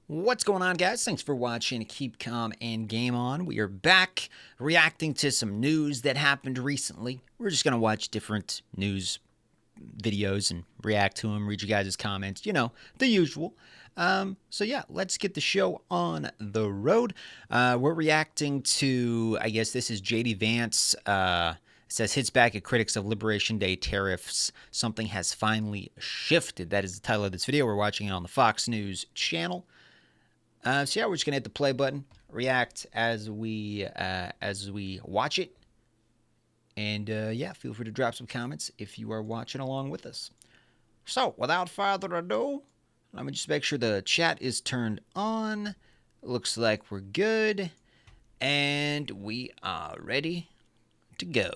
What's going on, guys? Thanks for watching. Keep calm and game on. We are back reacting to some news that happened recently. We're just going to watch different news videos and react to them, read you guys' comments, you know, the usual. So yeah, let's get the show on the road. We're reacting to, I guess this is JD Vance. Says hits back at critics of Liberation Day tariffs. Something has finally shifted. That is the title of this video. We're watching it on the Fox News channel. So yeah, we're just gonna hit the play button, react as we watch it, and yeah, feel free to drop some comments if you are watching along with us. So without further ado, let me just make sure the chat is turned on. Looks like we're good, and we are ready to go.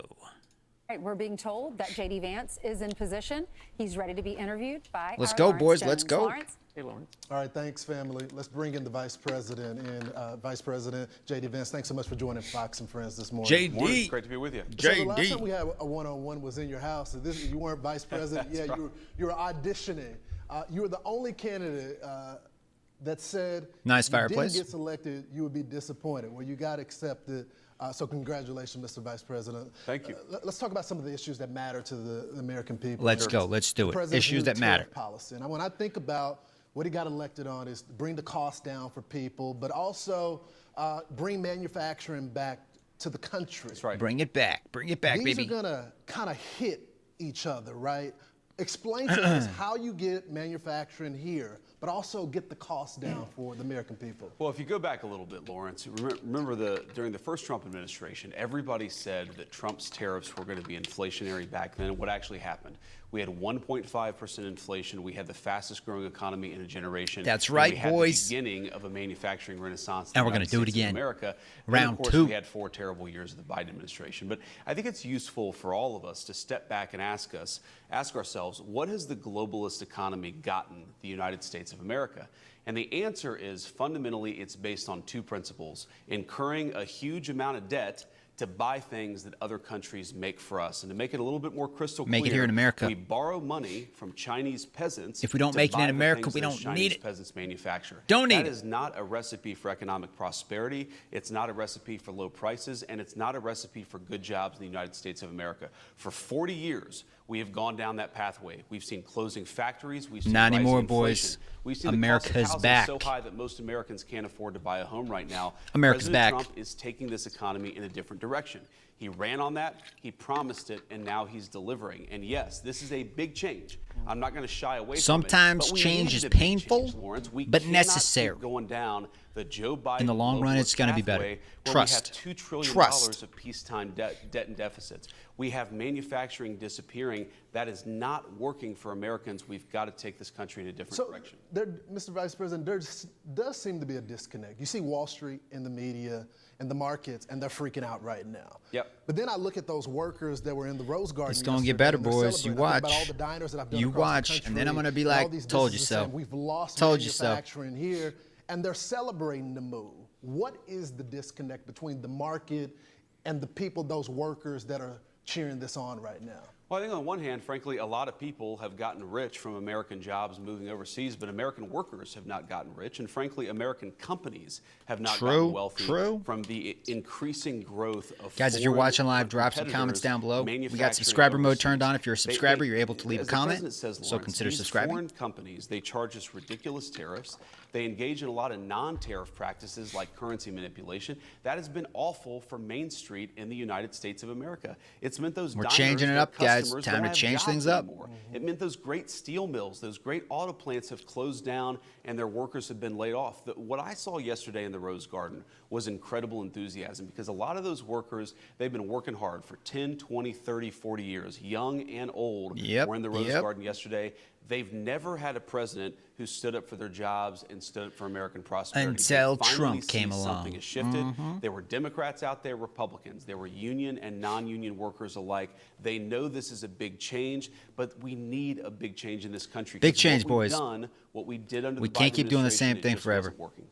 Right, we're being told that JD Vance is in position. He's ready to be interviewed by Let's our go, Lawrence boys. Jones. Let's go. Lawrence? Hey, Lawrence. All right, thanks, family. Let's bring in the Vice President and Vice President JD Vance. Thanks so much for joining Fox and Friends this morning. JD. Great to be with you. So the last time we had a one-on-one was in your house. So you weren't Vice President. Yeah, right. you were auditioning. You were the only candidate that said Nice you fireplace. didn't get selected, you would be disappointed. Well, you got accepted. So congratulations, Mr. Vice President. Thank you. Let's talk about some of the issues that matter to the American people. Let's go. Let's do it. President's Issues new that matter. tariff policy. And when I think about what he got elected on is bring the cost down for people, but also bring manufacturing back to the country. That's right. Bring it back. Bring it back, These baby. are gonna kind of hit each other, right? Explain to us how you get manufacturing here, but also get the cost down for the American people. Well, if you go back a little bit, Lawrence, remember during the first Trump administration, everybody said that Trump's tariffs were going to be inflationary back then. What actually happened? We had 1.5% inflation. We had the fastest growing economy in a generation. That's right, we had boys. The beginning of a manufacturing renaissance. And we're going to do it again. America. Round of course, two. We had 4 terrible years of the Biden administration. But I think it's useful for all of us to step back and ask ourselves, what has the globalist economy gotten the United States of America? And the answer is fundamentally it's based on 2 principles: incurring a huge amount of debt to buy things that other countries make for us. And to make it a little bit more crystal clear, Make it here in America. we borrow money from Chinese peasants. If we don't to make it buy in the America, things we those don't Chinese need it. peasants manufacture. Don't need That it. is not a recipe for economic prosperity. It's not a recipe for low prices, and it's not a recipe for good jobs in the United States of America. For 40 years, we have gone down that pathway. We've seen closing factories. We've seen Not rising anymore, inflation. boys. We've seen America's the cost of back. housing so high that most Americans can't afford to buy a home right now. America's President back. Trump is taking this economy in a different direction. He ran on that, he promised it, and now he's delivering. And yes, this is a big change. I'm not going to shy away Sometimes from it. But we change needed is a big painful, change, Lawrence. We but cannot necessary. keep going down the Joe Biden In the long run, it's going gonna to be better. Where Trust. we have $2 trillion Trust. of peacetime debt and deficits. We have manufacturing disappearing. That is not working for Americans. We've got to take this country in a different direction. Mr. Vice President, there does seem to be a disconnect. You see Wall Street in the media and the markets, and they're freaking out right now. Yep. But then I look at those workers that were in the Rose Garden. It's gonna get yesterday, better, and they're boys. You celebrating. I think about watch. all the diners that I've done You across the watch, and country, then I'm gonna be and all like, these told you businesses so. saying, we've lost Told you so. manufacturing here, and they're celebrating the move. What is the disconnect between the market and the people, those workers that are cheering this on right now? Well, I think on one hand, frankly, a lot of people have gotten rich from American jobs moving overseas, but American workers have not gotten rich. And frankly, American companies have not gotten wealthy from the increasing growth of Guys, if you're foreign watching live, drop some comments competitors down below. We got manufacturing subscriber mode overseas. turned on. If you're a subscriber, you're able to leave a as the comment. president says, So Lawrence, consider these subscribing. Foreign companies, they charge us ridiculous tariffs. They engage in a lot of non-tariff practices like currency manipulation. That has been awful for Main Street in the United States of America. It's meant those We're diners, changing it their up, guys. customers Time don't to have change jobs things up. anymore. It meant those great steel mills, those great auto plants have closed down and their workers have been laid off. What I saw yesterday in the Rose Garden was incredible enthusiasm because a lot of those workers, they've been working hard for 10, 20, 30, 40 years, young and old, were in the Rose Garden yesterday. They've never had a president who stood up for their jobs and stood up for American prosperity. Until They finally Trump see came along. Something has shifted. There were Democrats out there, Republicans. There were union and non-union workers alike. They know this is a big change, but we need a big change in this country. Big change, what we've boys. Done, what we did under We the can't Biden keep doing the same administration, thing it just forever. wasn't working.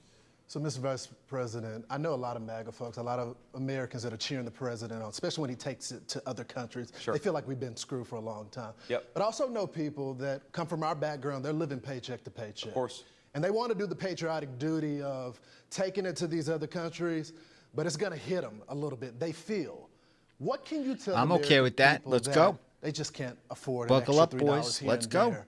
So, Mr. Vice President, I know a lot of MAGA folks, a lot of Americans that are cheering the president on, especially when he takes it to other countries. Sure. They feel like we've been screwed for a long time. Yep. But I also know people that come from our background, they're living paycheck to paycheck. Of course. And they want to do the patriotic duty of taking it to these other countries, but it's going to hit them a little bit. They feel. What can you tell I'm okay with that. Let's go. They just can't afford Buckle an up, extra $3 boys. here Let's and go. there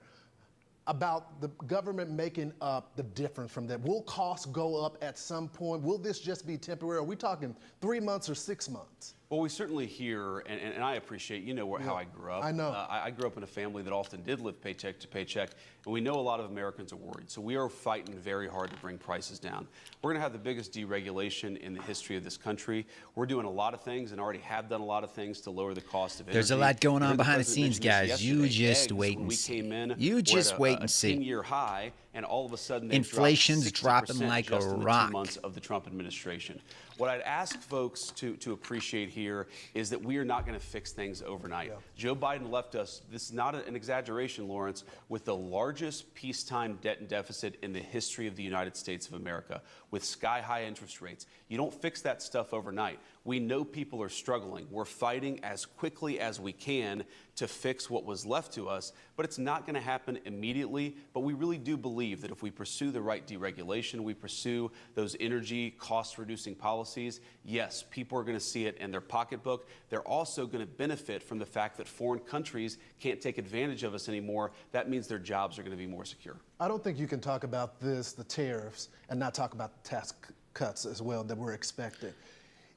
about the government making up the difference from that? Will costs go up at some point? Will this just be temporary? Are we talking 3 months or 6 months? Well, we certainly hear, and I appreciate, how I grew up. I know. I grew up in a family that often did live paycheck to paycheck, and we know a lot of Americans are worried. So we are fighting very hard to bring prices down. We're going to have the biggest deregulation in the history of this country. We're doing a lot of things and already have done a lot of things to lower the cost of energy. There's a lot going You on heard the behind the president scenes, mention this guys. You yesterday. just Eggs, wait when and we see. came in, You we're just at wait a and see. 10-year high, and all of a sudden they've Inflation's dropped dropping 60% like a just in the rock. 2 months of the Trump administration. What I'd ask folks to appreciate here is that we are not going to fix things overnight. Joe Biden left us, this is not an exaggeration, Lawrence, with the largest peacetime debt and deficit in the history of the United States of America, with sky-high interest rates. You don't fix that stuff overnight. We know people are struggling. We're fighting as quickly as we can to fix what was left to us, but it's not going to happen immediately. But we really do believe that if we pursue the right deregulation, we pursue those energy cost-reducing policies, yes, people are going to see it in their pocketbook. They're also going to benefit from the fact that foreign countries can't take advantage of us anymore. That means their jobs are going to be more secure. I don't think you can talk about this, the tariffs, and not talk about the tax cuts as well that we're expecting.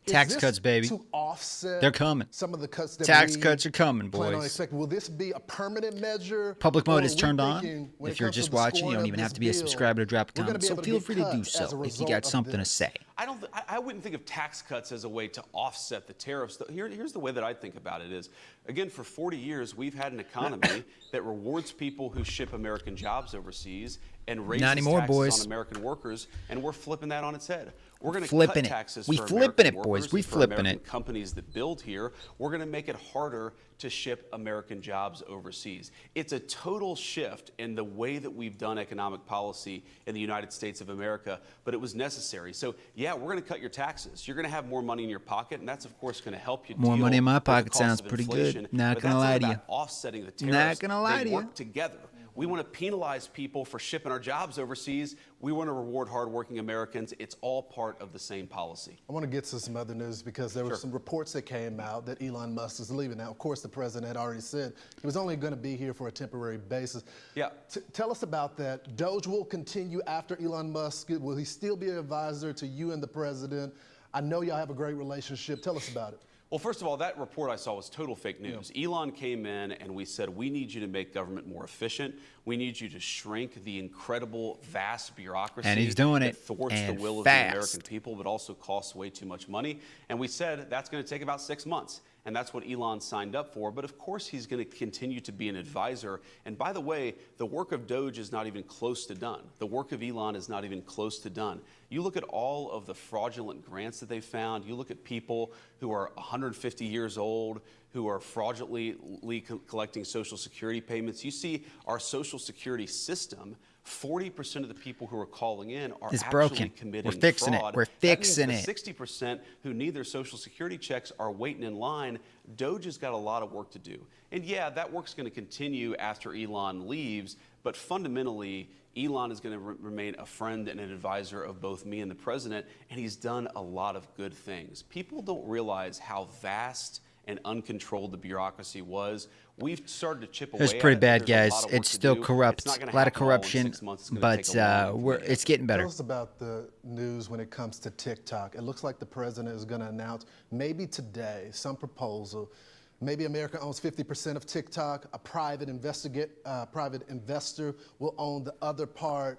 Tax cuts, baby. To offset They're coming. some of the cuts that Tax we cuts are coming, plan on boys. expecting. Will this be a permanent measure? Public Or mode are is we turned on. thinking when If it you're comes to just the watching, you scoring don't of even have this to be a bill, subscriber to drop a we're gonna comment. be So able to feel get free to do cuts so as a if you result got of something to this? say. I wouldn't think of tax cuts as a way to offset the tariffs. Here's the way that I think about it is, again, for 40 years, we've had an economy that rewards people who ship American jobs overseas and raises Not anymore, taxes boys. on American workers, and we're flipping that on its head. We're going to cut Flipping it. taxes We for flipping American it, boys. workers We and for flipping American it. companies that build here. We're going to make it harder to ship American jobs overseas. It's a total shift in the way that we've done economic policy in the United States of America, but it was necessary. So, yeah, we're going to cut your taxes. You're going to have more money in your pocket, and that's, of course, going to help you More deal money in my with the pocket cost sounds of pretty good. inflation. Not But gonna that's lie not to you. about offsetting the tariffs. Not gonna lie they to you. work together. We want to penalize people for shipping our jobs overseas. We want to reward hardworking Americans. It's all part of the same policy. I want to get to some other news because there were some reports that came out that Elon Musk is leaving. Now, of course, the president had already said he was only going to be here for a temporary basis. Yeah. Tell us about that. Doge will continue after Elon Musk. Will he still be an advisor to you and the president? I know y'all have a great relationship. Tell us about it. Well, first of all, that report I saw was total fake news. Elon came in and we said, we need you to make government more efficient. We need you to shrink the incredible, vast bureaucracy. And he's doing that it, thwarts and the will fast. of the American people, but also costs way too much money. And we said that's going to take about 6 months. And that's what Elon signed up for. But of course, he's going to continue to be an advisor. And by the way, the work of Doge is not even close to done. The work of Elon is not even close to done. You look at all of the fraudulent grants that they found. You look at people who are 150 years old, who are fraudulently collecting Social Security payments. You see our Social Security system, 40% of the people who are calling in are It's actually broken. committing We're fixing fraud. it. We're fixing that means it. the 60% who need their Social Security checks are waiting in line. Doge has got a lot of work to do. And yeah, that work's going to continue after Elon leaves, but fundamentally, Elon is going to remain a friend and an advisor of both me and the president, and he's done a lot of good things. People don't realize how vast and uncontrolled the bureaucracy was. We've started to chip away It's at pretty it. bad, There's a lot guys. of work It's to still do. corrupt. It's not gonna A lot of happen all in corruption, 6 months. It's gonna but take a long time to we're, get it. it's getting better. Tell us about the news when it comes to TikTok. It looks like the president is going to announce maybe today some proposal. Maybe America owns 50% of TikTok. A private investor will own the other part.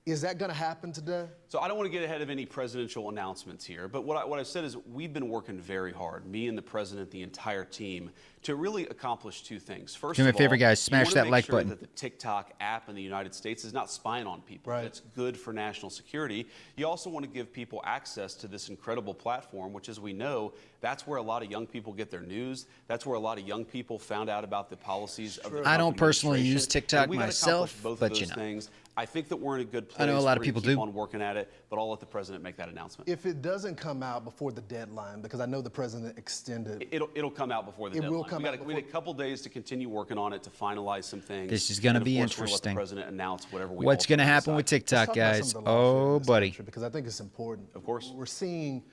Is that going to happen today? So I don't want to get ahead of any presidential announcements here, but what I've said is we've been working very hard, me and the president, the entire team, to really accomplish two things. First Do me a of favor, all, guys. you Smash wanna that make like sure button. that the TikTok app in the United States is not spying on people. Right. That's good for national security. You also want to give people access to this incredible platform, which, as we know, that's where a lot of young people get their news. That's where a lot of young people found out about the policies of the Trump I don't personally administration. use TikTok And we gotta myself, accomplish both but of you those know. things. I think that we're in a good place. I know a lot of We're people gonna keep do. on working at it, but I'll let the president make that announcement. If it doesn't come out before the deadline, because I know the president extended. It'll come out before the It deadline. will come out We got a couple days to continue working on it to finalize some things. This is gonna And of be course, we're gonna let interesting. the president announce whatever we What's going to ultimately happen with decide. Let's TikTok, talk about guys? some of the lawfare in Oh, this buddy. country, because I think it's important. Of course. We're seeing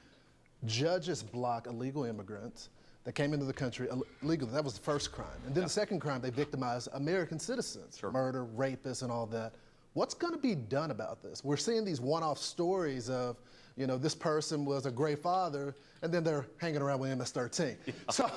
judges block illegal immigrants that came into the country illegally. That was the first crime. And then the second crime, they victimized American citizens, murder, rapists, and all that. What's going to be done about this? We're seeing these one-off stories of, you know, this person was a great father, and then they're hanging around with MS-13. So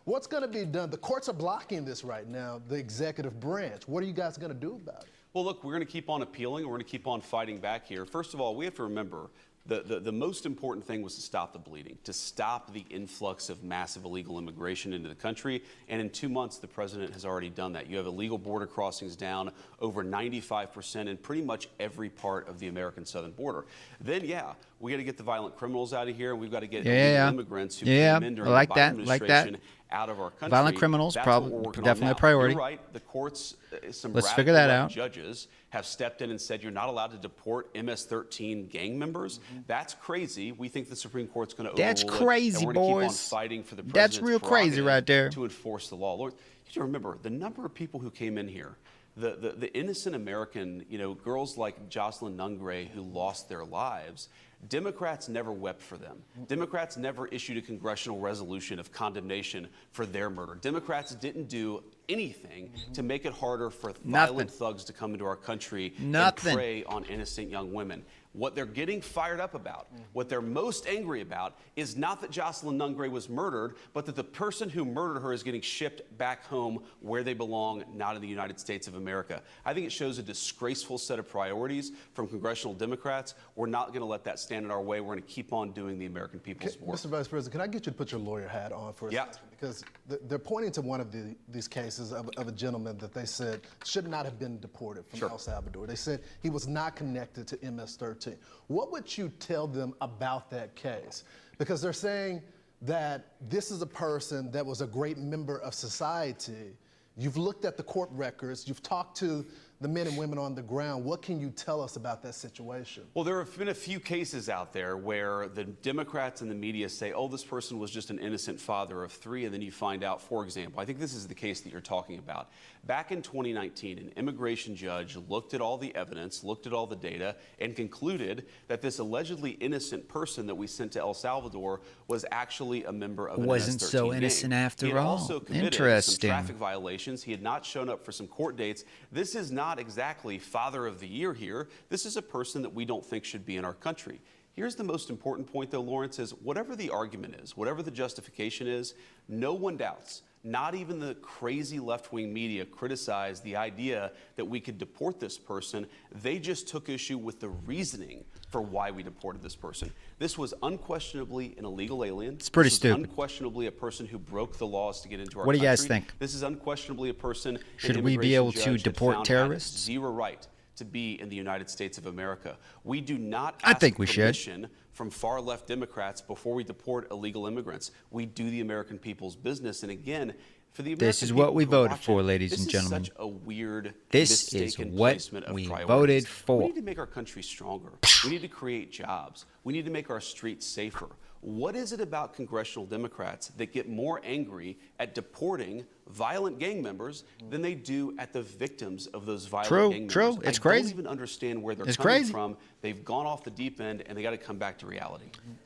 what's going to be done? The courts are blocking this right now, the executive branch. What are you guys going to do about it? Well, look, we're going to keep on appealing. We're going to keep on fighting back here. First of all, we have to remember the most important thing was to stop the bleeding, to stop the influx of massive illegal immigration into the country. And in 2 months, the president has already done that. You have illegal border crossings down over 95% in pretty much every part of the American southern border. Then, yeah, we got to get the violent criminals out of here, and we've got to get illegal immigrants who came in during the Biden administration out of our country. Violent criminals, That's probably what we're working on definitely a now. priority. You're right. The courts, some Let's figure that out. judges have stepped in and said you're not allowed to deport MS-13 gang members. That's crazy. We think the Supreme Court's going to overrule That's it, crazy, and we're gonna keep on boys. fighting for the That's president's real crazy prerogative right there. to enforce the law. Lord, you should remember the number of people who came in here. The innocent American, you know, girls like Jocelyn Nungray who lost their lives. Democrats never wept for them. Democrats never issued a congressional resolution of condemnation for their murder. Democrats didn't do anything to make it harder for violent thugs to come into our country and prey on innocent young women. What they're getting fired up about, what they're most angry about, is not that Jocelyn Nungray was murdered, but that the person who murdered her is getting shipped back home where they belong, not in the United States of America. I think it shows a disgraceful set of priorities from congressional Democrats. We're not going to let that stand in our way. We're going to keep on doing the American people's work. Mr. Vice President, can I get you to put your lawyer hat on for a second? Because they're pointing to one of these cases of a gentleman that they said should not have been deported from El Salvador. They said he was not connected to MS-13. What would you tell them about that case? Because they're saying that this is a person that was a great member of society. You've looked at the court records. You've talked to the men and women on the ground. What can you tell us about that situation? Well, there have been a few cases out there where the Democrats and the media say, oh, this person was just an innocent father of three, and then you find out, for example, I think this is the case that you're talking about. Back in 2019, an immigration judge looked at all the evidence, looked at all the data, and concluded that this allegedly innocent person that we sent to El Salvador was actually a member of an Wasn't MS-13 so gang. innocent after He had all. also committed Interesting. some traffic violations. He had not shown up for some court dates. This is not exactly Father of the Year here. This is a person that we don't think should be in our country. Here's the most important point, though, Lawrence, is whatever the argument is, whatever the justification is, no one doubts. Not even the crazy left-wing media criticized the idea that we could deport this person. They just took issue with the reasoning for why we deported this person. This was unquestionably an illegal alien. It's pretty This was stupid. Unquestionably a person who broke the laws to get into our What do country. you guys think? This is unquestionably a person. Should an we be immigration able to judge had deport found terrorists? had zero right to be in the United States of America. We do not I ask think we should. permission from far left Democrats before we deport illegal immigrants. We do the American people's business. And again, for the American This is what people we who are voted watching, for, ladies and this gentlemen. is such a weird, This is mistaken what placement of we priorities. voted for. We need to make our country stronger. We need to create jobs. We need to make our streets safer. What is it about congressional Democrats that get more angry at deporting violent gang members than they do at the victims of those violent gang members? True. It's I crazy. don't even understand where they're It's coming crazy. from. They've gone off the deep end, and they got to come back to reality.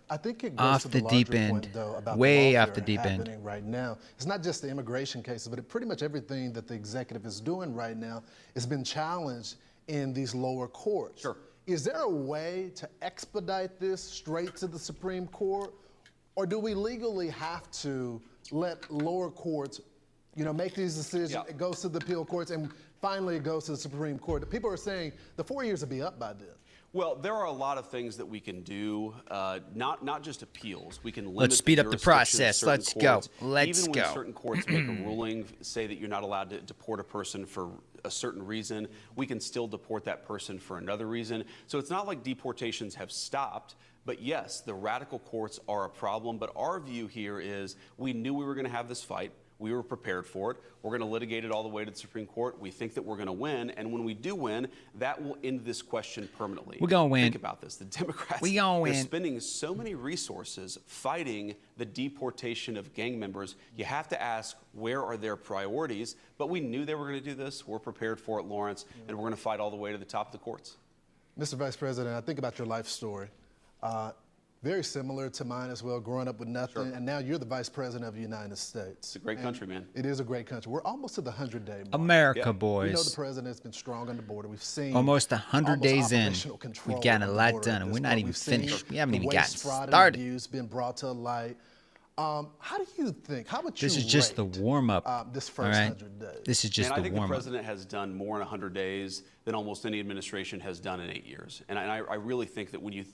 I think it goes Off to the the deep larger end. point, though, about Way the off lawfare the deep end. happening right now. It's not just the immigration cases, but pretty much everything that the executive is doing right now has been challenged in these lower courts. Sure. Is there a way to expedite this straight to the Supreme Court, or do we legally have to let lower courts, make these decisions? Yeah. It goes to the appeal courts, and finally it goes to the Supreme Court. The people are saying the 4 years will be up by then. Well, there are a lot of things that we can do, not just appeals. We can limit Let's speed up the jurisdiction of process. certain Let's go. courts. Let's Even go. when certain courts make a ruling, say that you're not allowed to deport a person for a certain reason, we can still deport that person for another reason. So it's not like deportations have stopped. But yes, the radical courts are a problem. But our view here is we knew we were going to have this fight. We were prepared for it. We're going to litigate it all the way to the Supreme Court. We think that we're going to win. And when we do win, that will end this question permanently. We're going to win. Think about this. The Democrats, they're spending so many resources fighting the deportation of gang members. You have to ask, where are their priorities? But we knew they were going to do this. We're prepared for it, Lawrence, and we're going to fight all the way to the top of the courts. Mr. Vice President, I think about your life story. Very similar to mine as well, growing up with nothing, and now you're the Vice President of the United States. It's a great country, man. It is a great country. We're almost to the 100-day mark. America, boys. We know the President's been strong on the border. We've seen almost 100 days in. We've gotten a lot done, and we're not even finished. We haven't even gotten started. Abuse been brought to light. How do you think? How would you This is just the warm-up. This first 100 days. This is just the warm-up. I think the president has done more in 100 days than almost any administration has done in 8 years. And I really think that when you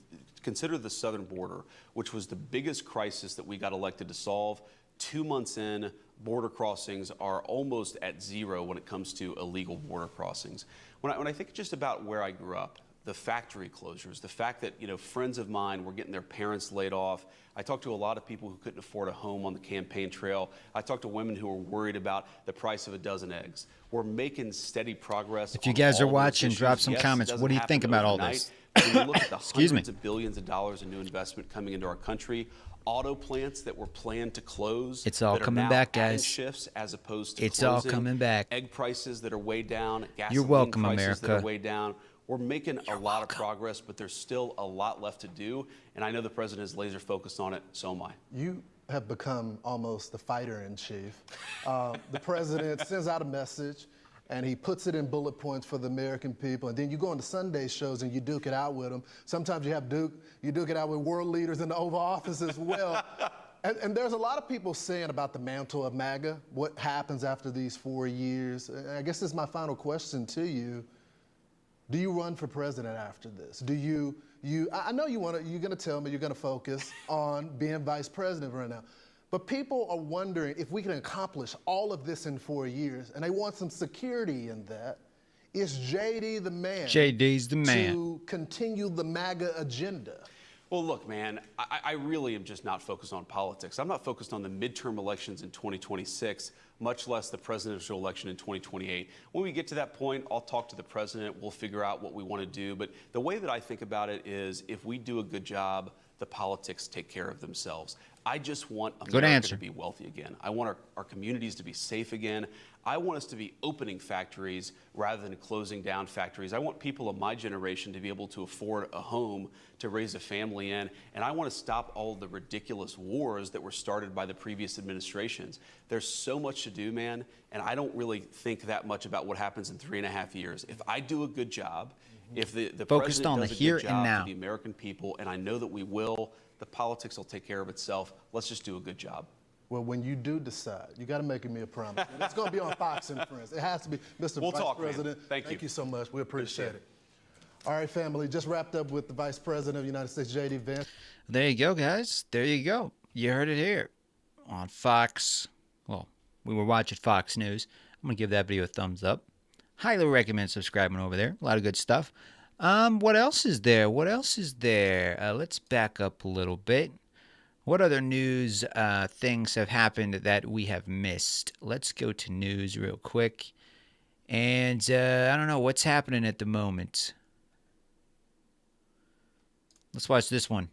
consider the southern border, which was the biggest crisis that we got elected to solve, 2 months in, border crossings are almost at zero when it comes to illegal border crossings. When I think just about where I grew up, the factory closures, the fact that, you know, friends of mine were getting their parents laid off. I talked to a lot of people who couldn't afford a home on the campaign trail. I talked to women who were worried about the price of a dozen eggs. We're making steady progress. If you guys are watching, drop some comments. What do you think about all this? When you look at the hundreds of billions of dollars in new investment coming into our country, auto plants that were planned to close. It's all coming back, guys. Shifts as opposed to it's closing. All coming back. Egg prices that are way down. You're welcome, prices America. That are way down. We're making a lot of progress, but there's still a lot left to do. And I know the president is laser focused on it. So am I. You have become almost the fighter in chief. The president sends out a message and he puts it in bullet points for the American people. And then you go on the Sunday shows and you duke it out with them. Sometimes you duke it out with world leaders in the Oval Office as well. And there's a lot of people saying about the mantle of MAGA, what happens after these 4 years. And I guess this is my final question to you. Do you run for president after this? Do you I know you're going to tell me you're going to focus on being vice president right now. But people are wondering if we can accomplish all of this in 4 years, and they want some security in that. Is JD the man? JD's the man. To continue the MAGA agenda? Well, look, man, I really am just not focused on politics. I'm not focused on the midterm elections in 2026, much less the presidential election in 2028. When we get to that point, I'll talk to the president. We'll figure out what we want to do. But the way that I think about it is if we do a good job, the politics take care of themselves. I just want America to be wealthy again. I want our communities to be safe again. I want us to be opening factories rather than closing down factories. I want people of my generation to be able to afford a home to raise a family in. And I want to stop all of the ridiculous wars that were started by the previous administrations. There's so much to do, man. And I don't really think that much about what happens in 3.5 years. If I do a good job, if the focused president on does the a here good and job now for the American people, and I know that we will, the politics will take care of itself. Let's just do a good job. Well, when you do decide, you got to make me a promise. And it's going to be on Fox and Friends. It has to be. Mr. Vice President, man. Thank you so much. We appreciate it. All right, family, just wrapped up with the Vice President of the United States, J.D. Vance. There you go, guys. There you go. You heard it here on Fox. Well, we were watching Fox News. I'm going to give that video a thumbs up. Highly recommend subscribing over there. A lot of good stuff. What else is there? Let's back up a little bit. What other news things have happened that we have missed? Let's go to news real quick. And I don't know what's happening at the moment. Let's watch this one.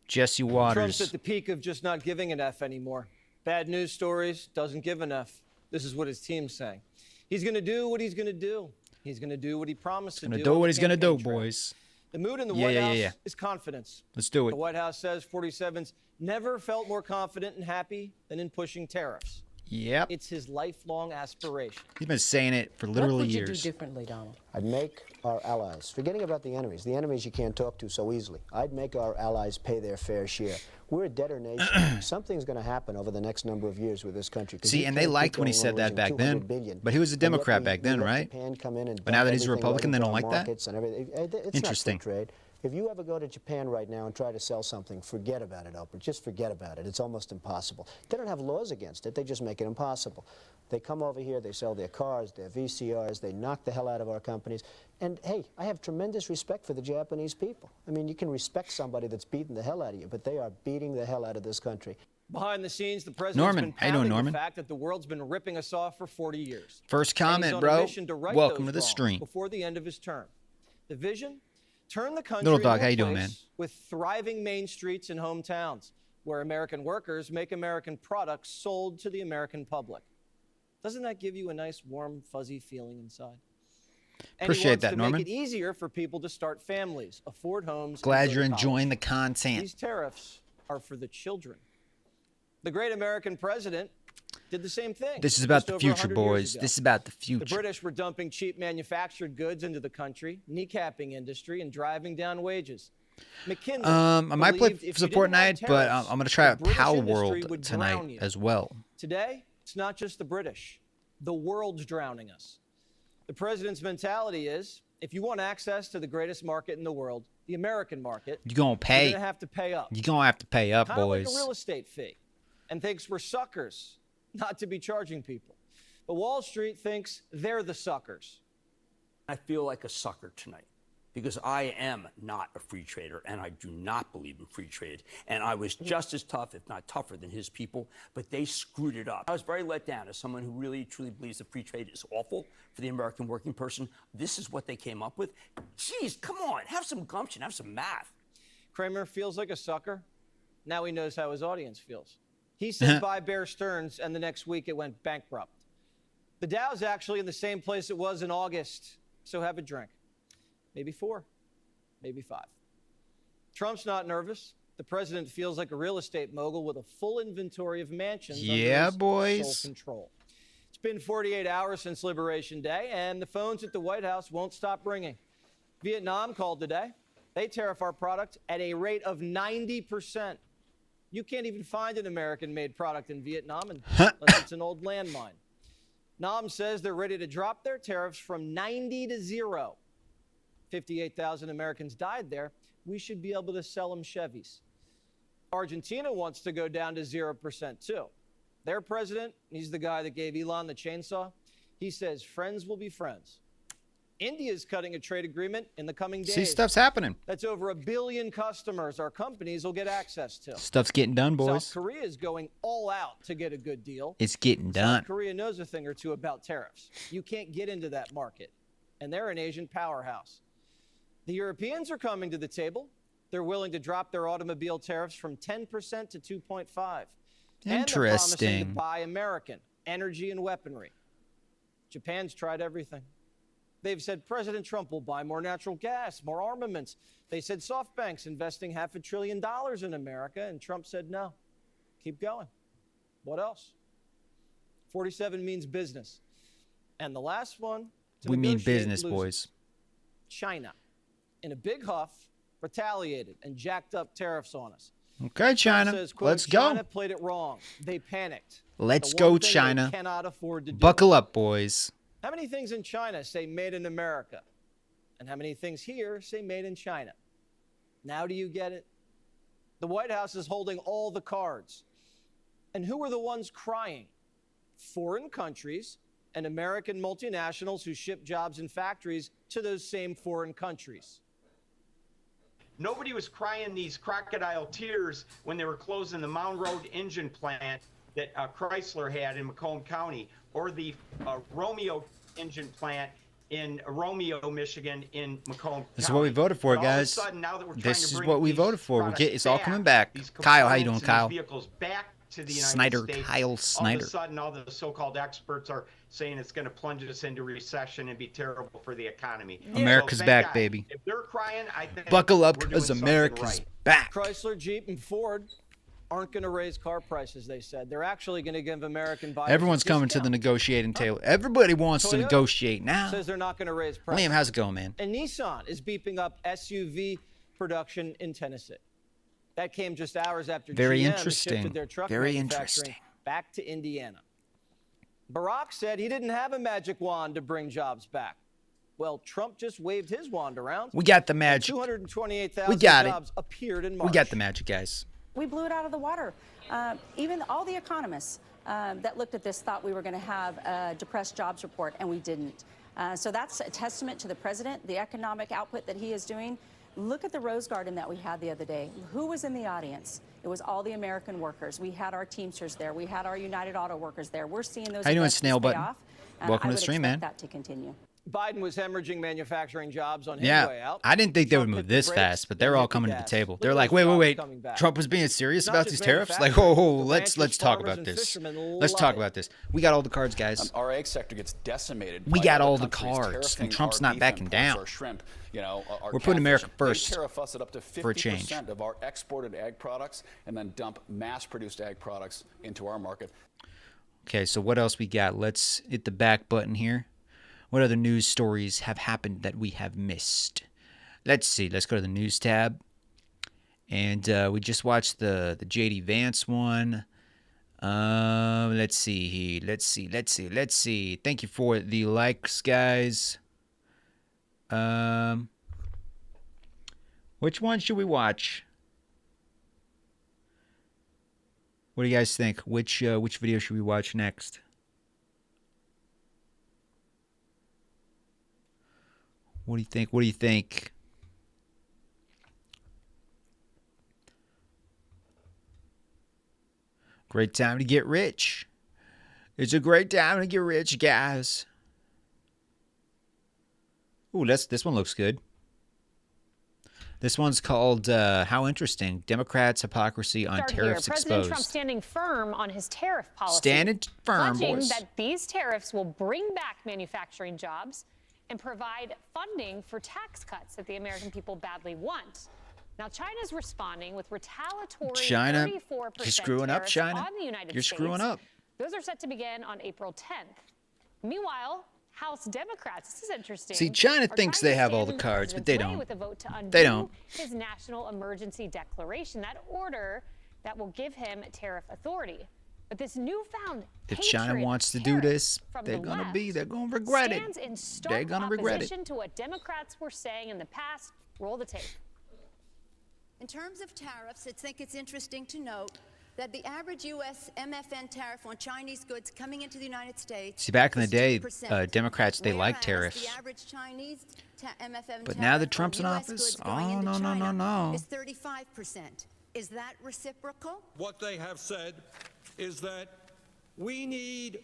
Jesse Waters. Trump's at the peak of just not giving an F anymore. Bad news stories, doesn't give an F. This is what his team's saying. He's going to do what he's going to do. He's going to do what he promised to do. Going to do what he's going to do, boys. The mood in the White House is confidence. Let's do it. The White House says 47's never felt more confident and happy than in pushing tariffs. Yep. It's his lifelong aspiration. He's been saying it for literally years. What would you do differently, Donald? I'd make our allies, forgetting about the enemies you can't talk to so easily, I'd make our allies pay their fair share. We're a debtor nation. Something's going to happen over the next number of years with this country. See, and they liked when he said that back then, but he was a Democrat back then, right? But now that he's a Republican, they don't like that? Interesting. Not free trade. If you ever go to Japan right now and try to sell something, forget about it, Oprah. Just forget about it. It's almost impossible. They don't have laws against it. They just make it impossible. They come over here, they sell their cars, their VCRs, they knock the hell out of our companies. And, hey, I have tremendous respect for the Japanese people. I mean, you can respect somebody that's beating the hell out of you, but they are beating the hell out of this country. Behind the scenes, the president's Norman, been how you doing, pounding Norman? the fact that the world's been ripping us off for 40 years. First And he's comment, on a bro. mission to right Welcome those to the wrongs stream. before the end of his term. The vision? Turn the country Little dog, into how a you doing, place man? with thriving main streets and hometowns, where American workers make American products sold to the American public. Doesn't that give you a nice, warm, fuzzy feeling inside? And he Appreciate wants that, to Norman. make it easier for people to start families, afford homes. and Glad go you're to college. enjoying the content. These tariffs are for the children. The great American president did the same thing. This is about just the over future, 100 years boys. ago. This is about the The future. British were dumping cheap manufactured goods into the country, kneecapping industry, and driving down wages. McKinsey I might play believed if you some didn't have Fortnite, but tariffs, I'm going to try the out British industry Palworld would drown tonight you. as well. Today, it's not just the British. The world's drowning us. The president's mentality is, if you want access to the greatest market in the world, the American market, You're going to you're pay. going to have to pay up. You're going to have to pay up, Kind of like boys. a real estate fee, and thinks we're suckers not to be charging people. But Wall Street thinks they're the suckers. I feel like a sucker tonight because I am not a free trader and I do not believe in free trade. And I was just as tough, if not tougher, than his people, but they screwed it up. I was very let down as someone who really, truly believes that free trade is awful for the American working person. This is what they came up with. Jeez, come on, have some gumption, have some math. Kramer feels like a sucker. Now he knows how his audience feels. He said buy Bear Stearns, and the next week it went bankrupt. The Dow's actually in the same place it was in August, so have a drink. Maybe 4, maybe 5. Trump's not nervous. The president feels like a real estate mogul with a full inventory of mansions Yeah, under his boys. sole control. It's been 48 hours since Liberation Day, and the phones at the White House won't stop ringing. Vietnam called today. They tariff our product at a rate of 90%. You can't even find an American-made product in Vietnam unless it's an old landmine. Nam says they're ready to drop their tariffs from 90 to 0. 58,000 Americans died there. We should be able to sell them Chevys. Argentina wants to go down to 0% too. Their president, he's the guy that gave Elon the chainsaw. He says friends will be friends. India's cutting a trade agreement in the coming days. See, stuff's happening. That's over 1 billion customers our companies will get access to. Stuff's getting done, boys. South Korea is going all out to get a good deal. It's getting done. South Korea knows a thing or two about tariffs. You can't get into that market, and they're an Asian powerhouse. The Europeans are coming to the table. They're willing to drop their automobile tariffs from 10% to 2.5%. And they're promising to Interesting. buy American energy and weaponry. Japan's tried everything. They've said President Trump will buy more natural gas, more armaments. They said SoftBank's investing $500 billion in America, and Trump said no. Keep going. What else? 47 means business. And the last one, to We mean negotiate business, loses. boys. China, in a big huff, retaliated and jacked up tariffs on us. Okay, China. Says, quote, Let's go. China played it wrong. They panicked. Let's The go, one thing they China. cannot afford to do. Buckle up, boys. How many things in China say made in America? And how many things here say made in China? Now do you get it? The White House is holding all the cards. And who are the ones crying? Foreign countries and American multinationals who ship jobs and factories to those same foreign countries. Nobody was crying these crocodile tears when they were closing the Mound Road engine plant that Chrysler had in Macomb County, or the Romeo engine plant in Romeo, Michigan, in Macomb County. This is what we voted for, But all of a guys. sudden, now that we're trying This to is bring what we these voted for. products It's all coming back, back. these Kyle, how you doing, components and Kyle? these vehicles back to the United Snyder, States. Kyle All of Snyder. a sudden, all the so-called experts are saying it's going to plunge us into recession and be terrible for the economy. America's thank back, God. baby. If they're crying, I think Buckle up, we're doing because something America's right. back. Chrysler, Jeep, and Ford aren't going to raise car prices, they said. They're actually going to give American buyers Everyone's a coming to the discount. negotiating table. Everybody wants to Toyota negotiate now. Says they're not going to raise prices. Liam, how's it going, man? And Nissan is beeping up SUV production in Tennessee. That came just hours after Very GM interesting. shifted their truck Very manufacturing interesting. back to Indiana. Barack said he didn't have a magic wand to bring jobs back. Well, Trump just waved his wand around. We got the magic. 228,000 We got it. jobs appeared in March. We got the magic, guys. We blew it out of the water. Even all the economists that looked at this thought we were going to have a depressed jobs report, and we didn't. So that's a testament to the president, the economic output that he is doing. Look at the Rose Garden that we had the other day. Who was in the audience? It was all the American workers. We had our Teamsters there. We had our United Auto Workers there. We're seeing those. How you doing, investments Snail pay Button? off, Welcome I to the would stream, man. expect that to continue. Biden was hemorrhaging manufacturing jobs on his way out. I didn't think they would Trump move hit the this brakes, fast, but then they're all hit the coming to the gas. table. Look They're at like, those wait, jobs wait. coming back. Trump was being serious Not about just these tariffs? Like, manufacturing, whoa, the let's ranchers, talk farmers, about and this. fishermen Let's love talk it. about this. We got all the cards, guys. Our egg sector gets decimated. We by got other all the countries cards, tariffing and Trump's our not beef backing imports, down. Our shrimp, you know, our We're putting America catfish. first They tariff us at up to 50% for a change. of our exported ag products, and then dump mass-produced ag products into our market. Okay, so what else we got? Let's hit the back button here. What other news stories have happened that we have missed? Let's see. Let's go to the news tab. And we just watched the JD Vance one. Let's see. Let's see. Thank you for the likes, guys. Which one should we watch? What do you guys think? Which video should we watch next? What do you think? What do you think? Great time to get rich. It's a great time to get rich, guys. Ooh, this one looks good. This one's called How Interesting. Democrats' Hypocrisy on Tariffs Exposed. President Trump standing firm on his tariff policy. Standing firm, pledging boys. that these tariffs will bring back manufacturing jobs and provide funding for tax cuts that the American people badly want. Now, China's responding with retaliatory 34% you're screwing up, tariffs China. on the United You're States. screwing up. Those are set to begin on April 10th. Meanwhile, House Democrats, this is interesting. See, China are thinks trying they to have all stand the in cards, but President's they way don't. With a vote to undo They don't. his national emergency declaration, that order that will give him tariff authority. But this newfound If China hatred wants to of do tariffs this, from they're the gonna left regret it. stands in stark They're gonna regret it. opposition to what Democrats were saying in the past. Roll the tape. In terms of tariffs, I think it's interesting to note that the average U.S. MFN tariff on Chinese goods coming into the United States. See, back in the is day, 2%, Democrats, they like whereas tariffs. The average Chinese MFN But tariff now that on Trump's in US office, goods going oh, into no, no, China no, no. is 35%. Is that reciprocal? What they have said is that we need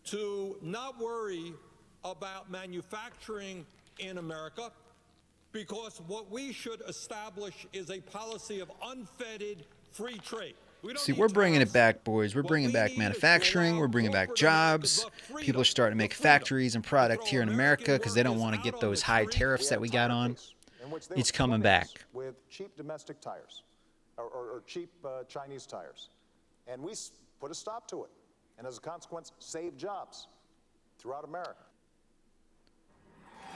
to not worry about manufacturing in America, because what we should establish is a policy of unfettered free trade. See, we're bringing it back, boys. We're bringing back manufacturing. We're bringing back jobs. People are starting to make factories and product here in America because they don't want to get those high tariffs that we got on. It's coming back. With cheap domestic tires or cheap Chinese tires. And we put a stop to it. And as a consequence, save jobs throughout America.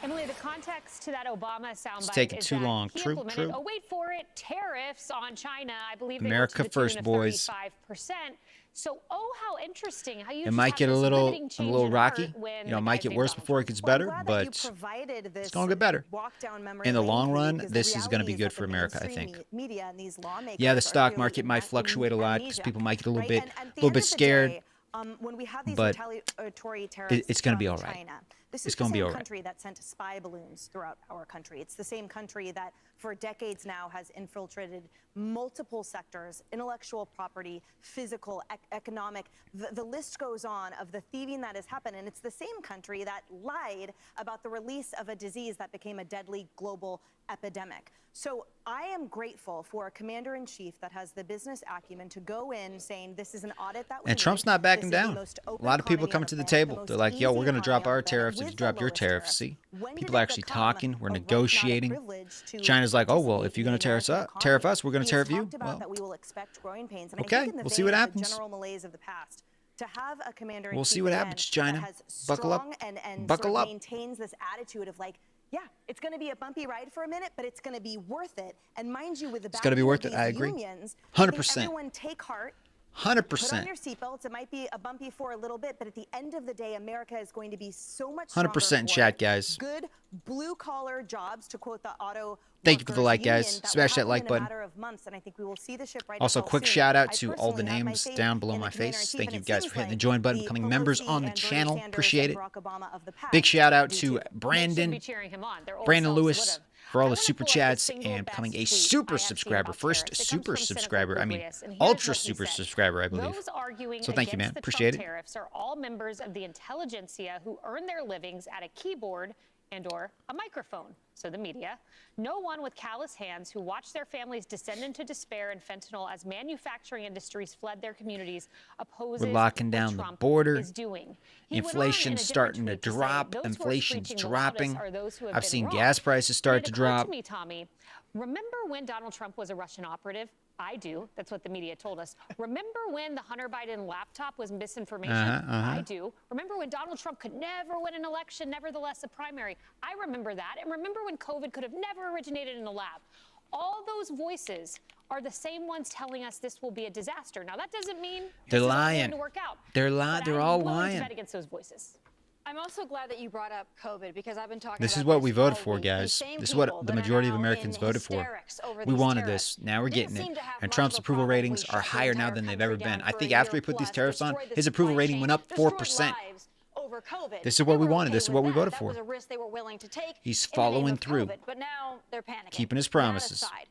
Emily, the context to that Obama soundbite It's taking is too that long. he True, implemented, true. oh, wait for it, tariffs on China. I believe they America were to the tune first, of boys. 35%. So, oh, how interesting. How you It just might have get a this little limiting change in rocky. heart when You know, it the might guy's get named worse Donald before it Trump. gets Well, I'm better, glad that but you provided this it's going to get better. walk-down memory In the lane long for me, run, because the this is going to be reality good that for the America, I mainstream think. Media and these lawmakers Yeah, the are stock doing market might in fluctuate a lot because amnesia, people might get a little right? bit, And at the little end bit of the scared. day, when we have these but retaliatory tariffs it's going to be from all right. China, this It's is the going to be same all right. country that sent spy balloons throughout our country. It's the same country that for decades now has infiltrated multiple sectors, intellectual property, physical, economic. The list goes on of the thieving that has happened. And it's the same country that lied about the release of a disease that became a deadly global epidemic. So I am grateful for a commander-in-chief that has the business acumen to go in saying this is an audit that we And Trump's need. not backing This is the down. most A open lot of people economy coming on to the planet, table. most They're like, yo, we're easy going to drop economy on our the planet tariffs if you with drop the your lowest tariffs. tariff. See, When did people it actually become talking. We're a right, not a negotiating. privilege to China's like, oh, well, participate if you're in going the to tariff American tariff economy? us, we're going to He's tariff you. talked about Well, that we will expect growing pains. And okay, I think in the we'll see vein what of happens. The general malaise of the past, to have a commander-in-chief We'll see what again happens, that China. has Buckle up. strong and Buckle sort of up. maintains this attitude of like, yeah, it's going to be a bumpy ride for a minute, but it's going to be worth it. And mind you, with the It's gonna be backing of worth it. these I agree. unions, I think 100%. everyone take heart. 100%. Put on your seatbelts. It might be a bumpy for a little bit, but at the end of the day, America is going to be so much stronger 100% in for chat, it. guys. Good blue-collar jobs, to quote the auto. Thank you for the workers like, guys. union, that will Smash that happen like in a button. matter of months, and I think we will see the ship right Also, itself quick soon. shout out I to all the personally have my names faith down below in the my face. commander-in-chief, Thank and you it guys seems for hitting the like join button, the becoming members Pelosi on the and Bernie channel. Sanders Appreciate and it. Barack Obama of the past Big shout out do to too. They Brandon, should be cheering him on. Their old Brandon selves Lewis. would've. for all the I wanna super pull up the chats single and becoming a best tweet super I have seen subscriber. about First tariffs. It comes super from subscriber. I mean, Publius, and here's ultra what he super said. subscriber, I believe. Those arguing So thank you, man. against the Appreciate Trump it. tariffs are all members of the intelligentsia who earn their livings at a keyboard and/or a microphone. So the media. No one with callous hands who watched their families descend into despair and fentanyl as manufacturing industries fled their communities opposes We're locking what down the Trump border. is doing. He went on in a Inflation's different starting to tweet say, drop. "Those who are Inflation's screeching the loudest dropping. are those who have I've been seen wrong." gas prices start to And it occurred drop. to me, Tommy, remember when Donald Trump was a Russian operative? I do. That's what the media told us. Remember when the Hunter Biden laptop was misinformation? I do. Remember when Donald Trump could never win an election, nevertheless a primary? I remember that. And remember when COVID could have never originated in a lab? All those voices are the same ones telling us this will be a disaster. Now, that doesn't mean They're this is all lying. going to work out. They're But They're I'm all willing lying. to bet against those voices. I'm also glad that you brought up COVID because I've been talking This about is what we voted all for, week. guys. These same This is what people the that are majority of now Americans in voted for. hysterics over We these wanted tariffs this. Now we're didn't getting seem it. to have And much Trump's of a approval problem. ratings We are shut the higher now entire than they've ever country been. down I for think a after year he put these plus, tariffs on, destroyed the his approval supply rating chain, went up destroyed 4%. lives over COVID. This is what They we were wanted. okay This is with what we that. voted That for. was a risk they were willing to take. He's in the following name of through. COVID, but now they're panicking. Keeping his That promises. aside,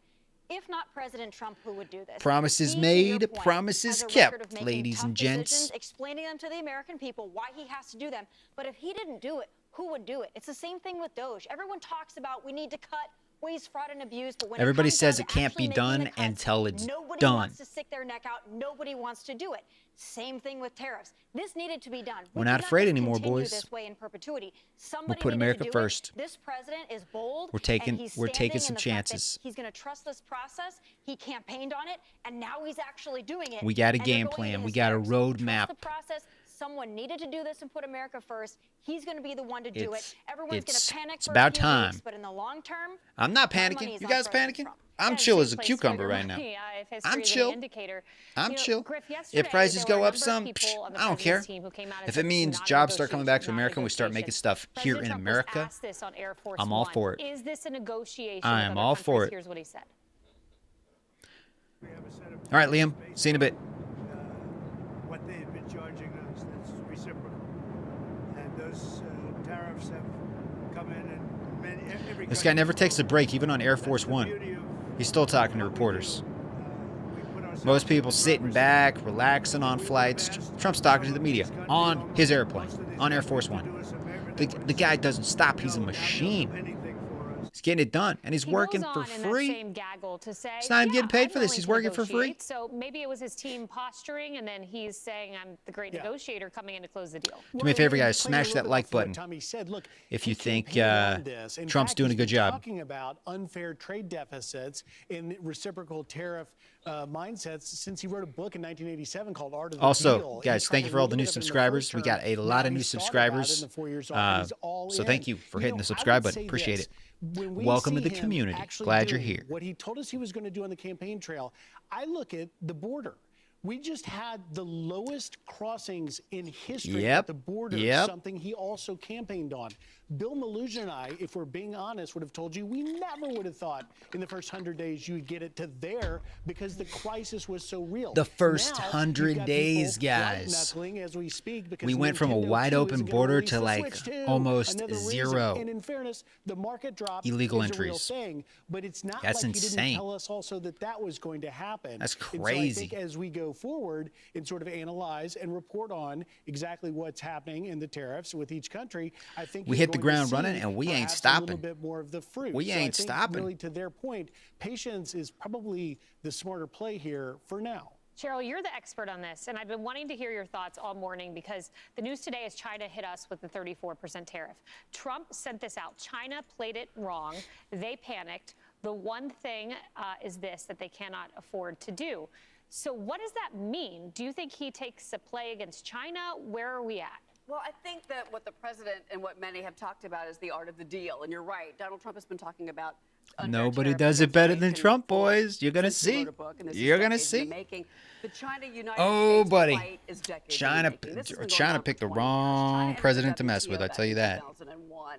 if not President Trump, who would do this? Promises He, to your made, point, promises has a record kept, of making ladies tough and gents. decisions, explaining them to the American people why he has to do them. But if he didn't do it, who would do it? It's the same thing with Doge. Everyone talks about we need to cut waste, fraud, and abuse, but when Everybody it comes says down it to can't actually be making done the cuts, until it's nobody done. wants to stick their neck out. Nobody wants to do it. Same thing with tariffs. This needed to be done. We're We not cannot afraid just anymore, continue boys. This way in perpetuity. Somebody put needed America to do first. It. This president is bold. We're taking- and he's we're taking standing some in the fact that chances. He's going to trust this process. He campaigned on it, and now he's actually doing it. We got a And they're game going plan. into We got a hysterics. roadmap. Trust the process. Someone needed to do this and put America first. He's going to be the one to do It's- it. Everyone's going it's- to panic it's for about a few time. weeks, but in the long term, I'm not my panicking. money is You on guys President panicking? Trump. I'm Yeah, chill same as a place cucumber for right now. money, if history I'm is any chill. indicator. I'm You know, chill. Griff, If yesterday, prices there were go a up number of some, people on the I don't care. president's team who came out and If said it this is means not jobs start coming back to negotiation, America and we start not making stuff here President in Trump was America, asked this on Air Force I'm all One. for it. Is this a negotiation I with am other all for countries? it. Here's what he said. All right, Liam. See you in a bit. What they've been charging us, that's reciprocal. And those tariffs have come in every This guy never takes a break, even on Air Force One. He's still talking to reporters. Most people sitting back, relaxing on flights. Trump's talking to the media on his airplane, on Air Force One. The guy doesn't stop. He's a machine. He's getting it done, and he's working goes for on in that free. same gaggle to say, He's not even getting paid I'm for this. willing He's to working for free. negotiate. So maybe it was his team posturing, and then he's saying, I'm the great negotiator coming in to close the deal. Do me a favor, guys. Smash that like button Tommy said, look, if you he think campaigned on this. In Trump's fact, doing a he's good been job. Talking about unfair trade deficits in reciprocal tariff mindsets since he wrote a book in 1987 called Art of the Deal. Also, and guys, tried thank to you for all the limit new it in the subscribers. first We got a term. lot Now of new he's thought about it subscribers. in the 4 years off, and he's all So in. thank you for hitting know, the I subscribe would button. say Appreciate this. it. When we Welcome to see the him community. actually Glad you're doing here. What he told us he was going to do on the campaign trail, I look at the border. We just had the lowest crossings in history Yep. at the border, Yep. something he also campaigned on. Bill Maloogian and I, if we're being honest, would have told you we never would have thought in the first 100 days you would get it to there because the crisis was so real. The first Now, 100 you've got days, people guys. white-knuckling as we speak because We went from a Nintendo wide 2 open isn't gonna border release to the like Switch 2. almost Another reason. zero And in fairness, the market drop illegal is a real entries. thing, but it's not That's like he insane. didn't tell us also that that was going to happen. That's And so I crazy. think as we go forward and sort of analyze and report on exactly what's happening in the tariffs with each country, I think We you're hit the going to ground running, see and we ain't perhaps stopping. A little bit more of the fruit. We So ain't I think stopping. Really, to their point, patience is probably the smarter play here for now. Cheryl, you're the expert on this, and I've been wanting to hear your thoughts all morning because the news today is China hit us with the 34% tariff. Trump sent this out. China played it wrong. They panicked. The one thing is this, that they cannot afford to do. So what does that mean? Do you think he takes a play against China? Where are we at? Well, I think that what the president and what many have talked about is the art of the deal. And you're right. Donald Trump has been talking about Nobody does it better than Trump, boys. You're going to see. You're going to see. The China-United Oh, States buddy. fight is decades in the China, making. This has been going China on for picked the 20 years. wrong China entered president to mess WTO with, I back tell you in that. 2001.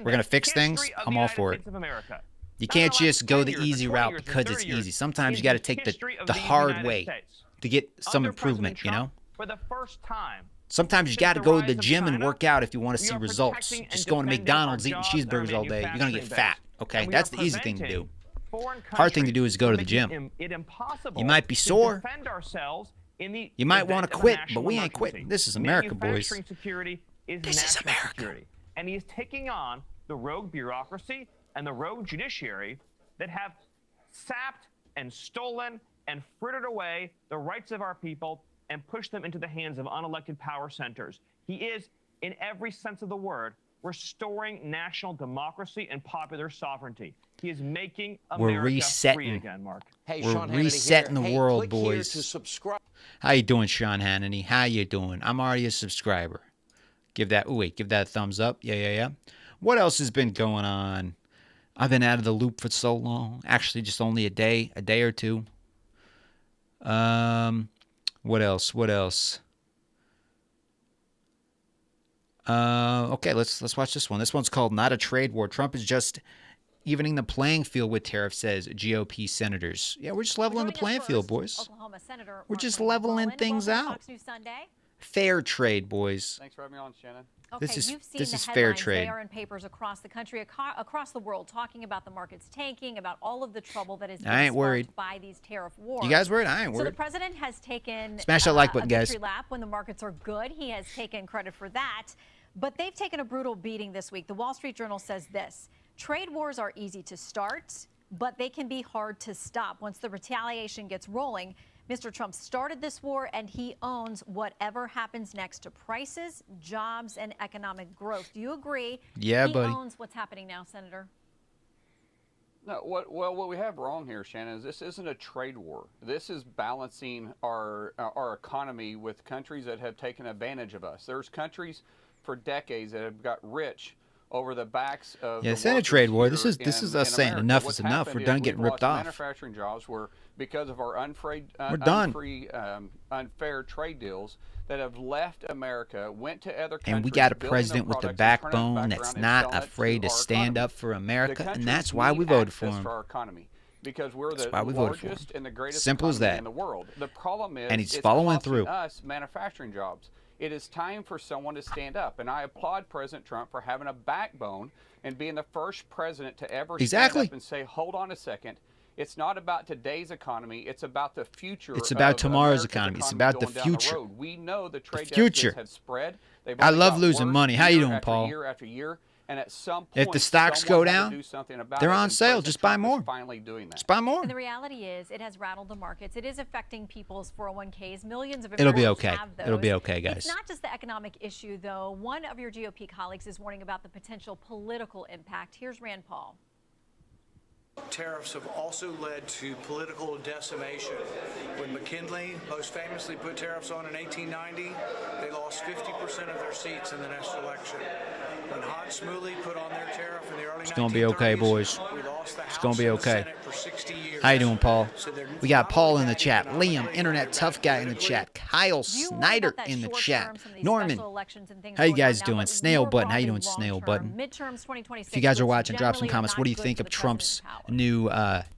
we're going to fix things, I'm all for it. You can't just go the easy route because it's easy. Sometimes you got to take the hard way to get some improvement, you know? For the first time, Sometimes you got to go to the gym and work out if you want to see results. Just going to McDonald's eating cheeseburgers all day, you're going to get fat. Okay, that's the easy thing to do. Hard thing to do is go to the gym. You might be sore. You might want to quit, but we ain't quitting. This is America, boys. This is America. And he is taking on the rogue bureaucracy and the rogue judiciary that have sapped and stolen and frittered away the rights of our people and pushed them into the hands of unelected power centers. He is, in every sense of the word, restoring national democracy and popular sovereignty. He is making America free again, Mark. Hey, we're resetting the world, boys. How you doing, Sean Hannity? How you doing? I'm already a subscriber. Give that a thumbs up. Yeah. What else has been going on? I've been out of the loop for so long. Actually, just only a day or two. What else? Okay, let's watch this one. This one's called Not a Trade War. Trump is just evening the playing field with tariffs, says GOP senators. Yeah, we're just leveling the playing field, boys. We're just leveling things out. Fair trade, boys. Thanks for having me on, Shannon. Okay, This you've seen is the fair headlines. trade. They are in papers across the country, across the world, talking about the markets tanking, about all of the trouble that is I ain't worried. by these tariff wars. You guys worried? I ain't So the worried. president has taken Smash that like button, a victory guys. lap when the markets are good. He has taken credit for that. But they've taken a brutal beating this week. The Wall Street Journal says this: trade wars are easy to start, but they can be hard to stop. Once the retaliation gets rolling, Mr. Trump started this war, and he owns whatever happens next to prices, jobs, and economic growth. Do you agree? Yeah, he buddy. owns what's happening now, Senator. No, what we have wrong here, Shannon, is this isn't a trade war. This is balancing our economy with countries that have taken advantage of us. There's countries for decades that have got rich over the backs of Yeah, it's not a trade war. This is us saying enough is enough. We're done getting ripped off. Manufacturing jobs were because of our unfair trade deals that have left America, went to other countries. And we got a building their president with a products and turning backbone them back that's around and not selling it afraid to our stand economy. up for America, The and that's countries why we need voted for access him. for our economy because we're the That's why we voted for largest him. and the greatest Simple as economy that. in the world. The problem is, And he's it's following costing through. us manufacturing jobs. It is time for someone to stand up, and I applaud President Trump for having a backbone and being the first president to ever stand up and say, hold on a second. It's not about today's economy. It's about the future. It's about of tomorrow's America's economy. It's about the going down future. road. We know the trade future. deficits have spread. They've I only love got losing worse money. How you year doing, after Paul? Year after year. And at some point, If the stocks go someone had to down, do something about they're it, on and sale. President Just buy Trump is more. finally doing that. Just buy more. And the reality is, it has rattled the markets. It is affecting people's 401ks. Millions of It'll be Americans okay. have those. It'll be okay, guys. It's not just the economic issue, though. One of your GOP colleagues is warning about the potential political impact. Here's Rand Paul. Tariffs have also led to political decimation. When McKinley most famously put tariffs on in 1890, they lost 50% of their seats in the next election. When Hot Smoothie put on their tariff in the early 1930s, It's gonna be okay, boys. we lost the It's House gonna be and the okay. Senate for 60 years. How you doing, Paul? So they're We got not Paul only in the bad chat. economically, Liam, internet tough guy in the chat. Kyle Snyder in the chat. Norman, how you guys doing? Snail button, how you doing, Snail button? Midterms 2026. If you guys are which watching, drop some generally are comments. not What do you good think for of the Trump's president's power. new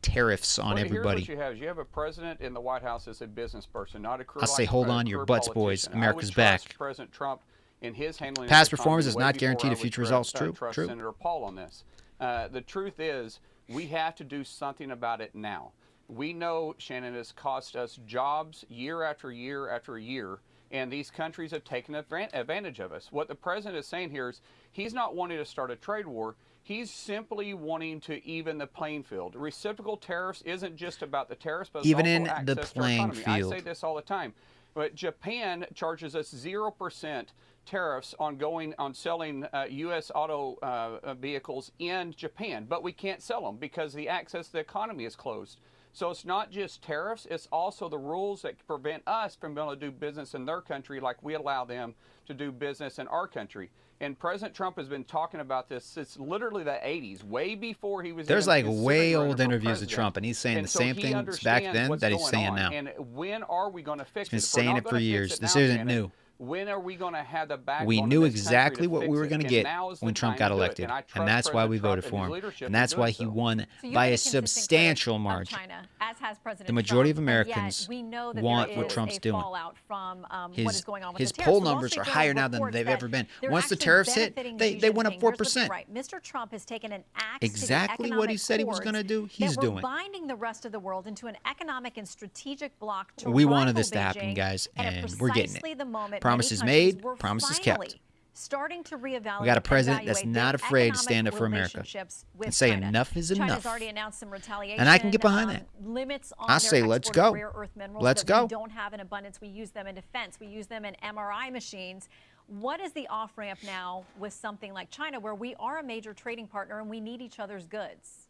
tariffs on Well, everybody? Here's what you have. You have a president in the White House that's a business person, not a career. I'll say, hold on to your butts, boys. America's back. President Trump in his handling Past of the performance economy is way not before guaranteed I of would future trust- results. True, trust true. Senator Paul on this. The truth is, we have to do something about it now. We know, Shannon, has cost us jobs year after year after year, and these countries have taken advantage of us. What the president is saying here is he's not wanting to start a trade war. He's simply wanting to even the playing field. Reciprocal tariffs isn't just about the tariffs, but it's Even also in the access to our playing economy. field. I say this all the time. But Japan charges us 0% tariffs on selling U.S. auto vehicles in Japan, but we can't sell them because the access to the economy is closed. So it's not just tariffs, it's also the rules that prevent us from being able to do business in their country like we allow them to do business in our country. And President Trump has been talking about this since literally the 80s, way before he was There's even like considered way running old for interviews with president. Trump, and he's saying And the so same he things back understands then what's that he's going saying on. now. And when are we going to fix He's been it? If we're saying not it for gonna fix years. it This now, isn't Shannon, new. When are we going to have the backbone? We of knew this exactly country to what we fix were it? going to And get now is the when Trump time got to do it. elected. And I And trust that's why we President voted Trump for and his him. leadership And in that's doing why he so. won So you by have a been consistent substantial critic of margin. China, as has President The majority of Trump, and Americans yet we know that want there what is Trump's a doing. fallout from what is going on with His the tariffs. poll The Wall numbers Street are Journal higher now than reports they've that ever been. they're Once the actually tariffs hit, benefiting they Xi went up Jinping. Here's what's 4%. right. Mr. Trump has taken an axe Exactly to the what he economic said he was going to do, he's that we're doing. binding the rest of the world into an economic and strategic bloc to We wanted rival this to happen, Beijing, guys, and at we're getting precisely it. the moment Promises many countries made, were promises finally kept. starting to reevaluate We got a and president that's evaluate not their afraid to stand up economic for America relationships with and say China. enough is China's enough. already announced some retaliation. And I can get behind that. Limits on I their say, let's export of go. rare earth minerals Let's that go. we don't have in abundance. We use them in defense. We use them in MRI machines. What is the off ramp now with something like China, where we are a major trading partner and we need each other's goods?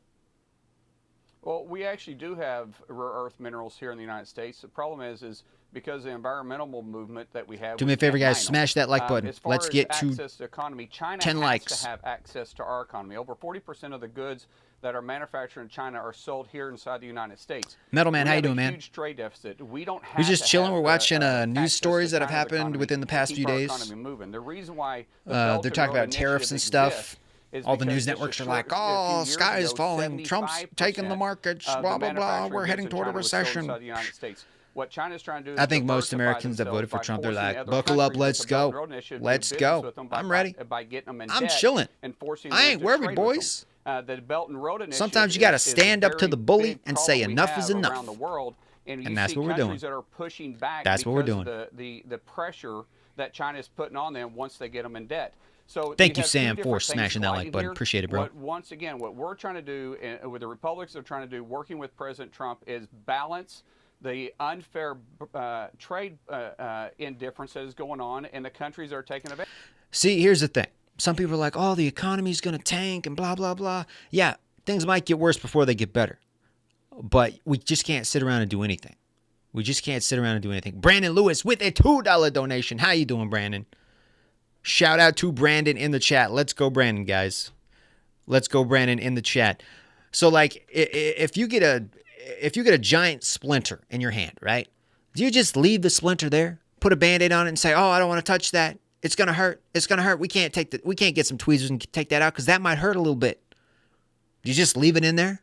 Well, we actually do have rare earth minerals here in the United States. The problem is because of the environmental movement that we have. Do me a favor, guys. Smash that like button. As far Let's as get to access to economy, China 10 has likes. to have access to our economy. Over 40% of the goods that are manufactured in China are sold here inside the United States. Metal Man, We how you have a doing, man? Huge trade deficit. We don't have We're just to chilling. have We're watching access news to stories that have China's happened economy within the to past keep few our days. economy moving. The reason why the They're Belt and talking Road about tariffs and Initiative stuff. exists is All the because news just networks a are like, few oh, years sky is ago, falling. Trump's taking the 75% markets, of the blah, blah, blah. manufacturing We're goods heading in toward a China was sold recession. inside the United States. What China's trying to do is I think most diversify Americans that voted for themselves Trump, by they're forcing like, other buckle up, countries with let's the Belt and go. Road Initiative to do Let's business go. with them I'm ready. by getting them in I'm debt chilling. and forcing I them ain't to worried, trade with boys. them. The Belt and Road Initiative Sometimes you got to is a stand up to very the bully big and say problem we enough have is enough. around the world, and you that's see what we're countries doing. that are pushing back That's what we're because doing. of the pressure that China is putting on them once they get them in debt. So Thank you, have two Sam, different for things smashing that like colliding button. here. Appreciate it, bro. Once again, what we're trying to do, and with the Republicans are trying to do, working with President Trump, is balance the unfair trade indifference that is going on, and the countries that are taking advantage. See, here's the thing. Some people are like, oh, the economy's going to tank and blah, blah, blah. Yeah, things might get worse before they get better. But we just can't sit around and do anything. We just can't sit around and do anything. Brandon Lewis with a $2 donation. How you doing, Brandon? Shout out to Brandon in the chat. Let's go, Brandon, guys. Let's go, Brandon, in the chat. So, like, if you get a giant splinter in your hand, right? Do you just leave the splinter there, put a Band-Aid on it, and say, "Oh, I don't want to touch that. It's gonna hurt. It's gonna hurt. We can't get some tweezers and take that out because that might hurt a little bit." Do you just leave it in there?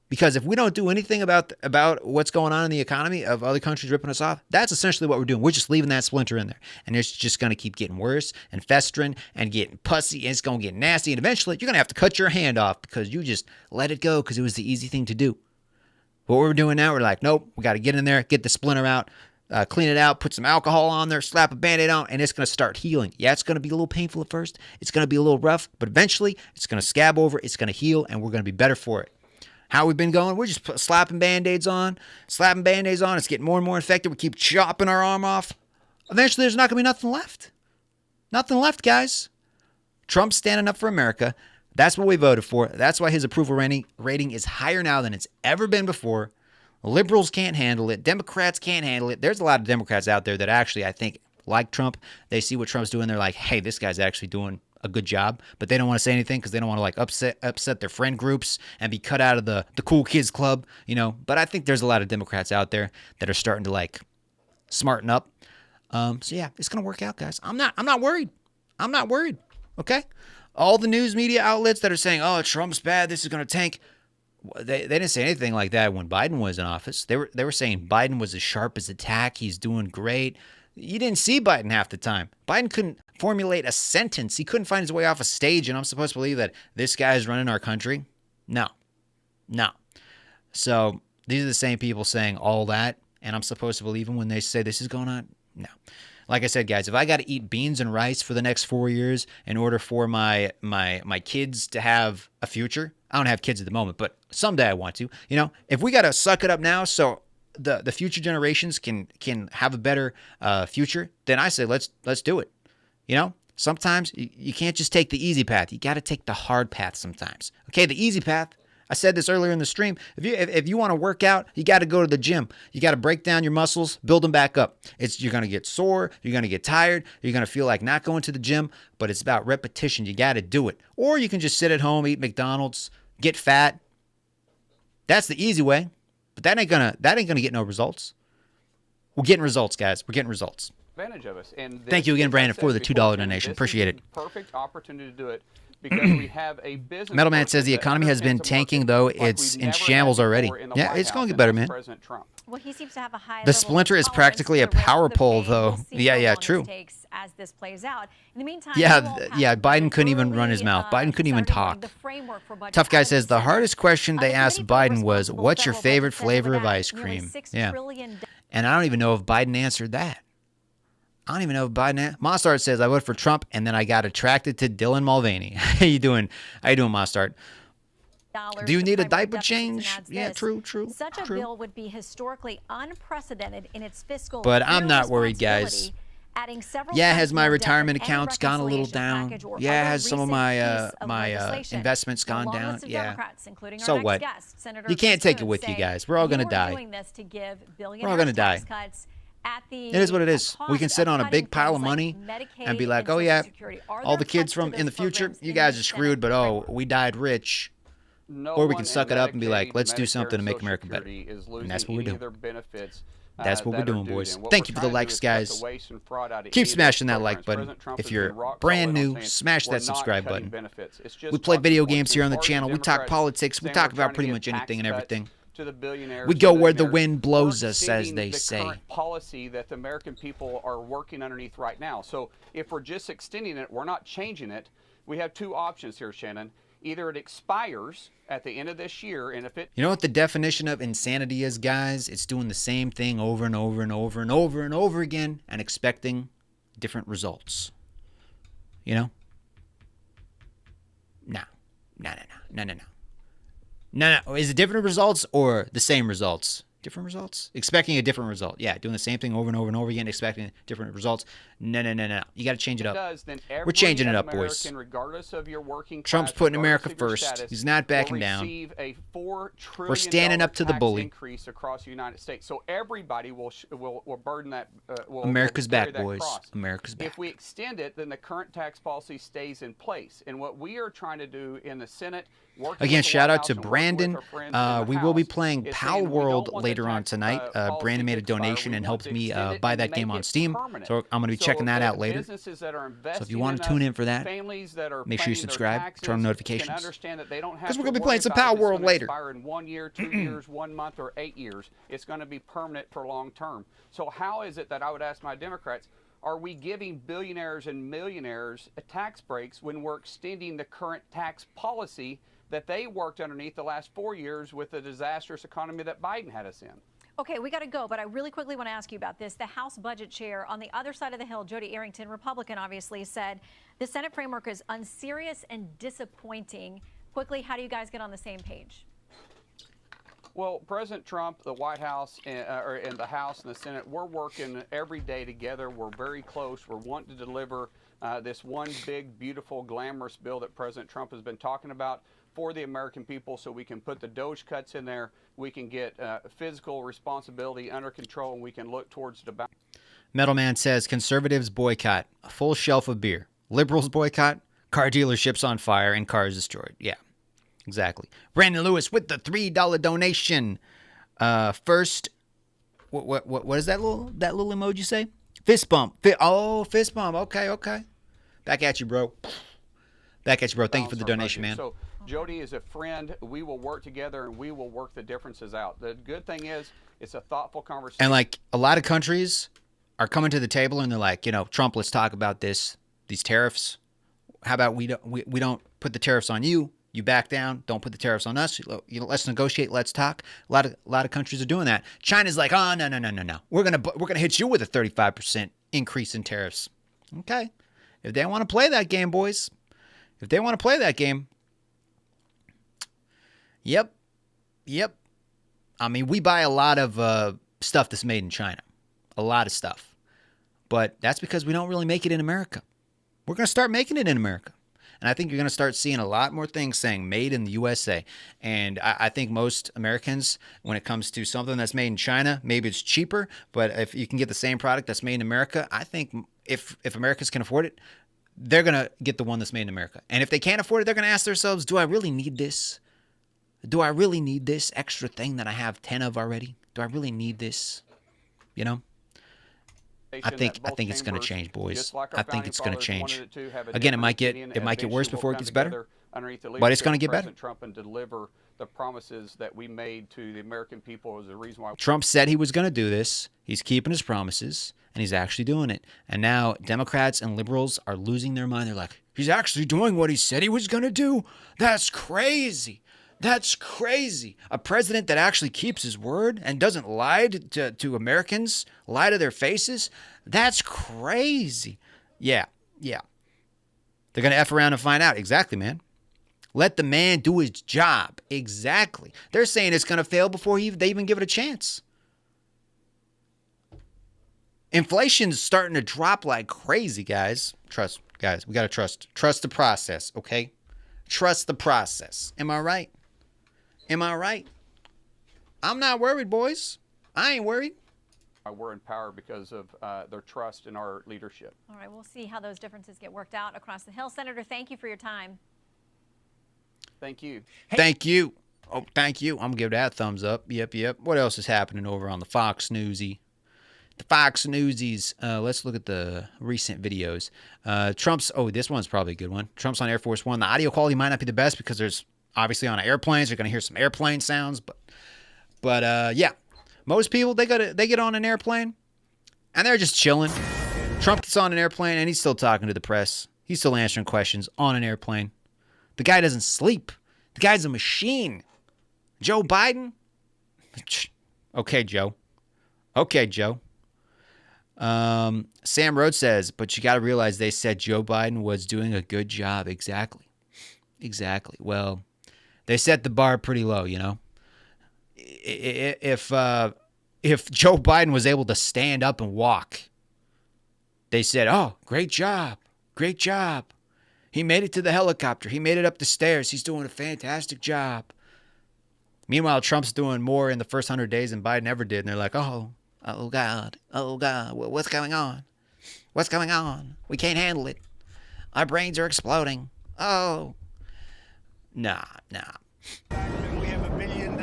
Because if we don't do anything about what's going on in the economy of other countries ripping us off, that's essentially what we're doing. We're just leaving that splinter in there. And it's just going to keep getting worse and festering and getting pussy. And it's going to get nasty. And eventually, you're going to have to cut your hand off because you just let it go because it was the easy thing to do. What we're doing now, we're like, nope, we got to get in there, get the splinter out, clean it out, put some alcohol on there, slap a Band-Aid on, and it's going to start healing. Yeah, it's going to be a little painful at first. It's going to be a little rough. But eventually, it's going to scab over. It's going to heal. And we're going to be better for it. How we've been going, we're just slapping Band-Aids on. It's getting more and more infected. We keep chopping our arm off. Eventually, there's not going to be nothing left. Nothing left, guys. Trump's standing up for America. That's what we voted for. That's why his approval rating is higher now than it's ever been before. Liberals can't handle it. Democrats can't handle it. There's a lot of Democrats out there that actually, I think, like Trump. They see what Trump's doing. They're like, hey, this guy's actually doing a good job, but they don't want to say anything because they don't want to like upset their friend groups and be cut out of the cool kids club, you know. But I think there's a lot of Democrats out there that are starting to like smarten up. So yeah, it's gonna work out, guys. I'm not worried. I'm not worried. Okay, all the news media outlets that are saying, "Oh, Trump's bad. This is gonna tank." They didn't say anything like that when Biden was in office. They were saying Biden was as sharp as a tack. He's doing great. You didn't see Biden half the time. Biden couldn't formulate a sentence. He couldn't find his way off a stage, and I'm supposed to believe that this guy is running our country? No. So these are the same people saying all that, and I'm supposed to believe them when they say this is going on? No. Like I said, guys, if I got to eat beans and rice for the next 4 years in order for my kids to have a future, I don't have kids at the moment, but someday I want to. You know, if we got to suck it up now so the future generations can have a better future, then I say let's do it. You know, sometimes you can't just take the easy path. You got to take the hard path sometimes. Okay, the easy path. I said this earlier in the stream. If you want to work out, you got to go to the gym. You got to break down your muscles, build them back up. You're going to get sore. You're going to get tired. You're going to feel like not going to the gym, but it's about repetition. You got to do it. Or you can just sit at home, eat McDonald's, get fat. That's the easy way. But that ain't gonna get no results. We're getting results, guys. We're getting results. advantage of us. And Thank you again, Brandon, for the $2 donation. Appreciate it. Perfect opportunity to do it because we have a business. Metalman says the economy has been tanking, though. It's in shambles already. Yeah, it's going to get better, man. Well, he seems to have a high The splinter is practically a power pole, though. Yeah, true. As this plays out. In the meantime, Yeah, Biden couldn't even run his mouth. Biden couldn't even talk. Tough Guy says the hardest question they asked Biden was, what's your favorite flavor of ice cream? Yeah. And I don't even know if Biden answered that. I don't even know if Biden... Mostard says, I voted for Trump, and then I got attracted to Dylan Mulvaney. How you doing, Mostard? Do you need a diaper change? Yeah, true. Such a bill would be historically unprecedented in its fiscal... But I'm not worried, guys. Adding several has my retirement accounts gone a little down? Yeah, has some of my investments gone down? Yeah. So what? You can't take it with you guys. We're all going to die. We're all going to die. It is what it is. We can sit on a big pile of money and be like, oh, yeah, all the kids from in the future, you guys are screwed, but oh, we died rich. Or we can suck it up and be like, let's do something to make America better. And that's what we're doing. That's what we're doing, boys. Thank you for the likes, guys. Keep smashing that like button. If you're brand new, smash that subscribe button. We play video games here on the channel. We talk politics. We talk about pretty much anything and everything. We go where the wind blows us, as they say. Policy that the American people are working underneath right now. So if we're just extending it, we're not changing it. We have two options here, Shannon. Either it expires at the end of this year, and if it... You know what the definition of insanity is, guys? It's doing the same thing over and over and over and over and over again and expecting different results. You know? No. Is it different results or the same results? Different results? Expecting a different result. Yeah, doing the same thing over and over and over again, expecting different results. No. You got to change it up. We're changing it up, boys. Trump's putting America first. He's not backing down. We're standing up to the bully. Increase across the United States. So everybody will burden that. America's back, boys. America's back. If we extend it, then the current tax policy stays in place. And what we are trying to do in the Senate... Again, shout out to Brandon. We will be playing Palworld later on tonight. Brandon made a donation and helped me buy that game on Steam. So I'm going to be checking that out later. So if you want to tune in for that, make sure you subscribe, turn on notifications. Because we're going to be playing some Palworld later. In 1 year, 2 years, 1 month, or 8 years. It's going to be permanent for long term. So how is it that I would ask my Democrats, are we giving billionaires and millionaires tax breaks when we're extending the current tax policy that they worked underneath the last 4 years with the disastrous economy that Biden had us in? Okay, we got to go, but I really quickly want to ask you about this. The House Budget Chair on the other side of the Hill, Jody Arrington, Republican, obviously, said the Senate framework is unserious and disappointing. Quickly, how do you guys get on the same page? Well, President Trump, the White House, and the House and the Senate, we're working every day together. We're very close. We're wanting to deliver this one big, beautiful, glamorous bill that President Trump has been talking about for the American people, so we can put the DOGE cuts in there, we can get fiscal responsibility under control, and we can look towards the balance. Metalman says conservatives boycott a full shelf of beer. Liberals boycott car dealerships on fire and cars destroyed. Yeah, exactly. Brandon Lewis with the $3 donation. First, what is that little emoji say? Fist bump. Fist bump. Okay. Back at you, bro. Thank you for the donation, man. So Jody is a friend. We will work together, and we will work the differences out. The good thing is it's a thoughtful conversation. And like a lot of countries are coming to the table, and they're like, Trump, let's talk about these tariffs. How about we don't put the tariffs on you? You back down. Don't put the tariffs on us. Let's negotiate. Let's talk. A lot of countries are doing that. China's like, oh no. We're gonna hit you with a 35% increase in tariffs. Okay, if they want to play that game, boys. If they want to play that game, yep. I mean, we buy a lot of stuff that's made in China. A lot of stuff. But that's because we don't really make it in America. We're going to start making it in America. And I think you're going to start seeing a lot more things saying made in the USA. And I think most Americans, when it comes to something that's made in China, maybe it's cheaper. But if you can get the same product that's made in America, I think if Americans can afford it, they're going to get the one that's made in America. And if they can't afford it, they're going to ask themselves, do I really need this? Do I really need this extra thing that I have 10 of already? Do I really need this? I think it's going to change, boys. I think it's going to change. Again, it might get worse before it gets better, but it's going to get better. Trump and deliver the promises that we made to the American people is the reason why. Trump said he was going to do this. He's keeping his promises, and he's actually doing it. And now Democrats and liberals are losing their mind. They're like, he's actually doing what he said he was going to do. That's crazy. That's crazy. A president that actually keeps his word and doesn't lie to Americans, lie to their faces, that's crazy. Yeah. They're going to F around and find out. Exactly, man. Let the man do his job. Exactly. They're saying it's going to fail before they even give it a chance. Inflation's starting to drop like crazy, guys. Guys, we got to trust. Trust the process, okay? Trust the process. Am I right? Am I right? I'm not worried, boys. I ain't worried. We're in power because of their trust in our leadership. All right, we'll see how those differences get worked out across the Hill. Senator, thank you for your time. Thank you. Thank you. Oh, thank you. I'm going to give that a thumbs up. Yep. What else is happening over on the Fox Newsy? The Fox Newsies. Let's look at the recent videos. Trump's, this one's probably a good one. Trump's on Air Force One. The audio quality might not be the best because there's obviously on airplanes. You're going to hear some airplane sounds. But yeah. Most people, they get on an airplane and they're just chilling. Trump gets on an airplane and he's still talking to the press. He's still answering questions on an airplane. The guy doesn't sleep. The guy's a machine. Joe Biden? Okay, Joe. Sam Rhodes says, but you got to realize they said Joe Biden was doing a good job. Exactly. Well, they set the bar pretty low, you know. If Joe Biden was able to stand up and walk, they said, oh, great job. He made it to the helicopter. He made it up the stairs. He's doing a fantastic job. Meanwhile, Trump's doing more in the first 100 days than Biden ever did. And they're like, oh God, what's going on? We can't handle it. Our brains are exploding. Oh, nah. We have $1 billion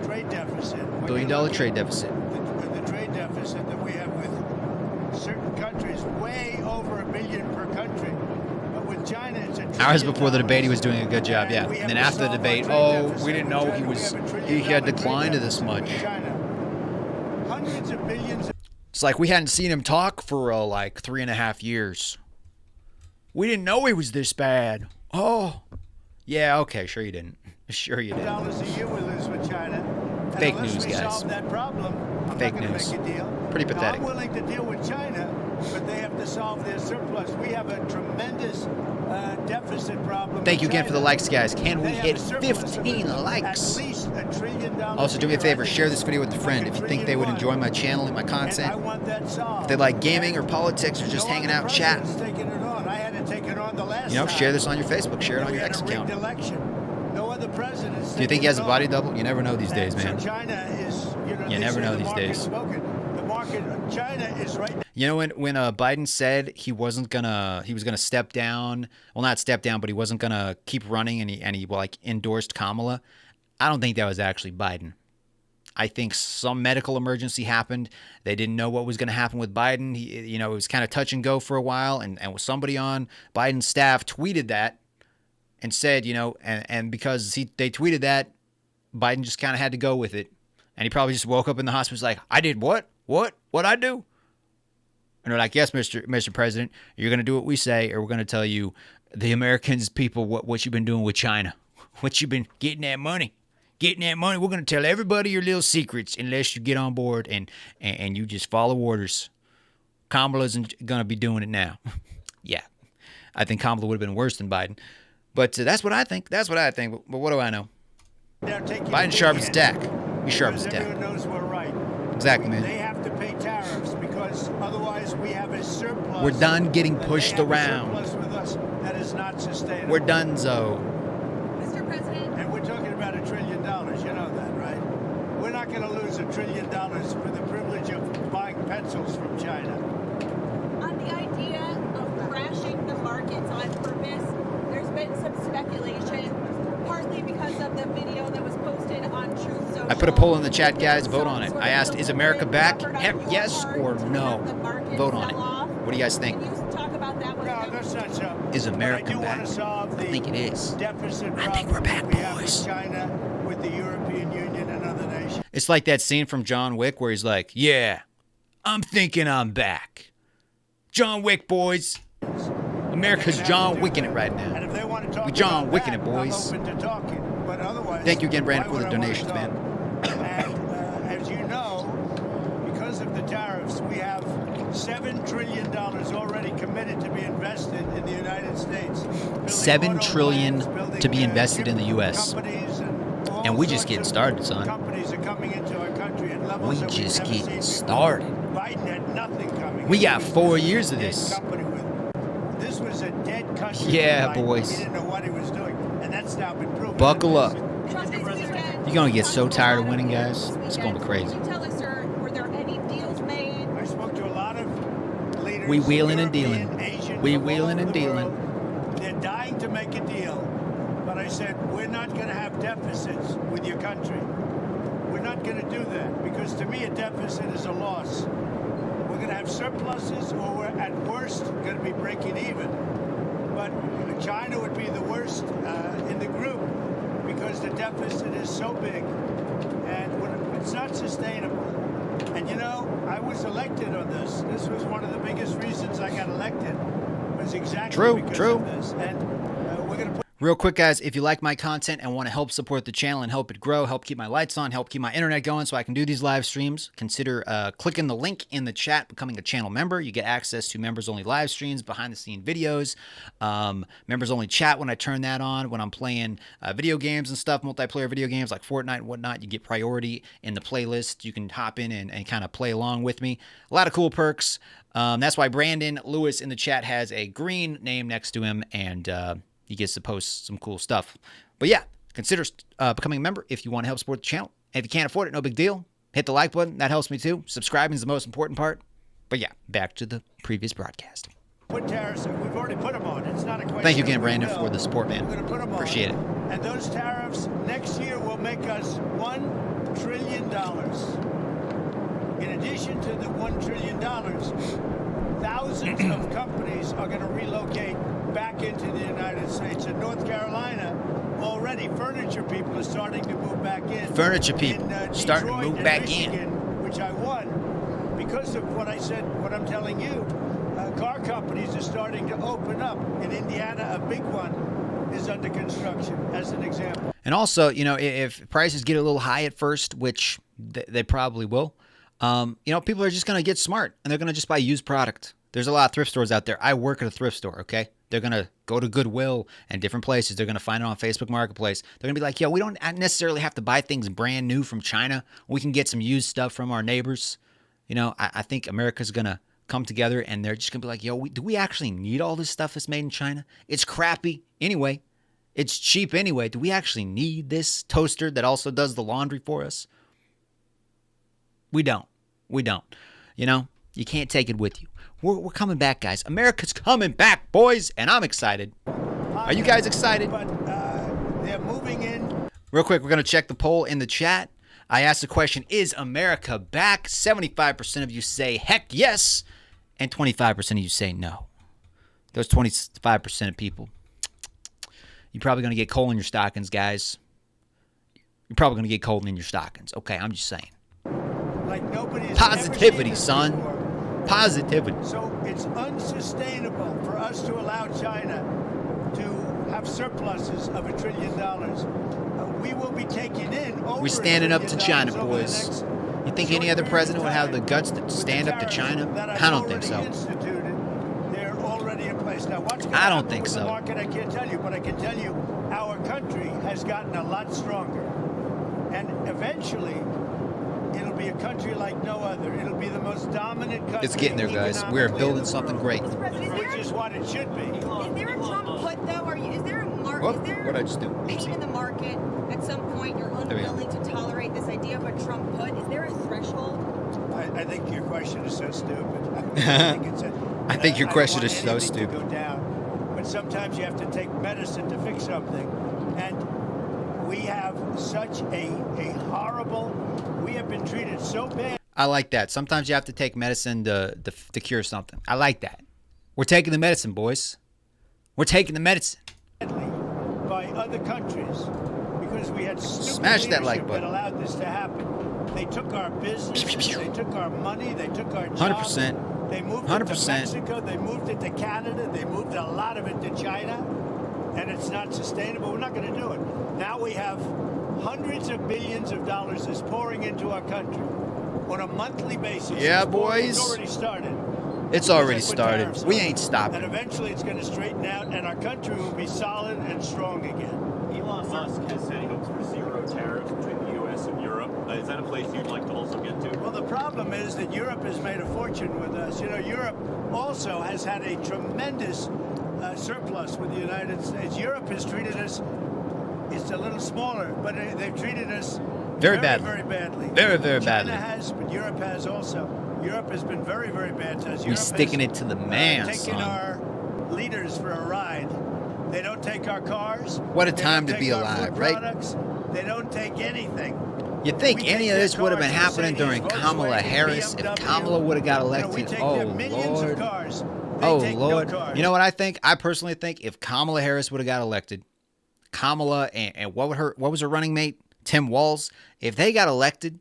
trade deficit. $1 billion trade deficit. The trade deficit that we have with certain countries, way over $1 billion per country. But with China, it's $1 trillion. Hours before the debate, he was doing a good job, yeah. And then after the debate, we didn't know he had declined to this much. Hundreds of billions. It's like we hadn't seen him talk for like 3.5 years. We didn't know he was this bad. Oh, yeah, okay, sure you didn't. Dollars a year we lose with China. Fake news, guys. Solve that problem, Fake news. Make a deal. Pretty pathetic. Now, I'm willing to deal with China, but they have to solve their surplus. We have a tremendous deficit problem. Thank you again for the likes, guys. Can we hit 15 likes? At least $1 trillion. Also, do me a favor, share this video with a friend if you think they would enjoy my channel and my content. I want that solved. If they like gaming or politics or just hanging out and chatting. I had to take it on the last share this on your Facebook, share it on your X account. No other presidents. Do you think he has a body double? You never know these days, man. So China is, you never know these days. The market, China is right. You know, when Biden said he was gonna step down, well, not step down, but he wasn't gonna keep running, and he like endorsed Kamala. I don't think that was actually Biden. I think some medical emergency happened. They didn't know what was going to happen with Biden. It was kind of touch and go for a while, and somebody on Biden's staff tweeted that and said, and because they tweeted that, Biden just kind of had to go with it. And he probably just woke up in the hospital like, I did what? What'd I do? And they're like, yes, Mr. President, you're going to do what we say, or we're going to tell you, the Americans, people, what you've been doing with China. What you've been getting that money. We're going to tell everybody your little secrets unless you get on board and you just follow orders. Kamala isn't going to be doing it now. Yeah. I think Kamala would have been worse than Biden. But that's what I think. But what do I know? Biden's sharp as a tack. He's sharp as a tack. Everyone knows we're right. Exactly, man. They have to pay tariffs because otherwise we have a surplus. We're done getting pushed around. With us that is not sustainable. We're donezo. Mr. President. And we're talking about $1 trillion. You know that, right? We're not going to lose $1 trillion for the privilege of buying pencils from China. On the idea of crashing the markets on purpose, there's been some speculation, partly because of the video that was posted on Truth Social. I put a poll in the chat, guys. Vote on it. I asked, is America back? Heck, yes or no? Vote on it. What do you guys think? Is America back? I think it is. I think we're back, boys. China with the European Union and other nations. It's like that scene from John Wick where he's like, yeah, I'm thinking I'm back. John Wick, boys. America's John Wicking it right now. We John Wicking it, boys. Thank you again, Brandon, for the donations, man. And as you know, because of the tariffs, we have $7 trillion already committed to be invested in the United States. $7 trillion to be invested in the U.S. And we just getting started, son. Companies are coming into our country at levels We that just we've never getting seen. started. Biden had nothing coming. We got 4 years of this. This was a dead country. Yeah, Biden. boys. He didn't know what he was doing, and that's now been proven. Buckle up. You're going to get so tired of winning, guys. It's going to be crazy. Tell us, sir, were there any deals made? I spoke to a lot of leaders. We wheeling and European, dealing. Asian, We from all wheeling over and the dealing. world. They're dying to make a deal, but I said we're not going to have deficits with your country. We're not going to do that because to me a deficit is a loss. We're going to have surpluses, or we're at worst going to be breaking even. But China would be the worst in the group because the deficit is so big and it's not sustainable. And you know, I was elected on this. This was one of the biggest reasons I got elected. Was exactly because of this. And we're going to put. Real quick, guys, if you like my content and want to help support the channel and help it grow, help keep my lights on, help keep my internet going so I can do these live streams, consider clicking the link in the chat, becoming a channel member. You get access to members-only live streams, behind-the-scene videos, members-only chat when I turn that on, when I'm playing video games and stuff, multiplayer video games like Fortnite and whatnot. You get priority in the playlist. You can hop in and kind of play along with me. A lot of cool perks. That's why Brandon Lewis in the chat has a green name next to him, and he gets to post some cool stuff. But yeah, consider becoming a member if you want to help support the channel. And if you can't afford it, no big deal. Hit the like button. That helps me too. Subscribing is the most important part. But yeah, back to the previous broadcast. Put tariffs. We've already put them on. It's not a question. Thank you again, of Brandon, will. for the support, man. We're going to put them Appreciate on. it. And those tariffs next year will make us $1 trillion. In addition to the $1 trillion, thousands of companies are going to relocate back into the United States. In North Carolina, already furniture people are starting to move back in. Furniture people starting to Detroit move and back Michigan, which I won because of what I said, what I'm telling you. Car companies are starting to open up. In Indiana, a big one is under construction, as an example. And also, you know, if prices get a little high at first, which they probably will, you know, people are just going to get smart and they're going to just buy used product. There's a lot of thrift stores out there. I work at a thrift store, okay? They're going to go to Goodwill and different places. They're going to find it on Facebook Marketplace. They're going to be like, yo, we don't necessarily have to buy things brand new from China. We can get some used stuff from our neighbors. You know, I think America's going to come together and they're just going to be like, yo, do we actually need all this stuff that's made in China? It's crappy anyway. It's cheap anyway. Do we actually need this toaster that also does the laundry for us? We don't. We don't. You know, you can't take it with you. We're coming back, guys. America's coming back, boys, and I'm excited. Are you guys excited? But they're moving in. Real quick, we're going to check the poll in the chat. I asked the question, is America back? 75% of you say heck yes, and 25% of you say no. Those 25% of people, you're probably going to get coal in your stockings, guys. You're probably going to get coal in your stockings. Okay, I'm just saying. Like nobody's Positivity, ever seen son. before. Positivity. So it's unsustainable for us to allow China to have surpluses of $1 trillion. We will be taking in over We're standing up to $1 China, trillion over the boys. next You think any other president would have the guts to stand up to China? I don't think so. They're already in place. Now, what's going I don't happen think with so. The market, I can't tell you, but I can tell you our country has gotten a lot stronger. And eventually, it'll be a country like no other. It'll be the most dominant country. It's getting there, guys. We're building something great. Which is what it should be. Is there a Trump put though? Is there a What did I just do? pain in the market at some point? You're There we go. unwilling to tolerate this idea of a Trump put. Is there a threshold? I think your question is so stupid. I think your question is so to stupid. go down, but sometimes you have to take medicine to fix something, and we have have such a horrible, we have been treated so bad. I like that. Sometimes you have to take medicine to cure something. I like that. We're taking the medicine, boys. We're taking the medicine. By other countries because we had stupid Smash that like leadership button. that allowed this to happen. They took our business, they took our money, they took our jobs. 100%. They moved it 100%. to Mexico, they moved it to Canada, they moved a lot of it to China, and it's not sustainable. We're not going to do it. Now we have hundreds of billions of dollars is pouring into our country on a monthly basis. Yeah, It's pouring. boys. It's already started. It's Because already they put started. tariffs We on. ain't stopping. And eventually it's going to straighten out, and our country will be solid and strong again. Elon Musk has said he hopes for zero tariffs between the U.S. and Europe. Is that a place you'd like to also get to? Well, the problem is that Europe has made a fortune with us. You know, Europe also has had a tremendous surplus with the United States. Europe has treated us, it's a little smaller, but they've treated us Very badly. Very badly. Very, very China badly. has, but Europe has also. Europe has been very, very bad to us. We Europe sticking has, it to the man, taking son. our leaders for a ride. They don't take our cars. What a They time don't to be take our alive, food right? Products. They don't take anything. You think We any take of their this would have been cars, happening during Mercedes, Kamala Volkswagen, Harris if BMW. Kamala would have got We elected? take Oh, their millions Lord. of cars. They Oh, take Lord. No cars. You know what I think? I personally think if Kamala Harris would have got elected, Kamala and what was her running mate? Tim Walz. If they got elected,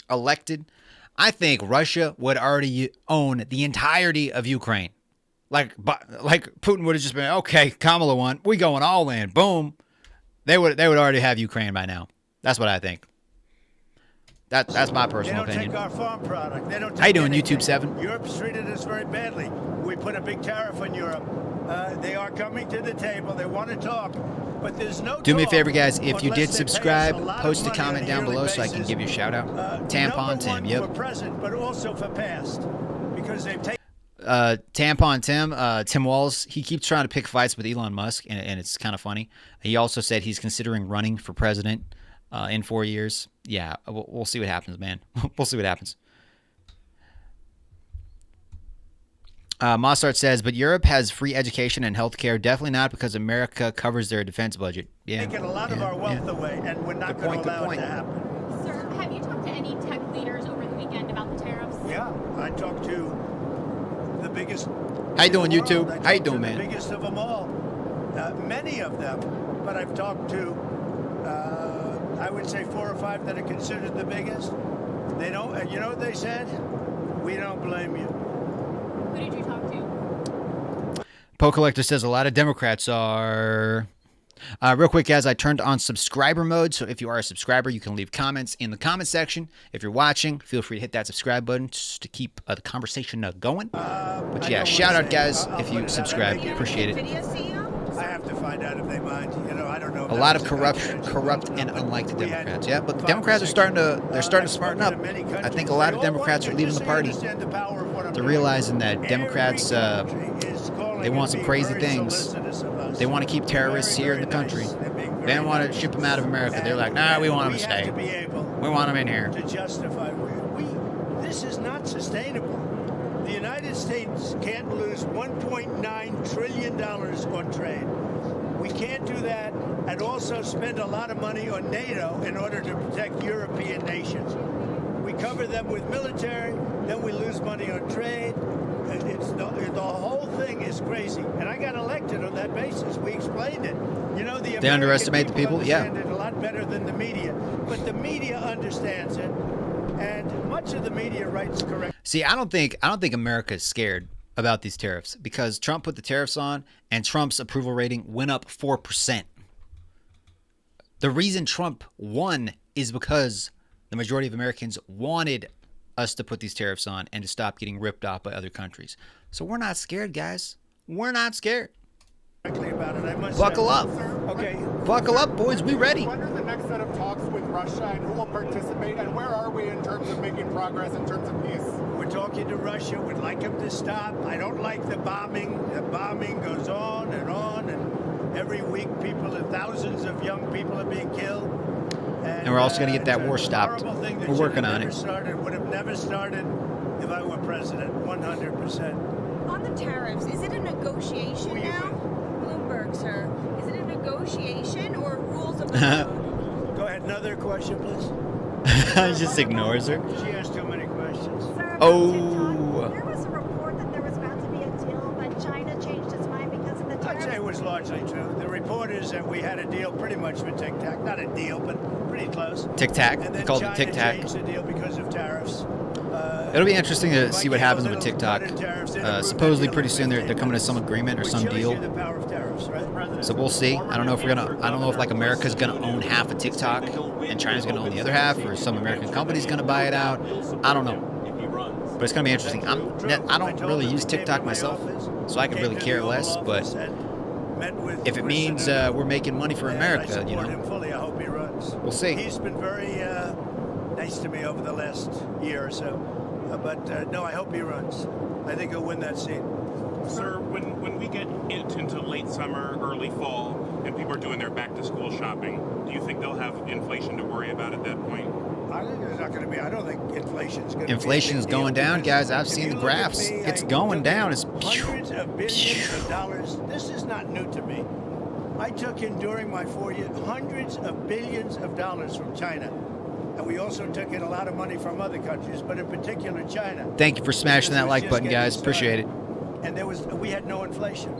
I think Russia would already own the entirety of Ukraine. Like Putin would have just been, okay, Kamala won. We going all in. Boom. They would already have Ukraine by now. That's what I think. That's my personal They don't opinion. take our farm product. They don't take How you doing, anything. YouTube 7? Europe's treated us very badly. We put a big tariff on Europe. They are coming to the table. They want to talk, but there's no Do me a talk favor, guys. If you unless did they pay us subscribe, a lot of post a money comment on down yearly below so I can basis. give you a shout out. Tampon Number Tim, one yep. for present, but also for past, because they've taken. Tampon Tim, Tim Walz, he keeps trying to pick fights with Elon Musk, and it's kind of funny. He also said he's considering running for president in 4 years. Yeah, we'll see what happens, man. We'll see what happens. Mossart says, but Europe has free education and healthcare. Definitely not because America covers their defense budget. Yeah, Taking a lot of our wealth away, and we're not going to allow it to happen. Sir, have you talked to any tech leaders over the weekend about the tariffs? Yeah, I talked to the biggest. How you doing, in the YouTube? world. I How you talked doing, to man? The biggest of them all. Many of them, but I've talked to, I would say 4 or 5 that are considered the biggest. They don't. You know what they said? We don't blame you. Who did you talk to? Poe Collector says a lot of Democrats are. Real quick, guys, I turned on subscriber mode, so if you are a subscriber, you can leave comments in the comment section. If you're watching, feel free to hit that subscribe button just to keep the conversation going. But yeah, shout out, guys, if you subscribe. Appreciate it. I have to find out if they mind. You know, I don't know. A lot of corrupt and unliked Democrats. Yeah, but the Democrats are starting to smarten up. I think a lot of Democrats are leaving the party. They're realizing that Democrats, they want some crazy things. They want to keep terrorists here in the country. They don't want to ship them out of America. They're like, nah, we want them to stay. We want them in here. To justify, this is not sustainable. The United States can't lose $1.9 trillion on trade. We can't do that and also spend a lot of money on NATO in order to protect European nations. We cover them with military, then we lose money on trade. The whole thing is crazy. And I got elected on that basis. We explained it. You know, They underestimate the people? Yeah. understand it a lot better than the media. But the media understands it. And much of the media writes correct. See, I don't think America is scared about these tariffs because Trump put the tariffs on and Trump's approval rating went up 4%. The reason Trump won is because the majority of Americans wanted us to put these tariffs on and to stop getting ripped off by other countries. So we're not scared, guys. We're not scared. About it, I must Buckle say. up. Okay. Buckle up, boys. We ready. When are the next set of talks with Russia and who will participate and where are we in terms of making progress in terms of peace? We're talking to Russia. We'd like them to stop. I don't like the bombing. The bombing goes on, and every week thousands of young people are being killed. And we're also going to get that war stopped. We're working on it. Would have never started if I were president, 100%. On the tariffs, is it a negotiation now? Bloomberg, sir. Is it a negotiation or rules of the road? Go Another question, please. He just ignores her. She has too many questions. Oh. There was a report that there was about to be a deal, but China changed its mind because of the I'd say it was largely true. The report is that we had a deal pretty much for Tic Tac. Not a deal, but pretty close. Tic Tac. And They then called it China Tic Tac. changed the deal because of tariffs. It'll be interesting to see what happens with TikTok. Supposedly pretty soon they're coming to some agreement or some deal. The power of tariffs, right? So we'll see. I don't know if like America's gonna own half of TikTok and China's gonna own the other half, or some American company's gonna buy it out. I don't know. But it's gonna be interesting. I don't really use TikTok myself, so I could really care less. But if it means we're making money for America, you know, I hope he runs. We'll see. He's been very nice to me over the last year or so. But no, I hope he runs. I think he'll win that seat. Sir, when we get into late summer, early fall, and people are doing their back-to-school shopping, do you think they'll have inflation to worry about at that point? I think there's not going to be. I don't think inflation's going to be. Inflation's going down, guys. I've seen the graphs. It's going down. It's hundreds of billions of dollars. This is not new to me. I took in during my 4 years hundreds of billions of dollars from China. And we also took in a lot of money from other countries, but in particular China. Thank you for smashing that like button, guys. Appreciate it. And we had no inflation.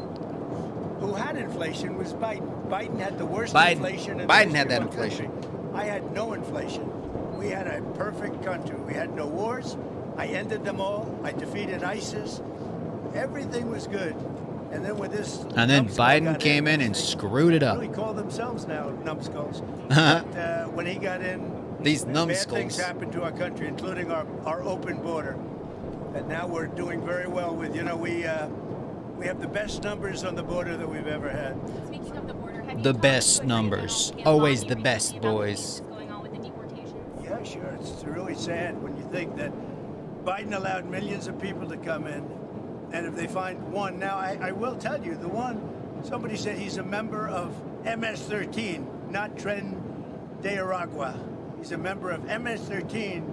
Who had inflation was Biden. Biden had the worst inflation. Biden had that inflation. I had no inflation. We had a perfect country. We had no wars. I ended them all. I defeated ISIS. Everything was good. And then with this, and then Biden came in and screwed it up. They call themselves now numbskulls. But when he got in, these bad numbskulls. things happened to our country, including our open border. And now we're doing very well with, we have the best numbers on the border that we've ever had. Speaking of the border, have you The talked best to numbers. China Always the recently best, about what boys. is going on with the deportations? Yeah, sure. It's really sad when you think that Biden allowed millions of people to come in, and if they find one, now I will tell you, the one, somebody said he's a member of MS-13, not Tren de Aragua. He's a member of MS-13,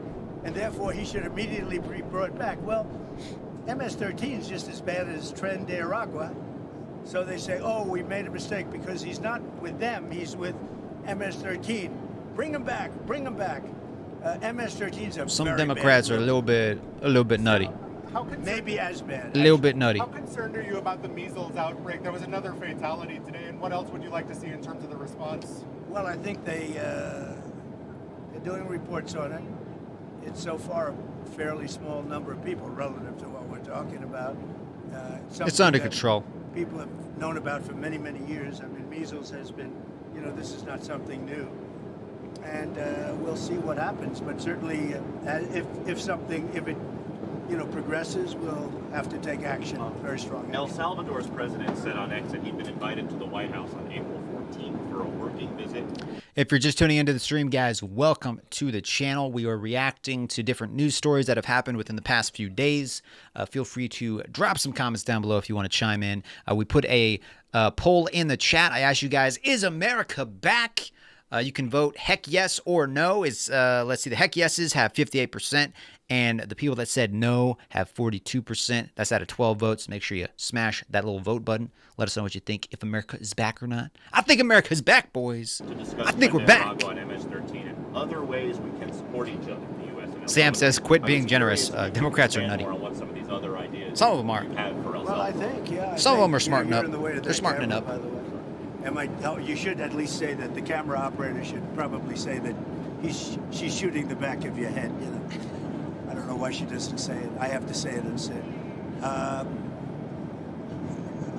and therefore he should immediately be brought back. Well, MS-13 is just as bad as Tren de Aragua. So they say, oh, we made a mistake because he's not with them, he's with MS-13. Bring him back, bring him back. MS-13's a Some very Democrats bad are a little bit nutty. maybe as bad. A little bit nutty. How concerned are you about the measles outbreak? There was another fatality today, and what else would you like to see in terms of the response? Well, I think they're doing reports on it. It's so far a fairly small number of people relative to what we're talking about. It's under control. People have known about for many, many years. I mean, measles has been, this is not something new. And we'll see what happens. But certainly, if it progresses, we'll have to take action, very strong action. El Salvador's president said on X that he'd been invited to the White House on April 14th for a working visit. If you're just tuning into the stream, guys, welcome to the channel. We are reacting to different news stories that have happened within the past few days. Feel free to drop some comments down below if you want to chime in. We put a poll in the chat. I asked you guys, is America back? You can vote heck yes or no. Let's see, the heck yeses have 58%, and the people that said no have 42%. That's out of 12 votes. Make sure you smash that little vote button. Let us know what you think, if America is back or not. I think America's back, boys. I think we're back. On MS-13 and other ways we can support each other, the U.S. and Sam says, quit being generous. Democrats are nutty. Some of these other ideas Some of them are. Well, I think, yeah. Some of them are smarting up. They're smartening up. By the way. You should at least say that the camera operator should probably say that she's shooting the back of your head. I don't know why she doesn't say it. I have to say it instead.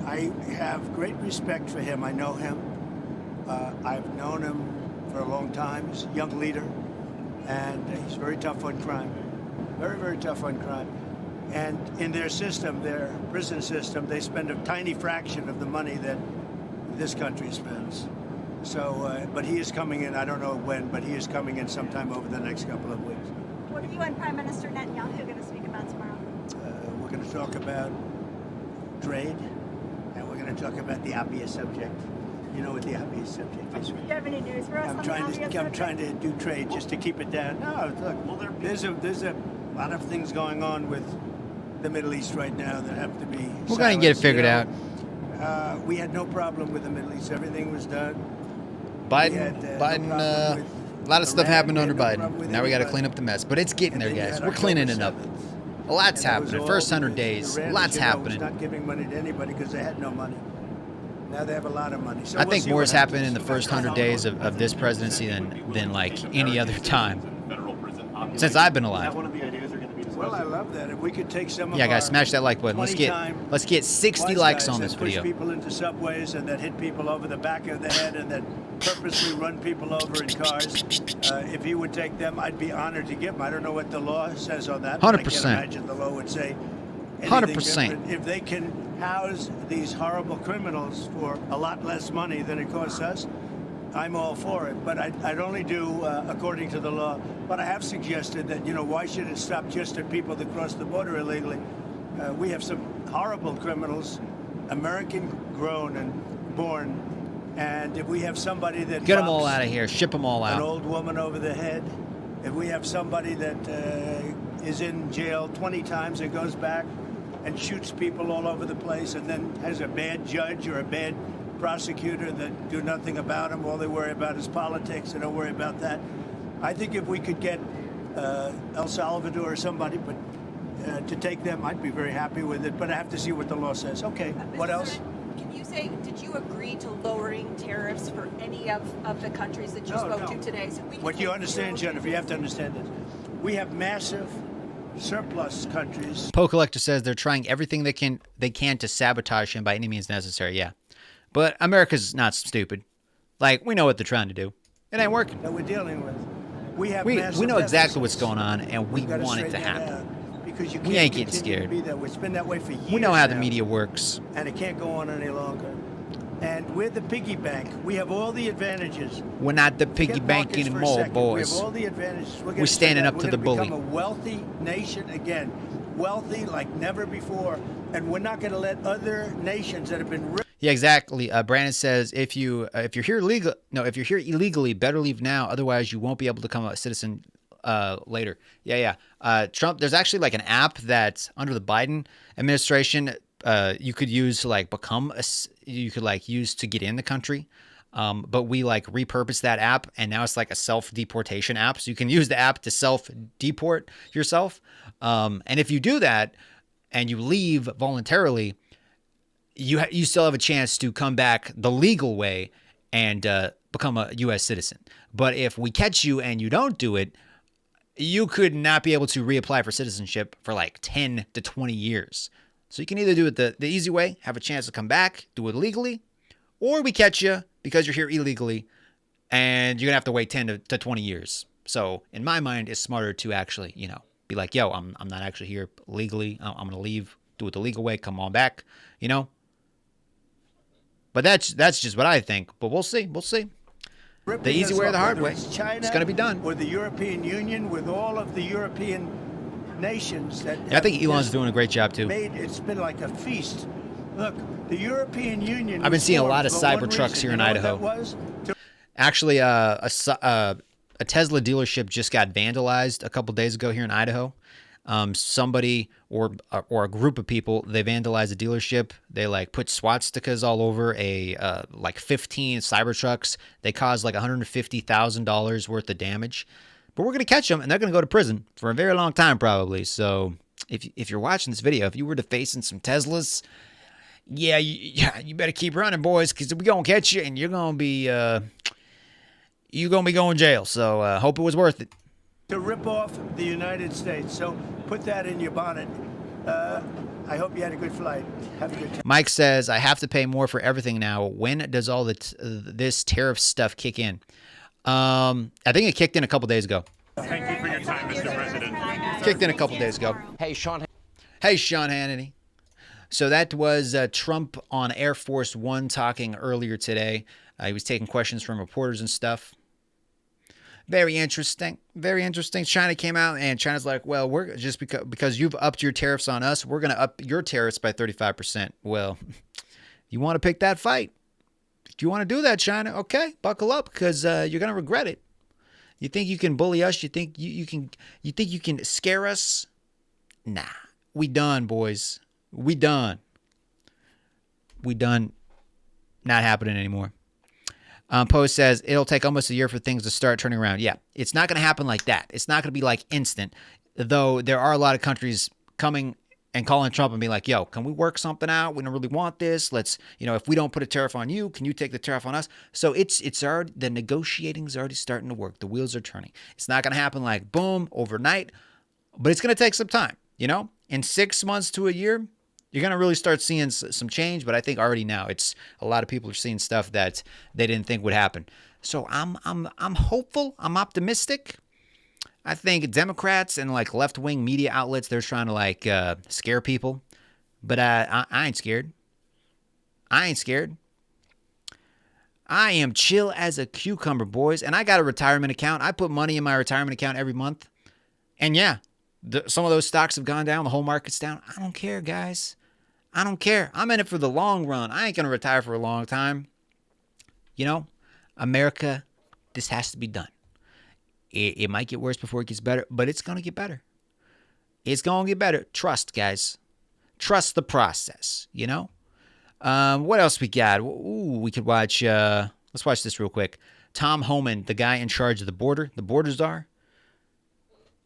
I have great respect for him. I know him. I've known him for a long time. He's a young leader, and he's very tough on crime. Very, very tough on crime. And in their system, their prison system, they spend a tiny fraction of the money that this country spends. So, but he is coming in, I don't know when, but he is coming in sometime over the next couple of weeks. What are you and Prime Minister Netanyahu going to speak about tomorrow? We're going to talk about trade, and we're going to talk about the obvious subject. You know what the obvious subject is? Do you have any news for us on the obvious subject? I'm trying to do trade just to keep it down. No, look, there's a lot of things going on with the Middle East right now that have to be We're going to get it figured out. We had no problem with the Middle East. Everything was done. Biden A lot of stuff happened under Biden. Now we got to clean up the mess. But it's getting there, guys. We're cleaning it up. A lot's happening. First 100 days, lots happening. Not giving money to anybody because they had no money. Now they have a lot of money. So I think more has happened in the first 100 days of this presidency than like any other time since I've been alive. Well, I love that. If we could take some of Yeah, guys, smash that like button. Let's get 60 likes on this video. Push people into subways and that hit people over the back of the head and that purposely run people over in cars. If he would take them, I'd be honored to give them. I don't know what the law says on that. 100%. I can't imagine the law would say 100%. If they can house these horrible criminals for a lot less money than it costs us, I'm all for it. But I'd only do according to the law. But I have suggested that, why should it stop just at people that cross the border illegally? We have some horrible criminals, American grown and born. And if we have somebody that get them all out of here, ship them all out. An old woman over the head. If we have somebody that is in jail 20 times and goes back and shoots people all over the place and then has a bad judge or a bad prosecutor that do nothing about them, all they worry about is politics, they don't worry about that. I think if we could get El Salvador or somebody to take them, I'd be very happy with it, but I have to see what the law says. Okay, what else? Can you say, did you agree to lowering tariffs for any of the countries that you spoke to today? So What you understand, Jennifer, you have to understand this. We have massive surplus countries. Poe Collector says they're trying everything they can to sabotage him by any means necessary. Yeah, but America's not stupid. Like, we know what they're trying to do. It ain't working. That we're dealing with. We know exactly what's going on, and we want it to happen. Because we ain't getting scared. It's been that way for years. We know how the now, media works. And it can't go on any longer. And we're the piggy bank. We have all the advantages. We're not the piggy bank anymore, boys. We have all the advantages. We're standing up to the bully. We're going to become a wealthy nation again. Wealthy like never before. And we're not going to let other nations that have been rich. Yeah, exactly. Brandon says if you're here illegally, better leave now. Otherwise, you won't be able to become a citizen later. Yeah. Trump. There's actually like an app that under the Biden administration you could use to like use to get in the country. But we like repurposed that app, and now it's like a self-deportation app. So you can use the app to self-deport yourself. And if you do that and you leave voluntarily, you still have a chance to come back the legal way and become a U.S. citizen. But if we catch you and you don't do it, you could not be able to reapply for citizenship for like 10 to 20 years. So you can either do it the easy way, have a chance to come back, do it legally, or we catch you because you're here illegally and you're going to have to wait 10 to 20 years. So in my mind, it's smarter to actually, be like, yo, I'm not actually here legally. I'm going to leave, do it the legal way, come on back, But that's just what I think. But we'll see. The easy way or the hard way. China, it's going to be done. Or the European Union, with all of the European nations that. Yeah, I think Elon's doing a great job too. It's been like a feast. Look, the European Union. I've been seeing a lot of cyber trucks here in Idaho. Actually, a Tesla dealership just got vandalized a couple days ago here in Idaho. Somebody or a group of people, they vandalized a dealership. They like put swastikas all over like 15 Cybertrucks. They caused like $150,000 worth of damage. But we're gonna catch them, and they're gonna go to prison for a very long time probably. So if you're watching this video, if you were to facing some Teslas, you better keep running, boys, because we're gonna catch you, and you're gonna be going to jail. So hope it was worth it. To rip off the United States. So put that in your bonnet. I hope you had a good flight. Have a good time. Mike says, I have to pay more for everything now. When does all this tariff stuff kick in? I think it kicked in a couple days ago. Thank you for your time, Mr. President. Kicked in a couple days ago. Hey, Sean Hannity. So that was Trump on Air Force One talking earlier today. He was taking questions from reporters and stuff. Very interesting. Very interesting. China came out, and China's like, well, we're just because you've upped your tariffs on us, we're going to up your tariffs by 35%. Well, you want to pick that fight? If you want to do that, China, okay, buckle up, because you're going to regret it. You think you can bully us? You think you can scare us? Nah, we done, boys. We done. Not happening anymore. Post says it'll take almost a year for things to start turning around. Yeah, it's not going to happen like that. It's not going to be like instant, though there are a lot of countries coming and calling Trump and being like, yo, can we work something out? We don't really want this. Let's, if we don't put a tariff on you, can you take the tariff on us? So it's already, the negotiating's already starting to work. The wheels are turning. It's not going to happen like boom, overnight, but it's going to take some time, In 6 months to a year, you're going to really start seeing some change, but I think already now it's a lot of people are seeing stuff that they didn't think would happen. So I'm hopeful. I'm optimistic. I think Democrats and like left-wing media outlets, they're trying to scare people, but I ain't scared. I ain't scared. I am chill as a cucumber, boys, and I got a retirement account. I put money in my retirement account every month, and yeah, some of those stocks have gone down. The whole market's down. I don't care, guys. I don't care. I'm in it for the long run. I ain't going to retire for a long time. America, this has to be done. It might get worse before it gets better, but it's going to get better. It's going to get better. Trust, guys. Trust the process, What else we got? Ooh, we could watch, let's watch this real quick. Tom Homan, the guy in charge of the border czar.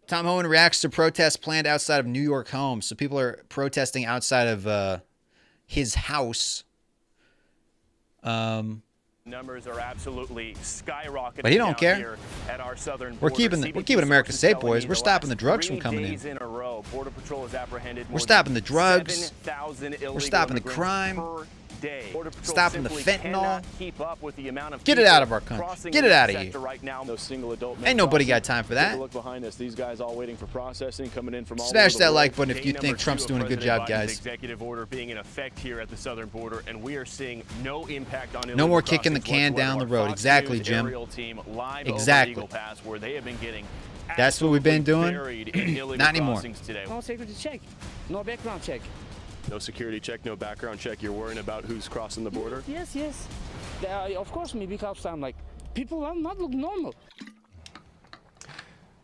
Tom Homan reacts to protests planned outside of New York home. So people are protesting outside of his house. Numbers are absolutely skyrocketing. But he don't care. Here at our southern We're border. keeping America safe, boys. We're stopping the drugs from coming in. In a row, Border Patrol has apprehended We're stopping the drugs. 7,000 illegal We're stopping the immigrants crime. per day. Border Patrol Stopping the simply fentanyl. cannot keep up with the amount of Get it people out of our country. crossing Get it this out of sector here. right now. No single adult Ain't nobody got time for that. Take a look behind us. These guys all waiting for processing, coming in from all Smash over that the like world. button if you Day think number Trump's 2 of doing a good President job, Biden's guys. executive order being in effect here at the southern border, and we are seeing no impact on No more illegal kicking the crossings can down the whatsoever. road. Fox Exactly, News Jim. aerial team live Exactly. over Eagle Pass, where they have been getting That's what we've been doing. buried in illegal Not anymore. crossings today. No security check, no background check. No security check, no background check. You're worrying about who's crossing the border? Yes. Of course, me, because I'm like, people are not look normal.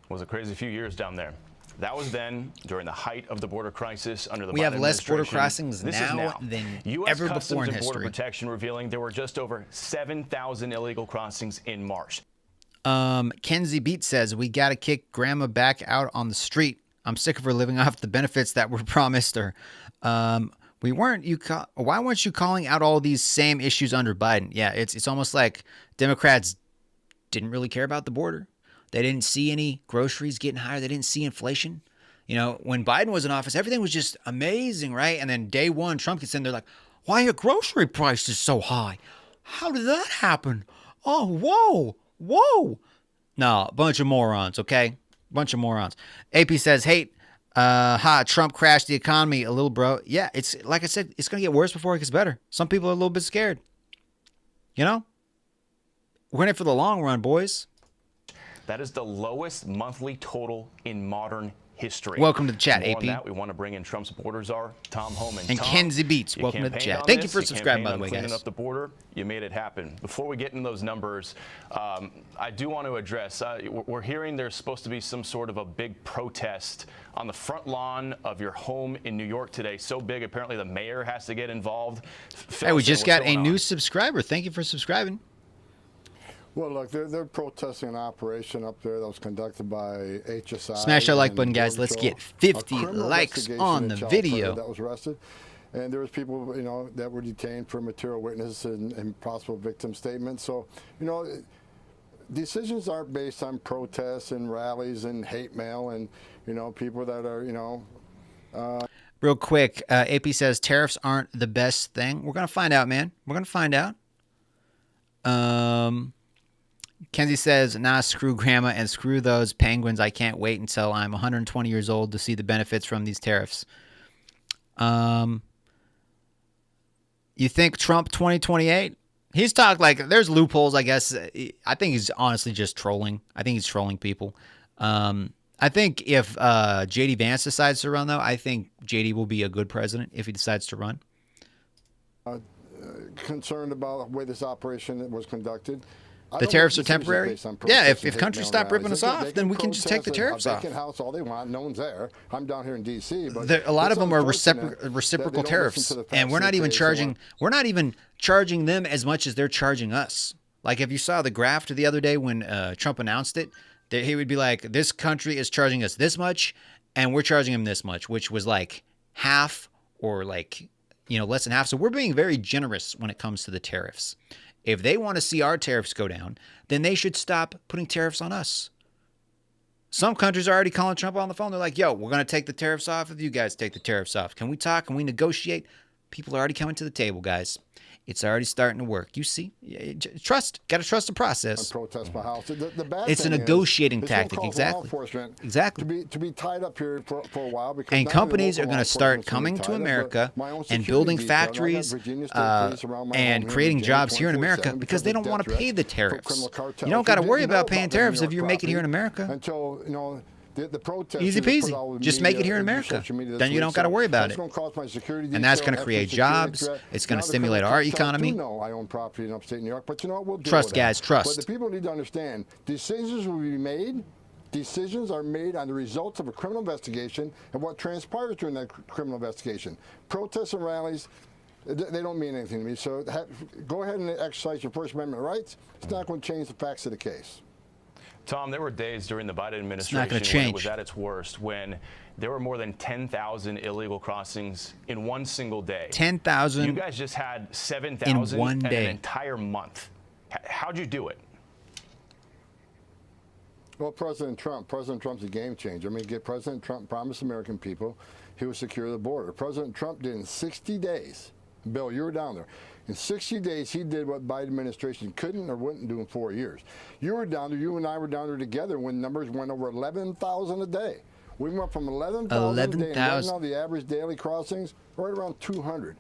Was a crazy few years down there. That was then, during the height of the border crisis under the We Biden have less border administration. crossings This is now than U.S. ever Customs before in and Border history. Protection revealing there were just over 7,000 illegal crossings in March. Kenzie Beat says, we got to kick grandma back out on the street. I'm sick of her living off the benefits that were promised her. Why weren't you calling out all these same issues under Biden? Yeah, it's almost like Democrats didn't really care about the border. They didn't see any groceries getting higher. They didn't see inflation. When Biden was in office, everything was just amazing, right? And then day one, Trump gets in there like, why are grocery prices so high? How did that happen? Oh, whoa. No, a bunch of morons, okay? Bunch of morons. AP says, hey, Trump crashed the economy a little, bro. Yeah, it's like I said, it's going to get worse before it gets better. Some people are a little bit scared. We're in it for the long run, boys. That is the lowest monthly total in modern history. Welcome to the chat, More AP. on that, we want to bring in Trump's border czar, Tom Homan. And Tom, Kenzie Beats, you welcome to the campaigned chat. on Thank you this, for subscribing, by the campaigned way, on cleaning guys. up the border. You made it happen. Before we get into those numbers, I do want to address, we're hearing there's supposed to be some sort of a big protest on the front lawn of your home in New York today. So big, apparently the mayor has to get involved. Hey, we just got a new subscriber. Thank you for subscribing. Well, look, they're protesting an operation up there that was conducted by HSI. Smash that like and button, guys. Border Let's Patrol. get 50 A criminal likes investigation on in the Child video. Play that was arrested. And there was people, that were detained for material witness and possible victim statements. So, decisions aren't based on protests and rallies and hate mail and, people that are, Real quick, AP says tariffs aren't the best thing. We're going to find out, man. We're going to find out. Kenzie says, nah, screw grandma and screw those penguins. I can't wait until I'm 120 years old to see the benefits from these tariffs. You think Trump 2028? He's talked like there's loopholes, I guess. I think he's honestly just trolling. I think he's trolling people. I think if J.D. Vance decides to run, though, I think J.D. will be a good president if he decides to run. concerned about the way this operation was conducted. The tariffs are temporary? Yeah, if countries stop ripping us off, then we can just take the tariffs off. They can house all they want. No one's there. I'm down here in D.C. But A lot of them are reciprocal tariffs, and we're not even charging them as much as they're charging us. Like if you saw the graph the other day when Trump announced it, that he would be like, this country is charging us this much and we're charging them this much, which was like half or like, less than half. So we're being very generous when it comes to the tariffs. If they want to see our tariffs go down, then they should stop putting tariffs on us. Some countries are already calling Trump on the phone. They're like, yo, we're going to take the tariffs off if you guys take the tariffs off. Can we talk? Can we negotiate? People are already coming to the table, guys. It's already starting to work. You see? Trust. Got to trust the process. Protest my house. The bad It's a thing negotiating is, tactic. it's gonna call for law Exactly. enforcement Exactly. To be tied up here for a while. Because And not only companies are local going law to start enforcement's coming gonna to be tied up, America but my own and security building detail, and I got factories Virginia State Police around my home and here in creating Virginia jobs here in 24/7 America because they of don't want to death pay threats the from tariffs. criminal cartels. You don't got to If worry didn't know about paying the New tariffs if York you're making it here in property America. Until, the protest Easy is put peasy. all over Just make it media here in and America. social media this Then you week. don't got to So worry about that's it. gonna cause my security And that's detail, going to extra create security jobs. threat. It's going Now to the stimulate criminal our cartels economy. do know I own property in upstate New York, but you know what? We'll deal Trust, with that. guys, trust. But the people need to understand, decisions will be made. Decisions are made on the results of a criminal investigation and what transpires during that criminal investigation. Protests and rallies, they don't mean anything to me. So go ahead and exercise your First Amendment rights. It's not going to change the facts of the case. Tom, there were days during the Biden administration not gonna when it change. was at its worst, when there were more than 10,000 illegal crossings in one single day. 10,000 You guys just had 7,000 in one in day. an entire month. How'd you do it? Well, President Trump's a game changer. I mean, President Trump promised American people he would secure the border. President Trump did in 60 days. Bill, you were down there. In 60 days, he did what Biden administration couldn't or wouldn't do in 4 years. You were down there. You and I were down there together when numbers went over 11,000 a day. We went from 11,000 a day, and right now the average daily crossings right around 200.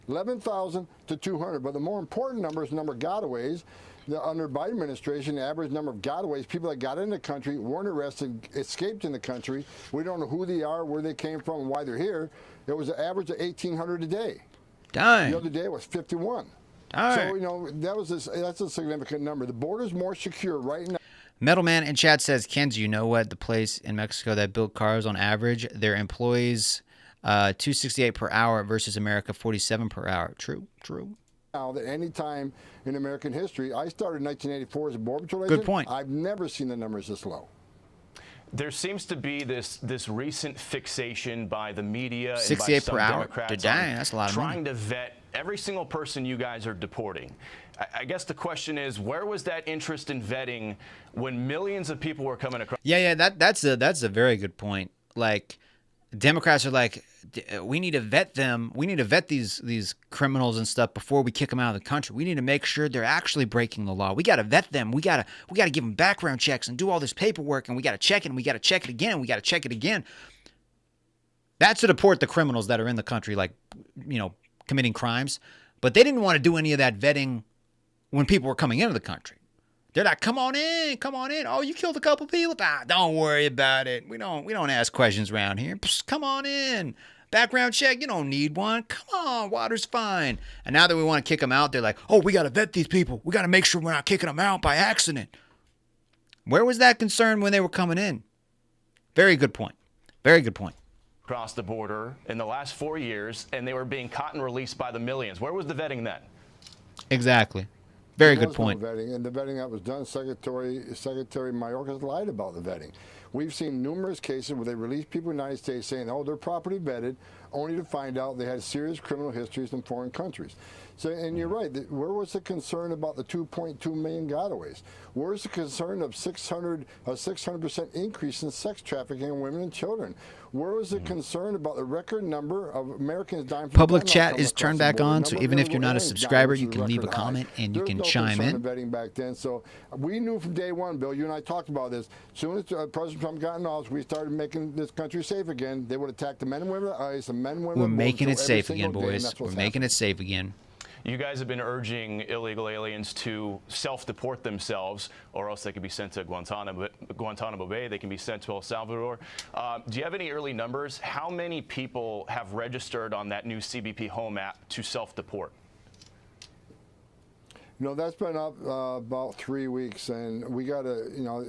11,000 to 200. But the more important number is the number of gotaways. Under Biden administration, the average number of gotaways, people that got in the country, weren't arrested, escaped in the country. We don't know who they are, where they came from, and why they're here. It was an average of 1,800 a day. Dang. The other day it was 51. Dang. So, that's a significant number. The border's more secure right now. Metalman in chat says, Ken, do you know what the place in Mexico that built cars on average, their employees $268 per hour versus America 47 per hour? True. Now that any time in American history, I started in 1984 as a border patrol Good agent. point. I've never seen the numbers this low. There seems to be this recent fixation by the media and by 68 some per hour? Democrats Dang, on that's a lot of trying money. to vet every single person you guys are deporting. I guess the question is, where was that interest in vetting when millions of people were coming across? Yeah, that's a very good point. Like, Democrats are like, we need to vet them. We need to vet these criminals and stuff before we kick them out of the country. We need to make sure they're actually breaking the law. We got to vet them. We got to give them background checks and do all this paperwork, and we got to check it, and we got to check it again, and we got to check it again. That's to deport the criminals that are in the country, like, committing crimes. But they didn't want to do any of that vetting when people were coming into the country. They're like, come on in. Oh, you killed a couple people? Don't worry about it. We don't ask questions around here. Psst, come on in. Background check, you don't need one. Come on, water's fine. And now that we want to kick them out, they're like, oh, we got to vet these people. We got to make sure we're not kicking them out by accident. Where was that concern when they were coming in? Very good point. Across the border in the last 4 years, and they were being caught and released by the millions. Where was the vetting then? Exactly. Very There good was point. No vetting, and the vetting that was done, Secretary Mayorkas lied about the vetting. We've seen numerous cases where they released people in the United States saying, oh, they're properly vetted, only to find out they had serious criminal histories in foreign countries. So, and you're right. Where was the concern about the 2.2 million gotaways? Where's the concern of 600% increase in sex trafficking of women and children? Where was the concern about the record number of Americans dying from Public fentanyl chat coming is across turned the back border? on, Number so of even if you're illegal not a aliens subscriber, dying, you which is can leave a record high. comment and you There's can no chime concern in. of vetting back then. So we knew from day one, Bill, you and I talked about this. As soon as President Trump got in office, we started making this country safe again. They would attack the men and women at ICE, the men and women We're at border making it patrol every safe again, single day, and boys. that's We're what's making happening. it safe again. You guys have been urging illegal aliens to self-deport themselves, or else they could be sent to Guantanamo Bay. They can be sent to El Salvador. Do you have any early numbers? How many people have registered on that new CBP Home app to self-deport? No, that's been up about 3 weeks, and we got to,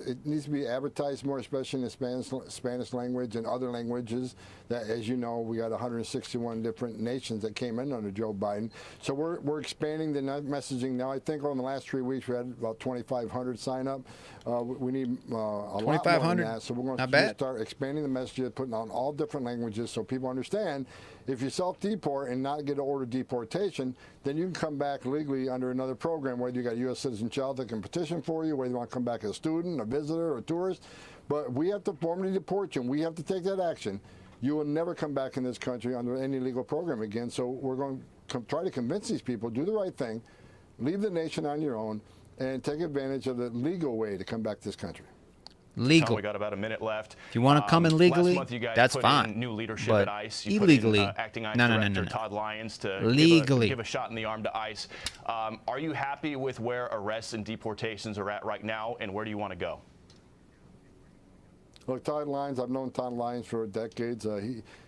it needs to be advertised more, especially in the Spanish language and other languages. That, as you know, we got 161 different nations that came in under Joe Biden. So we're expanding the messaging now. I think over the last 3 weeks we had about 2,500 sign up. We need a lot more than that. So we're going to start expanding the messages, putting on all different languages, so people understand. If you self-deport and not get an order of deportation, then you can come back legally under another program, whether you got a U.S. citizen child that can petition for you, whether you want to come back as a student, a visitor, or a tourist. But we have to formally deport you, and we have to take that action. You will never come back in this country under any legal program again. So we're going to try to convince these people, do the right thing, leave the nation on your own, and take advantage of the legal way to come back to this country. Legal. Tom, we got about a minute left. If you want to come in legally, last month you guys that's put fine. In new leadership but at ICE. You illegally, put in, acting ICE no. Director Todd Lyons to legally give a shot in the arm to ICE. Are you happy with where arrests and deportations are at right now, and where do you want to go? Look, Todd Lyons, I've known Todd Lyons for decades.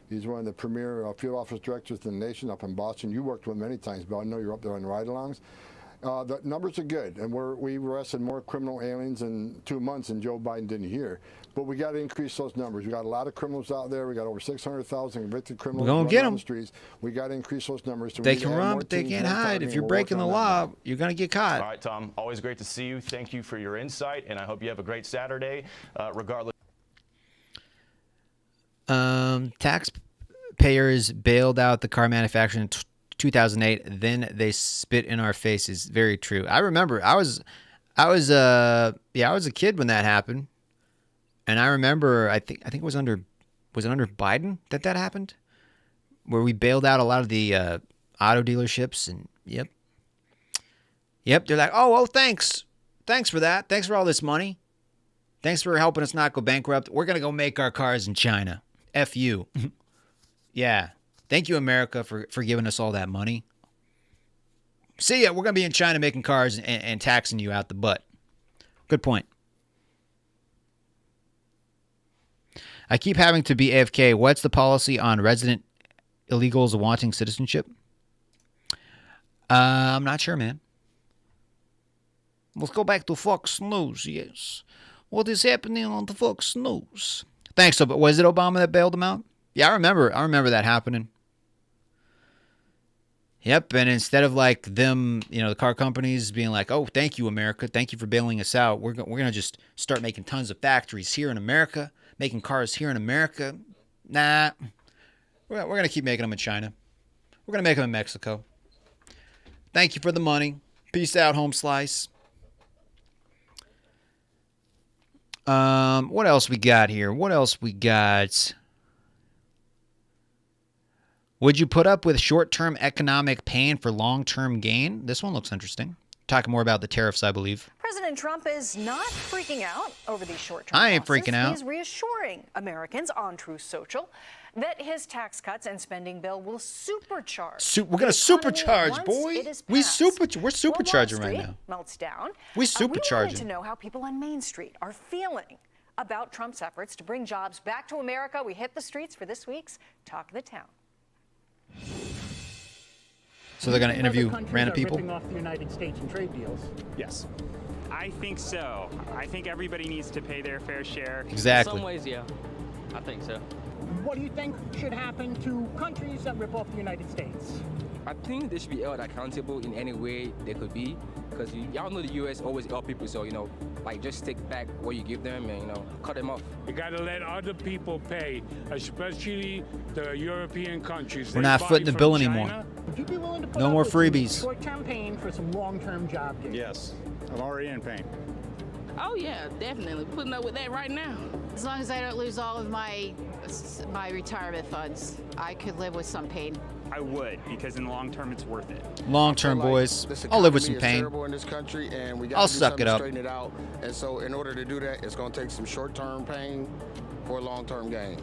He's one of the premier field office directors in the nation up in Boston. You worked with him many times, Bill. I know you're up there on ride-alongs. The numbers are good, and we arrested more criminal aliens in 2 months than Joe Biden didn't here. But we got to increase those numbers. We got a lot of criminals out there. We got over 600,000 convicted criminals. We're gonna get them. On the streets. We got to increase those numbers. So they can run, but they can't hide. If you're breaking the law, you're gonna get caught. All right, Tom. Always great to see you. Thank you for your insight, and I hope you have a great Saturday. Regardless. Taxpayers bailed out the car manufacturer in 2008. Then they spit in our faces. Very true. I remember. I was a kid when that happened, and I remember. I think it was under Biden that happened, where we bailed out a lot of the auto dealerships. And yep. They're like, oh, thanks for that. Thanks for all this money. Thanks for helping us not go bankrupt. We're gonna go make our cars in China. F you. Yeah. Thank you, America, for giving us all that money. See ya. We're going to be in China making cars and taxing you out the butt. Good point. I keep having to be AFK. What's the policy on resident illegals wanting citizenship? I'm not sure, man. Let's go back to Fox News, yes. What is happening on the Fox News? Thanks. So, but was it Obama that bailed them out? Yeah, I remember that happening. Yep, and instead of like them, the car companies being like, "Oh, thank you, America, thank you for bailing us out," we're gonna just start making tons of factories here in America, making cars here in America. Nah, we're gonna keep making them in China. We're gonna make them in Mexico. Thank you for the money. Peace out, home slice. What else we got here? Would you put up with short-term economic pain for long-term gain? This one looks interesting. Talking more about the tariffs, I believe. President Trump is not freaking out over these short-term I ain't losses. freaking out. He's reassuring Americans on Truth Social that his tax cuts and spending bill will supercharge. We're going to supercharge, boy. We're supercharging right now. Melts down. We supercharging. We wanted to supercharging. know how people on Main Street are feeling about Trump's efforts to bring jobs back to America. We hit the streets for this week's Talk of the Town. So they're going to interview random people? Ripping off the United States in trade deals. Yes. I think so. I think everybody needs to pay their fair share. Exactly. In some ways, yeah. I think so. What do you think should happen to countries that rip off the United States? I think they should be held accountable in any way they could be, because y'all know the U.S. always help people, so, just take back what you give them and, cut them off. You got to let other people pay, especially the European countries. We're not footing the bill anymore. Would you be willing to put No up more with freebies. short-term pain for some long-term job gains? Yes, I'm already in pain. Oh yeah, definitely. Putting up with that right now. As long as I don't lose all of my retirement funds, I could live with some pain. I would, because in the long term, it's worth it. Long term, boys. I'll live with some pain. Terrible in this country, and we I'll suck it up. Straighten it out. And so, in order to do that, it's going to take some short-term pain for long-term gain.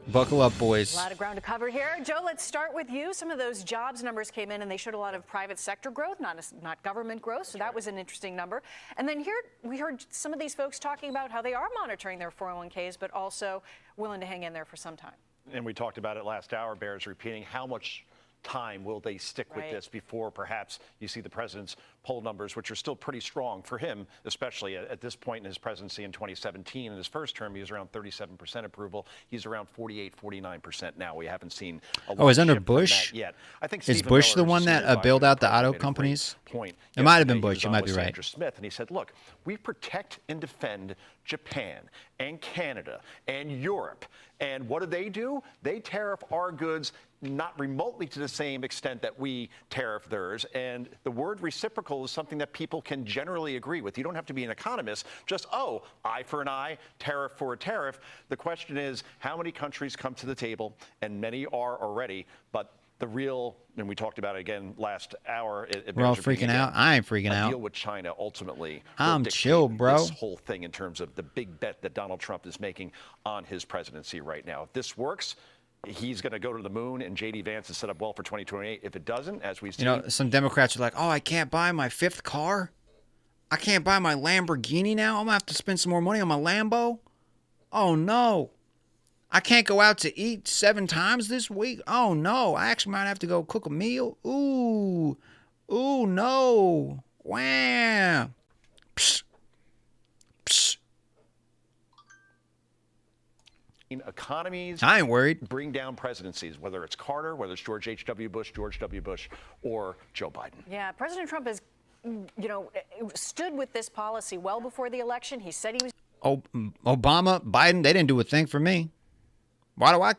Buckle up, boys. A lot of ground to cover here. Joe, let's start with you. Some of those jobs numbers came in, and they showed a lot of private sector growth, not government growth. So that was an interesting number. And then here we heard some of these folks talking about how they are monitoring their 401ks, but also willing to hang in there for some time. And we talked about it last hour. Bears repeating how much time will they stick with this before perhaps you see the president's poll numbers, which are still pretty strong for him, especially at this point in his presidency in 2017. In his first term, he was around 37% approval. He's around 48, 49% now. We haven't seen a lot Is under shift from Bush? that yet. I think Is Stephen Bush Miller, the one who's a that senior bailed advisor out to the auto President, made a great companies? Point. It might have been Yesterday, he Bush. was You on might with be right. Sandra Smith, and he said, look, we protect and defend Japan and Canada and Europe. And what do? They tariff our goods not remotely to the same extent that we tariff theirs. And the word reciprocal is something that people can generally agree with. You don't have to be an economist, just, oh, eye for an eye, tariff for a tariff. The question is, how many countries come to the table? And many are already, but the real, and we talked about it again last hour. We're all freaking out. I ain't freaking out. Deal with China ultimately. I'm chill, bro. This whole thing in terms of the big bet that Donald Trump is making on his presidency right now. If this works, he's going to go to the moon, and J.D. Vance is set up well for 2028. If it doesn't, as we see, some Democrats are like, "Oh, I can't buy my 5th car. I can't buy my Lamborghini now. I'm gonna have to spend some more money on my Lambo. Oh no." I can't go out to eat 7 times this week. Oh, no. I actually might have to go cook a meal. Ooh. Ooh, no. Wham. Psst. Psst. Economies I ain't worried. Bring down presidencies, whether it's Carter, whether it's George H.W. Bush, George W. Bush, or Joe Biden. Yeah, President Trump has, stood with this policy well before the election. He said he was... Obama, Biden, they didn't do a thing for me. Why do I,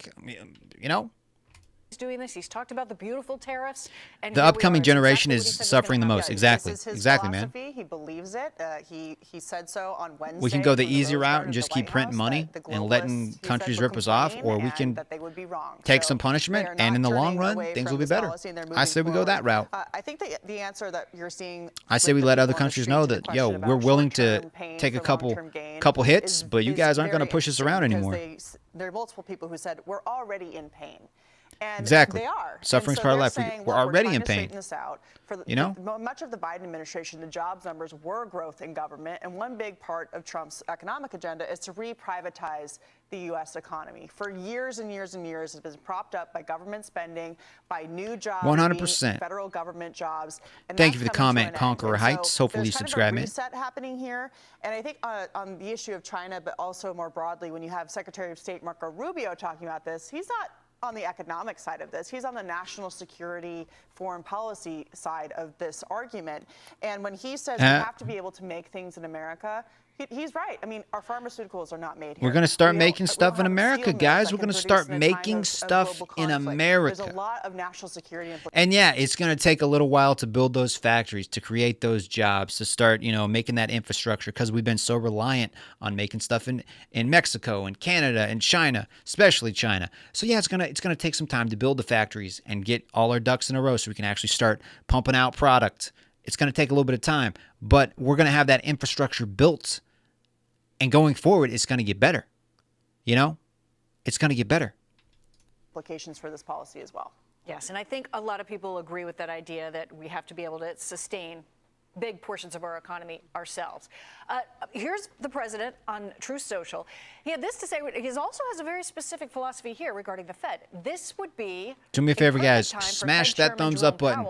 He's doing this. He's talked about the beautiful tariffs. And the upcoming generation is suffering the most. Exactly. This is his exactly, philosophy. man. He believes it. He said so on Wednesday. We can go the easy route and just keep printing money and letting countries rip us off, or we can take some punishment, and in the long run, things will be better. I say we go that route. I think that the answer that you're seeing. I say we let other countries know that, we're willing to take a couple hits, but you guys aren't going to push us around anymore. There are multiple people who said we're already in pain. And exactly. They are. Suffering's part of life. We're already in pain. This out. For much of the Biden administration, the jobs numbers were growth in government. And one big part of Trump's economic agenda is to re-privatize the U.S. economy. For years and years and years, it's been propped up by government spending, by new jobs, 100%. Federal government jobs. And thank you for the comment, Conqueror Heights. Hopefully you subscribe me. There's kind of a reset happening here. And I think on the issue of China, but also more broadly, when you have Secretary of State Marco Rubio talking about this, he's not on the economic side of this. He's on the national security, foreign policy side of this argument. And when he says we have to be able to make things in America, he's right. I mean, our pharmaceuticals are not made here. We're going to start making stuff in America, guys. We're going to start making stuff in America. There's a lot of national security implications. And yeah, it's going to take a little while to build those factories, to create those jobs, to start, making that infrastructure, because we've been so reliant on making stuff in Mexico and Canada and China, especially China. So yeah, it's going to take some time to build the factories and get all our ducks in a row so we can actually start pumping out product. It's going to take a little bit of time, but we're going to have that infrastructure built. And going forward, it's going to get better. It's going to get better. Implications for this policy as well. Yes, and I think a lot of people agree with that idea that we have to be able to sustain big portions of our economy ourselves. Here's the president on Truth Social. He had this to say. He also has a very specific philosophy here regarding the Fed. This would be do me a favor, guys. Smash that thumbs up button.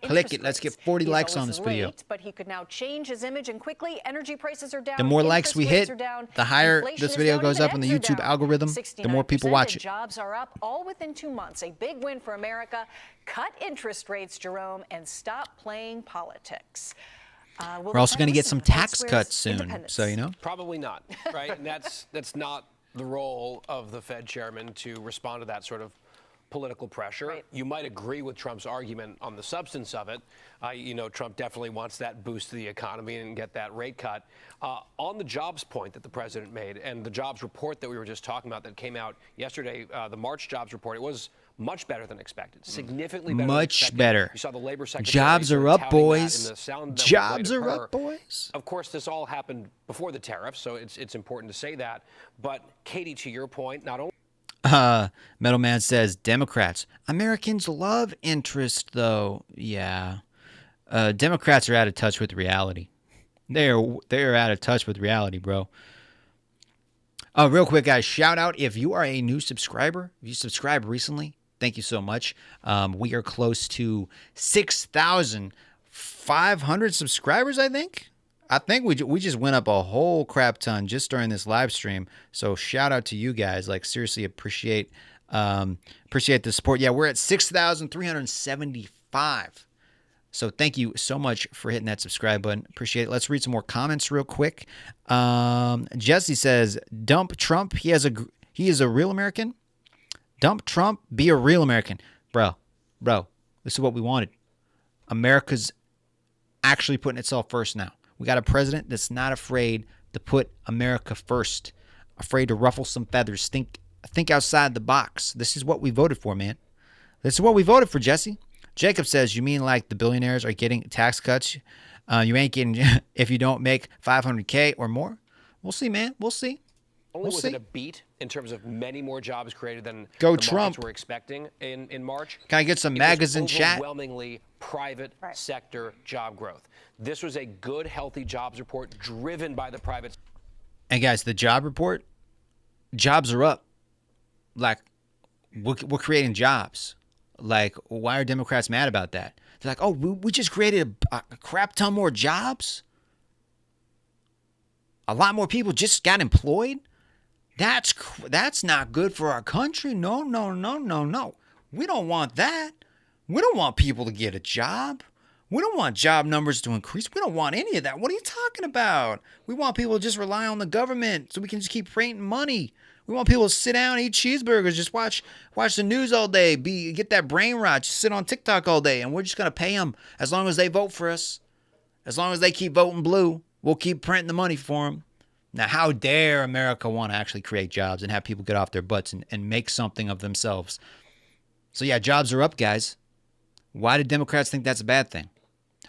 Click it. Let's get 40 likes on this video. But he could now change his image, and quickly, energy prices are down. The more likes we hit, the higher this video goes up in the YouTube algorithm. The more people watch it. Jobs are up all within 2 months. A big win for America. Cut interest rates, Jerome, and stop playing politics. We're also going to get some tax cuts soon, so Probably not, right? And that's not the role of the Fed chairman to respond to that sort of political pressure. Right. You might agree with Trump's argument on the substance of it. Trump definitely wants that boost to the economy and get that rate cut. On the jobs point that the president made and the jobs report that we were just talking about that came out yesterday, the March jobs report, it was much better than expected. Significantly better than expected. Much better. You saw the labor secretary. Jobs are up, boys. Jobs are up, boys. Of course, this all happened before the tariff, so it's important to say that. But, Katie, to your point, not only... Metal Man says, Democrats. Americans love interest, though. Yeah. Democrats are out of touch with reality. They're out of touch with reality, bro. Real quick, guys, shout out if you are a new subscriber. If you subscribed recently, thank you so much. We are close to 6,000 500 subscribers, I think. I think we just went up a whole crap ton just during this live stream. So shout out to you guys. Like, seriously, appreciate the support. Yeah, we're at 6,375. So thank you so much for hitting that subscribe button. Appreciate it. Let's read some more comments real quick. Jesse says, "Dump Trump. He is a real American. Dump Trump. Be a real American, bro. This is what we wanted. America's actually putting itself first now. We got a president that's not afraid to put America first. Afraid to ruffle some feathers. Think outside the box. This is what we voted for, man. This is what we voted for, Jesse." Jacob says, "You mean like the billionaires are getting tax cuts? You ain't getting if you don't make 500K or more?" We'll see, man. We'll see. Only was it a beat in terms of many more jobs created than Go the Trump. markets were expecting in March. Can I get some magas in chat? Overwhelmingly private sector job growth. This was a good, healthy jobs report driven by the private. And guys, the job report, jobs are up. Like, we're creating jobs. Like, why are Democrats mad about that? They're like, oh, we just created a crap ton more jobs? A lot more people just got employed? That's not good for our country. No. We don't want that. We don't want people to get a job. We don't want job numbers to increase. We don't want any of that. What are you talking about? We want people to just rely on the government so we can just keep printing money. We want people to sit down, eat cheeseburgers, just watch the news all day, get that brain rot, just sit on TikTok all day, and we're just going to pay them as long as they vote for us. As long as they keep voting blue, we'll keep printing the money for them. Now, how dare America want to actually create jobs and have people get off their butts and make something of themselves? So, yeah, jobs are up, guys. Why do Democrats think that's a bad thing?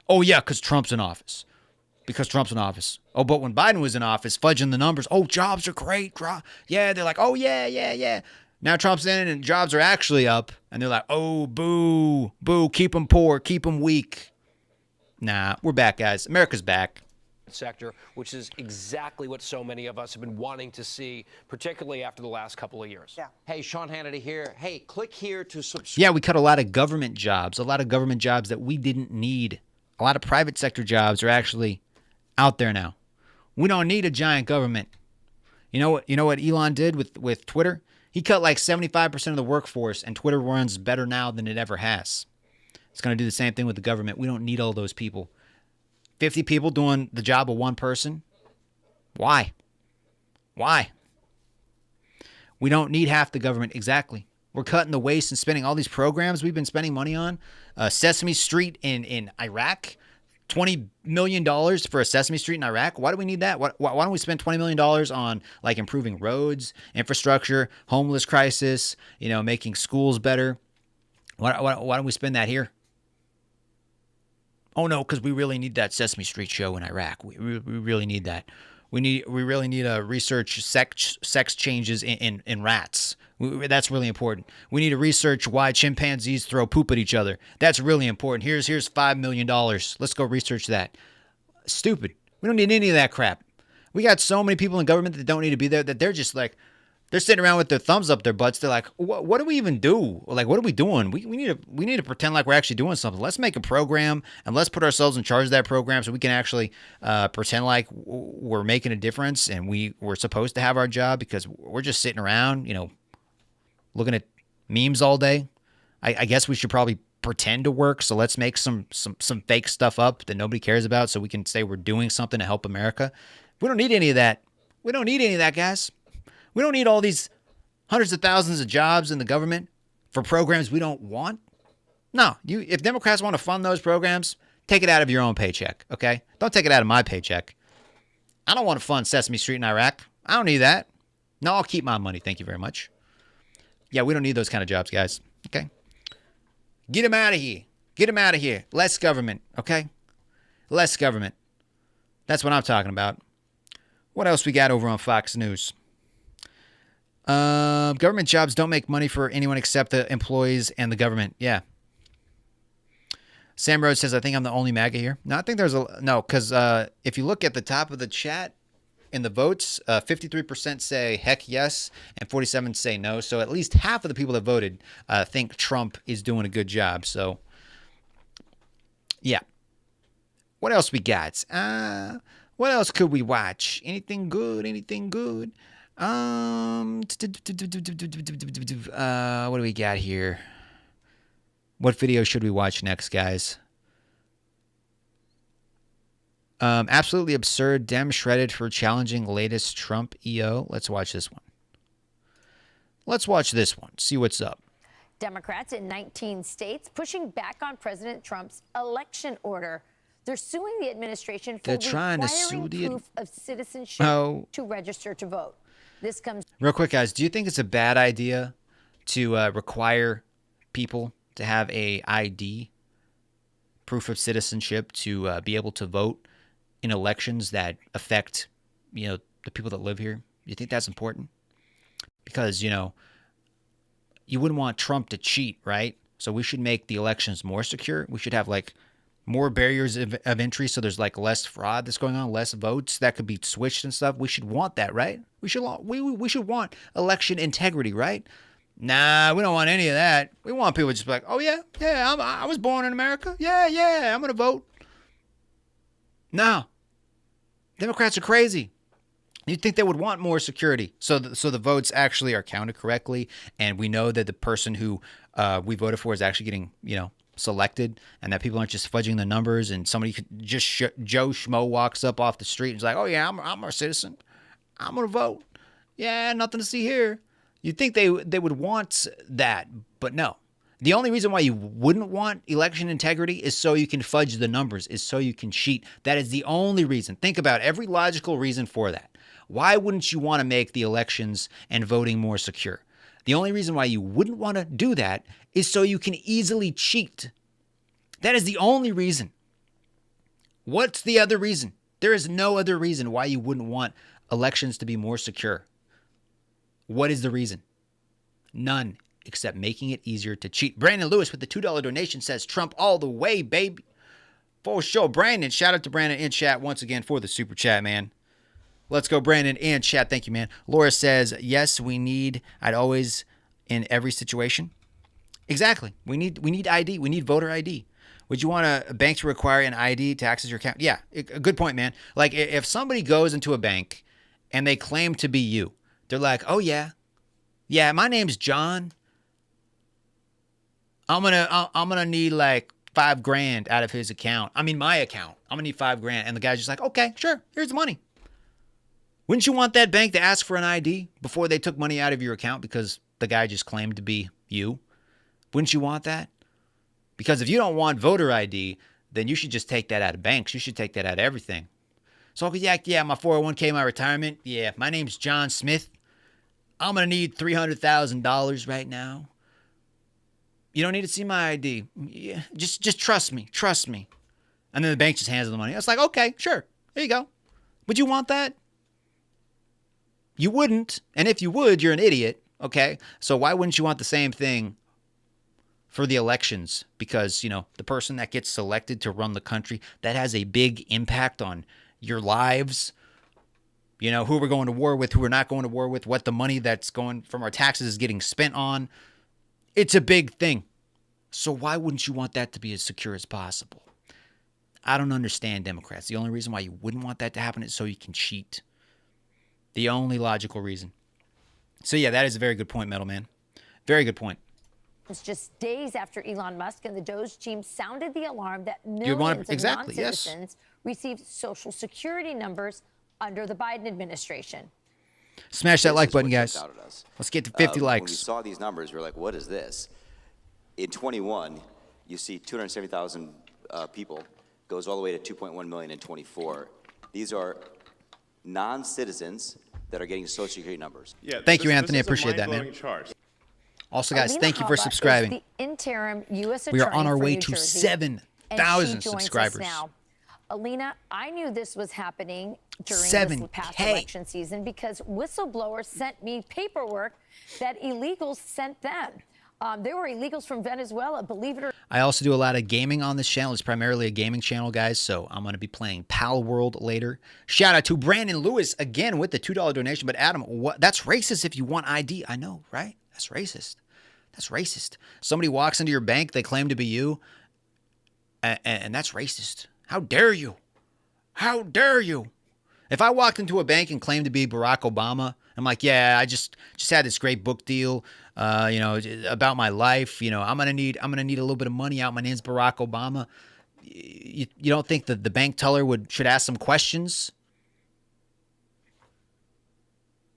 Oh, yeah, because Trump's in office. Oh, but when Biden was in office, fudging the numbers, oh, jobs are great. Yeah, they're like, oh, yeah. Now Trump's in and jobs are actually up. And they're like, oh, boo, keep them poor, keep them weak. Nah, we're back, guys. America's back. Sector, which is exactly what so many of us have been wanting to see, particularly after the last couple of years. Yeah. Hey, Sean Hannity here. Hey, click here to subscribe. Yeah, we cut a lot of government jobs that we didn't need. A lot of private sector jobs are actually out there now. We don't need a giant government. You know what Elon did with Twitter? He cut like 75% of the workforce, and Twitter runs better now than it ever has. It's going to do the same thing with the government. We don't need all those people. 50 people doing the job of one person? Why? We don't need half the government. Exactly. We're cutting the waste and spending all these programs we've been spending money on. Sesame Street in Iraq. $20 million for a Sesame Street in Iraq. Why do we need that? Why don't we spend $20 million on like improving roads, infrastructure, homeless crisis, making schools better? Why don't we spend that here? Oh no, because we really need that Sesame Street show in Iraq. We really need that. We really need to research sex changes in rats. That's really important. We need to research why chimpanzees throw poop at each other. That's really important. Here's $5 million. Let's go research that. Stupid. We don't need any of that crap. We got so many people in government that don't need to be there that they're just like, they're sitting around with their thumbs up their butts. They're like, what do we even do? Like, what are we doing? We need to pretend like we're actually doing something. Let's make a program and let's put ourselves in charge of that program so we can actually pretend like we're making a difference and we're supposed to have our job, because we're just sitting around, looking at memes all day. I guess we should probably pretend to work. So let's make some fake stuff up that nobody cares about so we can say we're doing something to help America. We don't need any of that. We don't need any of that, guys. We don't need all these hundreds of thousands of jobs in the government for programs we don't want. No, if Democrats want to fund those programs, take it out of your own paycheck, okay? Don't take it out of my paycheck. I don't want to fund Sesame Street in Iraq. I don't need that. No, I'll keep my money. Thank you very much. Yeah, we don't need those kind of jobs, guys, okay? Get them out of here. Get them out of here. Less government, okay? Less government. That's what I'm talking about. What else we got over on Fox News? Government jobs don't make money for anyone except the employees and the government. Yeah. Sam Rhodes says, I think I'm the only MAGA here. No, I think there's because if you look at the top of the chat in the votes, 53% say heck yes and 47% say no. So at least half of the people that voted think Trump is doing a good job. So, yeah. What else we got? What else could we watch? Anything good? Anything good? What do we got here? What video should we watch next, guys? Absolutely absurd. Dem shredded for challenging latest Trump EO. Let's watch this one. Let's watch this one. See what's up. Democrats in 19 states pushing back on President Trump's election order. They're suing the administration for requiring proof of citizenship to register to vote. This comes real quick, guys. Do you think it's a bad idea to require people to have a ID, proof of citizenship, to be able to vote in elections that affect, the people that live here? You think that's important? Because, you wouldn't want Trump to cheat, right? So we should make the elections more secure. We should have more barriers of entry, so there's less fraud that's going on, less votes that could be switched and stuff. We should want that, right? We should want election integrity, right? Nah, we don't want any of that. We want people to just be like, oh yeah, I was born in America. Yeah, I'm gonna vote. No, Democrats are crazy. You'd think they would want more security, so the votes actually are counted correctly, and we know that the person who we voted for is actually getting selected, and that people aren't just fudging the numbers, and somebody could just Joe Schmo walks up off the street and is like, oh yeah, I'm a citizen, I'm gonna vote. Yeah, nothing to see here. You'd think they would want that, but no. The only reason why you wouldn't want election integrity is so you can fudge the numbers, is so you can cheat. That is the only reason. Think about every logical reason for that. Why wouldn't you want to make the elections and voting more secure? The only reason why you wouldn't want to do that is so you can easily cheat. That is the only reason. What's the other reason? There is no other reason why you wouldn't want elections to be more secure. What is the reason? None, except making it easier to cheat. Brandon Lewis with the $2 donation says, Trump all the way, baby. For sure. Brandon, shout out to Brandon in chat once again for the super chat, man. Let's go, Brandon, in chat. Thank you, man. Laura says, yes, I'd always, in every situation. Exactly. We need ID. We need voter ID. Would you want a bank to require an ID to access your account? Yeah, a good point, man. If somebody goes into a bank and they claim to be you, they're like, oh, yeah, my name's John. I'm gonna need $5,000 out of his account. I mean, my account. I'm gonna need $5,000. And the guy's just like, okay, sure, here's the money. Wouldn't you want that bank to ask for an ID before they took money out of your account because the guy just claimed to be you? Wouldn't you want that? Because if you don't want voter ID, then you should just take that out of banks. You should take that out of everything. So, yeah, my 401k, my retirement. Yeah, my name's John Smith. I'm going to need $300,000 right now. You don't need to see my ID. Yeah, just trust me. Trust me. And then the bank just hands them the money. It's like, okay, sure. There you go. Would you want that? You wouldn't. And if you would, you're an idiot. Okay? So why wouldn't you want the same thing for the elections? Because, the person that gets selected to run the country, that has a big impact on your lives. Who we're going to war with, who we're not going to war with, what the money that's going from our taxes is getting spent on. It's a big thing. So why wouldn't you want that to be as secure as possible? I don't understand Democrats. The only reason why you wouldn't want that to happen is so you can cheat. The only logical reason. So yeah, that is a very good point, Metal Man. Very good point. It's just days after Elon Musk and the Doge team sounded the alarm that millions of non-citizens received Social Security numbers under the Biden administration. Smash that like button, guys. Let's get to 50 likes. When we saw these numbers, we were like, what is this? In 21, you see 270,000 people, goes all the way to 2.1 million in 24. These are non-citizens that are getting Social Security numbers. Yeah, thank you, Anthony. I appreciate that, man. Also, guys, thank you for subscribing. The interim U.S. We are on our way to Jersey, 7,000 subscribers. Now. Alina, I knew this was happening during this past 7K. election season because whistleblowers sent me paperwork that illegals sent them. They were illegals from Venezuela, believe it or not. I also do a lot of gaming on this channel. It's primarily a gaming channel, guys, so I'm going to be playing Palworld later. Shout out to Brandon Lewis again with the $2 donation. But Adam, that's racist if you want ID. I know, right? That's racist. That's racist. Somebody walks into your bank, they claim to be you, and that's racist. How dare you? How dare you? If I walked into a bank and claimed to be Barack Obama, I'm like, yeah, I just had this great book deal, about my life. I'm gonna need a little bit of money out. My name's Barack Obama. You don't think that the bank teller should ask some questions,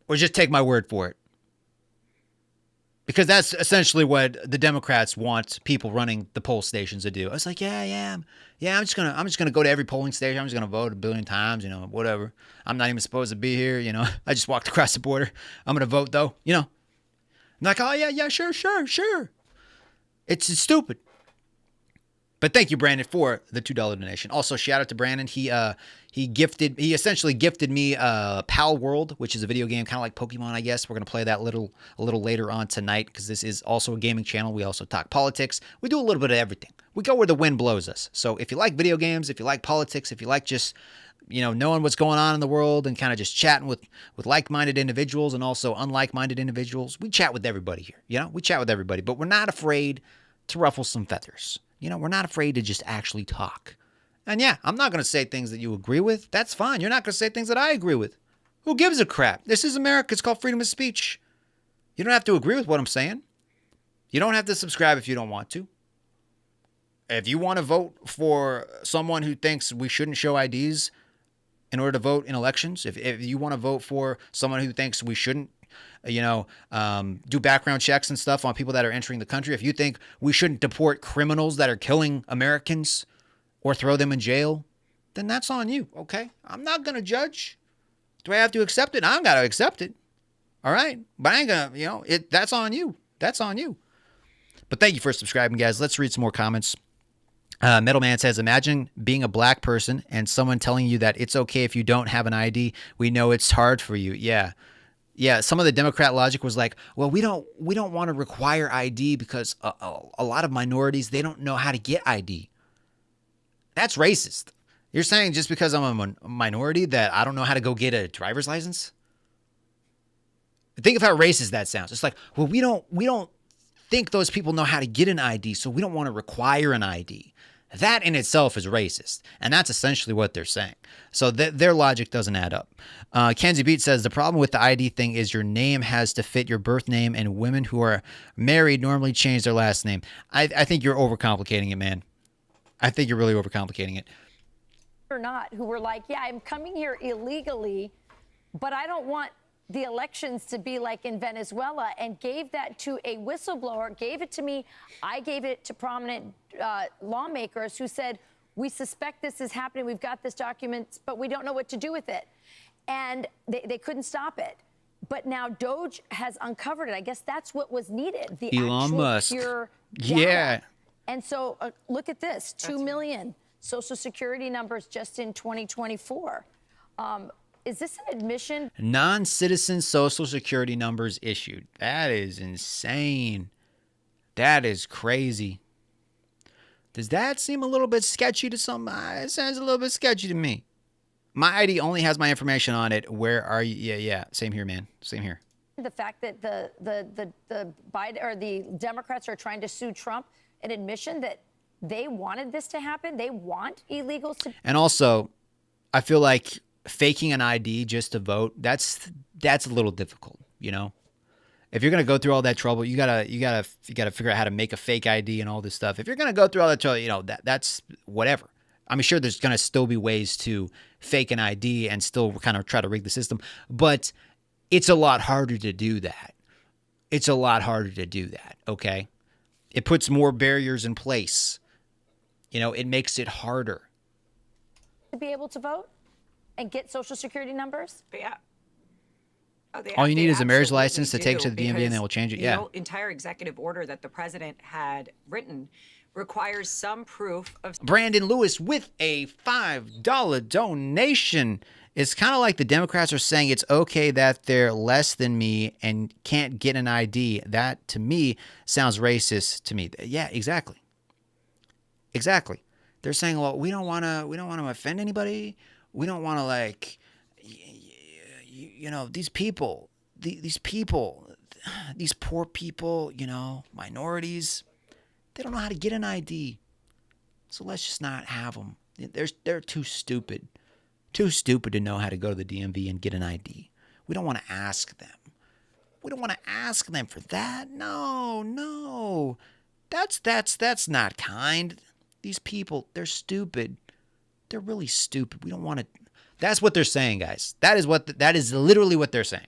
or just take my word for it? Because that's essentially what the Democrats want people running the poll stations to do. I was like, I'm just gonna go to every polling station. I'm just gonna vote 1 billion times, whatever. I'm not even supposed to be here, I just walked across the border. I'm gonna vote though, I'm like, oh yeah, sure. It's stupid. But thank you, Brandon, for the $2 donation. Also, shout out to Brandon. He essentially gifted me Palworld, which is a video game kind of like Pokemon, I guess. We're going to play that a little later on tonight because this is also a gaming channel. We also talk politics. We do a little bit of everything. We go where the wind blows us. So if you like video games, if you like politics, if you like just knowing what's going on in the world and kind of just chatting with like-minded individuals and also unlike-minded individuals, we chat with everybody here. We chat with everybody, but we're not afraid to ruffle some feathers. We're not afraid to just actually talk. And yeah, I'm not going to say things that you agree with. That's fine. You're not going to say things that I agree with. Who gives a crap? This is America. It's called freedom of speech. You don't have to agree with what I'm saying. You don't have to subscribe if you don't want to. If you want to vote for someone who thinks we shouldn't show IDs in order to vote in elections, if you want to vote for someone who thinks we shouldn't do background checks and stuff on people that are entering the country, if you think we shouldn't deport criminals that are killing Americans or throw them in jail, then that's on you, okay? I'm not going to judge. Do I have to accept it? I don't got to accept it. All right? But I ain't going to, that's on you. That's on you. But thank you for subscribing, guys. Let's read some more comments. Metalman says, imagine being a black person and someone telling you that it's okay if you don't have an ID. We know it's hard for you. Yeah. Yeah, some of the Democrat logic was like, well, we don't want to require ID because a lot of minorities, they don't know how to get ID. That's racist. You're saying just because I'm a minority that I don't know how to go get a driver's license? Think of how racist that sounds. It's like, well, we don't think those people know how to get an ID, so we don't want to require an ID. That in itself is racist, and that's essentially what they're saying. So their logic doesn't add up. Kenzie Beat says, the problem with the ID thing is your name has to fit your birth name, and women who are married normally change their last name. I think you're overcomplicating it, man. I think you're really overcomplicating it. Or not, who were like, yeah, I'm coming here illegally, but I don't want the elections to be like in Venezuela, and gave that to a whistleblower, gave it to me. I gave it to prominent lawmakers who said, we suspect this is happening. We've got this document, but we don't know what to do with it. And they couldn't stop it. But now Doge has uncovered it. I guess that's what was needed. The Elon actual Musk. pure data. Yeah. And so look at this, 2 million Social Security numbers just in 2024. Is this an admission? Non-citizen Social Security numbers issued. That is insane. That is crazy. Does that seem a little bit sketchy to some? It sounds a little bit sketchy to me. My ID only has my information on it. Where are you? Yeah. Same here, man. Same here. The fact that the Biden or the Democrats are trying to sue Trump, an admission that they wanted this to happen. They want illegals to. And also, I feel like faking an ID just to vote, that's a little difficult, If you're gonna go through all that trouble, you gotta figure out how to make a fake ID and all this stuff. If you're gonna go through all that trouble, that's whatever. I'm sure there's gonna still be ways to fake an ID and still kind of try to rig the system, but it's a lot harder to do that. Okay, it puts more barriers in place. It makes it harder to be able to vote and get Social Security numbers. Yeah. All you need is a marriage license to take to the DMV and they will change it. Yeah. The entire executive order that the president had written requires some proof of. Brandon Lewis with a $5 donation. It's kind of like the Democrats are saying it's okay that they're less than me and can't get an ID. That to me sounds racist to me. Yeah, exactly. They're saying, well, we don't want to offend anybody. We don't want to these people, these poor people, minorities, they don't know how to get an ID. So let's just not have them. They're too stupid. Too stupid to know how to go to the DMV and get an ID. We don't want to ask them. We don't want to ask them for that. No. That's not kind. These people, they're stupid. They're really stupid. We don't want to. That's what they're saying, guys. That is literally what they're saying.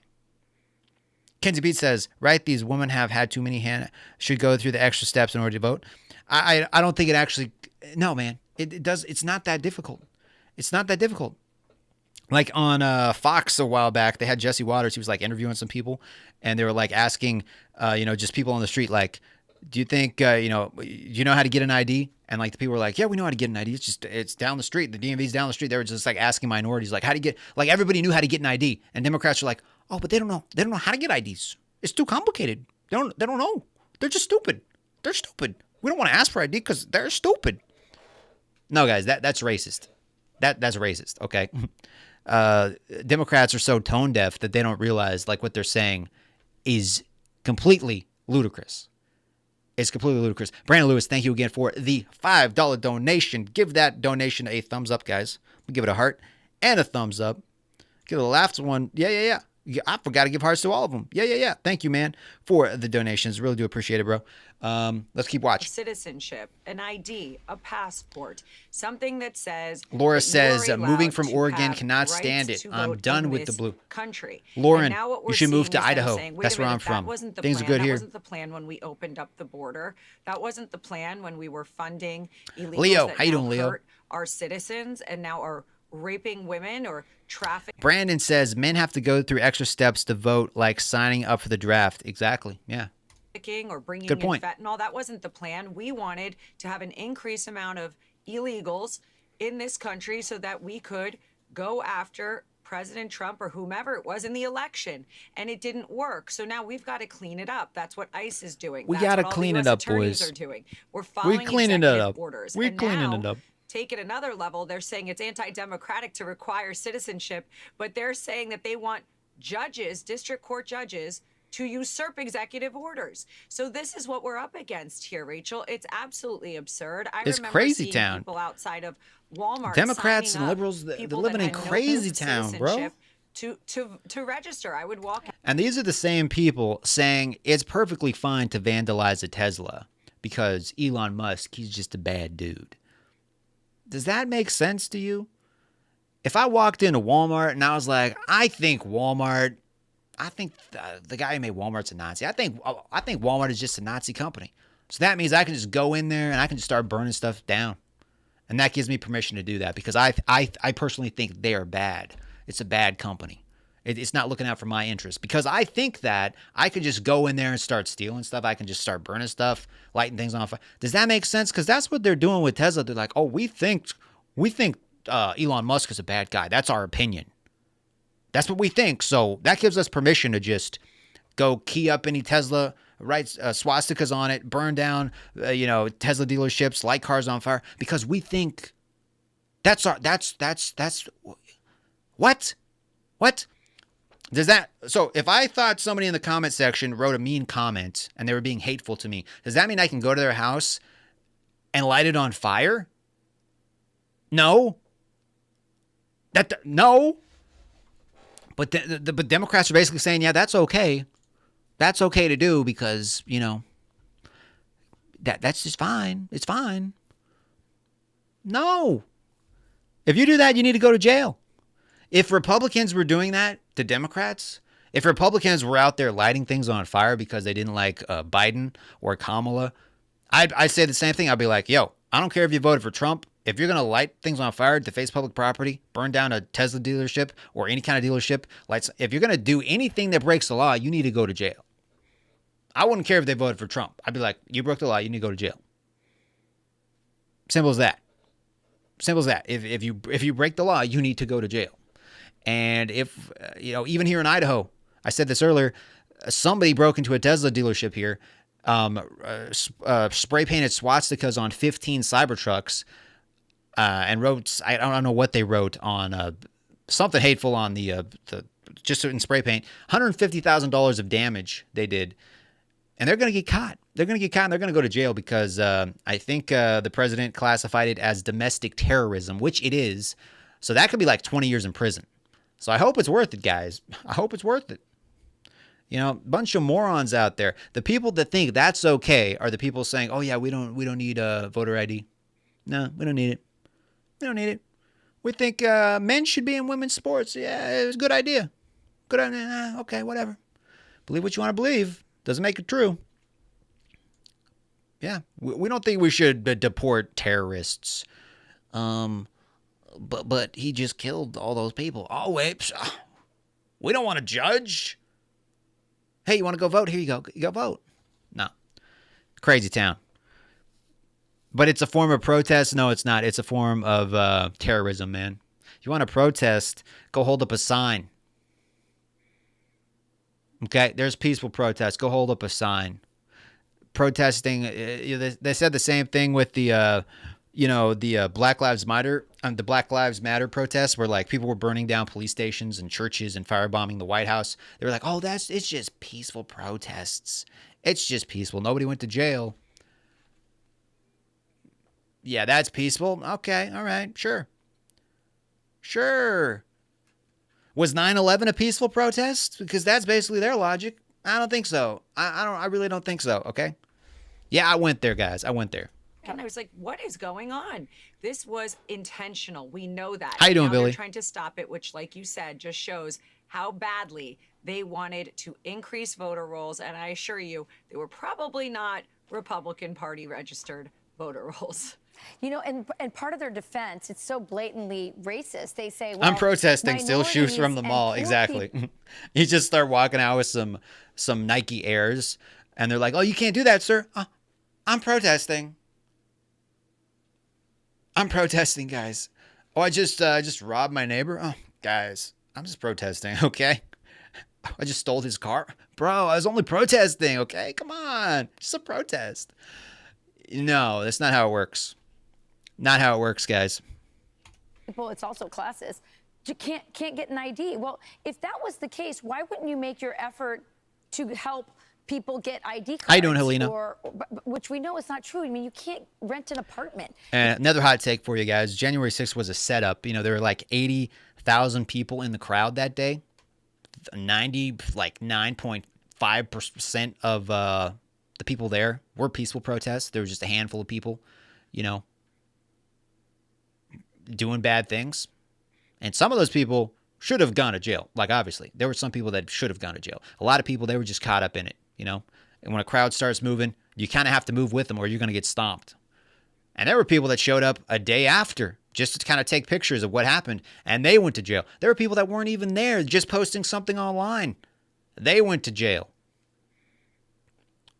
Kenzie Beat says, right, these women have had too many should go through the extra steps in order to vote. I don't think it actually, no, man. It's not that difficult. It's not that difficult. Like on Fox a while back, they had Jesse Waters. He was like interviewing some people, and they were like asking, just people on the street, like, do you think, do you know how to get an ID? And like the people were like, yeah, we know how to get an ID. It's down the street. The DMV's down the street. They were just like asking minorities, like, how do you get, like everybody knew how to get an ID. And Democrats are like, oh, but they don't know. They don't know how to get IDs. It's too complicated. They don't know. They're just stupid. They're stupid. We don't want to ask for ID because they're stupid. No, guys, that's racist. That's racist. Okay. Democrats are so tone deaf that they don't realize like what they're saying is completely ludicrous. It's completely ludicrous. Brandon Lewis, thank you again for the $5 donation. Give that donation a thumbs up, guys. We'll give it a heart and a thumbs up. Give the last one. Yeah. I forgot to give hearts to all of them. Yeah. Thank you, man, for the donations. Really do appreciate it, bro. Let's keep watching. Citizenship, an ID, a passport, something that says. Laura says, moving from Oregon, cannot stand it. I'm done with the blue country. Lauren, you should move to Idaho. That's where I'm from. Things are good here. That wasn't the plan when we opened up the border. That wasn't the plan when we were funding illegals Leo, that how you doing, Leo? hurt our citizens and now are raping women or trafficking. Brandon says men have to go through extra steps to vote, like signing up for the draft. Exactly. Yeah. Or bringing Good in point. fentanyl. That wasn't the plan. We wanted to have an increased amount of illegals in this country so that we could go after President Trump or whomever it was in the election, and it didn't work. So now we've got to clean it up. That's what ICE is doing. We got to clean it up, boys. We're following executive orders. We're cleaning it up. Take it another level. They're saying it's anti-democratic to require citizenship, but they're saying that they want judges, district court judges, to usurp executive orders. So this is what we're up against here, Rachel. It's absolutely absurd. It's remember crazy seeing town. People outside of Walmart, Democrats and liberals, they're living in crazy town, bro. To register, I would walk. And these are the same people saying it's perfectly fine to vandalize a Tesla because Elon Musk, he's just a bad dude. Does that make sense to you? If I walked into Walmart and I was like, I think the guy who made Walmart's a Nazi. I think Walmart is just a Nazi company. So that means I can just go in there and I can just start burning stuff down. And that gives me permission to do that because I personally think they are bad. It's a bad company. It's not looking out for my interests because I think that I could just go in there and start stealing stuff. I can just start burning stuff, lighting things on fire. Does that make sense? Because that's what they're doing with Tesla. They're like, oh, we think Elon Musk is a bad guy. That's our opinion. That's what we think. So that gives us permission to just go key up any Tesla, write swastikas on it, burn down, Tesla dealerships, light cars on fire because we think that's what? Does that, so if I thought somebody in the comment section wrote a mean comment and they were being hateful to me, does that mean I can go to their house and light it on fire? No. No. But but Democrats are basically saying, yeah, that's okay. That's okay to do because, that's just fine. It's fine. No. If you do that, you need to go to jail. If Republicans were doing that to Democrats, if Republicans were out there lighting things on fire because they didn't like Biden or Kamala, I'd say the same thing. I'd be like, yo, I don't care if you voted for Trump. If you're going to light things on fire, deface public property, burn down a Tesla dealership or any kind of dealership, if you're going to do anything that breaks the law, you need to go to jail. I wouldn't care if they voted for Trump. I'd be like, you broke the law, you need to go to jail. Simple as that. Simple as that. If you break the law, you need to go to jail. And if, even here in Idaho, I said this earlier, somebody broke into a Tesla dealership here, spray painted swastikas on 15 Cybertrucks, and wrote, I don't know what they wrote on something hateful on the just in spray paint. $150,000 of damage they did. And they're going to get caught. They're going to get caught and they're going to go to jail because I think the president classified it as domestic terrorism, which it is. So that could be like 20 years in prison. So I hope it's worth it, guys. I hope it's worth it. You know, bunch of morons out there. The people that think that's okay are the people saying, "Oh yeah, we don't need a voter ID." No, we don't need it. We don't need it. We think men should be in women's sports. Yeah, it was a good idea. Good idea. Okay, whatever. Believe what you want to believe. Doesn't make it true. Yeah, we don't think we should deport terrorists. But he just killed all those people. Oh wait, we don't want to judge. Hey, you want to go vote? Here you go. You go vote. No. Crazy town. But it's a form of protest? No, it's not. It's a form of terrorism, man. You want to protest, go hold up a sign. Okay? There's peaceful protest. Go hold up a sign. Protesting, they said the same thing with the Black Lives Matter, the Black Lives Matter protests where like people were burning down police stations and churches and firebombing the White House. They were like, "Oh, it's just peaceful protests. It's just peaceful. Nobody went to jail." Yeah, that's peaceful. Okay, all right, sure. Sure. Was 9/11 a peaceful protest? Because that's basically their logic. I don't think so. I really don't think so, okay? Yeah, I went there, guys. I went there. And I was like, what is going on? This was intentional. We know that. How you doing, now Billy? They're trying to stop it, which, like you said, just shows how badly they wanted to increase voter rolls. And I assure you, they were probably not Republican Party registered voter rolls. You know, and part of their defense, it's so blatantly racist. They say, well, I'm protesting, still shoots from the mall. Exactly. You just start walking out with some Nike Airs, and they're like, "Oh, you can't do that, sir." I'm protesting. I'm protesting, guys. Oh, I just robbed my neighbor. Oh, guys, I'm just protesting, okay? I just stole his car. Bro, I was only protesting, okay? Come on. Just a protest. No, that's not how it works. Not how it works, guys. People, it's also classes. You can't get an ID. Well, if that was the case, why wouldn't you make your effort to help people get ID cards? How you doing, Helena? Which we know is not true. I mean, you can't rent an apartment. And another hot take for you guys. January 6th was a setup. You know, there were like 80,000 people in the crowd that day. 9.5% of the people there were peaceful protests. There was just a handful of people, you know, doing bad things. And some of those people should have gone to jail. Like, obviously, there were some people that should have gone to jail. A lot of people, they were just caught up in it, you know. And when a crowd starts moving, you kind of have to move with them or you're going to get stomped. And there were people that showed up a day after just to kind of take pictures of what happened, and they went to jail. There were people that weren't even there, just posting something online. They went to jail.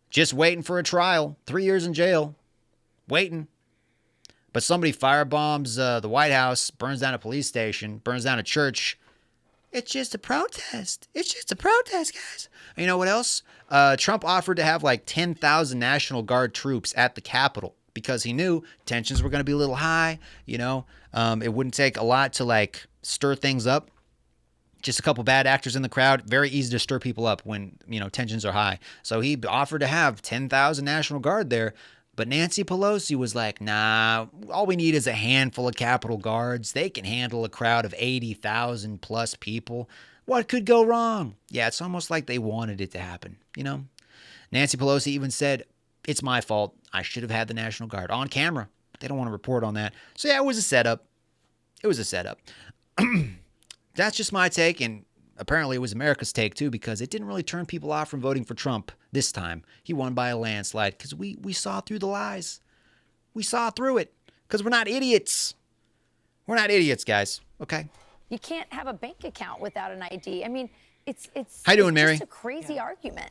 Just waiting for a trial. 3 years in jail. Waiting. But somebody firebombs the White House, burns down a police station, burns down a church. It's just a protest. It's just a protest, guys. And you know what else? Trump offered to have like 10,000 National Guard troops at the Capitol because he knew tensions were going to be a little high. You know, it wouldn't take a lot to like stir things up. Just a couple bad actors in the crowd. Very easy to stir people up when, you know, tensions are high. So he offered to have 10,000 National Guard there. But Nancy Pelosi was like, nah, all we need is a handful of Capitol Guards. They can handle a crowd of 80,000 plus people. What could go wrong? Yeah, it's almost like they wanted it to happen, you know? Nancy Pelosi even said, it's my fault. I should have had the National Guard on camera. But they don't want to report on that. So yeah, it was a setup. It was a setup. That's just my take, and apparently it was America's take too, because it didn't really turn people off from voting for Trump this time. He won by a landslide because we saw through the lies. We saw through it because we're not idiots. We're not idiots, guys. Okay? You can't have a bank account without an ID. I mean, it's How you doing, Mary? Just a crazy argument.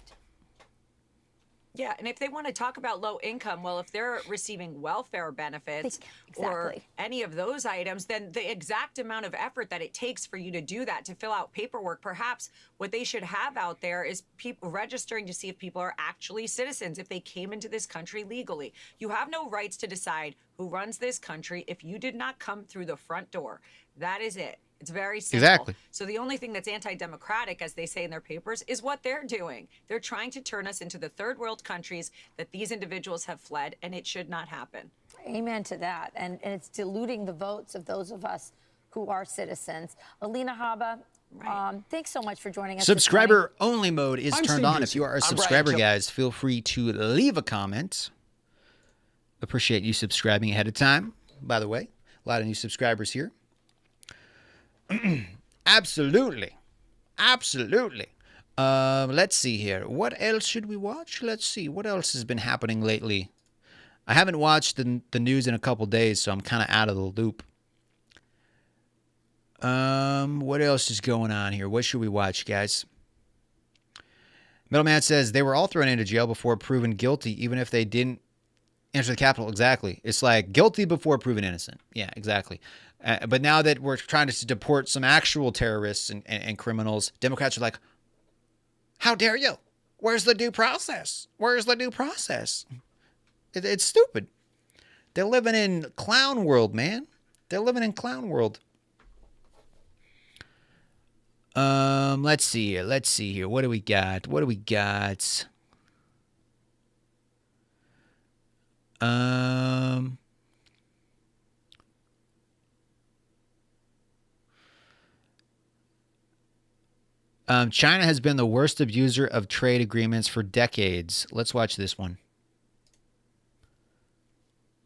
Yeah, and if they want to talk about low income, well, if they're receiving welfare benefits or any of those items, then the exact amount of effort that it takes for you to do that, to fill out paperwork, perhaps what they should have out there is people registering to see if people are actually citizens, if they came into this country legally. You have no rights to decide who runs this country if you did not come through the front door. That is it. It's very simple. Exactly. So the only thing that's anti-democratic, as they say in their papers, is what they're doing. They're trying to turn us into the third world countries that these individuals have fled, and it should not happen. Amen to that. And it's diluting the votes of those of us who are citizens. Alina Habba, thanks so much for joining us. Subscriber only mode is turned on. If you are a I'm subscriber, Brian. guys, feel free to leave a comment. Appreciate you subscribing ahead of time. By the way, a lot of new subscribers here. Absolutely. Absolutely. Let's see here. What else should we watch? Let's see. What else has been happening lately? I haven't watched the news in a couple days, so I'm kind of out of the loop. What else is going on here? What should we watch, guys? Middleman says they were all thrown into jail before proven guilty, even if they didn't enter the Capitol. Exactly. It's like guilty before proven innocent. Yeah, exactly. But now that we're trying to deport some actual terrorists and criminals, Democrats are like, how dare you? Where's the due process? Where's the due process? It's stupid. They're living in clown world, man. They're living in clown world. Let's see here. Let's see here. What do we got? What do we got? China has been the worst abuser of trade agreements for decades. Let's watch this one.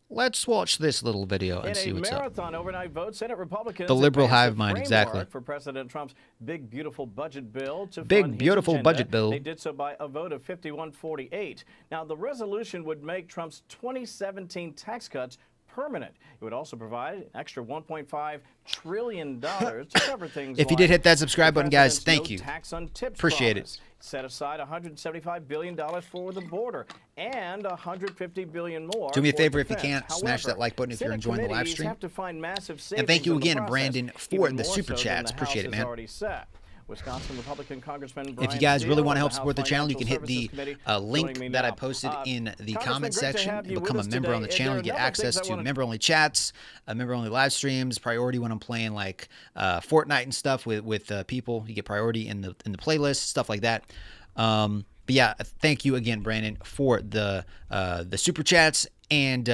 Let's watch this little video and see what's up. In a marathon overnight vote, Senate Republicans The liberal advanced hive a mind, framework exactly. for President Trump's big, beautiful budget bill to Big, fund his beautiful agenda. budget bill. They did so by a vote of 51-48. Now, the resolution would make Trump's 2017 tax cuts permanent. It would also provide an extra $1.5 trillion to cover things If you did hit that subscribe button, guys, thank you. Tax on tips Appreciate promise. Set aside $175 billion for the border and $150 billion more. Do me a for favor if you defense. can, smash However, that like button if you're Senate enjoying the live committees stream. have to find massive And thank you savings in the again, process, Brandon, for even the more super so than chats. the Appreciate House it, has man. already set. Wisconsin Republican Congressman If Brian you guys really Steele want to of help the support the House channel, you can Financial hit the Services Committee link joining me that I now. posted in the Congressman, comment great to section. have you You with become a us member on the today. channel. There You are get a number of access things I to wanna- member-only chats, member-only live streams, priority when I'm playing like Fortnite and stuff with people. You get priority in the playlist, stuff like that. But yeah, thank you again, Brandon, for the super chats and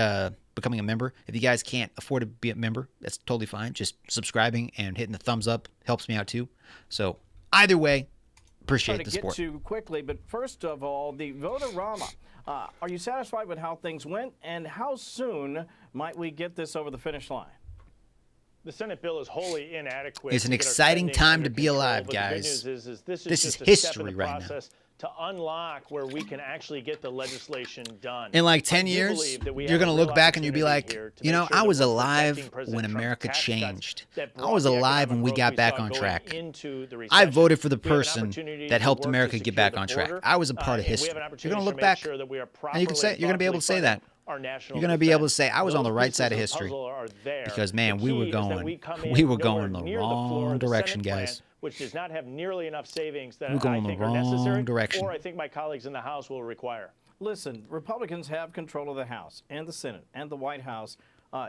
becoming a member. If you guys can't afford to be a member, that's totally fine. Just subscribing and hitting the thumbs up helps me out too. So either way, appreciate Try the to support. get to quickly, but first of all, the Vote-A-Rama. Are you satisfied with how things went, and how soon might we get this over the finish line? The Senate bill is wholly inadequate. It's an to get our exciting spending time under to be control, alive, but the good guys. news is this This just is a step in history the right now. process to unlock where we can actually get the legislation done. In like I 10 do years, believe that we you're have going a to look real back and you'll be opportunity like, here to you make know, sure I that was we're alive protecting President when Trump's America tax cuts changed. that I brought was the alive economic when we growth got back saw on going track. into the I recession. voted for the We have an person opportunity that to helped work to America get secure back the on track. border, I was a part of and we have history. an You're opportunity going to to look make back sure that we are and you can say, you're going to be able to say that. our national You're going to be able to defense. say, I was on the Those right pieces side of the history. puzzle are there. Because, man, The we key were is that going, we come we in were nowhere going the near the floor wrong of the direction, Senate plan, guys. which does not have nearly enough savings that We're going I the think are wrong necessary, direction. or I think my colleagues in the House will require. Listen, Republicans have control of the House and the Senate and the White House.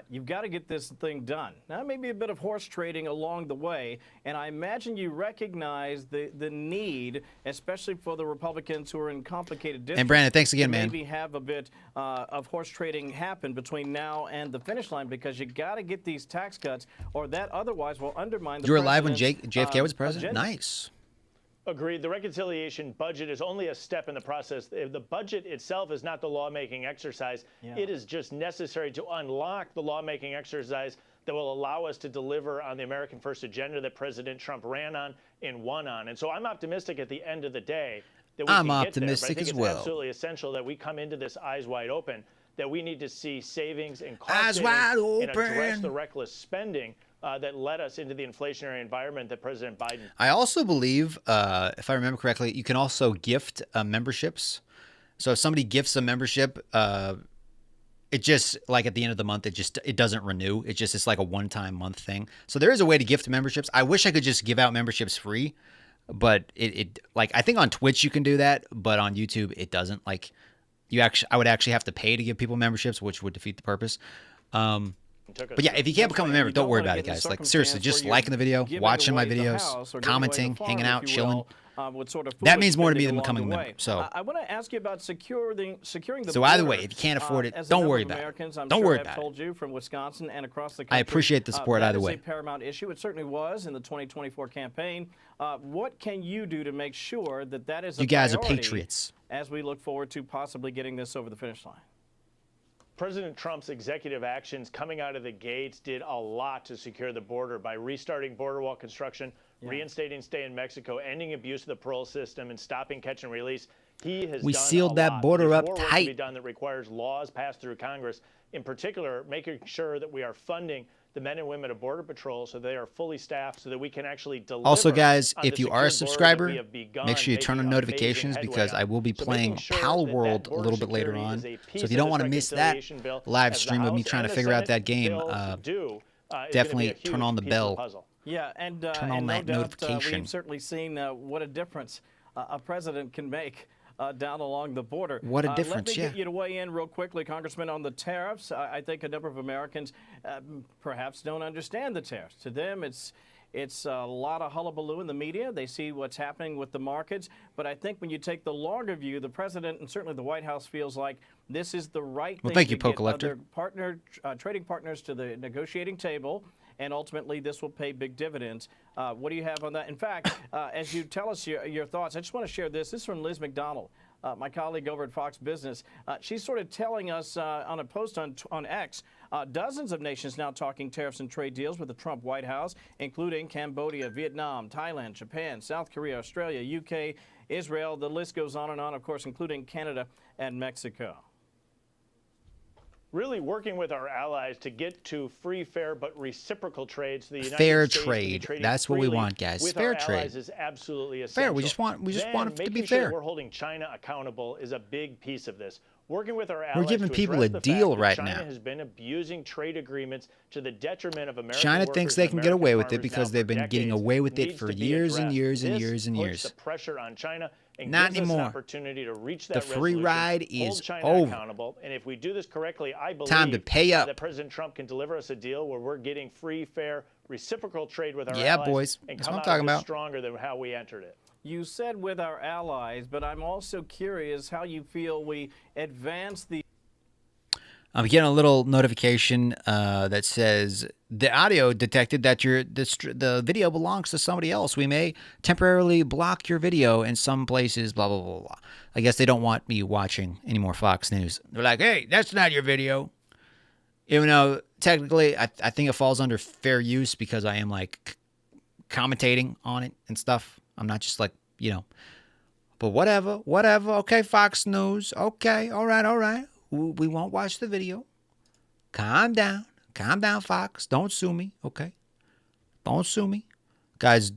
You've got to get this thing done. Now, there may be a bit of horse trading along the way, and I imagine you recognize the need, especially for the Republicans who are in complicated districts. And Brandon, thanks again, to man. Maybe have a bit of horse trading happen between now and the finish line, because you got to get these tax cuts, or that otherwise will undermine the You were alive when president's, JFK was president? agenda. Nice. Agreed. The reconciliation budget is only a step in the process. The budget itself is not the lawmaking exercise. Yeah. It is just necessary to unlock the lawmaking exercise that will allow us to deliver on the American First agenda that President Trump ran on and won on. And so I'm optimistic at the end of the day that we I'm can optimistic get there. But I think as it's well. absolutely essential that we come into this eyes wide open, that we need to see savings and cost Eyes savings wide and address open. the reckless spending that led us into the inflationary environment that President Biden. I also believe, if I remember correctly, you can also gift memberships. So if somebody gifts a membership, it just, like at the end of the month, it doesn't renew. It's like a one-time month thing. So there is a way to gift memberships. I wish I could just give out memberships free, but it like, I think on Twitch you can do that, but on YouTube it doesn't. Like, I would actually have to pay to give people memberships, which would defeat the purpose. But yeah, if you can't become a member, don't worry about it, guys. Like, seriously, just liking the video, watching my videos, commenting, hanging out, chilling. That means more to me than becoming a member. So I want to ask you about securing the So either way, if you can't afford it, don't worry about it. Don't worry about it. Told you from Wisconsin and across the country. I appreciate the support either way. That is a paramount issue. It certainly was in the 2024 campaign. What can you do to make sure that that is a You guys are priority patriots. as we look forward to possibly getting this over the finish line? President Trump's executive actions coming out of the gates did a lot to secure the border by restarting border wall construction, reinstating stay in Mexico, ending abuse of the parole system, and stopping catch and release. He has We done sealed a that lot. border There's up more work tight. to be done that requires laws passed through Congress, in particular making sure that we are funding the men and women of Border Patrol so they are fully staffed so that we can actually deliver. Also, guys, on if the you are a secure border that subscriber, we have begun make sure you turn on making notifications amazing because headway I will be on. playing making sure Palworld a border little bit later security on. is a So piece if you of don't this want to miss that reconciliation bill, live as the stream of me House trying to and the figure out that Senate game, bills do, is gonna be definitely a turn huge on the piece of bell. puzzle. Yeah, and Turn on and that no doubt, notification. we've certainly seen what a difference a president can make down along the border. What a difference, Let me yeah. get you to weigh in real quickly, Congressman, on the tariffs. I think a number of Americans perhaps don't understand the tariffs. To them, it's a lot of hullabaloo in the media. They see what's happening with the markets. But I think when you take the longer view, the president and certainly the White House feels like this is the right thing thank you, to Poke get Collector. other trading partners to the negotiating table. And ultimately, this will pay big dividends. What do you have on that? In fact, as you tell us your thoughts, I just want to share this. This is from Liz McDonald, my colleague over at Fox Business. She's sort of telling us on a post on X, dozens of nations now talking tariffs and trade deals with the Trump White House, including Cambodia, Vietnam, Thailand, Japan, South Korea, Australia, UK, Israel. The list goes on, of course, including Canada and Mexico. Really working with our allies to get to free, fair, but reciprocal trade. So the United Fair States can be trade. trading That's what we freely want, guys. with Fair our trade. allies is absolutely essential. Fair. We just want it to be making sure fair. that we're holding China accountable is a big piece of this. Working with our allies We're giving to people address a the deal fact that right China now. has been abusing trade agreements to the detriment of American China workers thinks and they can get American away with it farmers because now they've for been getting decades away with it needs for to be years and addressed. years and This years and puts years. the pressure on China and Not gives anymore. us an opportunity to reach that The free resolution, ride hold is China over. accountable, and if we do this correctly, I believe Time to pay up. that President Trump can deliver us a deal where we're getting free, fair, reciprocal trade with our Yeah, allies boys. and That's come what out I'm of talking this about. stronger than how we entered it. You said with our allies, but I'm also curious how you feel we advance the I'm getting a little notification that says the audio detected that the video belongs to somebody else. We may temporarily block your video in some places, blah, blah, blah, blah. I guess they don't want me watching any more Fox News. They're like, hey, that's not your video. Even though technically I think it falls under fair use because I am like commentating on it and stuff. I'm not just like, but whatever. Okay, Fox News. Okay, all right. We won't watch the video. Calm down, Fox. Don't sue me, okay? Don't sue me. Guys,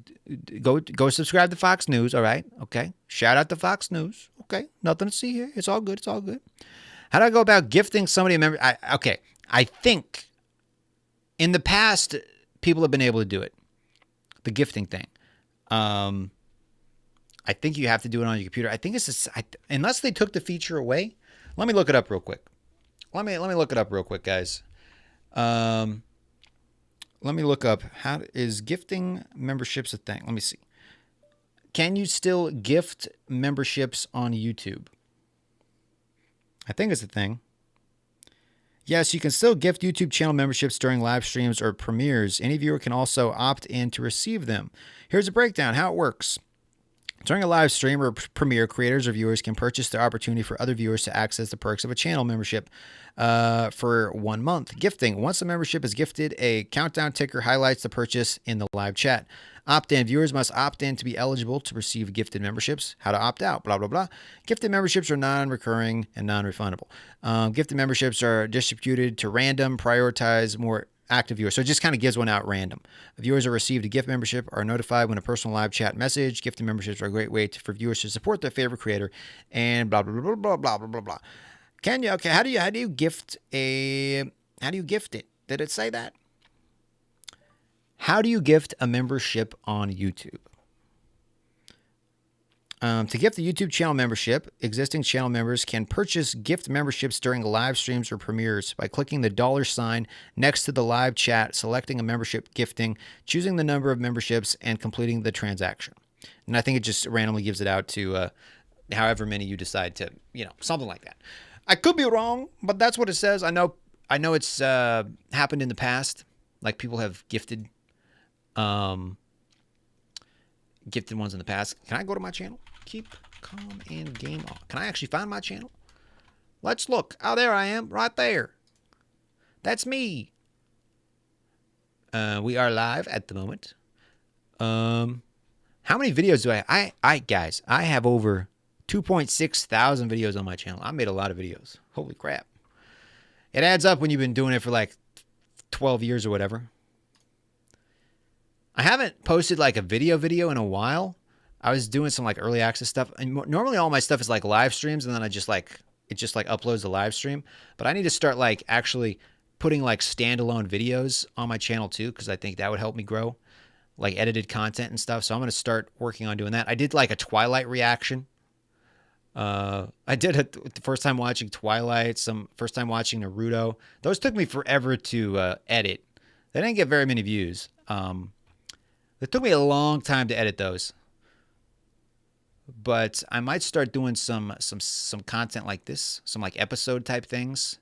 go subscribe to Fox News, all right? Okay? Shout out to Fox News. Okay? Nothing to see here. It's all good. How do I go about gifting somebody a member? I think in the past, people have been able to do it. The gifting thing. I think you have to do it on your computer. I think it's unless they took the feature away. Let me look it up real quick. Let me look it up real quick, guys. Let me look up how is gifting memberships a thing. Let me see. Can you still gift memberships on YouTube? I think it's a thing. Yes, you can still gift YouTube channel memberships during live streams or premieres. Any viewer can also opt in to receive them. Here's a breakdown how it works. During a live stream or premiere, creators or viewers can purchase the opportunity for other viewers to access the perks of a channel membership for 1 month. Gifting. Once a membership is gifted, a countdown ticker highlights the purchase in the live chat. Opt-in. Viewers must opt in to be eligible to receive gifted memberships. How to opt out, blah, blah, blah. Gifted memberships are non-recurring and non-refundable. Gifted memberships are distributed to random, prioritize more active viewers. So it just kind of gives one out random. Viewers who received a gift membership are notified when a personal live chat message. Gifted memberships are a great way for viewers to support their favorite creator and blah, blah, blah, blah, blah, blah, blah, blah. Can you? Okay, how do you gift it? Did it say that? How do you gift a membership on YouTube? To gift the YouTube channel membership, existing channel members can purchase gift memberships during live streams or premieres by clicking the $ next to the live chat, selecting a membership gifting, choosing the number of memberships, and completing the transaction. And I think it just randomly gives it out to however many you decide to, something like that. I could be wrong, but that's what it says. I know it's happened in the past. Like people have gifted gifted ones in the past. Can I go to my channel? Keep calm and game on. Can I actually find my channel? Let's look. Oh, there I am, right there. That's me. We are live at the moment. How many videos do I guys, I have over 2.6 thousand videos on my channel. I made a lot of videos. Holy crap. It adds up when you've been doing it for like 12 years or whatever. I haven't posted like a video in a while. I was doing some like early access stuff. And normally all my stuff is like live streams and then it just like uploads the live stream. But I need to start like actually putting like standalone videos on my channel too, because I think that would help me grow, like edited content and stuff. So I'm going to start working on doing that. I did like a Twilight reaction. I did the first time watching Twilight, first time watching Naruto. Those took me forever to edit. They didn't get very many views. It took me a long time to edit those. But I might start doing some content like this, some like episode type things.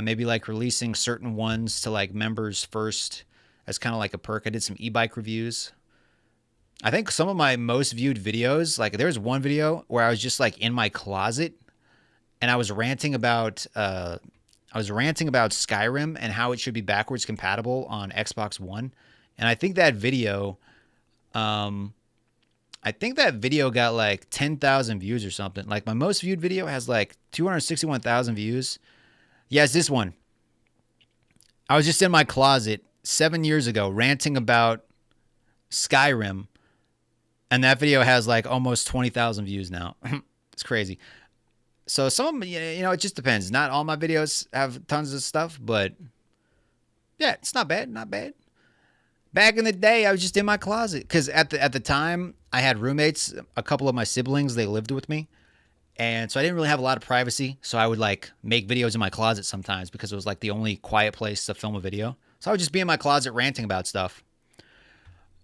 Maybe like releasing certain ones to like members first as kind of like a perk. I did some e-bike reviews. I think some of my most viewed videos, like there's one video where I was just like in my closet and I was ranting about Skyrim and how it should be backwards compatible on Xbox One. And I think that video got like 10,000 views or something. Like my most viewed video has like 261,000 views. Yes, this one. I was just in my closet 7 years ago ranting about Skyrim. And that video has like almost 20,000 views now. It's crazy. So some of them, it just depends. Not all my videos have tons of stuff, but yeah, it's not bad. Not bad. Back in the day, I was just in my closet because at the time I had roommates. A couple of my siblings, they lived with me, and so I didn't really have a lot of privacy. So I would like make videos in my closet sometimes because it was like the only quiet place to film a video. So I would just be in my closet ranting about stuff.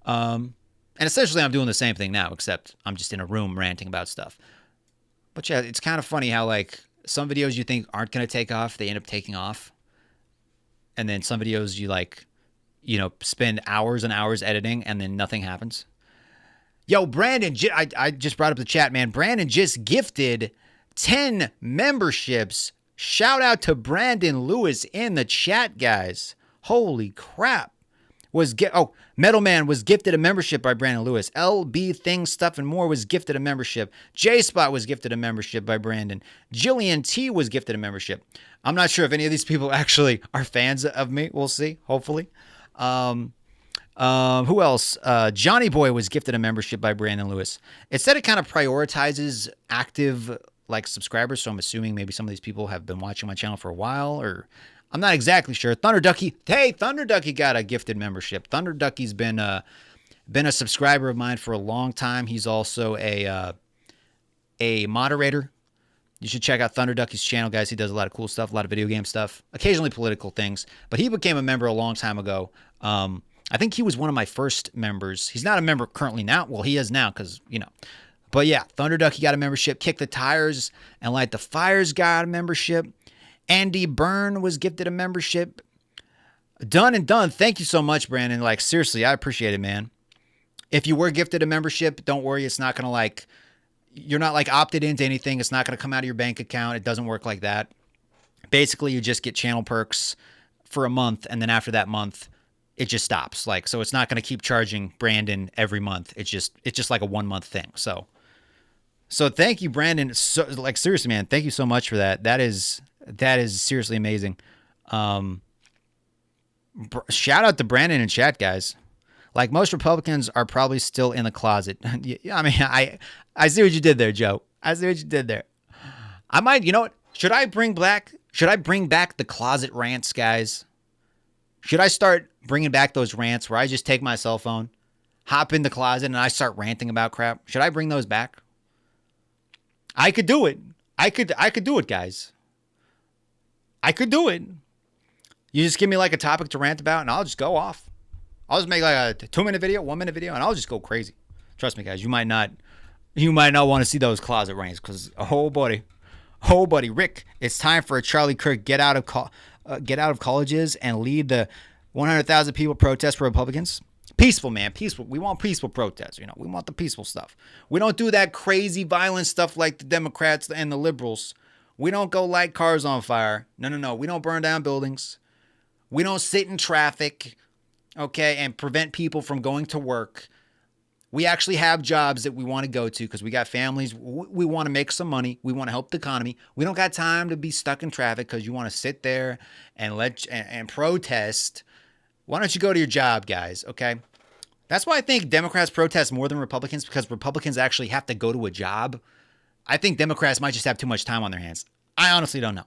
And essentially, I'm doing the same thing now, except I'm just in a room ranting about stuff. But yeah, it's kind of funny how like some videos you think aren't going to take off, they end up taking off, and then some videos you like. Spend hours and hours editing and then nothing happens. Yo, Brandon, I just brought up the chat, man. Brandon just gifted 10 memberships. Shout out to Brandon Lewis in the chat, guys. Holy crap. Metal Man was gifted a membership by Brandon Lewis. LB Things, Stuff, and More was gifted a membership. J-Spot was gifted a membership by Brandon. Jillian T was gifted a membership. I'm not sure if any of these people actually are fans of me. We'll see, hopefully. Who else? Johnny Boy was gifted a membership by Brandon Lewis. It said it kind of prioritizes active like subscribers, so I'm assuming maybe some of these people have been watching my channel for a while, or I'm not exactly sure. Thunder Ducky got a gifted membership. Thunder Ducky's been a subscriber of mine for a long time. He's also a moderator. You should check out Thunder Ducky's channel, guys. He does a lot of cool stuff, a lot of video game stuff, occasionally political things. But he became a member a long time ago. I think he was one of my first members. He's not a member currently now. Well, he is now because, But yeah, Thunder Ducky got a membership. Kick the Tires and Light the Fires got a membership. Andy Byrne was gifted a membership. Done and done. Thank you so much, Brandon. Like, seriously, I appreciate it, man. If you were gifted a membership, don't worry. It's not going to you're not like opted into anything. It's not going to come out of your bank account. It doesn't work like that. Basically, you just get channel perks for a month. And then after that month, it just stops. So it's not going to keep charging Brandon every month. It's just like a 1 month thing. So thank you, Brandon. So, seriously, man, thank you so much for that. That is seriously amazing. Shout out to Brandon in chat, guys. Like most Republicans are probably still in the closet. I mean, I see what you did there, Joe. I see what you did there. I might, what? Should I bring back the closet rants, guys? Should I start bringing back those rants where I just take my cell phone, hop in the closet, and I start ranting about crap? Should I bring those back? I could do it. I could do it, guys. I could do it. You just give me like a topic to rant about, and I'll just go off. I'll just make like a 2-minute video, 1-minute video, and I'll just go crazy. Trust me, guys. You might not want to see those closet rants because oh buddy, Rick, it's time for a Charlie Kirk get out of colleges and lead the 100,000 people protest for Republicans. Peaceful, man. Peaceful. We want peaceful protests. We want the peaceful stuff. We don't do that crazy violent stuff like the Democrats and the liberals. We don't go light cars on fire. No. We don't burn down buildings. We don't sit in traffic, okay, and prevent people from going to work. We actually have jobs that we want to go to because we got families. We want to make some money. We want to help the economy. We don't got time to be stuck in traffic because you want to sit there and protest. Why don't you go to your job, guys, okay? That's why I think Democrats protest more than Republicans, because Republicans actually have to go to a job. I think Democrats might just have too much time on their hands. I honestly don't know.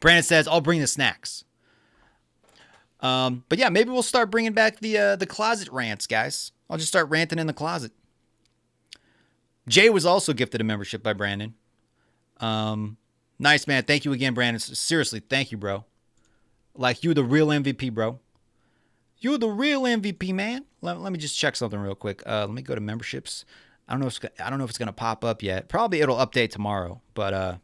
Brandon says, I'll bring the snacks. But yeah, maybe we'll start bringing back the closet rants, guys. I'll just start ranting in the closet. Jay was also gifted a membership by Brandon. Nice, man. Thank you again, Brandon. Seriously, thank you, bro. Like, you the real MVP, bro. You the real MVP, man. Let me just check something real quick. Let me go to memberships. I don't know if it's gonna pop up yet. Probably it'll update tomorrow. But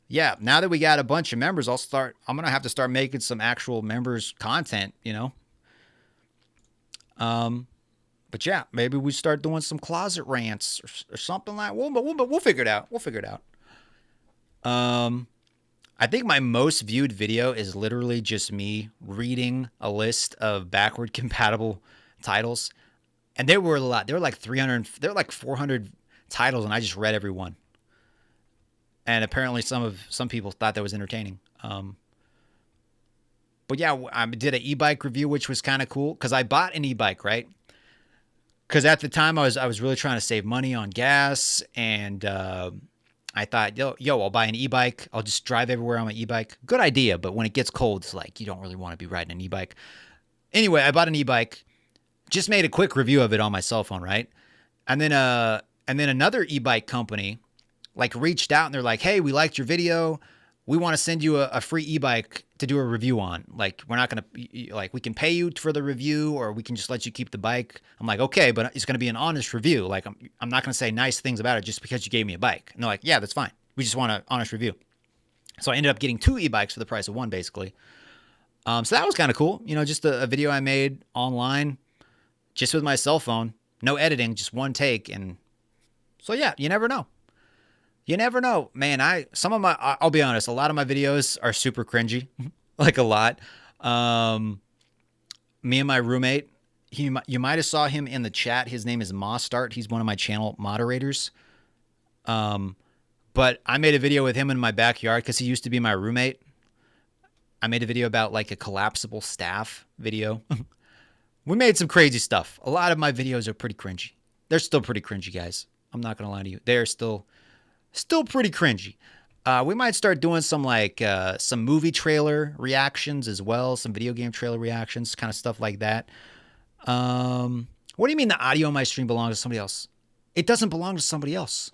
yeah, now that we got a bunch of members, I'm gonna have to start making some actual members content, But yeah, maybe we start doing some closet rants or something like. We'll figure it out. We'll figure it out. I think my most viewed video is literally just me reading a list of backward compatible titles. And there were a lot. There were like 300, there were like 400 titles, and I just read every one. And apparently some people thought that was entertaining. But yeah, I did an e-bike review, which was kind of cool because I bought an e-bike, right? Because at the time I was really trying to save money on gas, and I thought, yo, I'll buy an e-bike. I'll just drive everywhere on my e-bike. Good idea, but when it gets cold, it's like you don't really want to be riding an e-bike. Anyway, I bought an e-bike. Just made a quick review of it on my cell phone, right? And then another e-bike company like reached out and they're like, hey, we liked your video. We want to send you a free e-bike to do a review on. Like, we're not going to, like, we can pay you for the review or we can just let you keep the bike. I'm like, okay, but it's going to be an honest review. Like, I'm not going to say nice things about it just because you gave me a bike. And they're like, yeah, that's fine. We just want an honest review. So I ended up getting 2 e-bikes for the price of 1, basically. So that was kind of cool. Just a video I made online just with my cell phone. No editing, just one take. And so, yeah, you never know. You never know, man. I'll be honest, a lot of my videos are super cringy, like a lot. Me and my roommate, you might have saw him in the chat. His name is Mostart. He's one of my channel moderators. But I made a video with him in my backyard because he used to be my roommate. I made a video about like a collapsible staff video. We made some crazy stuff. A lot of my videos are pretty cringy. They're still pretty cringy, guys. I'm not going to lie to you. They're still pretty cringy. We might start doing some some movie trailer reactions as well, some video game trailer reactions, kind of stuff like that. What do you mean the audio on my stream belongs to somebody else? It doesn't belong to somebody else.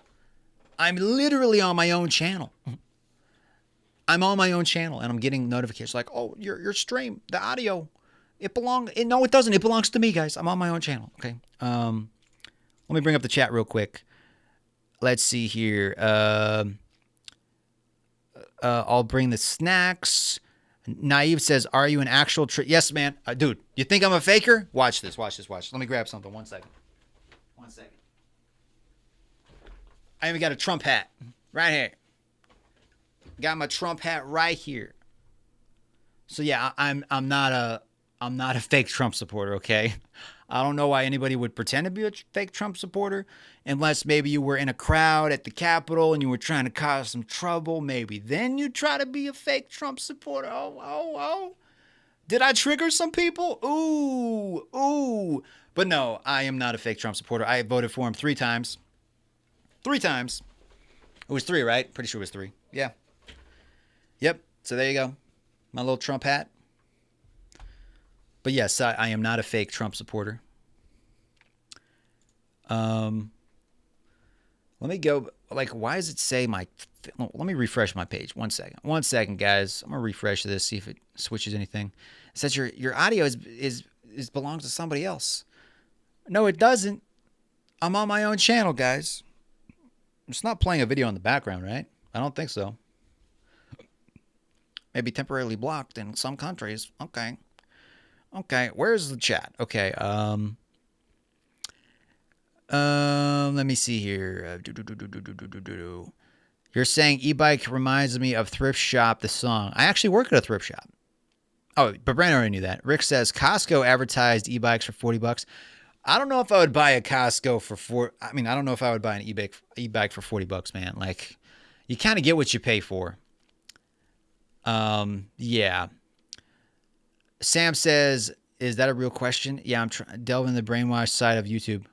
I'm literally on my own channel. I'm on my own channel and I'm getting notifications like, oh, your stream, the audio, no, it doesn't. It belongs to me, guys. I'm on my own channel. Okay. Let me bring up the chat real quick. Let's see here. I'll bring the snacks. Naive says, are you an actual Yes, man. Dude, you think I'm a faker? Watch this. Let me grab something. 1 second. I even got a Trump hat right here. Got my Trump hat right here. So yeah, I'm not a fake Trump supporter, okay? I don't know why anybody would pretend to be a fake Trump supporter unless maybe you were in a crowd at the Capitol and you were trying to cause some trouble. Maybe then you try to be a fake Trump supporter. Oh. Did I trigger some people? Ooh. But no, I am not a fake Trump supporter. I voted for him 3 times. 3 times. It was 3, right? Pretty sure it was 3. Yeah. Yep. So there you go. My little Trump hat. But yes, I am not a fake Trump supporter. Let Let me go. Like, why does it say my? Let me refresh my page. 1 second. 1 second, guys. I'm gonna refresh this. See if it switches anything. It says your audio is belongs to somebody else. No, it doesn't. I'm on my own channel, guys. It's not playing a video in the background, right? I don't think so. Maybe temporarily blocked in some countries. Okay. Okay. Where's the chat? Okay. Let me see here. You're saying e-bike reminds me of Thrift Shop, the song. I actually work at a thrift shop. Oh, but Brandon already knew that. Rick says Costco advertised e-bikes for $40. I don't know if I would buy a Costco for I don't know if I would buy an e-bike for $40, man. Like, you kind of get what you pay for. Yeah. Sam says, is that a real question? Yeah, I'm delving the brainwash side of YouTube.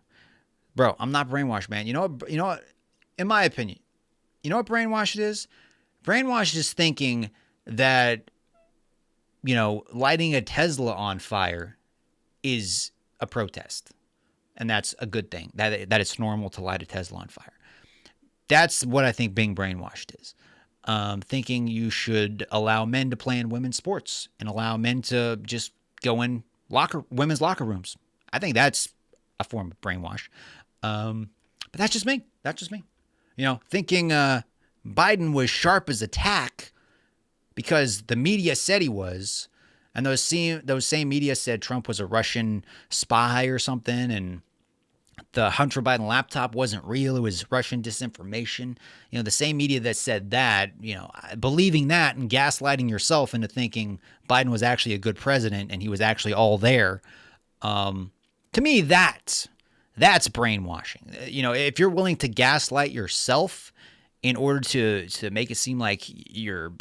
Bro, I'm not brainwashed, man. You know what? In my opinion, you know what brainwash it is? Brainwash is thinking that, lighting a Tesla on fire is a protest. And that's a good thing, that it's normal to light a Tesla on fire. That's what I think being brainwashed is. Thinking you should allow men to play in women's sports and allow men to just go in women's locker rooms. I think that's a form of brainwash. But that's just me. That's just me. Thinking Biden was sharp as a tack because the media said he was, and those same media said Trump was a Russian spy or something, and the Hunter Biden laptop wasn't real. It was Russian disinformation. The same media that said that, believing that and gaslighting yourself into thinking Biden was actually a good president and he was actually all there. To me, that's brainwashing. If you're willing to gaslight yourself in order to make it seem like you're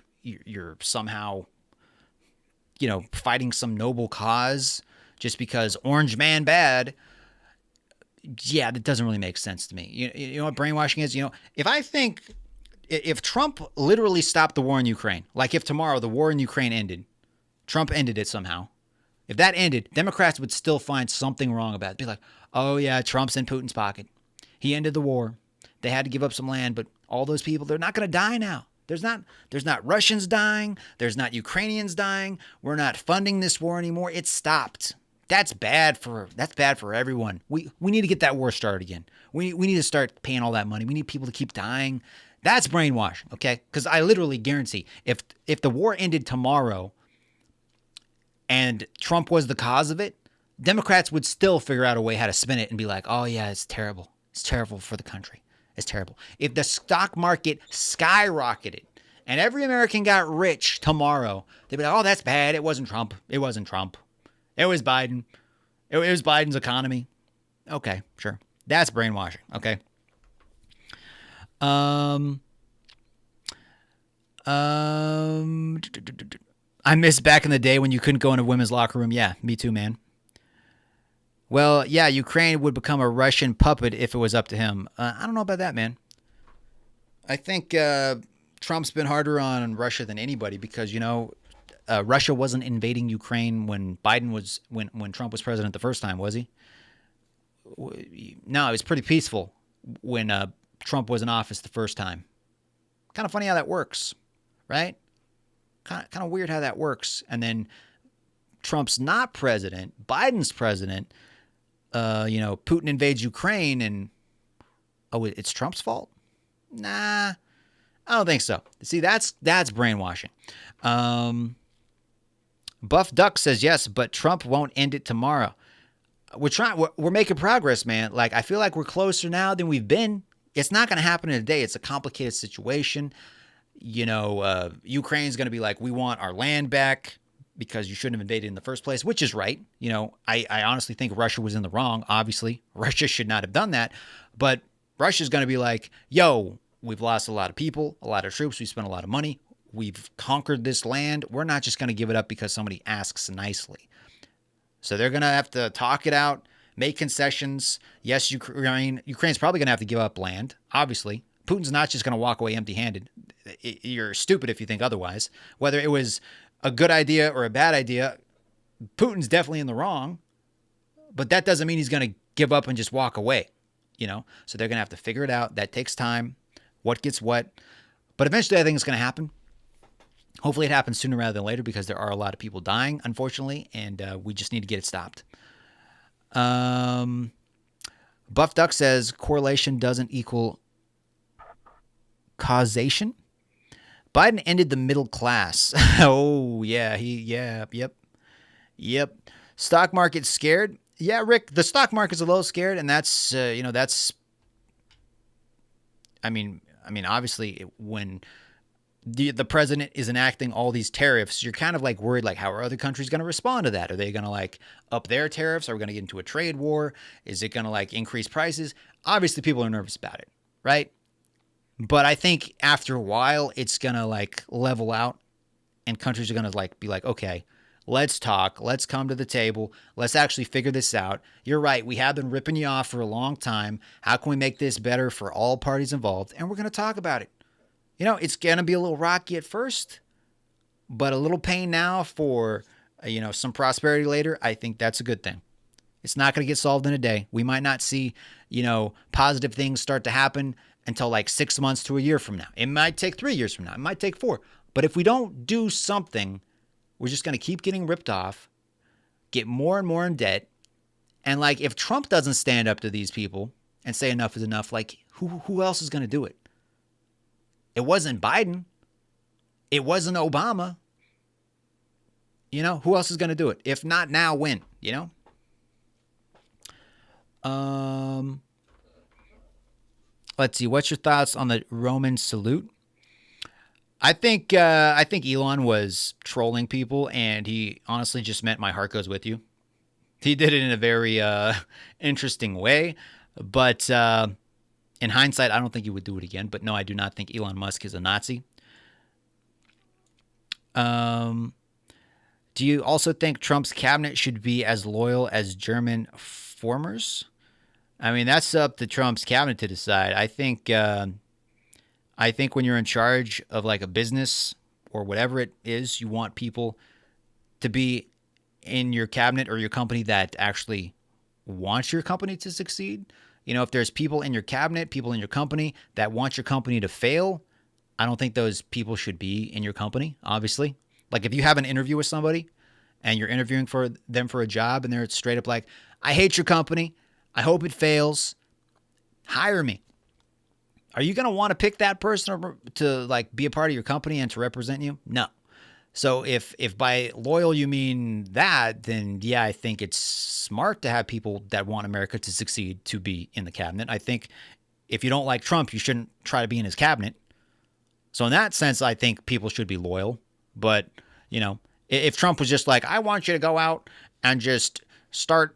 somehow, fighting some noble cause just because orange man bad. Yeah, that doesn't really make sense to me. You know what brainwashing is? If Trump literally stopped the war in Ukraine, like if tomorrow the war in Ukraine ended, Trump ended it somehow. If that ended, Democrats would still find something wrong about it. Be like, oh yeah, Trump's in Putin's pocket. He ended the war. They had to give up some land, but all those people, they're not going to die now. There's not Russians dying. There's not Ukrainians dying. We're not funding this war anymore. It stopped. That's bad for everyone. We need to get that war started again. We need to start paying all that money. We need people to keep dying. That's brainwashing, okay? Because I literally guarantee if the war ended tomorrow and Trump was the cause of it, Democrats would still figure out a way how to spin it and be like, oh yeah, it's terrible. It's terrible for the country. It's terrible. If the stock market skyrocketed and every American got rich tomorrow, they'd be like, oh, that's bad. It wasn't Trump. It wasn't Trump. It was Biden. It was Biden's economy. Okay, sure. That's brainwashing. Okay. I miss back in the day when you couldn't go in a women's locker room. Yeah, me too, man. Well, yeah, Ukraine would become a Russian puppet if it was up to him. I don't know about that, man. I think Trump's been harder on Russia than anybody because, Russia wasn't invading Ukraine when Trump was president the first time, was he? No, it was pretty peaceful when Trump was in office the first time. Kind of funny how that works, right? Kind of weird how that works. And then Trump's not president, Biden's president. Putin invades Ukraine and it's Trump's fault? Nah, I don't think so. See, that's brainwashing. Buff Duck says yes, but Trump won't end it tomorrow. We're making progress, man. Like, I feel like we're closer now than we've been. It's not going to happen in a day. It's a complicated situation. Ukraine's going to be like, we want our land back because you shouldn't have invaded in the first place, which is right. I honestly think Russia was in the wrong. Obviously, Russia should not have done that. But Russia's going to be like, yo, we've lost a lot of people, a lot of troops. We spent a lot of money. We've conquered this land. We're not just going to give it up because somebody asks nicely. So they're going to have to talk it out, make concessions. Yes, Ukraine's probably going to have to give up land, obviously. Putin's not just going to walk away empty-handed. You're stupid if you think otherwise. Whether it was a good idea or a bad idea, Putin's definitely in the wrong. But that doesn't mean he's going to give up and just walk away. So they're going to have to figure it out. That takes time. What gets what. But eventually I think it's going to happen. Hopefully it happens sooner rather than later because there are a lot of people dying, unfortunately, and we just need to get it stopped. Buff Duck says correlation doesn't equal causation. Biden ended the middle class. Oh, yeah. Yep. Stock market scared. Yeah, Rick, the stock market's a little scared, and that's, obviously when the president is enacting all these tariffs, you're kind of like worried, like, how are other countries going to respond to that? Are they going to like up their tariffs? Are we going to get into a trade war? Is it going to like increase prices? Obviously, people are nervous about it, right? But I think after a while, it's going to like level out and countries are going to like be like, okay, let's talk. Let's come to the table. Let's actually figure this out. You're right. We have been ripping you off for a long time. How can we make this better for all parties involved? And we're going to talk about it. It's going to be a little rocky at first, but a little pain now for, some prosperity later. I think that's a good thing. It's not going to get solved in a day. We might not see, positive things start to happen until like 6 months to a year from now. It might take 3 years from now. It might take 4. But if we don't do something, we're just going to keep getting ripped off, get more and more in debt. And like, if Trump doesn't stand up to these people and say enough is enough, like who else is going to do it? It wasn't Biden. It wasn't Obama. Who else is going to do it? If not now, when? Let's see. What's your thoughts on the Roman salute? I think Elon was trolling people, and he honestly just meant my heart goes with you. He did it in a very interesting way, but in hindsight, I don't think he would do it again. But no, I do not think Elon Musk is a Nazi. Do you also think Trump's cabinet should be as loyal as German formers? I mean, that's up to Trump's cabinet to decide. I think when you're in charge of like a business or whatever it is, you want people to be in your cabinet or your company that actually wants your company to succeed. If there's people in your cabinet, people in your company that want your company to fail, I don't think those people should be in your company, obviously. Like if you have an interview with somebody and you're interviewing for them for a job and they're straight up like, I hate your company. I hope it fails. Hire me. Are you going to want to pick that person to like be a part of your company and to represent you? No. So if by loyal you mean that, then yeah, I think it's smart to have people that want America to succeed to be in the cabinet. I think if you don't like Trump, you shouldn't try to be in his cabinet. So in that sense, I think people should be loyal. But, if Trump was just like, I want you to go out and just start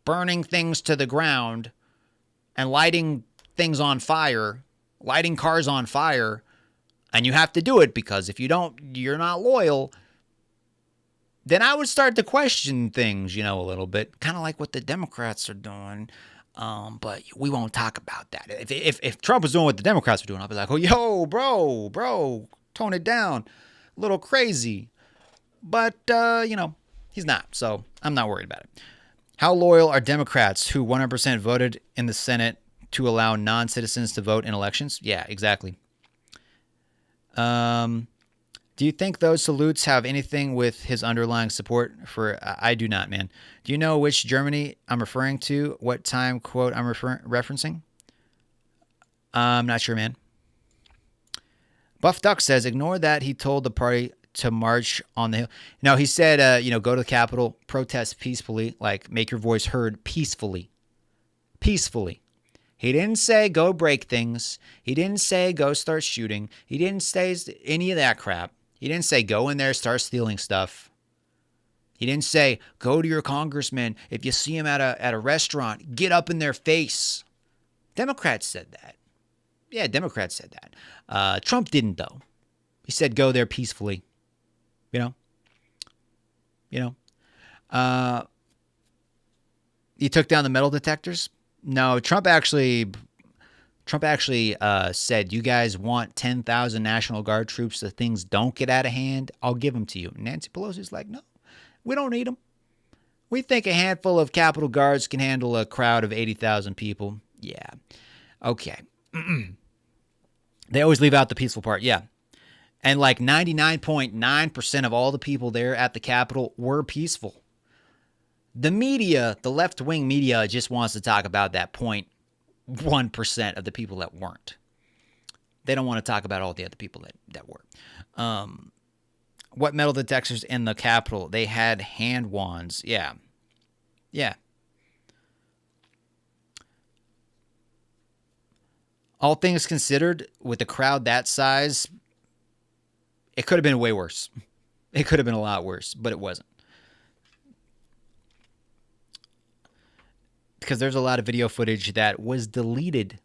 burning things to the ground and lighting things on fire, lighting cars on fire, and you have to do it because if you don't, you're not loyal, then I would start to question things, a little bit, kind of like what the Democrats are doing. But we won't talk about that. If Trump was doing what the Democrats were doing, I'd be like, oh, yo, bro, tone it down. A little crazy. But, he's not. So I'm not worried about it. How loyal are Democrats who 100% voted in the Senate to allow non-citizens to vote in elections? Yeah, exactly. Do you think those salutes have anything with his underlying support for? I do not, man. Do you know which Germany I'm referring to? What time quote I'm referencing? I'm not sure, man. Buff Duck says, ignore that he told the party to march on the hill. No, he said, go to the Capitol, protest peacefully, like make your voice heard peacefully. Peacefully. He didn't say go break things. He didn't say go start shooting. He didn't say any of that crap. He didn't say go in there, start stealing stuff. He didn't say go to your congressman. If you see him at a restaurant, get up in their face. Democrats said that. Yeah, Democrats said that. Trump didn't, though. He said go there peacefully. He took down the metal detectors. No, Trump actually said, you guys want 10,000 National Guard troops so things don't get out of hand? I'll give them to you. Nancy Pelosi's like, no, we don't need them. We think a handful of Capitol Guards can handle a crowd of 80,000 people. Yeah. Okay. They always leave out the peaceful part. Yeah. And like 99.9% of all the people there at the Capitol were peaceful. The media, the left-wing media, just wants to talk about that 0.1% of the people that weren't. They don't want to talk about all the other people that were. What metal detectors in the Capitol? They had hand wands. Yeah. Yeah. All things considered, with a crowd that size, it could have been way worse. It could have been a lot worse, but it wasn't. Because there's a lot of video footage that was deleted.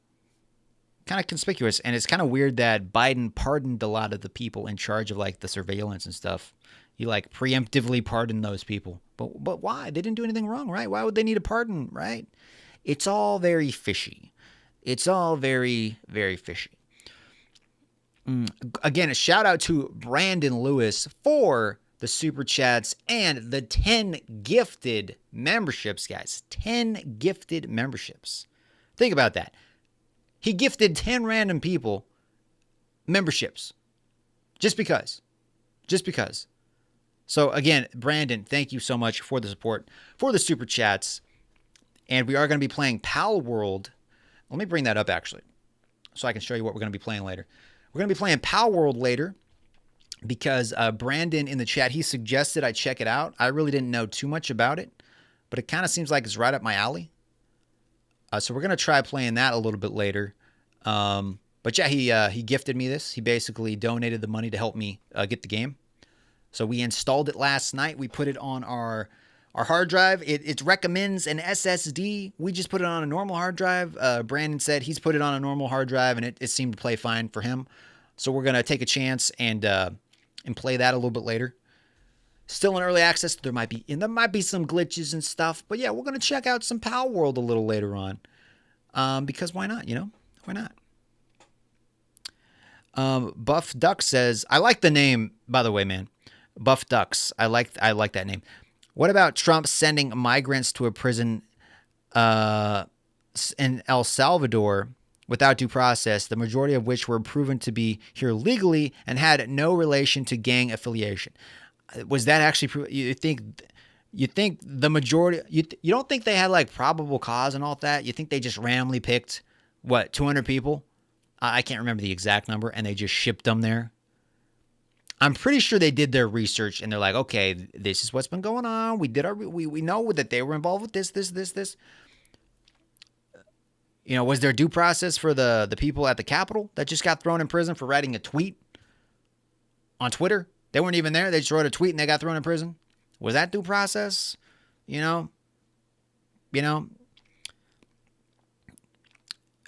Kind of conspicuous. And it's kind of weird that Biden pardoned a lot of the people in charge of like the surveillance and stuff. He like preemptively pardoned those people. But why? They didn't do anything wrong, right? Why would they need a pardon, right? It's all very fishy. It's all very, very fishy. Again, a shout out to Brandon Lewis for the super chats and the 10 gifted memberships, guys. 10 gifted memberships. Think about that. He gifted 10 random people memberships. Just because. Just because. So again, Brandon, thank you so much for the support, for the super chats. And we are going to be playing Palworld. Let me bring that up actually, so I can show you what we're going to be playing later. We're going to be playing Palworld later because Brandon in the chat, he suggested I check it out. I really didn't know too much about it, but it kind of seems like it's right up my alley. So we're going to try playing that a little bit later. But yeah, he gifted me this. He basically donated the money to help me get the game. So we installed it last night. We put it on our hard drive. It recommends an SSD. We just put it on a normal hard drive. Brandon said he's put it on a normal hard drive, and it seemed to play fine for him. So we're going to take a chance and play that a little bit later. Still in early access. There might be some glitches and stuff. But yeah, we're going to check out some Palworld a little later on. Because why not, Why not? Buff Duck says, I like the name, by the way, man. Buff Ducks. I like that name. What about Trump sending migrants to a prison in El Salvador without due process, the majority of which were proven to be here legally and had no relation to gang affiliation? Was that actually you think the majority, you don't think they had like probable cause and all that? You think they just randomly picked 200 people? I can't remember the exact number, and they just shipped them there. I'm pretty sure they did their research and they're like, okay, this is what's been going on. We know that they were involved with this. Was there due process for the people at the Capitol that just got thrown in prison for writing a tweet on Twitter? They weren't even there. They just wrote a tweet and they got thrown in prison. Was that due process?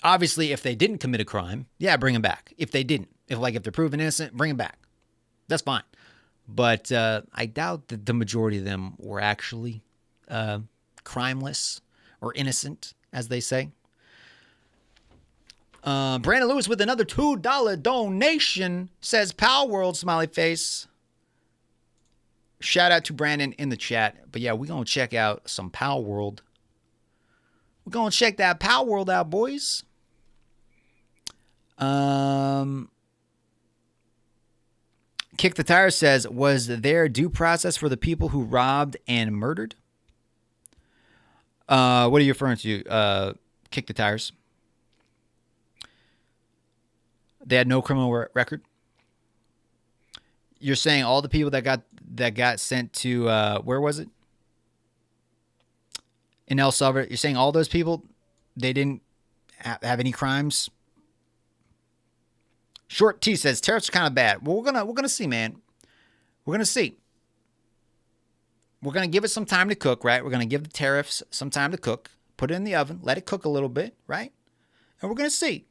Obviously, if they didn't commit a crime, yeah, bring them back. If they didn't, if they're proven innocent, bring them back. That's fine. But I doubt that the majority of them were actually crimeless or innocent, as they say. Brandon Lewis with another $2 donation says Palworld, smiley face. Shout out to Brandon in the chat. But yeah, we're going to check out some Palworld. We're going to check that Palworld out, boys. Kick the Tire says, was there due process for the people who robbed and murdered? What are you referring to? Kick the Tires. They had no criminal record. You're saying all the people that got sent to where was it? In El Salvador. You're saying all those people, they didn't have any crimes? Short T says tariffs are kind of bad. Well, we're gonna see, man. We're gonna see. We're gonna give it some time to cook, right? We're gonna give the tariffs some time to cook. Put it in the oven, let it cook a little bit, right? And we're gonna see.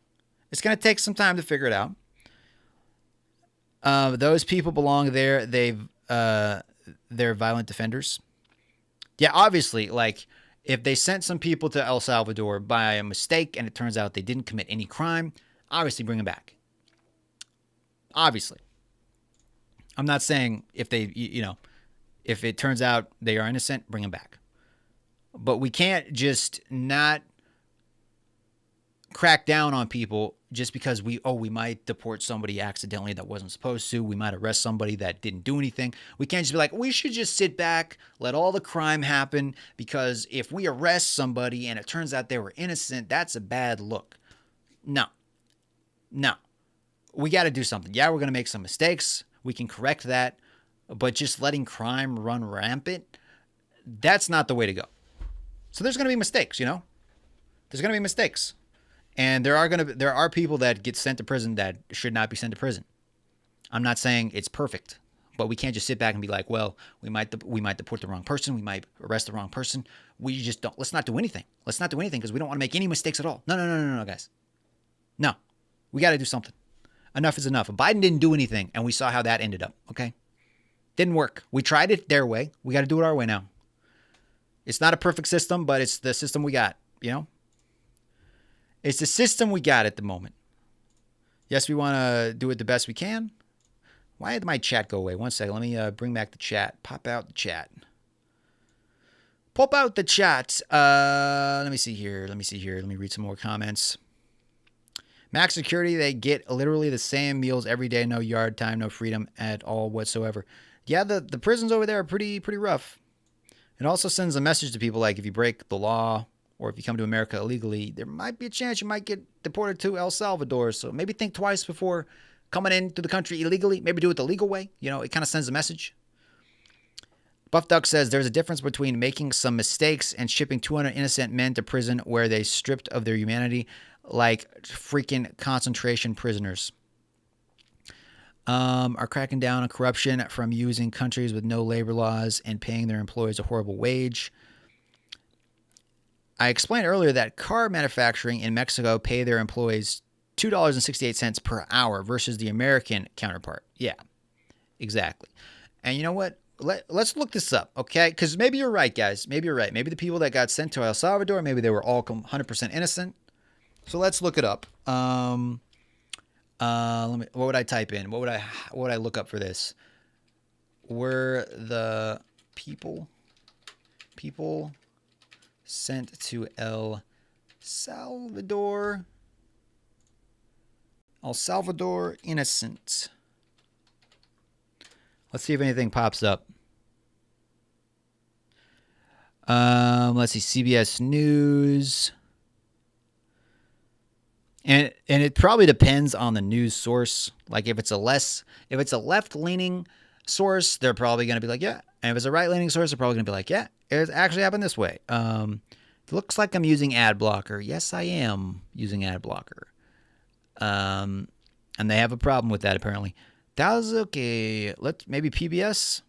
It's gonna take some time to figure it out. Those people belong there. They're violent defenders. Yeah, obviously, if they sent some people to El Salvador by a mistake and it turns out they didn't commit any crime, obviously bring them back. Obviously. I'm not saying if if it turns out they are innocent, bring them back. But we can't just not crack down on people just because we might deport somebody accidentally that wasn't supposed to. We might arrest somebody that didn't do anything. We can't just be like, we should just sit back, let all the crime happen, because if we arrest somebody and it turns out they were innocent, that's a bad look. No. We got to do something. Yeah, we're going to make some mistakes. We can correct that. But just letting crime run rampant, that's not the way to go. So there's going to be mistakes, you know? There's going to be mistakes. And there are people that get sent to prison that should not be sent to prison. I'm not saying it's perfect, but we can't just sit back and be like, well, we might deport the wrong person, we might arrest the wrong person. We just don't. Let's not do anything. Let's not do anything because we don't want to make any mistakes at all. No, guys. No, we got to do something. Enough is enough. Biden didn't do anything, and we saw how that ended up. Okay, didn't work. We tried it their way. We got to do it our way now. It's not a perfect system, but it's the system we got. You know. It's the system we got at the moment. Yes, we want to do it the best we can. Why did my chat go away? One second. Let me bring back the chat. Pop out the chat. Pop out the chat. Let me see here. Let me read some more comments. Max security, they get literally the same meals every day. No yard time, no freedom at all whatsoever. Yeah, the prisons over there are pretty rough. It also sends a message to people like if you break the law, or if you come to America illegally, there might be a chance you might get deported to El Salvador. So maybe think twice before coming into the country illegally. Maybe do it the legal way. You know, it kind of sends a message. Buff Duck says there's a difference between making some mistakes and shipping 200 innocent men to prison where they stripped of their humanity like freaking concentration prisoners. Are cracking down on corruption from using countries with no labor laws and paying their employees a horrible wage. I explained earlier that car manufacturing in Mexico pay their employees $2.68 per hour versus the American counterpart. Yeah, exactly. And you know what? Let's look this up, okay? Because maybe you're right, guys. Maybe you're right. Maybe the people that got sent to El Salvador, maybe they were all 100% innocent. So let's look it up. What would I type in? What would I look up for this? Were the people sent to El Salvador innocent? Let's see if anything pops up. Let's see, CBS News. And it probably depends on the news source. Like if it's a left-leaning source, they're probably going to be like, yeah. And if it's a right-leaning source, they're probably going to be like, yeah, it actually happened this way. It looks like I'm using ad blocker. Yes, I am using ad blocker. And they have a problem with that apparently. That was okay. Maybe PBS.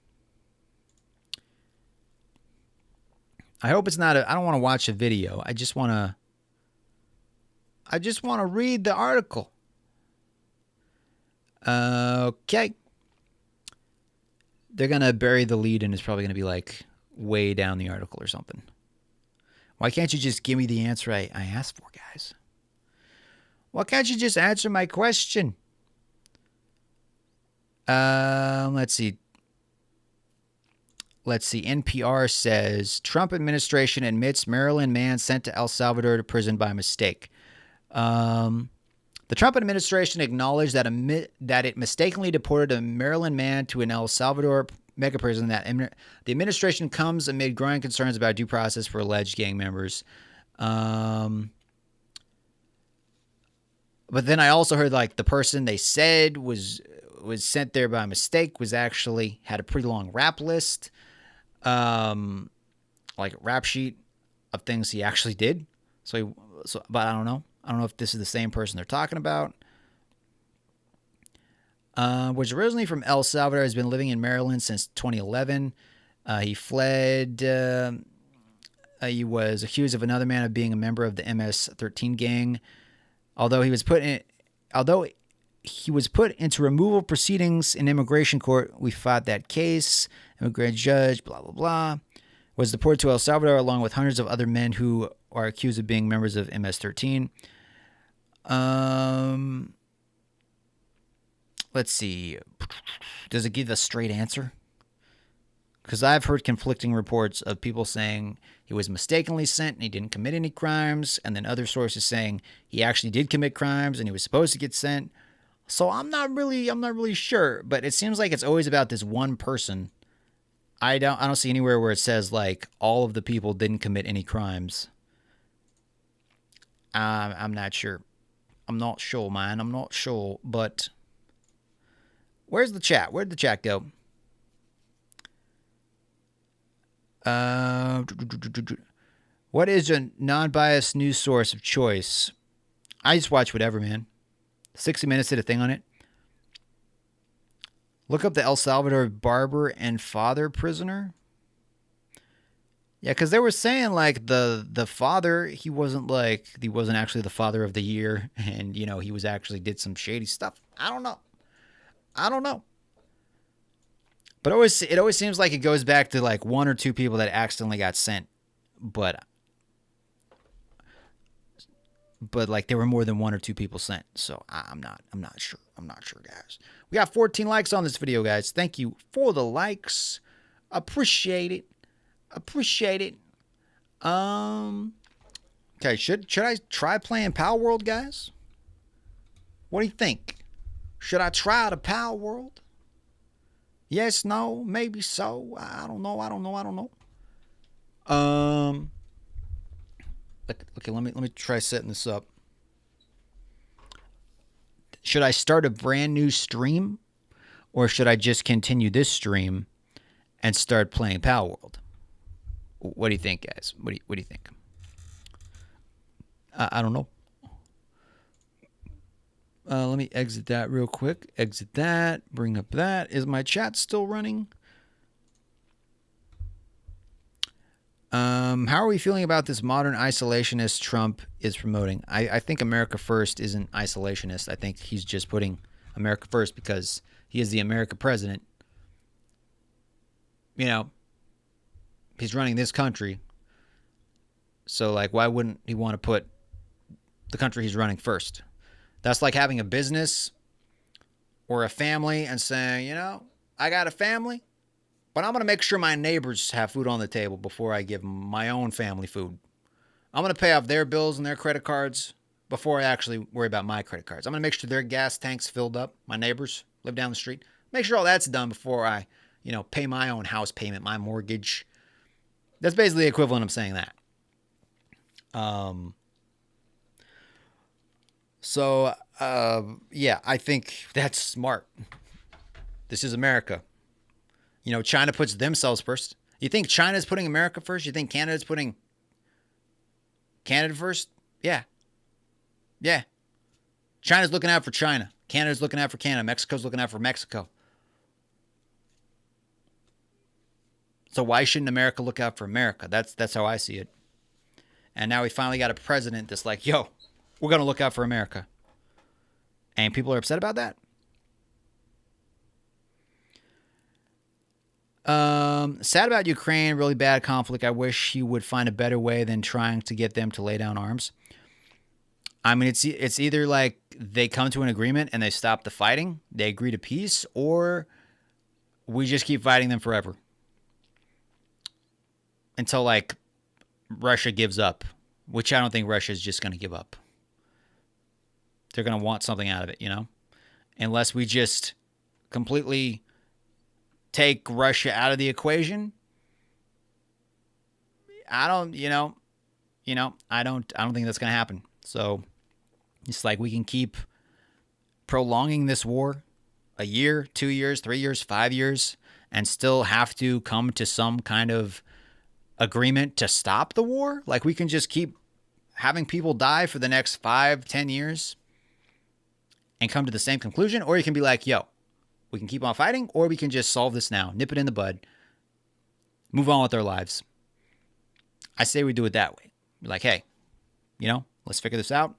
I hope it's not I don't want to watch a video. I just want to read the article. Okay. They're going to bury the lead and it's probably going to be like way down the article or something. Why can't you just give me the answer I asked for, guys? Why can't you just answer my question? Let's see. NPR says Trump administration admits Maryland man sent to El Salvador to prison by mistake. The Trump administration acknowledged that it mistakenly deported a Maryland man to an El Salvador mega prison. The administration comes amid growing concerns about due process for alleged gang members. But then I also heard like the person they said was sent there by mistake was actually had a pretty long rap list, like a rap sheet of things he actually did. But I don't know. I don't know if this is the same person they're talking about. Was originally from El Salvador, has been living in Maryland since 2011. He fled. He was accused of another man of being a member of the MS-13 gang. Although he was put into removal proceedings in immigration court, we fought that case. Immigrant judge, blah, blah, blah. Was deported to El Salvador along with hundreds of other men who are accused of being members of MS-13. Let's see. Does it give a straight answer? Because I've heard conflicting reports of people saying he was mistakenly sent and he didn't commit any crimes, and then other sources saying he actually did commit crimes and he was supposed to get sent. So I'm not really sure, but it seems like it's always about this one person. I don't see anywhere where it says like all of the people didn't commit any crimes. I'm not sure. I'm not sure, man. I'm not sure, but where's the chat? Where'd the chat go? What is a non-biased news source of choice? I just watch whatever, man. 60 Minutes did a thing on it. Look up the El Salvador barber and father prisoner. Yeah, because they were saying like the father, he wasn't actually the father of the year, and you know he was actually did some shady stuff. I don't know. But it always seems like it goes back to like one or two people that accidentally got sent, but like there were more than one or two people sent. So I'm not sure. I'm not sure, guys. We got 14 likes on this video, guys. Thank you for the likes. Appreciate it. Okay, should I try playing Palworld, guys? What do you think? Should I try the Palworld? Yes, no, maybe so. I don't know. Okay, let me try setting this up. Should I start a brand new stream, or should I just continue this stream and start playing Palworld? What do you think, guys? What do you think? I don't know. Let me exit that real quick. Exit that. Bring up that. Is my chat still running? How are we feeling about this modern isolationist Trump is promoting? I think America First isn't isolationist. I think he's just putting America first because he is the American president. You know, he's running this country. So, like, why wouldn't he want to put the country he's running first? That's like having a business or a family and saying, you know, I got a family, but I'm going to make sure my neighbors have food on the table before I give my own family food. I'm going to pay off their bills and their credit cards before I actually worry about my credit cards. I'm going to make sure their gas tank's filled up. My neighbors live down the street. Make sure all that's done before I, you know, pay my own house payment, my mortgage. That's basically the equivalent of saying that. Yeah, I think that's smart. This is America. You know, China puts themselves first. You think China's putting America first? You think Canada's putting Canada first? Yeah. Yeah. China's looking out for China. Canada's looking out for Canada. Mexico's looking out for Mexico. So why shouldn't America look out for America? That's how I see it. And now we finally got a president that's like, yo, we're going to look out for America. And people are upset about that. Sad about Ukraine, really bad conflict. I wish he would find a better way than trying to get them to lay down arms. I mean, it's either like they come to an agreement and they stop the fighting, they agree to peace, or we just keep fighting them forever. Until, like, Russia gives up, which I don't think Russia is just going to give up. They're going to want something out of it, you know? Unless we just completely take Russia out of the equation, I don't think that's going to happen. So it's like we can keep prolonging this war a year, 2 years, 3 years, 5 years, and still have to come to some kind of agreement to stop the war. Like, we can just keep having people die for the next 5, 10 years and come to the same conclusion. Or you can be like, yo, we can keep on fighting, or we can just solve this now, nip it in the bud, move on with our lives. I say we do it that way. Be like, hey, you know, let's figure this out,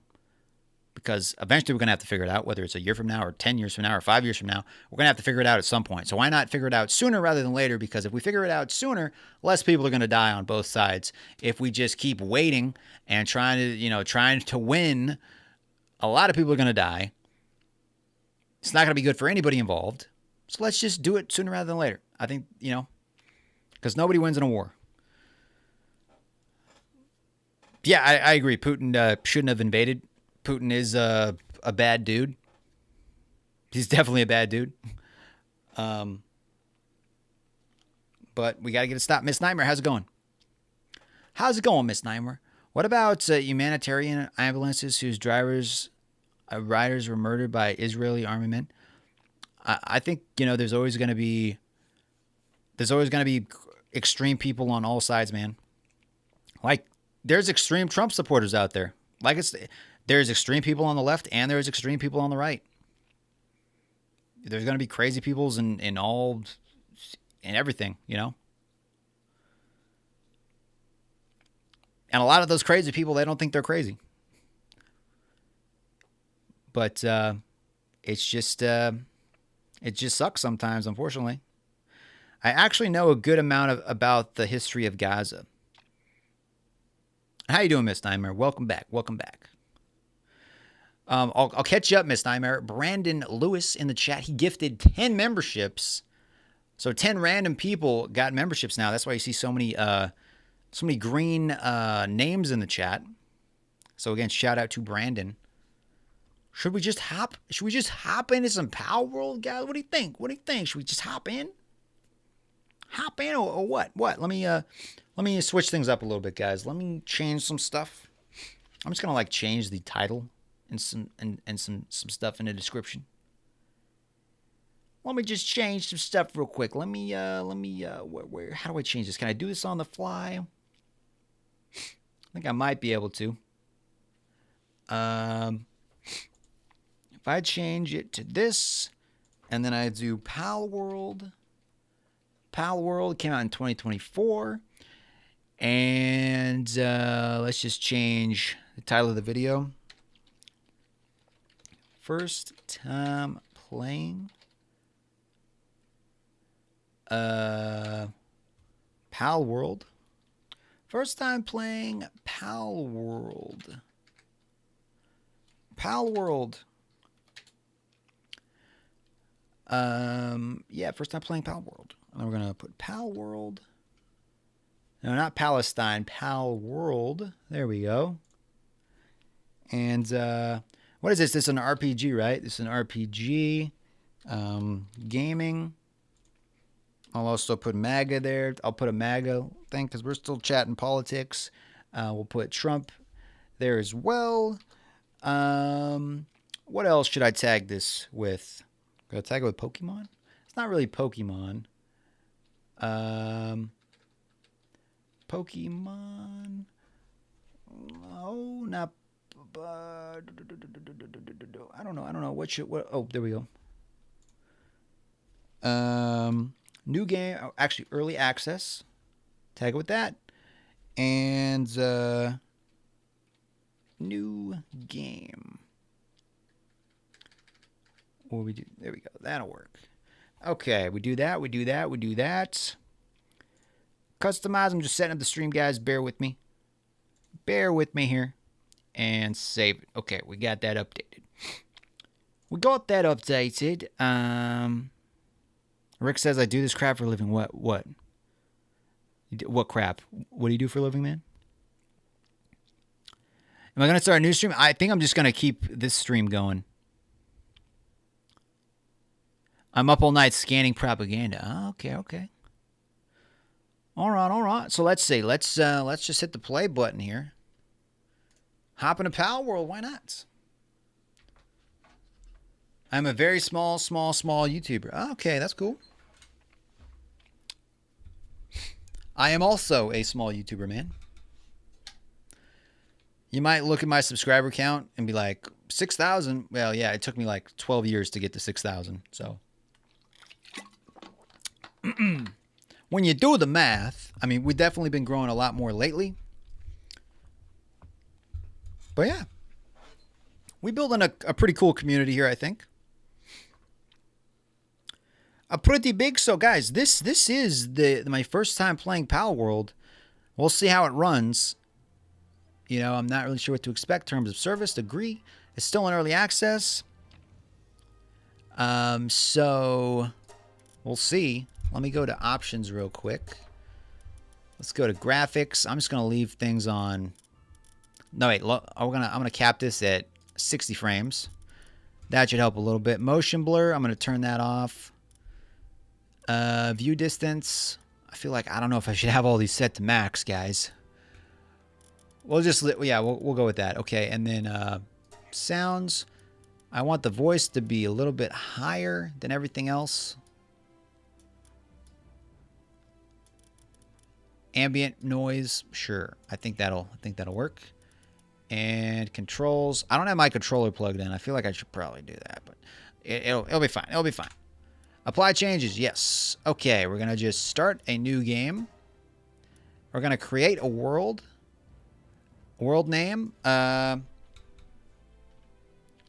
because eventually we're going to have to figure it out, whether it's a year from now or 10 years from now or 5 years from now. We're going to have to figure it out at some point. So why not figure it out sooner rather than later? Because if we figure it out sooner, less people are going to die on both sides. If we just keep waiting and trying to win, a lot of people are going to die. It's not going to be good for anybody involved. So let's just do it sooner rather than later. I think, you know, because nobody wins in a war. Yeah, I agree. Putin shouldn't have invaded. Putin is a bad dude. He's definitely a bad dude. But we got to get it stopped. Miss Nightmare, how's it going? How's it going, Miss Nightmare? What about humanitarian ambulances whose riders were murdered by Israeli army men? I think, there's always going to be extreme people on all sides, man. Like, there's extreme Trump supporters out there. There's extreme people on the left and there's extreme people on the right. There's going to be crazy peoples in everything, And a lot of those crazy people, they don't think they're crazy. But it just sucks sometimes, unfortunately. I actually know a good amount about the history of Gaza. How you doing, Miss Nightmare? Welcome back. Welcome back. I'll catch you up, Miss Nightmare. Brandon Lewis in the chat. He gifted 10 memberships. So 10 random people got memberships now. That's why you see so many green names in the chat. So again, shout out to Brandon. Should we just hop into some Palworld, guys? What do you think? Should we just hop in? Hop in or what? What? Let me switch things up a little bit, guys. Let me change some stuff. I'm just gonna change the title and some stuff in the description. Let me just change some stuff real quick. Let me how do I change this? Can I do this on the fly? I think I might be able to. If I change it to this, and then I do Palworld. Palworld came out in 2024. And let's just change the title of the video. First time playing Palworld. First time playing Palworld. Palworld. Yeah, first time playing Palworld. And we're gonna put Palworld. No, not Palestine. Palworld. There we go. And what is this? This is an RPG, right? This is an RPG. Gaming. I'll also put MAGA there. I'll put a MAGA thing because we're still chatting politics. We'll put Trump there as well. What else should I tag this with? Gotta tag it with Pokemon? It's not really Pokemon. Pokemon. No, not. I don't know. What? Oh, there we go. New game. Oh, actually, early access. Tag it with that. And new game. What do we do? There we go. That'll work. Okay, we do that. Customize. I'm just setting up the stream, guys. Bear with me. Here. And save it. Okay, we got that updated. Rick says, I do this crap for a living. What? What crap? What do you do for a living, man? Am I going to start a new stream? I think I'm just going to keep this stream going. I'm up all night scanning propaganda. Okay. All right. So let's see. Let's just hit the play button here. Hop into Palworld. Why not? I'm a very small YouTuber. Okay, that's cool. I am also a small YouTuber, man. You might look at my subscriber count and be like, 6,000? Well, yeah, it took me like 12 years to get to 6,000. So when you do the math, I mean, we've definitely been growing a lot more lately. But yeah, we're building a pretty cool community here, I think. A pretty big. So guys, this is my first time playing Palworld. We'll see how it runs. You know, I'm not really sure what to expect in terms of service. Agree. It's still in early access. So we'll see. Let me go to options real quick. Let's go to graphics. I'm just gonna leave things on. No wait, I'm gonna cap this at 60 frames. That should help a little bit. Motion blur, I'm gonna turn that off. View distance. I feel like I don't know if I should have all these set to max, guys. We'll just we'll go with that. Okay, and then sounds. I want the voice to be a little bit higher than everything else. Ambient noise, sure. I think that'll work. And controls. I don't have my controller plugged in. I feel like I should probably do that, but it'll be fine. It'll be fine. Apply changes, yes. Okay, we're gonna just start a new game. We're gonna create a world. World name.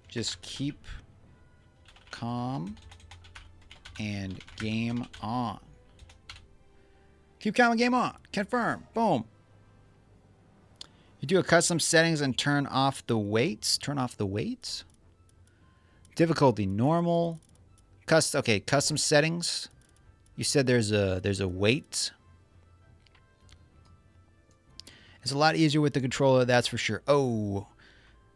Just keep calm and game on. Keep calm and game on. Confirm. Boom. You do a custom settings and turn off the weights. Turn off the weights. Difficulty normal. Custom settings. You said there's a weight. It's a lot easier with the controller, that's for sure. Oh.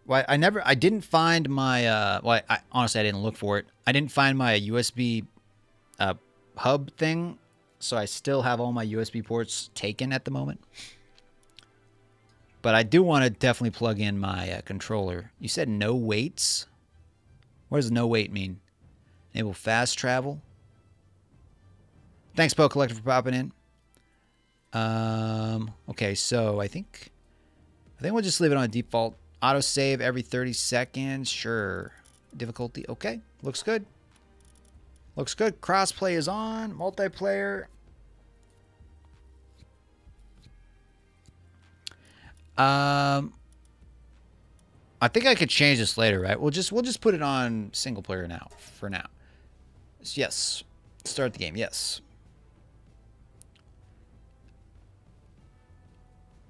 Well, I didn't find my honestly I didn't look for it. I didn't find my USB hub thing, so I still have all my USB ports taken at the moment. But I do want to definitely plug in my controller. You said no weights? What does no weight mean? Enable fast travel. Thanks, Poe Collector, for popping in. Okay, so I think we'll just leave it on default. Auto save every 30 seconds. Sure. Difficulty. Okay. Looks good. Looks good. Crossplay is on. Multiplayer. I think I could change this later, right? We'll just put it on single player now. For now. Yes. Start the game. Yes.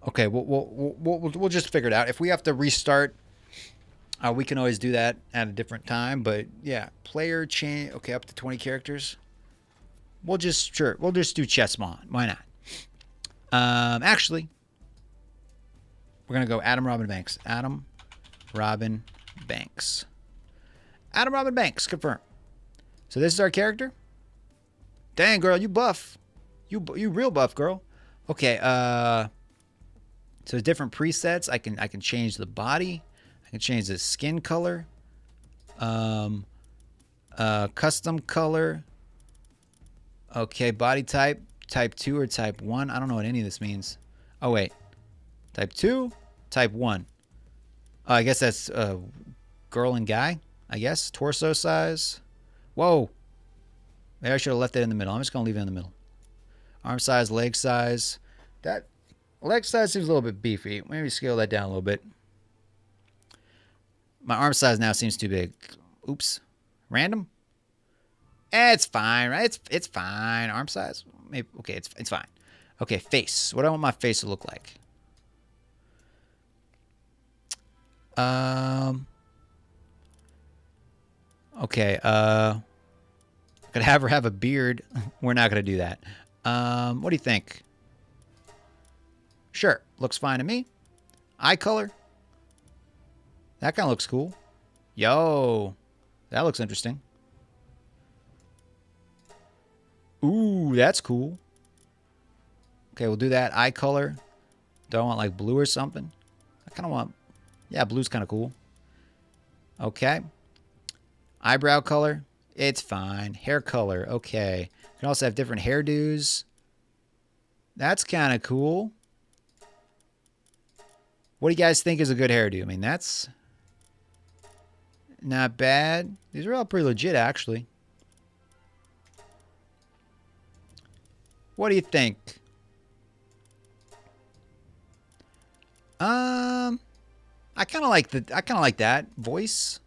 Okay, we'll just figure it out. If we have to restart, we can always do that at a different time. But yeah, player change. Okay, up to 20 characters. We'll just do Chessmon. Why not? Actually, we're gonna go Adam Robin Banks. Adam Robin Banks. Adam Robin Banks. Confirm. So this is our character. Dang, girl, you buff. You real buff, girl. Okay. So different presets. I can change the body. I can change the skin color. Custom color. Okay, body type. Type 2 or type 1. I don't know what any of this means. Oh, wait. Type 2, type 1. I guess that's girl and guy, I guess. Torso size. Whoa. Maybe I should have left it in the middle. I'm just going to leave it in the middle. Arm size, leg size. That leg size seems a little bit beefy. Maybe scale that down a little bit. My arm size now seems too big. Oops. Random? It's fine, right? It's fine. Arm size? Maybe, okay, it's fine. Okay, face. What do I want my face to look like? Okay, could have her have a beard. We're not gonna do that. What do you think? Sure, looks fine to me. Eye color. That kind of looks cool. Yo, that looks interesting. Ooh, that's cool. Okay, we'll do that. Eye color. Do I want like blue or something? I kind of want... Yeah, blue's kind of cool. Okay. Eyebrow color. It's fine. Hair color. Okay. You can also have different hairdos. That's kind of cool. What do you guys think is a good hairdo? I mean, that's not bad. These are all pretty legit, actually. What do you think? I kind of like that voice.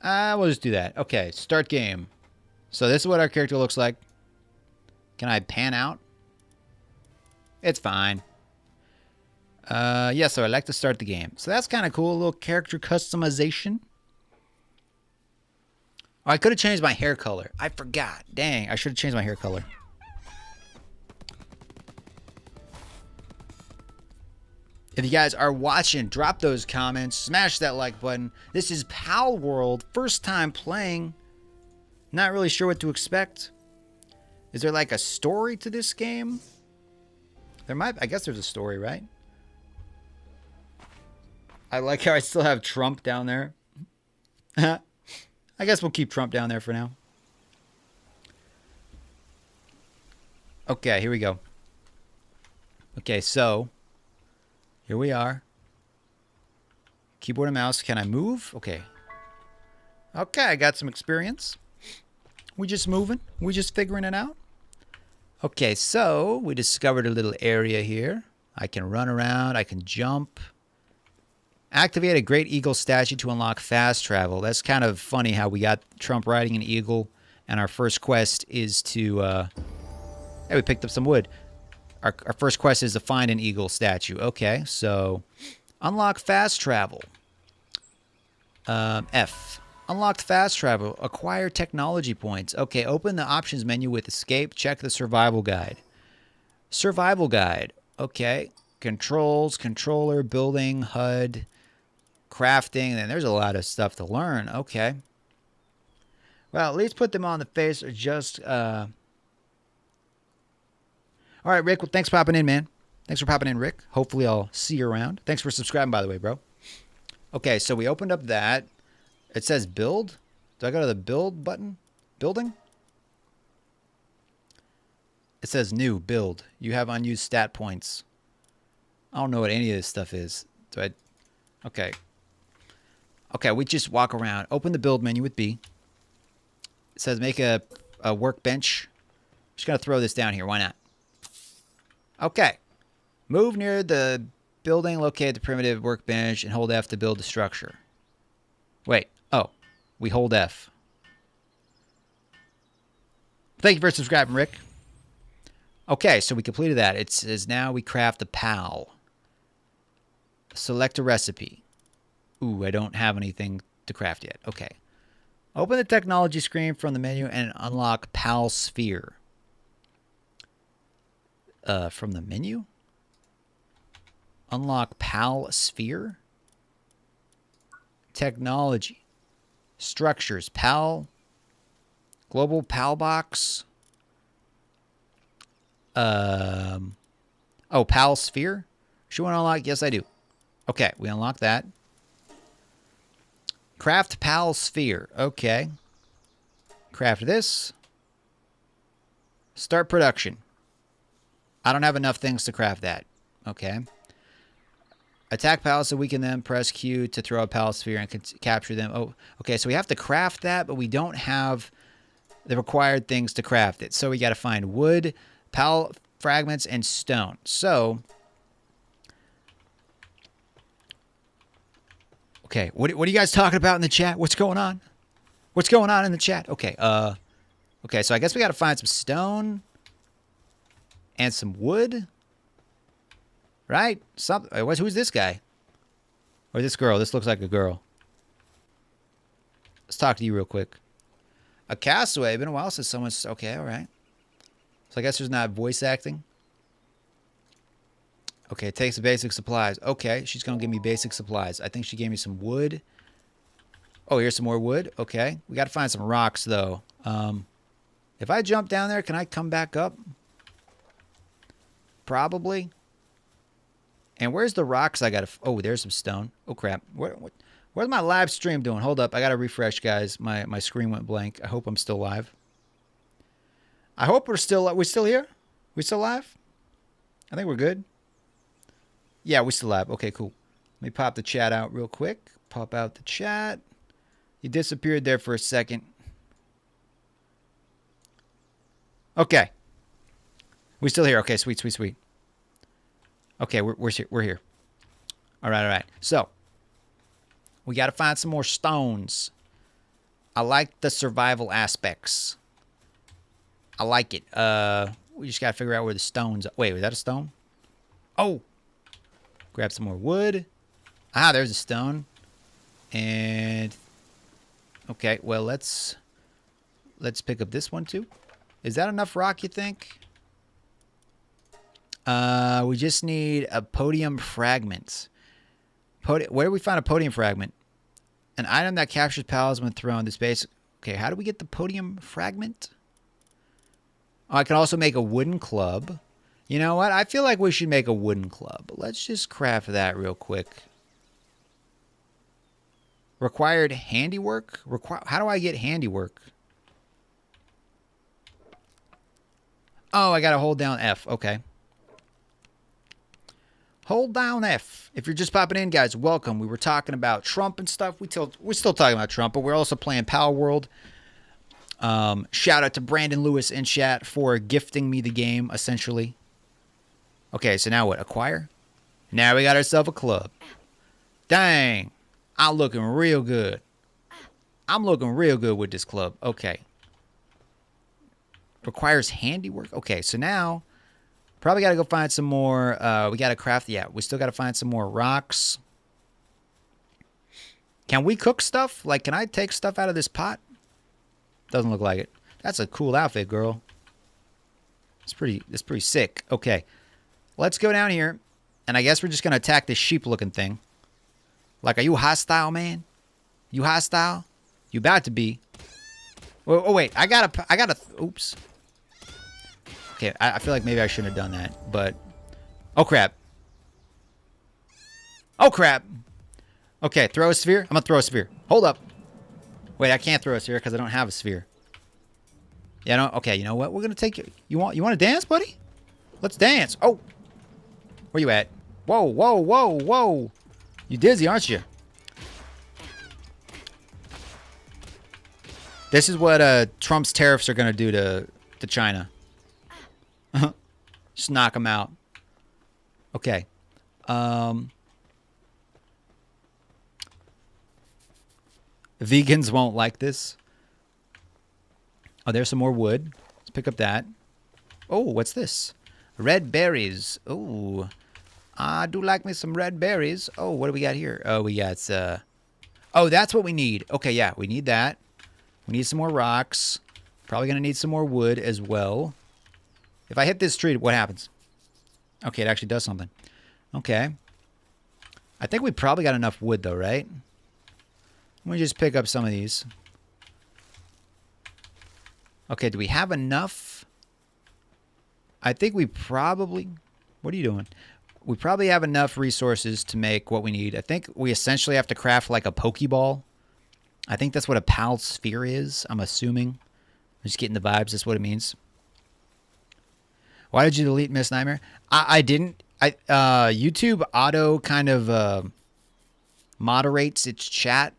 We'll just do that. Okay, start game. So this is what our character looks like. Can I pan out? It's fine. Yes, so I'd like to start the game. So that's kind of cool. A little character customization. Oh, I could have changed my hair color. I forgot. Dang, I should have changed my hair color. If you guys are watching, drop those comments. Smash that like button. This is Palworld. First time playing. Not really sure what to expect. Is there like a story to this game? There might. I guess there's a story, right? I like how I still have Trump down there. I guess we'll keep Trump down there for now. Okay, here we go. Okay, so here we are. Keyboard and mouse. Can I move? Okay. Okay, I got some experience. We just moving. We just figuring it out. Okay, so we discovered a little area here. I can run around. I can jump. Activate a great eagle statue to unlock fast travel. That's kind of funny how we got Trump riding an eagle, and our first quest is to... hey, we picked up some wood. Our first quest is to find an eagle statue. Okay, so unlock fast travel. F. Unlocked fast travel. Acquire technology points. Okay, open the options menu with escape. Check the survival guide. Survival guide. Okay. Controls, controller, building, HUD, crafting. And there's a lot of stuff to learn. Okay. Well, at least put them on the face or just... All right, Rick. Well, thanks for popping in, man. Thanks for popping in, Rick. Hopefully I'll see you around. Thanks for subscribing, by the way, bro. Okay, so we opened up that. It says build. Do I go to the build button? Building? It says new, build. You have unused stat points. I don't know what any of this stuff is. Do I... Okay. Okay, we just walk around. Open the build menu with B. It says make a workbench. Just going to throw this down here. Why not? Okay. Move near the building, locate the primitive workbench, and hold F to build the structure. Wait. Oh. We hold F. Thank you for subscribing, Rick. Okay, so we completed that. It says now we craft a PAL. Select a recipe. Ooh, I don't have anything to craft yet. Okay. Open the technology screen from the menu and unlock PAL Sphere. From the menu? Unlock PAL Sphere? Technology. Structures. PAL. Global PAL box. Oh, PAL Sphere? Should we unlock? Yes, I do. Okay, we unlock that. Craft PAL Sphere. Okay. Craft this. Start production. I don't have enough things to craft that. Okay. Attack PAL so we can then press Q to throw a PAL Sphere and capture them. Oh, okay, so we have to craft that, but we don't have the required things to craft it. So we got to find wood, PAL fragments, and stone. So, okay, what are you guys talking about in the chat? What's going on? What's going on in the chat? Okay, okay, so I guess we got to find some stone and some wood, right? Who's this guy? Or this girl? This looks like a girl. Let's talk to you real quick. A castaway. Been a while since someone's... Okay, all right. So I guess there's not voice acting. Okay, take some basic supplies. Okay, she's going to give me basic supplies. I think she gave me some wood. Oh, here's some more wood. Okay. We got to find some rocks, though. If I jump down there, can I come back up? Probably. And where's the rocks I got to... Oh, there's some stone. Oh, crap. Where's my live stream doing? Hold up. I got to refresh, guys. My screen went blank. I hope I'm still live. I hope we're still... We still here? We still live? I think we're good. Yeah, we still live. Okay, cool. Let me pop the chat out real quick. Pop out the chat. You disappeared there for a second. Okay. We still here. Okay, sweet, sweet, sweet. Okay, we're here. All right. So, we got to find some more stones. I like the survival aspects. I like it. We just got to figure out where the stones are. Wait, was that a stone? Oh. Grab some more wood. Ah, there's a stone. And okay, well let's pick up this one too. Is that enough rock, you think? We just need a podium fragment. Where do we find a podium fragment? An item that captures pals when thrown to space. Okay, how do we get the podium fragment? Oh, I can also make a wooden club. You know what? I feel like we should make a wooden club. Let's just craft that real quick. Required handiwork? How do I get handiwork? Oh, I got to hold down F. Okay. Hold down F. If you're just popping in, guys, welcome. We were talking about Trump and stuff. We're still talking about Trump, but we're also playing Palworld. Shout out to Brandon Lewis in chat for gifting me the game, essentially. Okay, so now what? Acquire? Now we got ourselves a club. Dang. I'm looking real good. I'm looking real good with this club. Okay. Requires handiwork. Okay, so now probably got to go find some more. We got to craft. Yeah, we still got to find some more rocks. Can we cook stuff? Like, can I take stuff out of this pot? Doesn't look like it. That's a cool outfit, girl. It's pretty sick. Okay. Let's go down here. And I guess we're just going to attack this sheep-looking thing. Like, are you hostile, man? You hostile? You about to be. Oh, wait. I gotta, oops. Okay, I feel like maybe I shouldn't have done that, but. Oh, crap. Oh, crap. Okay, throw a sphere. I'm gonna throw a sphere. Hold up. Wait, I can't throw a sphere because I don't have a sphere. Yeah, no. Okay, you know what? We're gonna take it. You want to dance, buddy? Let's dance. Oh. Where you at? Whoa, whoa, whoa, whoa. You dizzy, aren't you? This is what Trump's tariffs are going to do to China. Just knock them out. Okay. Vegans won't like this. Oh, there's some more wood. Let's pick up that. Oh, what's this? Red berries. Oh, I do like me some red berries. Oh, what do we got here? Oh, we got, oh, that's what we need. Okay, yeah, we need that. We need some more rocks. Probably going to need some more wood as well. If I hit this tree, what happens? Okay, it actually does something. Okay. I think we probably got enough wood, though, right? Let me just pick up some of these. Okay, do we have enough? I think we probably... What are you doing? We probably have enough resources to make what we need. I think we essentially have to craft like a Pokeball. I think that's what a Pal Sphere is, I'm assuming. I'm just getting the vibes. That's what it means. Why did you delete Miss Nightmare? I didn't. YouTube auto kind of moderates its chat.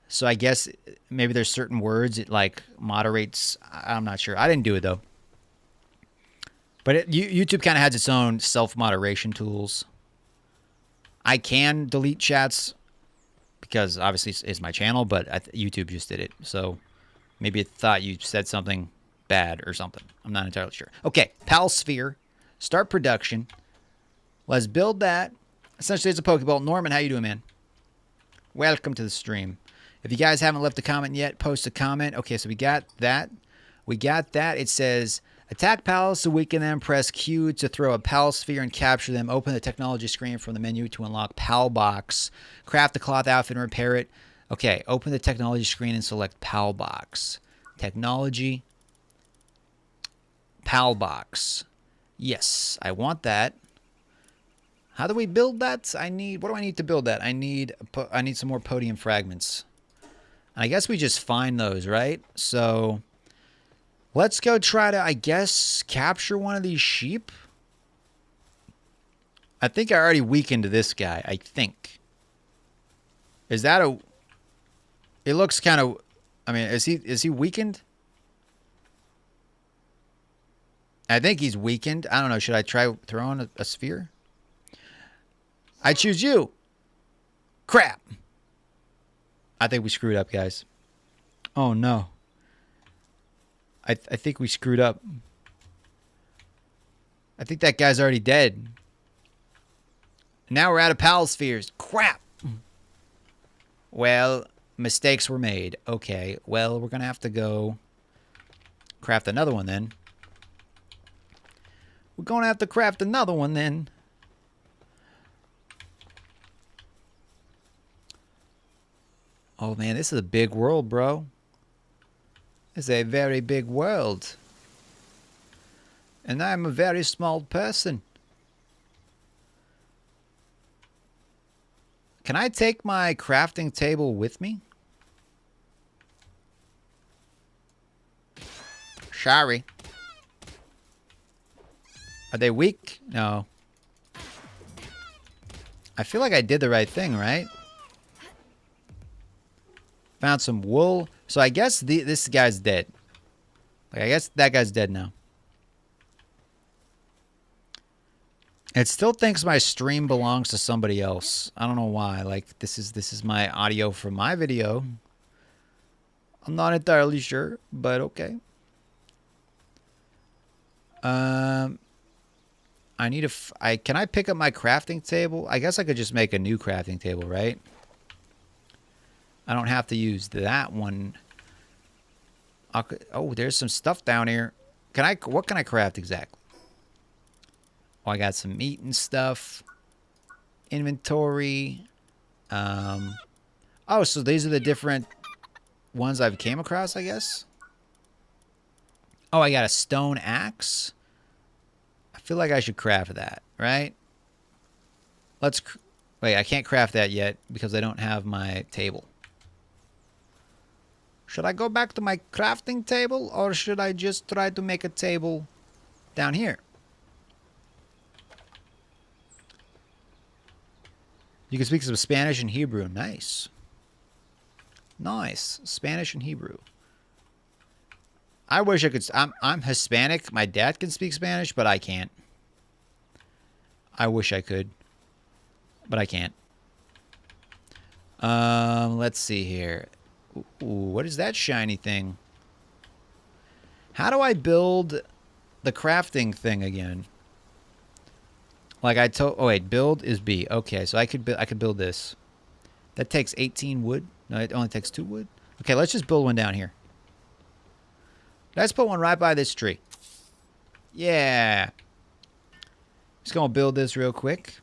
So I guess maybe there's certain words it like moderates. I'm not sure. I didn't do it though. But YouTube kind of has its own self-moderation tools. I can delete chats because obviously it's my channel, but YouTube just did it. So maybe it thought you said something bad or something. I'm not entirely sure. Okay, Pal Sphere. Start production. Let's build that. Essentially, it's a Pokeball. Norman, how you doing, man? Welcome to the stream. If you guys haven't left a comment yet, post a comment. Okay, so we got that. We got that. It says... Attack pals to weaken them. Press Q to throw a pal sphere and capture them. Open the technology screen from the menu to unlock Pal Box. Craft the cloth outfit and repair it. Okay, open the technology screen and select Pal Box. Technology. Pal Box. Yes, I want that. How do we build that? What do I need to build that? I need some more podium fragments. And I guess we just find those, right? So... Let's go try to, I guess, capture one of these sheep. I think I already weakened this guy, I think. Is that a... It looks kind of... I mean, is he weakened? I think he's weakened. I don't know. Should I try throwing a sphere? I choose you. Crap. I think we screwed up, guys. Oh, no. I think we screwed up. I think that guy's already dead. Now we're out of pal spheres. Crap. Well, mistakes were made. Okay, well, we're going to have to go craft another one then. We're going to have to craft another one then. Oh, man, this is a big world, bro. It's a very big world. And I'm a very small person. Can I take my crafting table with me? Sorry. Are they weak? No. I feel like I did the right thing, right? Found some wool. So I guess this guy's dead. Like, I guess that guy's dead now. It still thinks my stream belongs to somebody else. I don't know why. Like, this is my audio from my video. I'm not entirely sure, but okay. I need a... can I pick up my crafting table? I guess I could just make a new crafting table, right? I don't have to use that one. Oh, there's some stuff down here. What can I craft exactly? Oh, I got some meat and stuff. Inventory. Oh, so these are the different ones I've came across, I guess. Oh, I got a stone axe. I feel like I should craft that, right? Wait, I can't craft that yet because I don't have my table. Should I go back to my crafting table or should I just try to make a table down here? You can speak some Spanish and Hebrew. Nice. Nice. Spanish and Hebrew. I wish I could... I'm Hispanic. My dad can speak Spanish, but I can't. I wish I could. But I can't. Let's see here. Ooh, what is that shiny thing? How do I build the crafting thing again? Like I told... Oh, wait. Build is B. Okay, so I could build this. That takes 18 wood. No, it only takes 2 wood. Okay, let's just build one down here. Let's put one right by this tree. Yeah. Just going to build this real quick.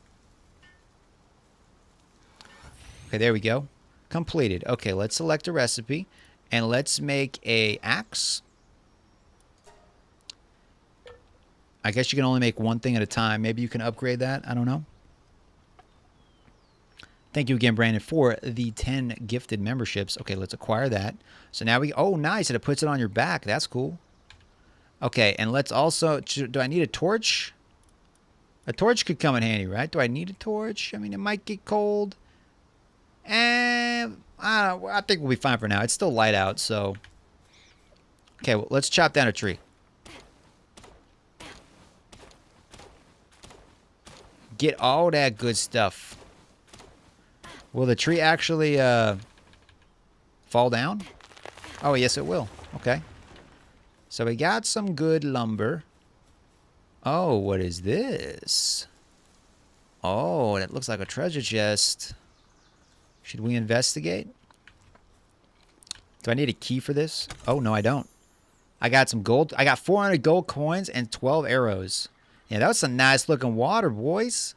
Okay, there we go. Completed. Okay, let's select a recipe. And let's make a axe. I guess you can only make one thing at a time. Maybe you can upgrade that. I don't know. Thank you again, Brandon, for the 10 gifted memberships. Okay, let's acquire that. So now we... Oh, nice. And it puts it on your back. That's cool. Okay, and let's also... Do I need a torch? A torch could come in handy, right? Do I need a torch? I mean, it might get cold. And I think we'll be fine for now. It's still light out, so... Okay, well, let's chop down a tree. Get all that good stuff. Will the tree actually fall down? Oh, yes, it will. Okay. So we got some good lumber. Oh, what is this? Oh, it looks like a treasure chest. Should we investigate? Do I need a key for this? Oh, no, I don't. I got some gold. I got 400 gold coins and 12 arrows. Yeah, that was some nice looking water, boys.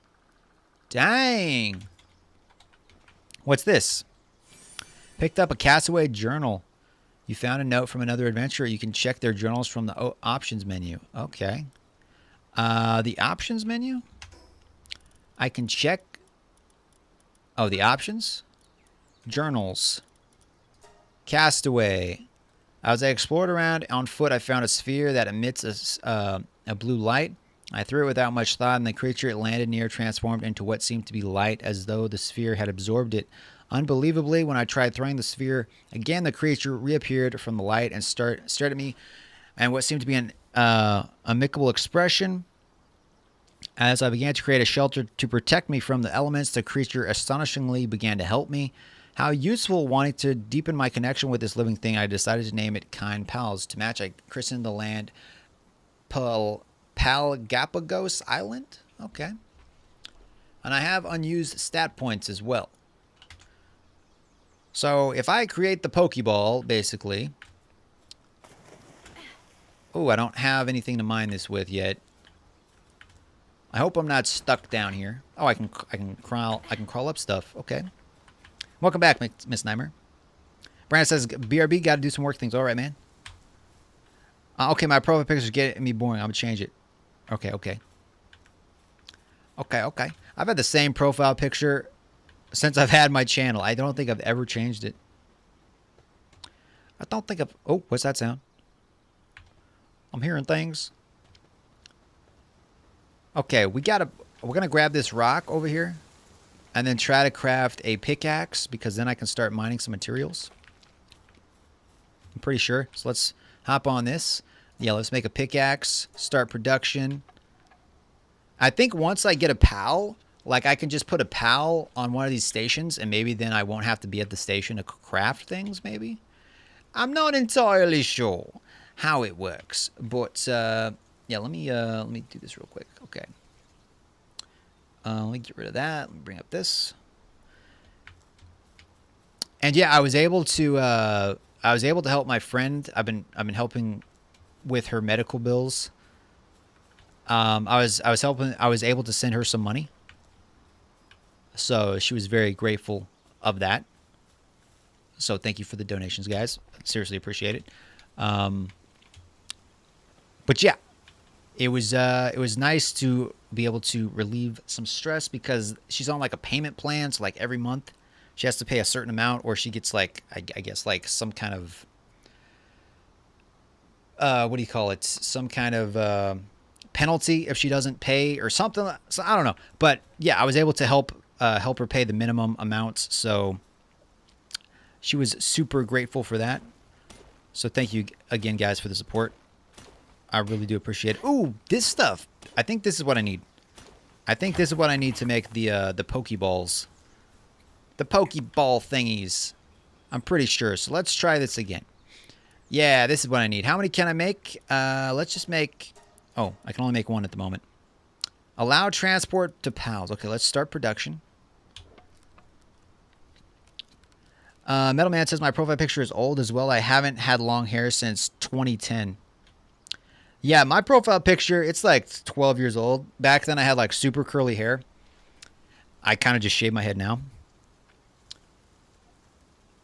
Dang. What's this? Picked up a castaway journal. You found a note from another adventurer. You can check their journals from the options menu. Okay. The options menu? I can check... Oh, the options? Journals. Castaway. As I explored around on foot, I found a sphere that emits a blue light. I threw it without much thought, and the creature it landed near transformed into what seemed to be light, as though the sphere had absorbed it. Unbelievably, when I tried throwing the sphere again, the creature reappeared from the light and stared at me, and what seemed to be an amicable expression. As I began to create a shelter to protect me from the elements, the creature astonishingly began to help me. How useful! Wanting to deepen my connection with this living thing, I decided to name it Kind Pals. To match, I christened the land Palgapagos Island. Okay. And I have unused stat points as well. So if I create the Pokeball, basically... Oh, I don't have anything to mine this with yet. I hope I'm not stuck down here. Oh, I can crawl up stuff. Okay. Welcome back, Miss Nightmare. Brandon says, BRB, got to do some work things. All right, man. Okay, my profile picture's getting me boring. I'm going to change it. Okay. I've had the same profile picture since I've had my channel. I don't think I've ever changed it. I don't think I've... Oh, what's that sound? I'm hearing things. Okay, we're going to grab this rock over here and then try to craft a pickaxe because then I can start mining some materials. I'm pretty sure. So let's hop on this. Yeah, let's make a pickaxe, start production. I think once I get a PAL, like I can just put a PAL on one of these stations and maybe then I won't have to be at the station to craft things, maybe. I'm not entirely sure how it works, but yeah, let me do this real quick. Okay. Let me get rid of that. Let me bring up this. And yeah, I was able to help my friend. I've been helping with her medical bills. I was able to send her some money. So she was very grateful of that. So thank you for the donations, guys. Seriously appreciate it. But yeah, it was nice to be able to relieve some stress because she's on like a payment plan. So like every month she has to pay a certain amount, or she gets like, I guess like some kind of, what do you call it? Some kind of penalty if she doesn't pay or something. So I don't know. But yeah, I was able to help her pay the minimum amounts. So she was super grateful for that. So thank you again, guys, for the support. I really do appreciate it. Ooh, this stuff. I think this is what I need. I think this is what I need to make the Pokeballs. The Pokeball thingies. I'm pretty sure. So let's try this again. Yeah, this is what I need. How many can I make? Let's just make... Oh, I can only make one at the moment. Allow transport to PALs. Okay, let's start production. Metal Man says my profile picture is old as well. I haven't had long hair since 2010. Yeah, my profile picture, it's like 12 years old. Back then I had like super curly hair. I kind of just shaved my head now.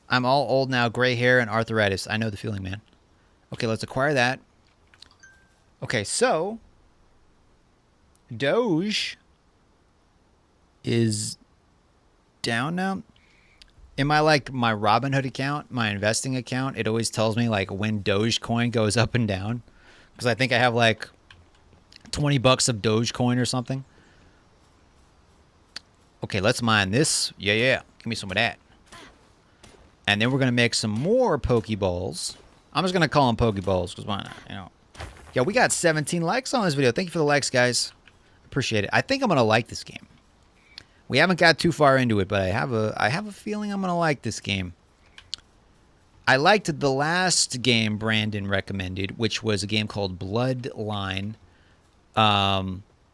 I'm all old now, gray hair and arthritis. I know the feeling, man. Okay, let's acquire that. Okay, so Doge is down now. In my my Robinhood account, my investing account, it always tells me like when Dogecoin goes up and down. Because I think I have like 20 bucks of Dogecoin or something. Okay, let's mine this. Yeah. Give me some of that. And then we're going to make some more Pokeballs. I'm just going to call them Pokeballs because why not? You know. Yeah, we got 17 likes on this video. Thank you for the likes, guys. Appreciate it. I think I'm going to like this game. We haven't got too far into it, but I have a feeling I'm going to like this game. I liked the last game Brandon recommended, which was a game called Bloodline,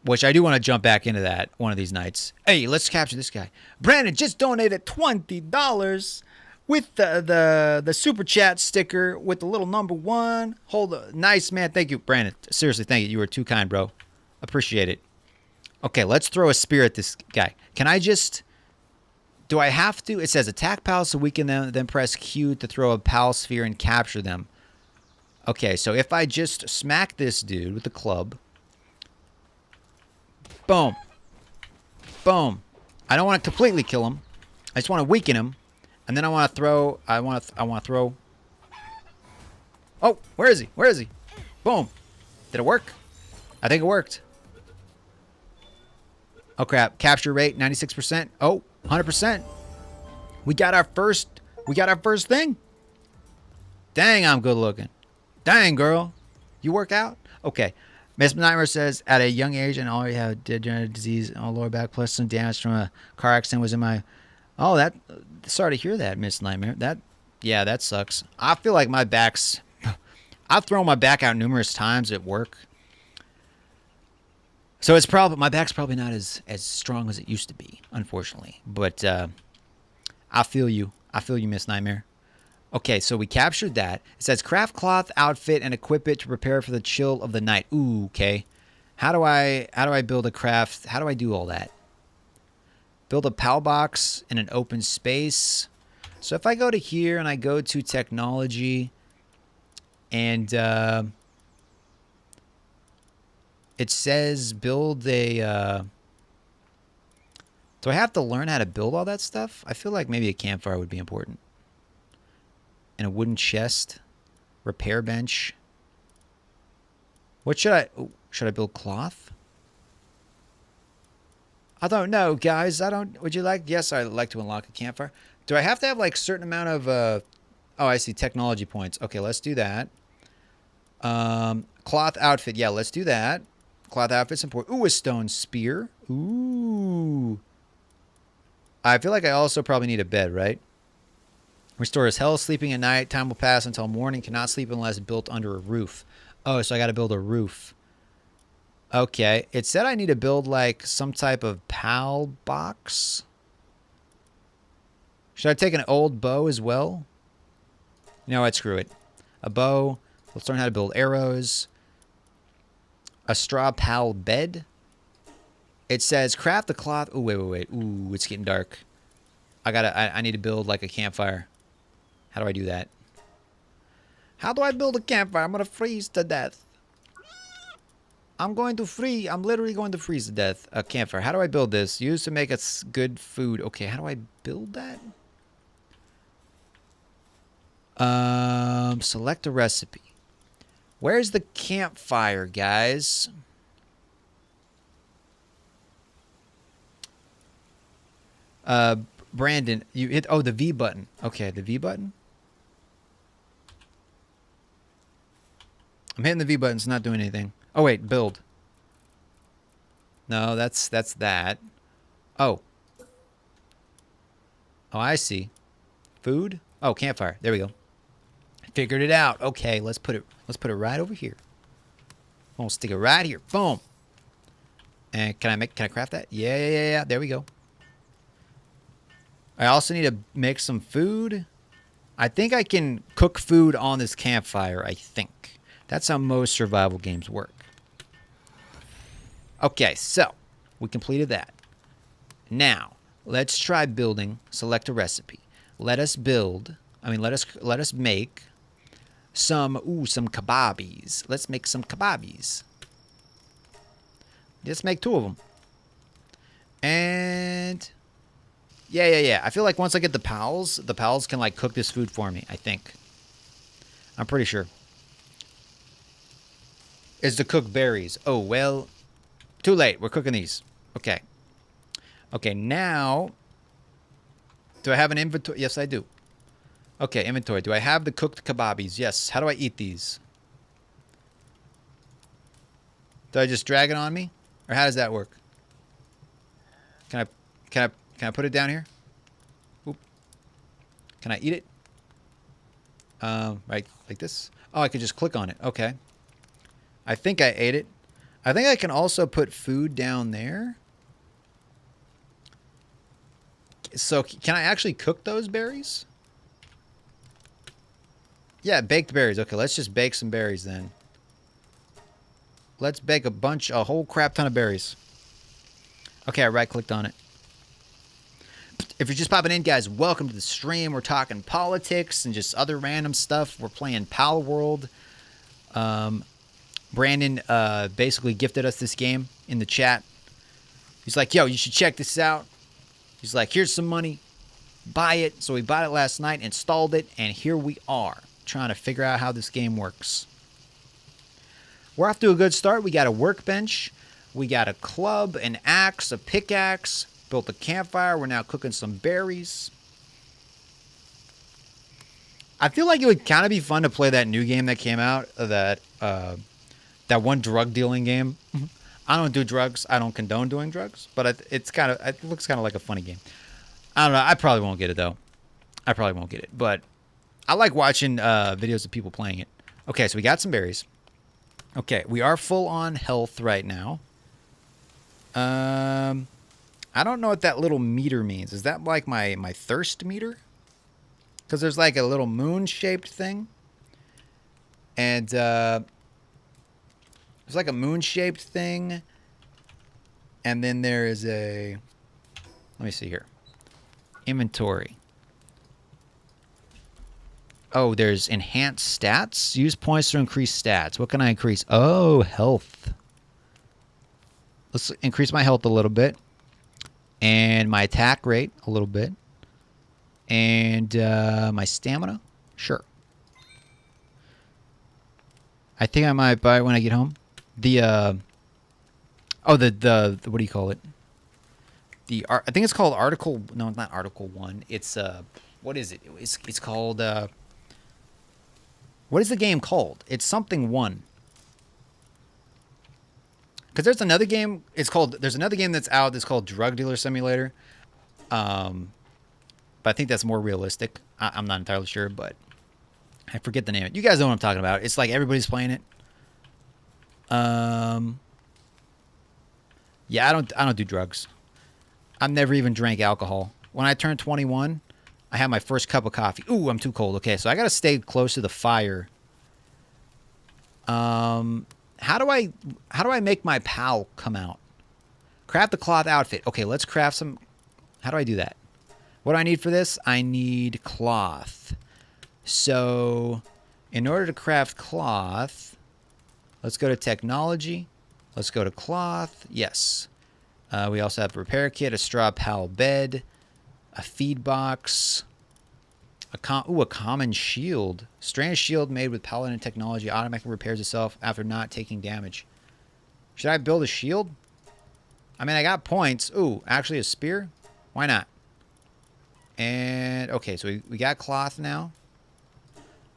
which I do want to jump back into that one of these nights. Hey, let's capture this guy. Brandon just donated $20 with the super chat sticker with the little number 1. Hold on. Nice, man. Thank you, Brandon. Seriously, thank you. You were too kind, bro. Appreciate it. Okay, let's throw a spear at this guy. Can I just... Do I have to? It says attack pals to weaken them, then press Q to throw a pal sphere and capture them. Okay, so if I just smack this dude with the club. Boom. Boom. I don't want to completely kill him. I just want to weaken him. And then I want to throw... I want to throw... Oh, where is he? Where is he? Boom. Did it work? I think it worked. Oh, crap. Capture rate, 96%. Oh. 100%. We got our first thing. Dang, I'm good looking. Dang, girl. You work out? Okay. Miss Nightmare says, at a young age and already had degenerative disease on the lower back, plus some damage from a car accident was in my... Oh, that... Sorry to hear that, Miss Nightmare. Yeah, that sucks. I feel like my back's... I've thrown my back out numerous times at work. So it's probably, my back's probably not as strong as it used to be, unfortunately. But I feel you. I feel you, Miss Nightmare. Okay, so we captured that. It says craft cloth outfit and equip it to prepare for the chill of the night. Ooh, okay. How do I build a craft? How do I do all that? Build a PAL box in an open space. So if I go to here and I go to technology and it says build a do I have to learn how to build all that stuff? I feel like maybe a campfire would be important. And a wooden chest, repair bench. What should I build cloth? I don't know, guys. Would you like? Yes, I'd like to unlock a campfire. Do I have to have like a certain amount of oh, I see, technology points. Okay, let's do that. Cloth outfit. Yeah, let's do that. Cloth outfit's important. Ooh, a stone spear. Ooh. I feel like I also probably need a bed, right? Restores health, sleeping at night. Time will pass until morning. Cannot sleep unless built under a roof. Oh, so I got to build a roof. Okay. It said I need to build like some type of PAL box. Should I take an old bow as well? You know what? Screw it. A bow. Let's learn how to build arrows. A straw PAL bed. It says craft the cloth. Oh, wait. Ooh, it's getting dark. I need to build like a campfire. How do I do that? How do I build a campfire? I'm going to freeze to death. I'm literally going to freeze to death. A campfire. How do I build this? Use to make us good food. Okay, how do I build that? Select a recipe. Where's the campfire, guys? Brandon, you hit, oh, the V button. Okay, the V button. I'm hitting the V button. It's not doing anything. Oh, wait, build. No, that's that. Oh. Oh, I see. Food? Oh, campfire. There we go. Figured it out. Okay, let's put it right over here. I'll stick it right here. Boom. And can I craft that? Yeah. There we go. I also need to make some food. I think I can cook food on this campfire, I think. That's how most survival games work. Okay, so we completed that. Now, let's try building, select a recipe. Let us make some kebabbies. Let's make some kebabbies. Let's make 2 of them. And yeah. I feel like once I get the pals can like cook this food for me, I think. I'm pretty sure. Is to cook berries. Oh, well, too late. We're cooking these. Okay. Okay, now, do I have an inventory? Yes, I do. Okay, inventory. Do I have the cooked kebabbies? Yes. How do I eat these? Do I just drag it on me? Or how does that work? Can I put it down here? Oop. Can I eat it? Right, like this? Oh, I could just click on it. Okay. I think I ate it. I think I can also put food down there. So can I actually cook those berries? Yeah, baked berries. Okay, let's just bake some berries then. Let's bake a whole crap ton of berries. Okay, I right-clicked on it. If you're just popping in, guys, welcome to the stream. We're talking politics and just other random stuff. We're playing Palworld. Brandon basically gifted us this game in the chat. He's like, yo, you should check this out. He's like, here's some money. Buy it. So we bought it last night, installed it, and here we are trying to figure out how this game works. We're off to a good start. We got a workbench. We got a club, an axe, a pickaxe. Built a campfire. We're now cooking some berries. I feel like it would kind of be fun to play that new game that came out, that one drug dealing game. I don't do drugs. I don't condone doing drugs, but it looks kind of like a funny game. I don't know. I probably won't get it though. I probably won't get it, but I like watching videos of people playing it. Okay, so we got some berries. Okay, we are full on health right now. I don't know what that little meter means. Is that like my thirst meter? Because there's like a little moon-shaped thing. And there's like a moon-shaped thing. And then there is a... Let me see here. Inventory. Oh, there's enhanced stats. Use points to increase stats. What can I increase? Oh, health. Let's increase my health a little bit. And my attack rate a little bit. And my stamina? Sure. I think I might buy it when I get home. The, oh, the what do you call it? I think it's called Article, no, it's not Article 1. It's, what is it? It's called, what is the game called? It's something 1. Because there's another game, there's another game that's out that's called Drug Dealer Simulator. But I think that's more realistic. I'm not entirely sure, but I forget the name. You guys know what I'm talking about. It's like everybody's playing it. Yeah, I don't do drugs. I've never even drank alcohol. When I turned 21, I had my first cup of coffee. Ooh, I'm too cold. Okay, so I gotta stay close to the fire. How do I make my pal come out? Craft the cloth outfit. Okay, let's craft some. How do I do that? What do I need for this? I need cloth. So, in order to craft cloth, let's go to technology. Let's go to cloth. Yes. We also have a repair kit, a straw pal bed, a feed box, a common shield. Strange shield made with paladin technology automatically repairs itself after not taking damage. Should I build a shield? I mean, I got points. Ooh, actually a spear? Why not? And, okay, so we got cloth now.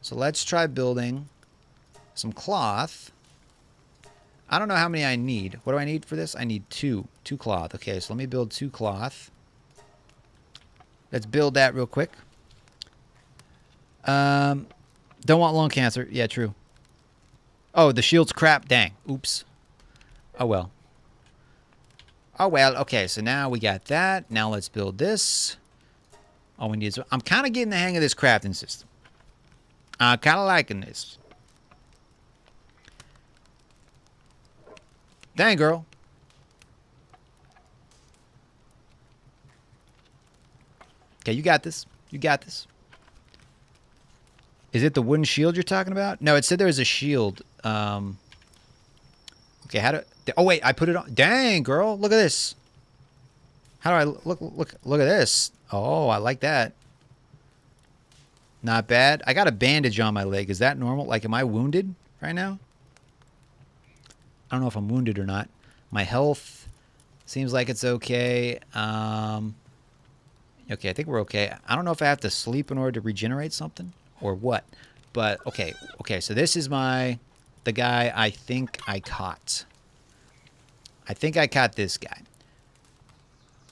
So let's try building some cloth. I don't know how many I need. What do I need for this? I need 2. 2 cloth. Okay, so let me build 2 cloth. Let's build that real quick. Don't want lung cancer. Yeah, true. Oh, the shield's crap. Dang. Oops. Oh, well. Oh, well. Okay, so now we got that. Now let's build this. All we need is... I'm kind of getting the hang of this crafting system. I'm kind of liking this. Dang, girl. Okay, you got this. You got this. Is it the wooden shield you're talking about? No, it said there was a shield. Okay, how do... Oh, wait, I put it on. Dang, girl. Look at this. How do I... Look at this. Oh, I like that. Not bad. I got a bandage on my leg. Is that normal? Like, am I wounded right now? I don't know if I'm wounded or not. My health seems like it's okay. Okay, I think we're okay. I don't know if I have to sleep in order to regenerate something or what. But, okay. Okay, so this is the guy I think I caught. I think I caught this guy.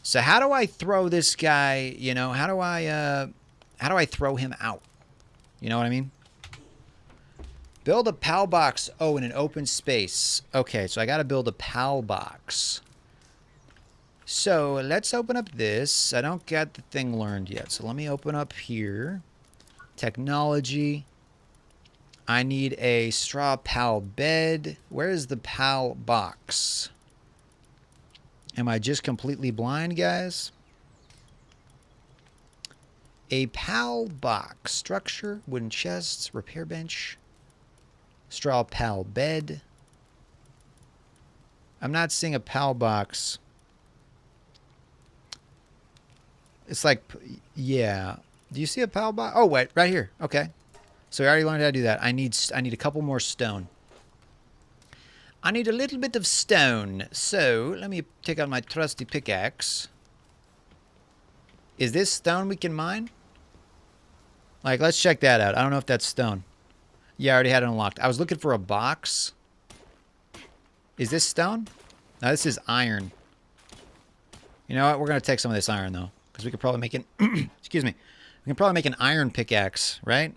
So how do I throw this guy, you know? How do I throw him out? You know what I mean? Build a PAL box. Oh, in an open space. Okay, so I got to build a PAL box. So let's open up this. I don't got the thing learned yet. So let me open up here. Technology. I need a straw PAL bed. Where is the PAL box? Am I just completely blind, guys? A PAL box. Structure, wooden chests, repair bench. Straw PAL bed. I'm not seeing a PAL box. It's like, yeah. Do you see a PAL box? Oh, wait, right here. Okay. So we already learned how to do that. I need a couple more stone. I need a little bit of stone. So let me take out my trusty pickaxe. Is this stone we can mine? Like, let's check that out. I don't know if that's stone. Yeah, I already had it unlocked. I was looking for a box. Is this stone? No, this is iron. You know what? We're going to take some of this iron, though. Because we could probably make an... excuse me. We can probably make an iron pickaxe, right?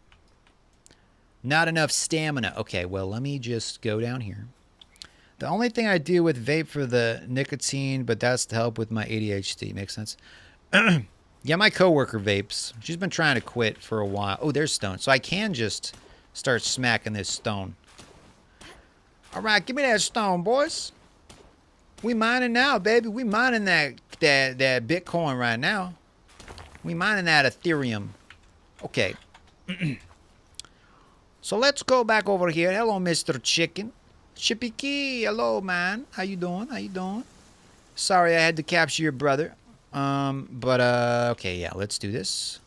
Not enough stamina. Okay, well, let me just go down here. The only thing I do with vape for the nicotine, but that's to help with my ADHD. Makes sense. Yeah, my coworker vapes. She's been trying to quit for a while. Oh, there's stone. So I can just start smacking this stone. All right, give me that stone, boys. We mining now, baby. We mining that Bitcoin right now. We mining that Ethereum. Okay. So let's go back over here. Hello, Mr. Chicken. Chippy Key. Hello, man. How you doing? How you doing? Sorry, I had to capture your brother. Okay, yeah, let's do this.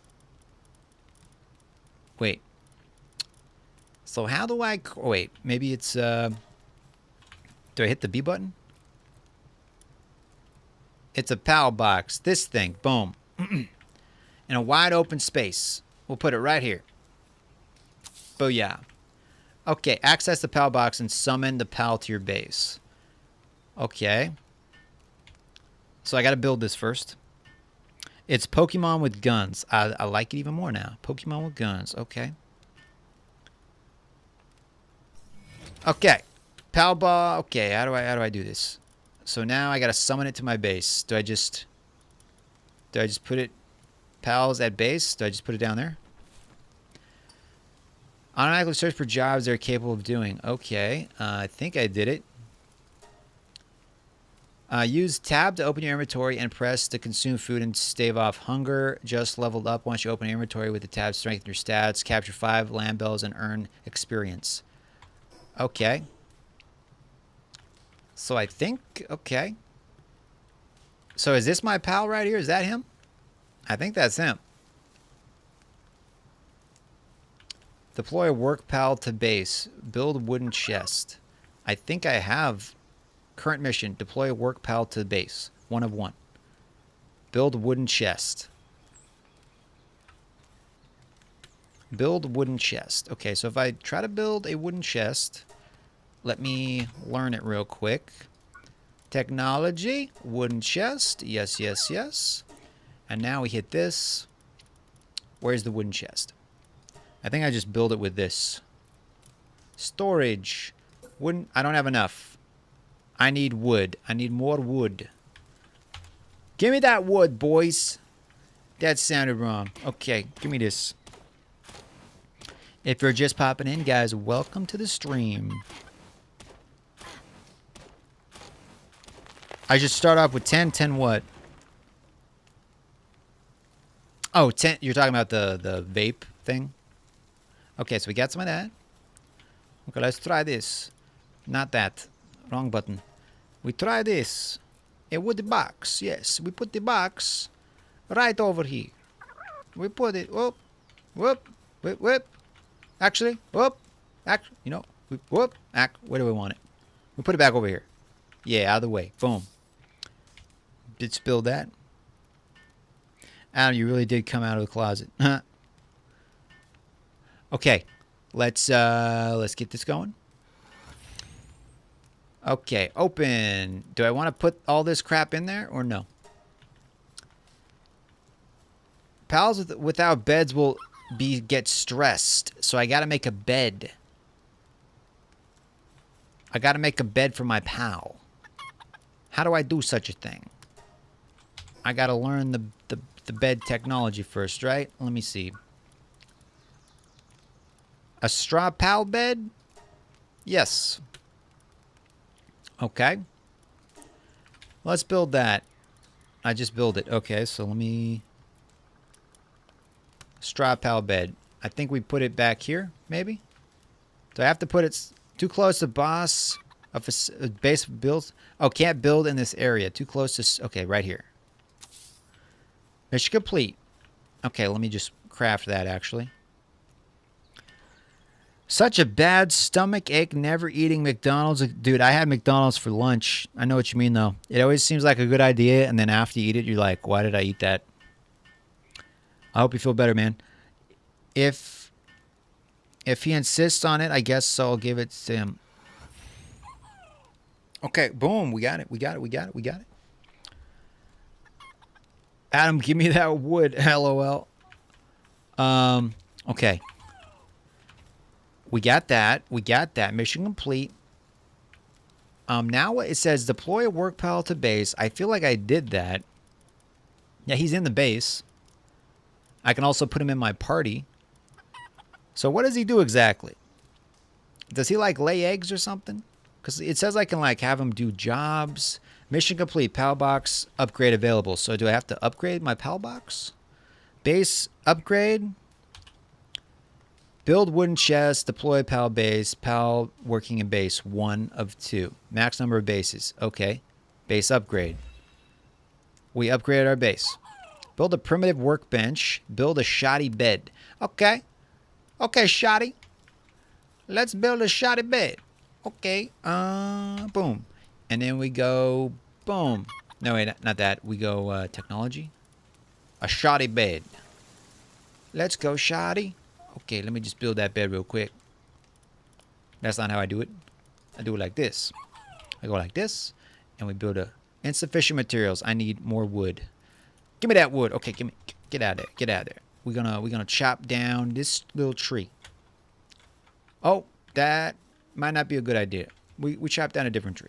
Wait. So how do I... Oh, wait, maybe it's... Do I hit the B button? It's a PAL box. This thing. Boom. In a wide open space. We'll put it right here. Booyah. Okay, access the PAL box and summon the PAL to your base. Okay. So I got to build this first. It's Pokemon with guns. I like it even more now. Pokemon with guns. Okay. Okay. PAL ball. Okay, how do I do this? So now I got to summon it to my base. Do I just put it PALs at base? Do I just put it down there? Automatically search for jobs they're capable of doing. Okay. I think I did it. Use tab to open your inventory and press to consume food and stave off hunger. Just leveled up once you open your inventory with the tab. Strengthen your stats. Capture 5 land bells and earn experience. Okay. So I think... Okay. So is this my pal right here? Is that him? I think that's him. Deploy a work pal to base. Build wooden chest. I think I have... Current mission, deploy a work pal to the base. 1 of 1. Build wooden chest. Build wooden chest. Okay, so if I try to build a wooden chest, let me learn it real quick. Technology, wooden chest. Yes, yes, yes. And now we hit this. Where's the wooden chest? I think I just build it with this. Storage. Wooden. I don't have enough. I need wood. I need more wood. Give me that wood, boys. That sounded wrong. Okay, give me this. If you're just popping in, guys, welcome to the stream. I should start off with 10. 10 what? Oh, 10. You're talking about the vape thing? Okay, so we got some of that. Okay, let's try this. Not that. Wrong button. We try this. A wood box. Yes, we put the box right over here. We put it. Whoop. Whoop. Whip. Whip. Actually. Whoop. Actually. You know. Whoop. Where do we want it? We put it back over here. Yeah, out of the way. Boom. Did spill that? Adam, you really did come out of the closet. Okay. Let's get this going. Okay, open. Do I want to put all this crap in there or no? Pals without beds will get stressed, so I got to make a bed. I got to make a bed for my pal. How do I do such a thing? I got to learn the bed technology first, right? Let me see. A straw pal bed? Yes. Okay. Let's build that. I just built it. Okay, so let me... Straw pal bed. I think we put it back here, maybe? Do I have to put it too close to boss? A base build? Oh, can't build in this area. Too close to... Okay, right here. Mission complete. Okay, let me just craft that, actually. Such a bad stomach ache never eating McDonald's. Dude, I had McDonald's for lunch. I know what you mean, though. It always seems like a good idea, and then after you eat it, you're like, why did I eat that? I hope you feel better, man. If he insists on it, I guess so. I'll give it to him. Okay, boom. We got it. We got it. We got it. We got it. Adam, give me that wood. LOL. Okay. We got that. We got that. Mission complete. Now it says deploy a work pal to base. I feel like I did that. Yeah, he's in the base. I can also put him in my party. So what does he do exactly? Does he like lay eggs or something? Because it says I can like have him do jobs. Mission complete. Pal box upgrade available. So do I have to upgrade my pal box? Base upgrade. Build wooden chest. Deploy pal base. Pal working in base. 1 of 2. Max number of bases. Okay. Base upgrade. We upgraded our base. Build a primitive workbench. Build a shoddy bed. Okay. Okay, shoddy. Let's build a shoddy bed. Okay. Boom. And then we go boom. No, wait, not that. We go technology. A shoddy bed. Let's go, shoddy. Okay, let me just build that bed real quick. That's not how I do it. I do it like this. I go like this, and we build a insufficient materials. I need more wood. Give me that wood. Okay, get out of there. Get out of there. We're gonna chop down this little tree. Oh, that might not be a good idea. We chop down a different tree.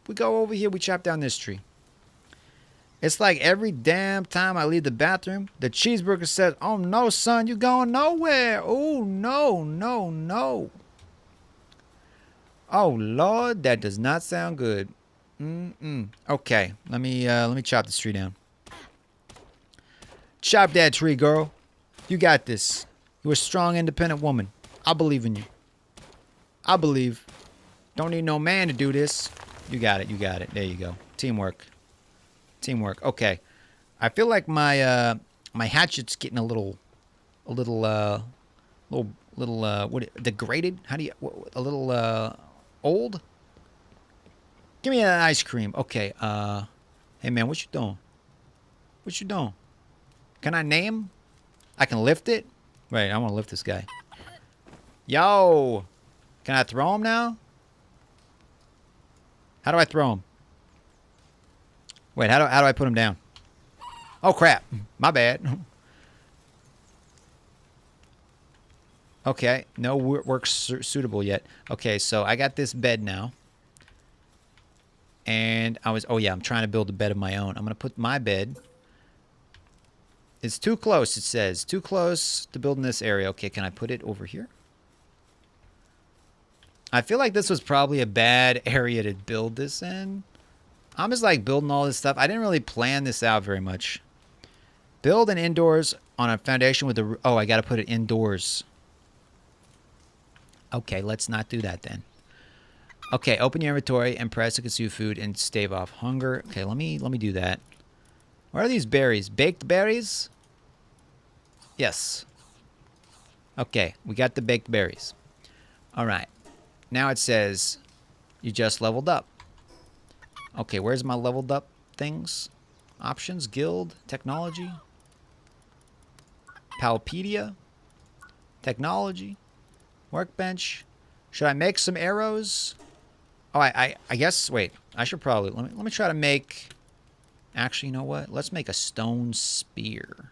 We go over here, we chop down this tree. It's like every damn time I leave the bathroom, the cheeseburger says, "Oh no, son, you going nowhere. Oh no, no, no." Oh Lord, that does not sound good. Okay, let me chop this tree down. Chop that tree, girl. You got this. You're a strong, independent woman. I believe in you. I believe. Don't need no man to do this. You got it. You got it. There you go. Teamwork. Teamwork. Okay. I feel like my my hatchet's getting a little what, degraded? How do you a little old? Give me an ice cream. Okay. Hey man, what you doing? What you doing? Can I name? I can lift it? Wait, I want to lift this guy. Yo! Can I throw him now? How do I throw him? Wait, how do I put him down? Oh crap. My bad. Okay, no work suitable yet. Okay, so I got this bed now. And oh yeah, I'm trying to build a bed of my own. I'm going to put my bed. It's too close, it says. Too close to build in this area. Okay, can I put it over here? I feel like this was probably a bad area to build this in. I'm just like building all this stuff. I didn't really plan this out very much. Build an indoors on a foundation with the... Oh, I got to put it indoors. Okay, let's not do that then. Okay, open your inventory and press to consume food and stave off hunger. Okay, let me do that. What are these berries? Baked berries? Yes. Okay, we got the baked berries. All right. Now it says you just leveled up. Okay, where's my leveled up things? Options, guild, technology, Palpedia, technology, workbench. Should I make some arrows? Oh, I guess, wait, I should probably, let me try to make, actually, you know what? Let's make a stone spear.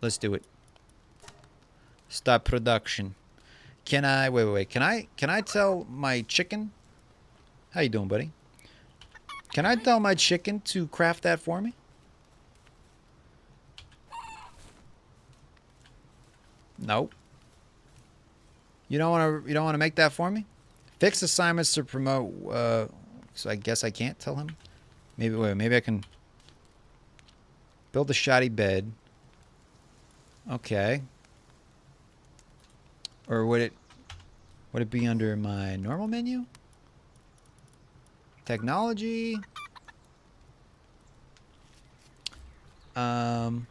Let's do it. Stop production. Can I, wait, can I tell my chicken? How you doing, buddy? Can I tell my chicken to craft that for me? Nope. You don't want to make that for me? Fix assignments to promote, so I guess I can't tell him? Maybe, wait, maybe I can build a shoddy bed. Okay. Or would it be under my normal menu? Technology. You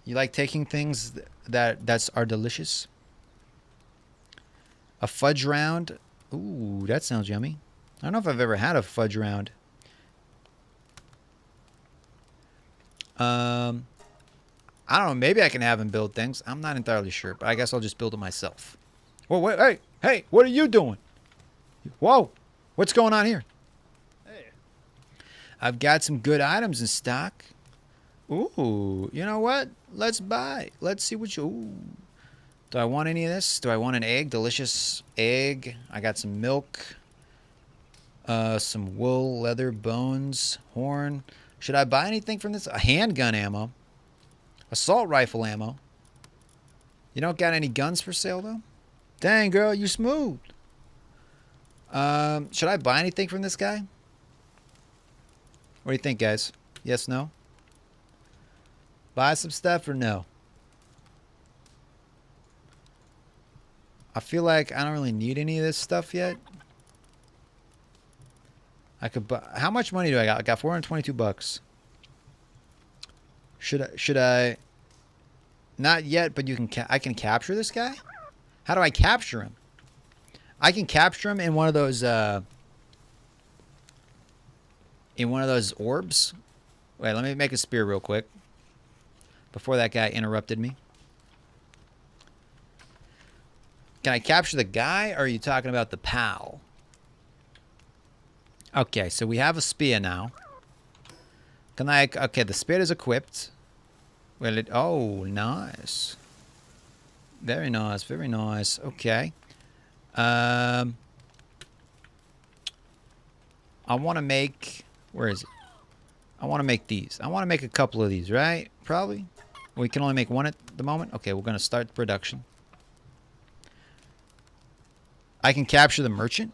like taking things that are delicious? A fudge round. Ooh, that sounds yummy. I don't know if I've ever had a fudge round. I don't know. Maybe I can have him build things. I'm not entirely sure, but I guess I'll just build it myself. Whoa, wait, hey, what are you doing? Whoa, what's going on here? Hey. I've got some good items in stock. Ooh, you know what? Let's buy. Let's see what you... Ooh. Do I want any of this? Do I want an egg? Delicious egg. I got some milk. Some wool, leather, bones, horn. Should I buy anything from this? A handgun ammo. Assault rifle ammo. You don't got any guns for sale, though? Dang, girl, you smooth. Should I buy anything from this guy? What do you think, guys? Yes, no? Buy some stuff or no? I feel like I don't really need any of this stuff yet. I could buy. How much money do I got? I got 422 bucks. Should I? Not yet, but you can. I can capture this guy. How do I capture him? I can capture him in one of those. In one of those orbs. Wait, let me make a spear real quick. Before that guy interrupted me. Can I capture the guy, or are you talking about the pal? Okay, so we have a spear now. Can I... Okay, the spear is equipped. Well, it... Oh, nice. Very nice, very nice. Okay. I want to make... Where is it? I want to make these. I want to make a couple of these, right? Probably. We can only make one at the moment. Okay, we're going to start production. I can capture the merchant.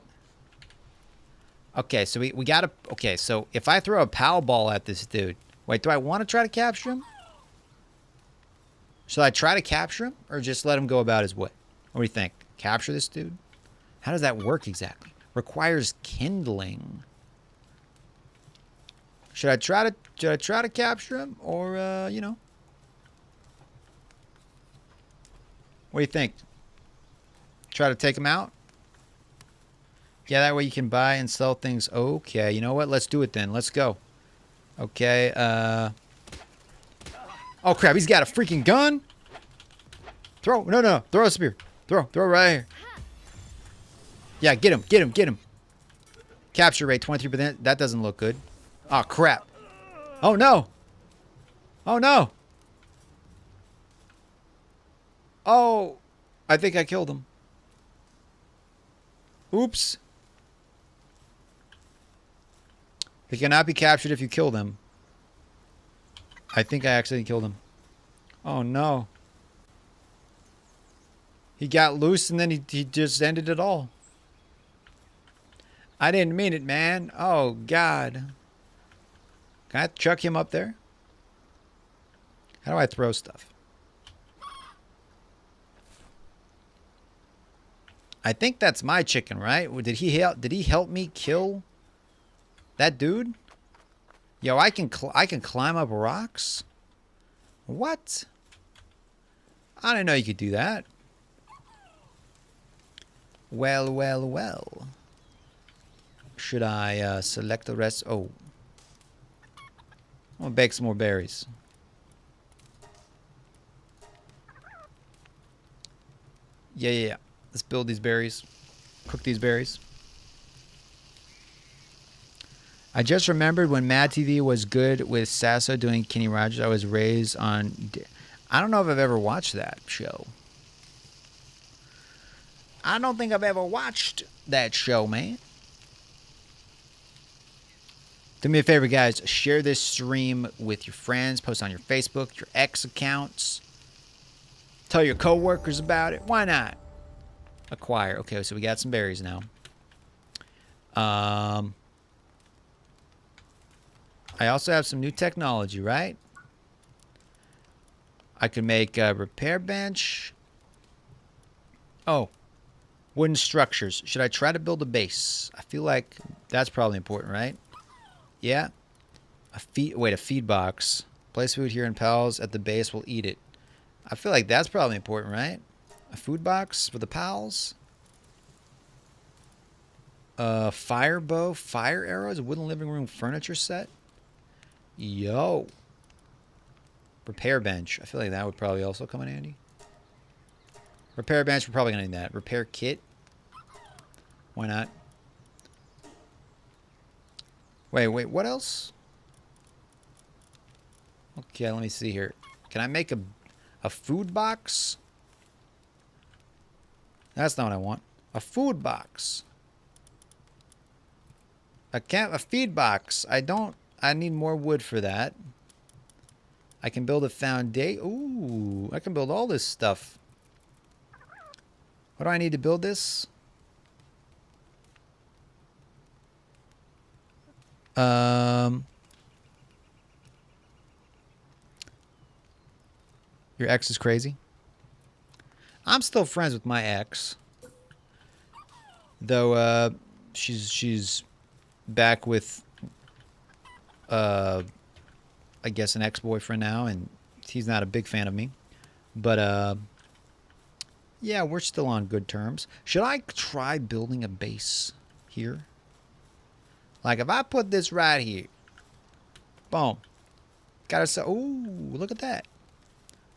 Okay, so we got to... Okay, so if I throw a pal ball at this dude... Wait, do I want to try to capture him? Should I try to capture him? Or just let him go about his way? What do you think? Capture this dude? How does that work exactly? Requires kindling. Should I try to capture him? Or, you know... What do you think? Try to take him out? Yeah, that way you can buy and sell things. Okay, you know what? Let's do it then. Let's go. Okay, Oh, crap. He's got a freaking gun. Throw. No. Throw a spear. Throw right here. Yeah, get him. Capture rate, 23%. That doesn't look good. Oh, crap. Oh, no. Oh, I think I killed him. Oops. They cannot be captured if you kill them. I think I accidentally killed him. Oh, no. He got loose and then he just ended it all. I didn't mean it, man. Oh, God. Can I chuck him up there? How do I throw stuff? I think that's my chicken, right? Did he help me kill that dude? Yo, I can climb up rocks? What? I didn't know you could do that. Well. Should I select the rest? Oh. I'm gonna bake some more berries. Yeah. Let's build these berries. Cook these berries. I just remembered when Mad TV was good with Sasso doing Kenny Rogers. I was raised on... I don't know if I've ever watched that show. I don't think I've ever watched that show, man. Do me a favor, guys. Share this stream with your friends. Post on your Facebook, your X accounts. Tell your coworkers about it. Why not? Acquire. Okay, so we got some berries now. I also have some new technology, right? I can make a repair bench. Oh, wooden structures. Should I try to build a base? I feel like that's probably important, right? Yeah. A feed box. Place food here in pals. At the base, we'll eat it. I feel like that's probably important, right? A food box for the pals. Fire bow, fire arrows, wooden living room furniture set. Yo. Repair bench. I feel like that would probably also come in handy. Repair bench, we're probably going to need that. Repair kit. Why not? Wait, what else? Okay, let me see here. Can I make a food box? That's not what I want. A food box. A feed box. I need more wood for that. I can build a foundation. Ooh, I can build all this stuff. What do I need to build this? Your ex is crazy. I'm still friends with my ex. Though she's back with I guess an ex-boyfriend now, and he's not a big fan of me. But yeah, we're still on good terms. Should I try building a base here? Like if I put this right here. Boom. Gotta say, ooh, look at that.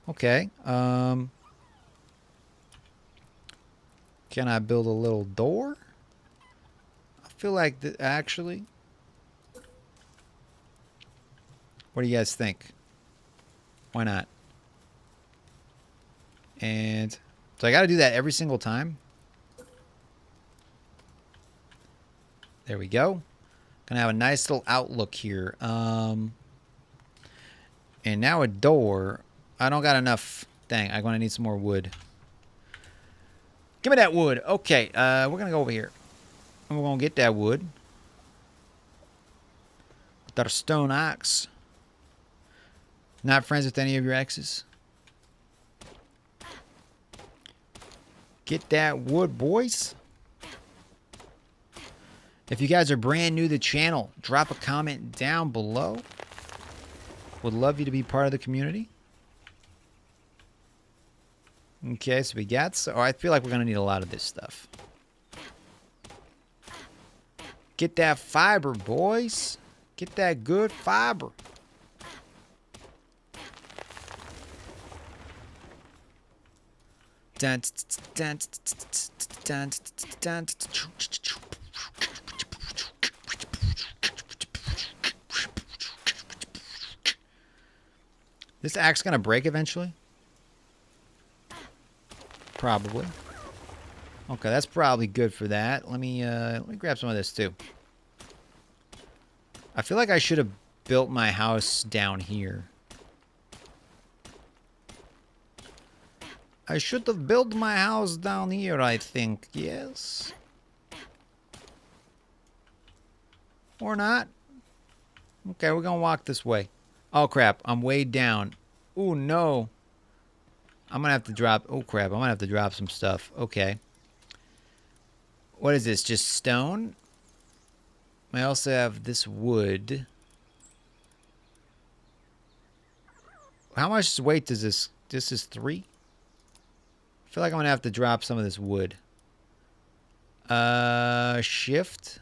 Okay. Can I build a little door? I feel like actually. What do you guys think? Why not? And so I got to do that every single time. There we go. Gonna have a nice little outlook here. And now a door. I don't got enough. Dang, I'm gonna need some more wood. Give me that wood. Okay, we're gonna go over here. And we're gonna get that wood. With our stone axe. Not friends with any of your exes? Get that wood, boys. If you guys are brand new to the channel, drop a comment down below. Would love you to be part of the community. Okay, so we got... So I feel like we're going to need a lot of this stuff. Get that fiber, boys. Get that good fiber. This axe gonna break eventually? Probably. Okay, that's probably good for that. Let me grab some of this too. I feel like I should have built my house down here. I should have built my house down here, I think. Yes. Or not. Okay, we're gonna walk this way. Oh, crap. I'm way down. Oh, no. I'm gonna have to drop... Oh, crap. I'm gonna have to drop some stuff. Okay. What is this? Just stone? I also have this wood. How much weight does this... This is 3? I feel like I'm gonna have to drop some of this wood. Shift.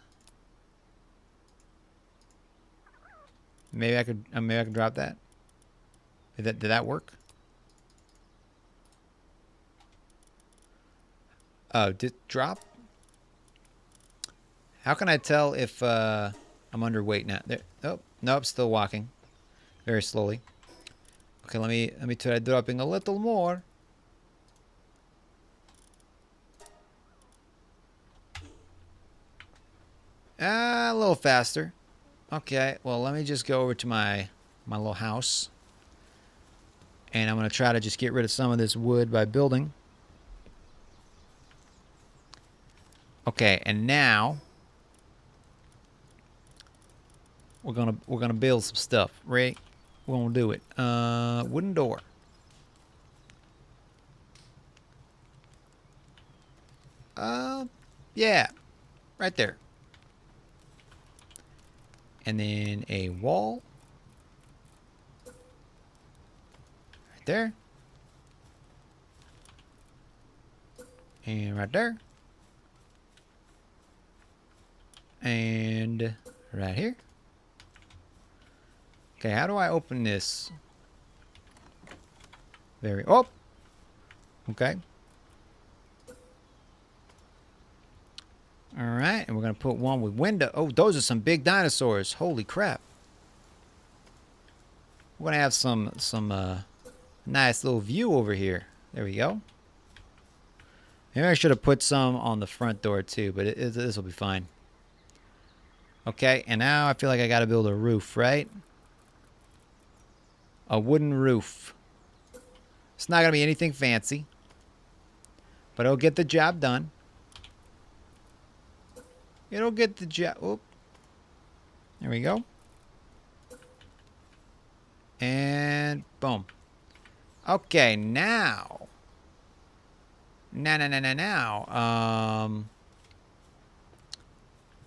Maybe I could drop that. Did that work? Oh, did drop? How can I tell if I'm underweight now? There. Oh, nope, still walking, very slowly. Okay, let me try dropping a little more. A little faster. Okay, well, let me just go over to my little house. And I'm going to try to just get rid of some of this wood by building. Okay, and now we're gonna build some stuff, right? We're gonna do it. Wooden door. Yeah, right there. And then a wall. Right there. And right there. And right here. Okay, how do I open this? Oh! Okay. Alright, and we're going to put one with window. Oh, those are some big dinosaurs. Holy crap. We're going to have some nice little view over here. There we go. Maybe I should have put some on the front door too, but this will be fine. Okay, and now I feel like I got to build a roof, right? A wooden roof. It's not going to be anything fancy, but it'll get the job done. It'll get the job. Oop. There we go. And boom. Okay, now. Now.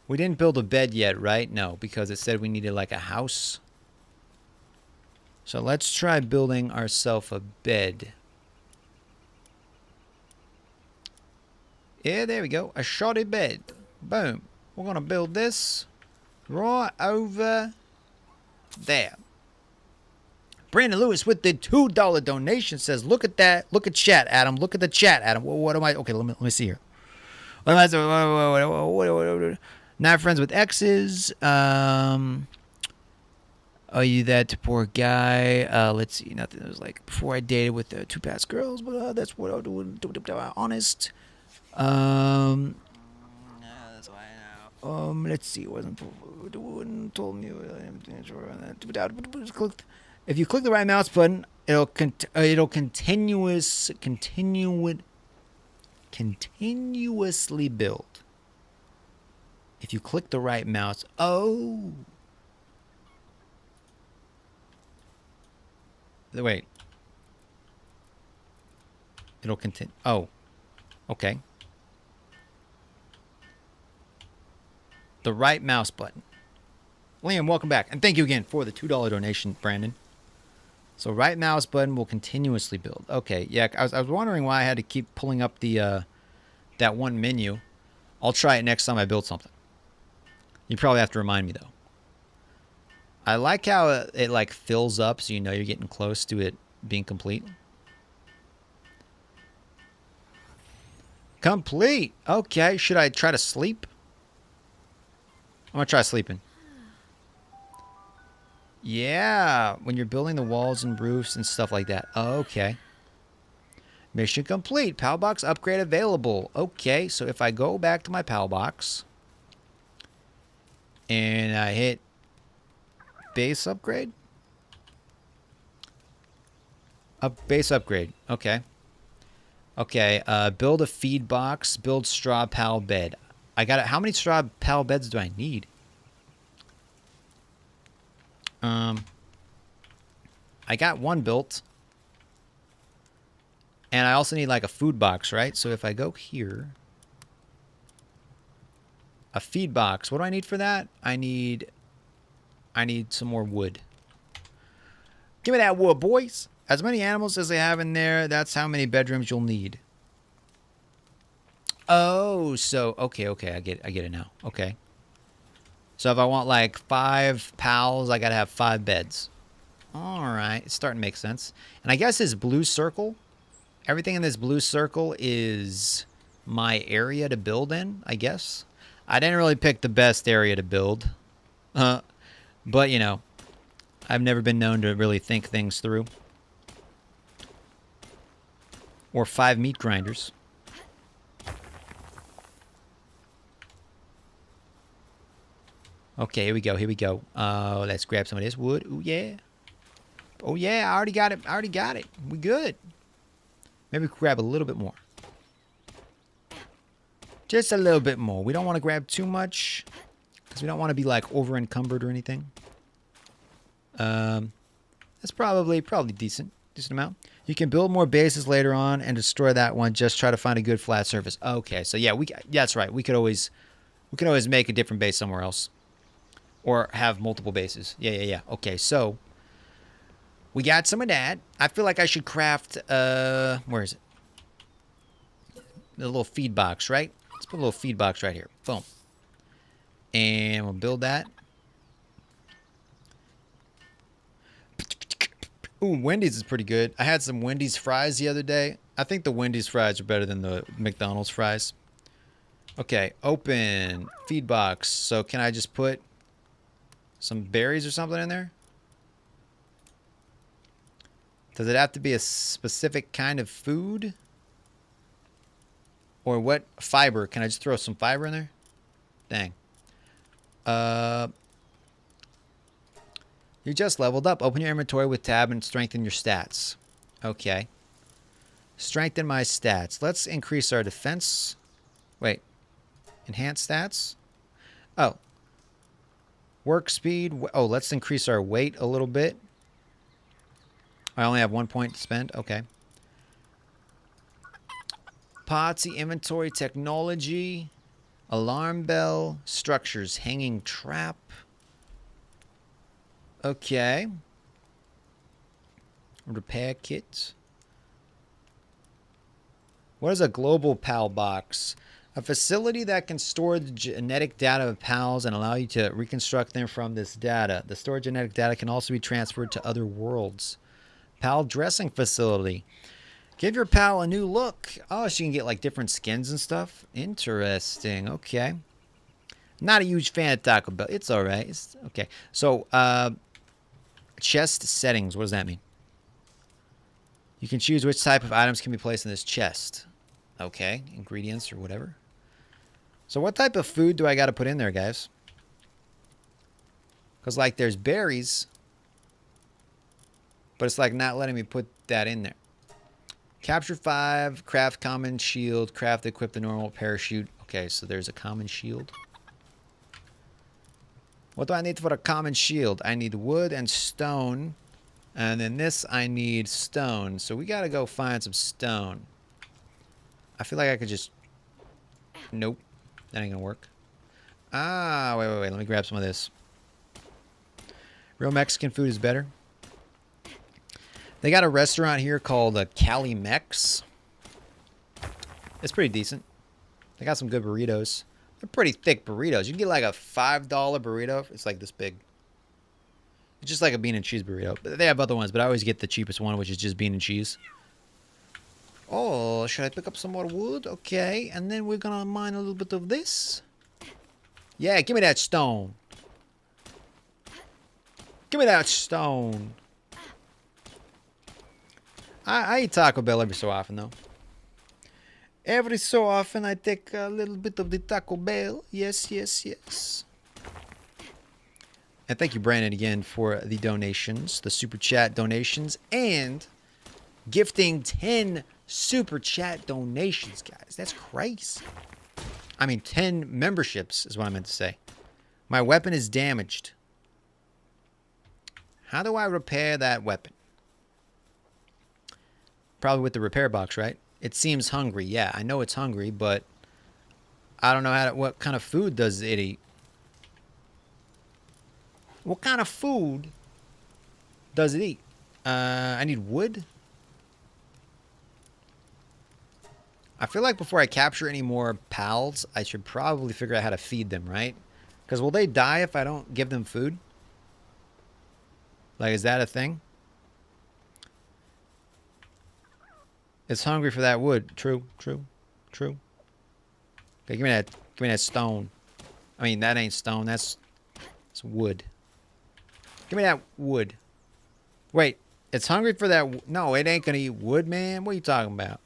We didn't build a bed yet, right? No, because it said we needed like a house. So let's try building ourselves a bed. Yeah, there we go. A shoddy bed. Boom. We're going to build this right over there. Brandon Lewis with the $2 donation says, look at that. Look at chat, Adam. Look at the chat, Adam. What am I? Okay, let me see here. Not friends with exes. Are you that poor guy? Let's see. Nothing. It was like before I dated with 2 past girls, but that's what I'll do. Honest. That's why I know. Let's see. It wasn't told me. If you click the right mouse button, it'll continuously build. If you click the right mouse, oh. Wait. It'll continue. Oh. Okay. The right mouse button. Liam, welcome back. And thank you again for the $2 donation, Brandon. So right mouse button will continuously build. Okay, yeah, I was wondering why I had to keep pulling up the that one menu. I'll try it next time I build something. You probably have to remind me, though. I like how it like fills up so you know you're getting close to it being complete. Complete. Okay, should I try to sleep? I'm going to try sleeping. Yeah, when you're building the walls and roofs and stuff like that. Okay. Mission complete. PAL box upgrade available. Okay, so if I go back to my PAL box and I hit base upgrade. Base upgrade. Okay. Okay, build a feed box, build straw PAL bed. I got it. How many straw PAL beds do I need? I got one built. And I also need like a food box, right? So if I go here, a feed box. What do I need for that? I need some more wood. Give me that wood, boys. As many animals as they have in there, that's how many bedrooms you'll need. Oh, so okay, I get it now. Okay. So if I want like 5 pals, I gotta have 5 beds. All right, it's starting to make sense. And I guess this blue circle, everything in this blue circle is my area to build in, I guess. I didn't really pick the best area to build. But, you know, I've never been known to really think things through. Or 5 meat grinders. Okay, here we go. Let's grab some of this wood. Ooh, yeah. Oh, yeah, I already got it. We good. Maybe we could grab a little bit more. Just a little bit more. We don't want to grab too much because we don't want to be, like, over-encumbered or anything. That's probably decent amount. You can build more bases later on and destroy that one. Just try to find a good flat surface. Okay, so yeah, that's right. We could always make a different base somewhere else. Or have multiple bases. Yeah. Okay, so we got some of that. I feel like I should craft, where is it? The little feed box, right? Let's put a little feed box right here. Boom. And we'll build that. Ooh, Wendy's is pretty good. I had some Wendy's fries the other day. I think the Wendy's fries are better than the McDonald's fries. Okay, open feed box. So can I just put some berries or something in there? Does it have to be a specific kind of food? Or what fiber? Can I just throw some fiber in there? Dang. You just leveled up. Open your inventory with tab and strengthen your stats. Okay. Strengthen my stats. Let's increase our defense. Wait. Enhance stats? Oh. Work speed. Oh, let's increase our weight a little bit. I only have 1 point to spend. Okay. Party, inventory, technology, alarm bell, structures, hanging trap. Okay. Repair kit. What is a global PAL box? A facility that can store the genetic data of PALs and allow you to reconstruct them from this data. The stored genetic data can also be transferred to other worlds. PAL dressing facility. Give your pal a new look. Oh, she can get like different skins and stuff. Interesting. Okay. Not a huge fan of Taco Bell. It's all right. It's okay. So, chest settings. What does that mean? You can choose which type of items can be placed in this chest. Okay. Ingredients or whatever. So what type of food do I got to put in there, guys? Because like there's berries. But it's like not letting me put that in there. Capture 5, craft common shield, craft equip the normal parachute. Okay, so there's a common shield. What do I need for a common shield? I need wood and stone. And then this, I need stone. So we got to go find some stone. I feel like I could just... Nope. That ain't going to work. Ah, wait. Let me grab some of this. Real Mexican food is better. They got a restaurant here called Cali Mex. It's pretty decent. They got some good burritos. They're pretty thick burritos. You can get like a $5 burrito. It's like this big. It's just like a bean and cheese burrito. But they have other ones, but I always get the cheapest one, which is just bean and cheese. Oh, should I pick up some more wood? Okay, and then we're gonna mine a little bit of this. Yeah, give me that stone. Give me that stone. I eat Taco Bell every so often, though. Every so often, I take a little bit of the Taco Bell. Yes. And thank you, Brandon, again, for the donations, the Super Chat donations, and gifting 10 Super Chat donations, guys. That's crazy. I mean, 10 memberships is what I meant to say. My weapon is damaged. How do I repair that weapon? Probably with the repair box, right? It seems hungry. Yeah, I know it's hungry, but I don't know what kind of food does it eat. What kind of food does it eat? I need wood. I feel like before I capture any more pals, I should probably figure out how to feed them, right? Because will they die if I don't give them food? Like, is that a thing? It's hungry for that wood. True. Okay, give me that stone. I mean, that ain't stone. That's wood. Give me that wood. Wait, it's hungry for that. No, it ain't gonna eat wood, man. What are you talking about?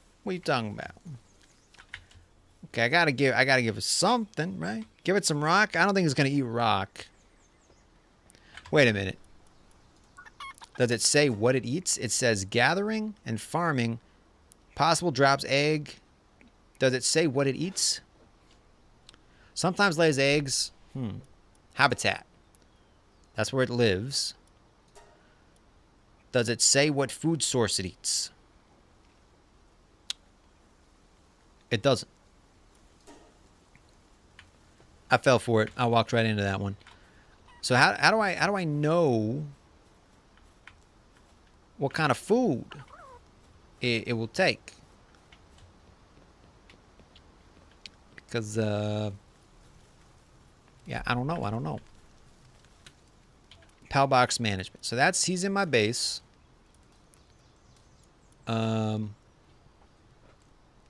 Okay, I gotta give it something, right? Give it some rock. I don't think it's gonna eat rock. Wait a minute. Does it say what it eats? It says gathering and farming. Possible drops egg. Does it say what it eats? Sometimes lays eggs. Habitat. That's where it lives. Does it say what food source it eats? It doesn't. I fell for it. I walked right into that one. So how do I know what kind of food it will take? Because yeah, I don't know. Pal box management. So he's in my base. It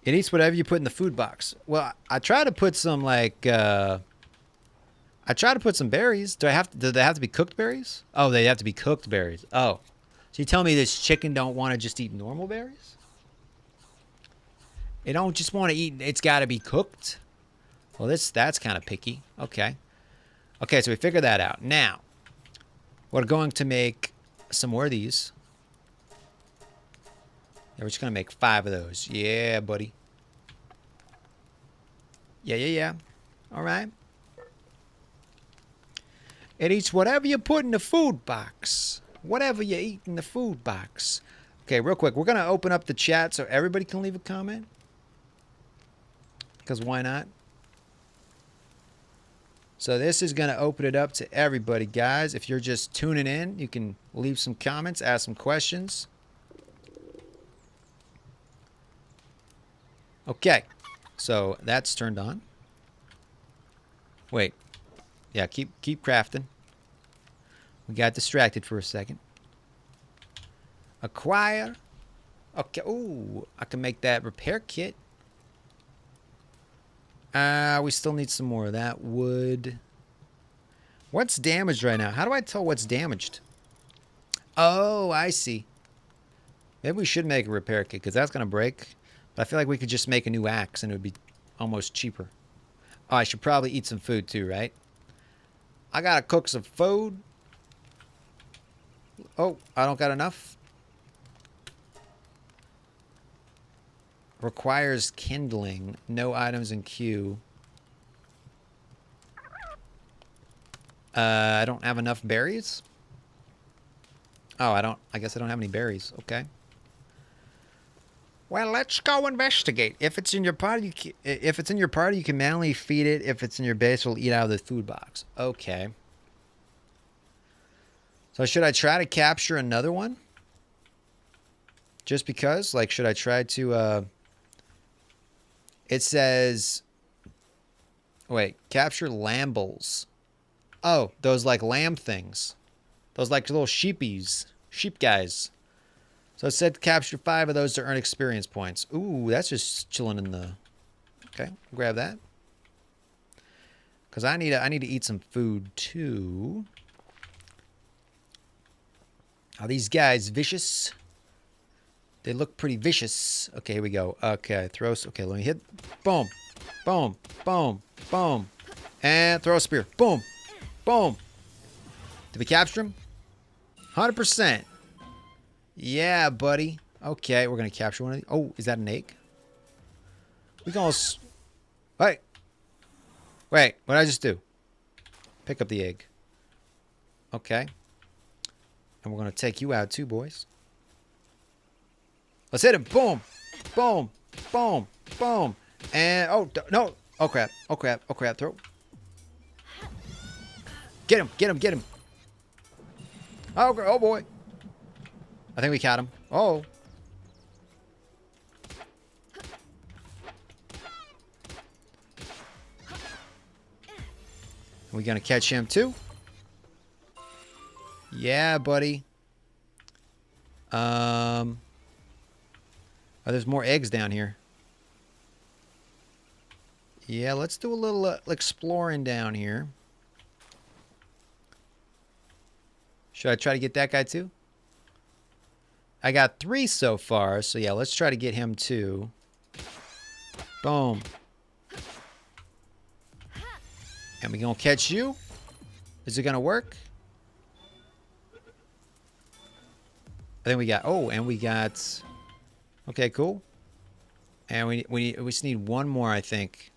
eats whatever you put in the food box. Well, I try to put some some berries. Do they have to be cooked berries? Oh, they have to be cooked berries. Oh. So you tell me this chicken don't want to just eat normal berries? They don't just want to eat. It's got to be cooked. Well, that's kind of picky. Okay. Okay, so we figured that out. Now, we're going to make some more of these. Yeah, we're just going to make 5 of those. Yeah, buddy. Yeah. All right. It eats whatever you put in the food box. Whatever you eat in the food box. Okay, real quick. We're going to open up the chat so everybody can leave a comment. Because why not? So this is going to open it up to everybody, guys. If you're just tuning in, you can leave some comments, ask some questions. Okay. So that's turned on. Wait. Yeah, keep crafting. We got distracted for a second. Acquire. Okay. Ooh, I can make that repair kit. We still need some more of that wood. What's damaged right now? How do I tell what's damaged? Oh, I see. Maybe we should make a repair kit because that's going to break. But I feel like we could just make a new axe and it would be almost cheaper. Oh, I should probably eat some food too, right? I got to cook some food. Oh, I don't got enough. Requires kindling. No items in queue. I don't have enough berries. Oh, I guess I don't have any berries. Okay. Well, let's go investigate. If it's in your party, you can manually feed it. If it's in your base, it'll eat out of the food box. Okay. So should I try to capture another one? Just because? Like, should I try to, it says, wait, capture lambles. Oh, those like lamb things. Those like little sheepies. Sheep guys. So it said capture 5 of those to earn experience points. Ooh, that's just chilling in the... Okay, grab that. Because I need to eat some food too. Are these guys vicious? They look pretty vicious. Okay, here we go. Okay, throw... Okay, let me hit... Boom. Boom. Boom. Boom. And throw a spear. Boom. Boom. Did we capture him? 100%. Yeah, buddy. Okay, we're going to capture one of these. Oh, is that an egg? We can almost... Wait. Wait, what did I just do? Pick up the egg. Okay. And we're going to take you out too, boys. Let's hit him. Boom. Boom. Boom. Boom. And... Oh, no. Oh, crap. Oh, crap. Oh, crap. Throw. Get him. Get him. Get him. Oh, oh boy. I think we caught him. Oh. Are we going to catch him too? Yeah, buddy. Oh, there's more eggs down here. Yeah, let's do a little exploring down here. Should I try to get that guy too? I got 3 so far, so yeah, let's try to get him too. Boom. And we gonna catch you? Is it gonna work? I think we got... Oh, and we got... Okay, cool. And we just need one more, I think.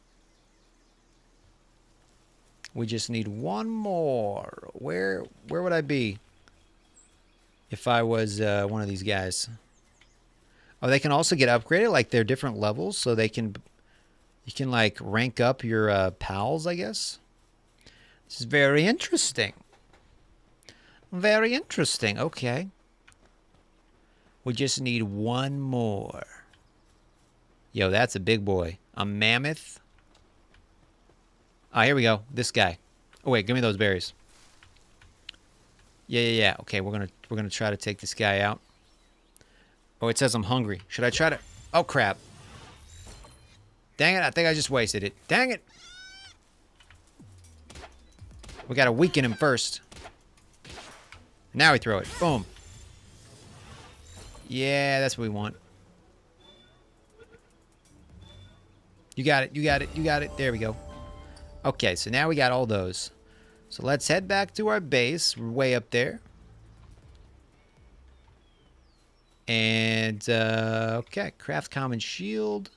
We just need one more. Where would I be if I was one of these guys? Oh, they can also get upgraded, like they're different levels, so you can like rank up your pals, I guess. This is very interesting. Very interesting. Okay. We just need one more. Yo, that's a big boy. A mammoth. Oh, here we go. This guy. Oh wait, give me those berries. Yeah. Okay, we're gonna try to take this guy out. Oh, it says I'm hungry. Should I try to... Oh, crap. Dang it, I think I just wasted it. Dang it. We gotta weaken him first. Now we throw it. Boom. Yeah, that's what we want. You got it. You got it. You got it. There we go. Okay, so now we got all those. So let's head back to our base. We're way up there. And, okay. Craft common shield.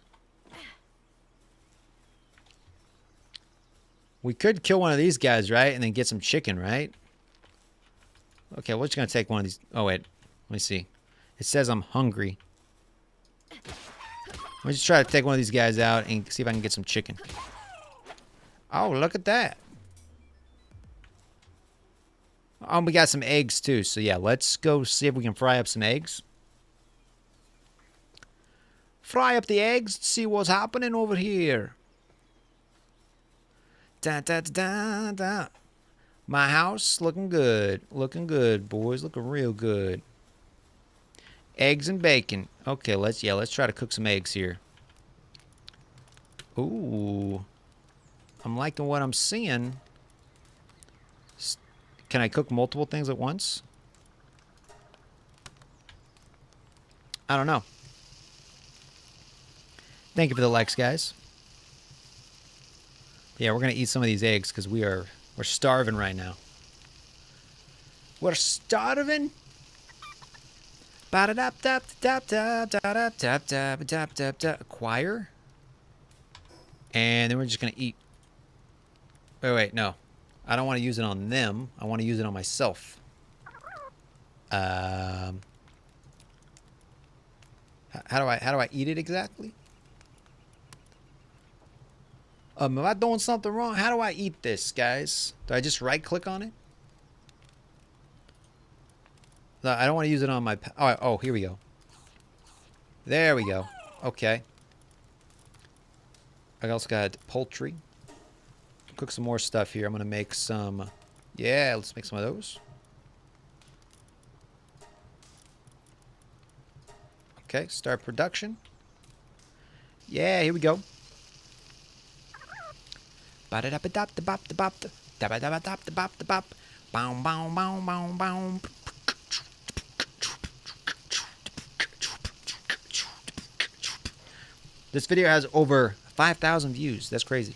We could kill one of these guys, right? And then get some chicken, right? Okay, we're just going to take one of these. Oh, wait. Let me see. It says I'm hungry. Let me just try to take one of these guys out and see if I can get some chicken. Oh, look at that. Oh, we got some eggs, too. So, yeah, let's go see if we can fry up some eggs. Fry up the eggs. See what's happening over here. Da, da, da, da. My house looking good. Looking good, boys. Looking real good. Eggs and bacon. Okay, let's try to cook some eggs here. Ooh. I'm liking what I'm seeing. Can I cook multiple things at once? I don't know. Thank you for the likes, guys. Yeah, we're going to eat some of these eggs because we're starving right now. We're starving. Acquire. And then we're just going to eat. Wait, no. I don't want to use it on them. I want to use it on myself. How do I eat it exactly? Am I doing something wrong? How do I eat this, guys? Do I just right click on it? No, I don't want to use it on my... Oh, here we go. There we go. Okay. I also got poultry. Cook some more stuff here. I'm going to make some... Yeah, let's make some of those. Okay, start production. Yeah, here we go. This video has over 5,000 views. That's crazy.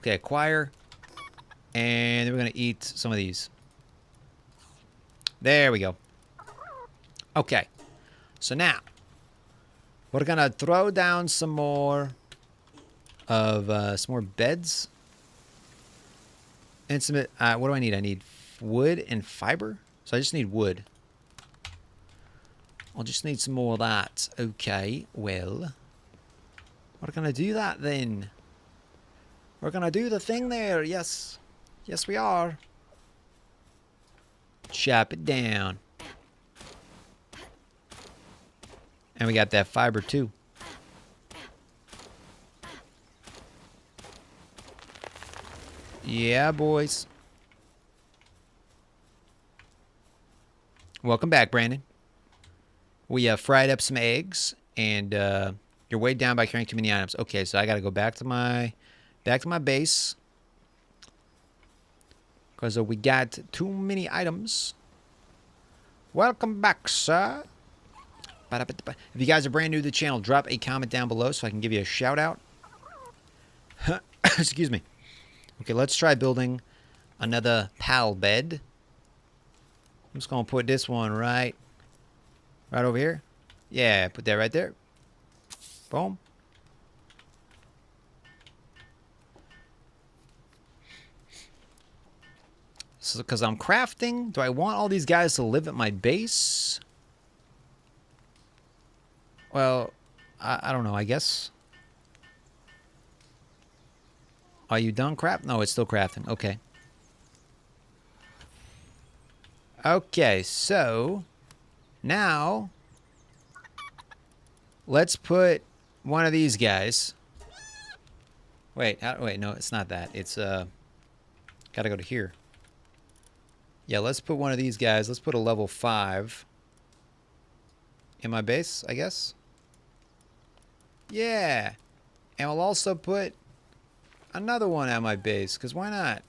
Okay, acquire. And then we're going to eat some of these. There we go. Okay. So now, we're going to throw down some more beds. And some, what do I need? I need wood and fiber. So I just need wood. I'll just need some more of that. Okay, well, we're going to do that then. We're going to do the thing there. Yes. Yes, we are. Chop it down. And we got that fiber too. Yeah, boys. Welcome back, Brandon. We fried up some eggs, and you're weighed down by carrying too many items. Okay, so I got to go back to my base because we got too many items. Welcome back, sir. If you guys are brand new to the channel, drop a comment down below so I can give you a shout out. Excuse me. Okay, let's try building another pal bed. I'm just going to put this one right over here. Yeah, put that right there. Boom. So, because I'm crafting, do I want all these guys to live at my base? Well, I don't know, I guess. Are you done craft? No, it's still crafting. Okay. Okay, so now let's put one of these guys. Wait, no, it's not that. It's gotta go to here. Yeah, let's put one of these guys. Let's put a level 5 in my base, I guess. Yeah. And we'll also put another one at my base, because why not?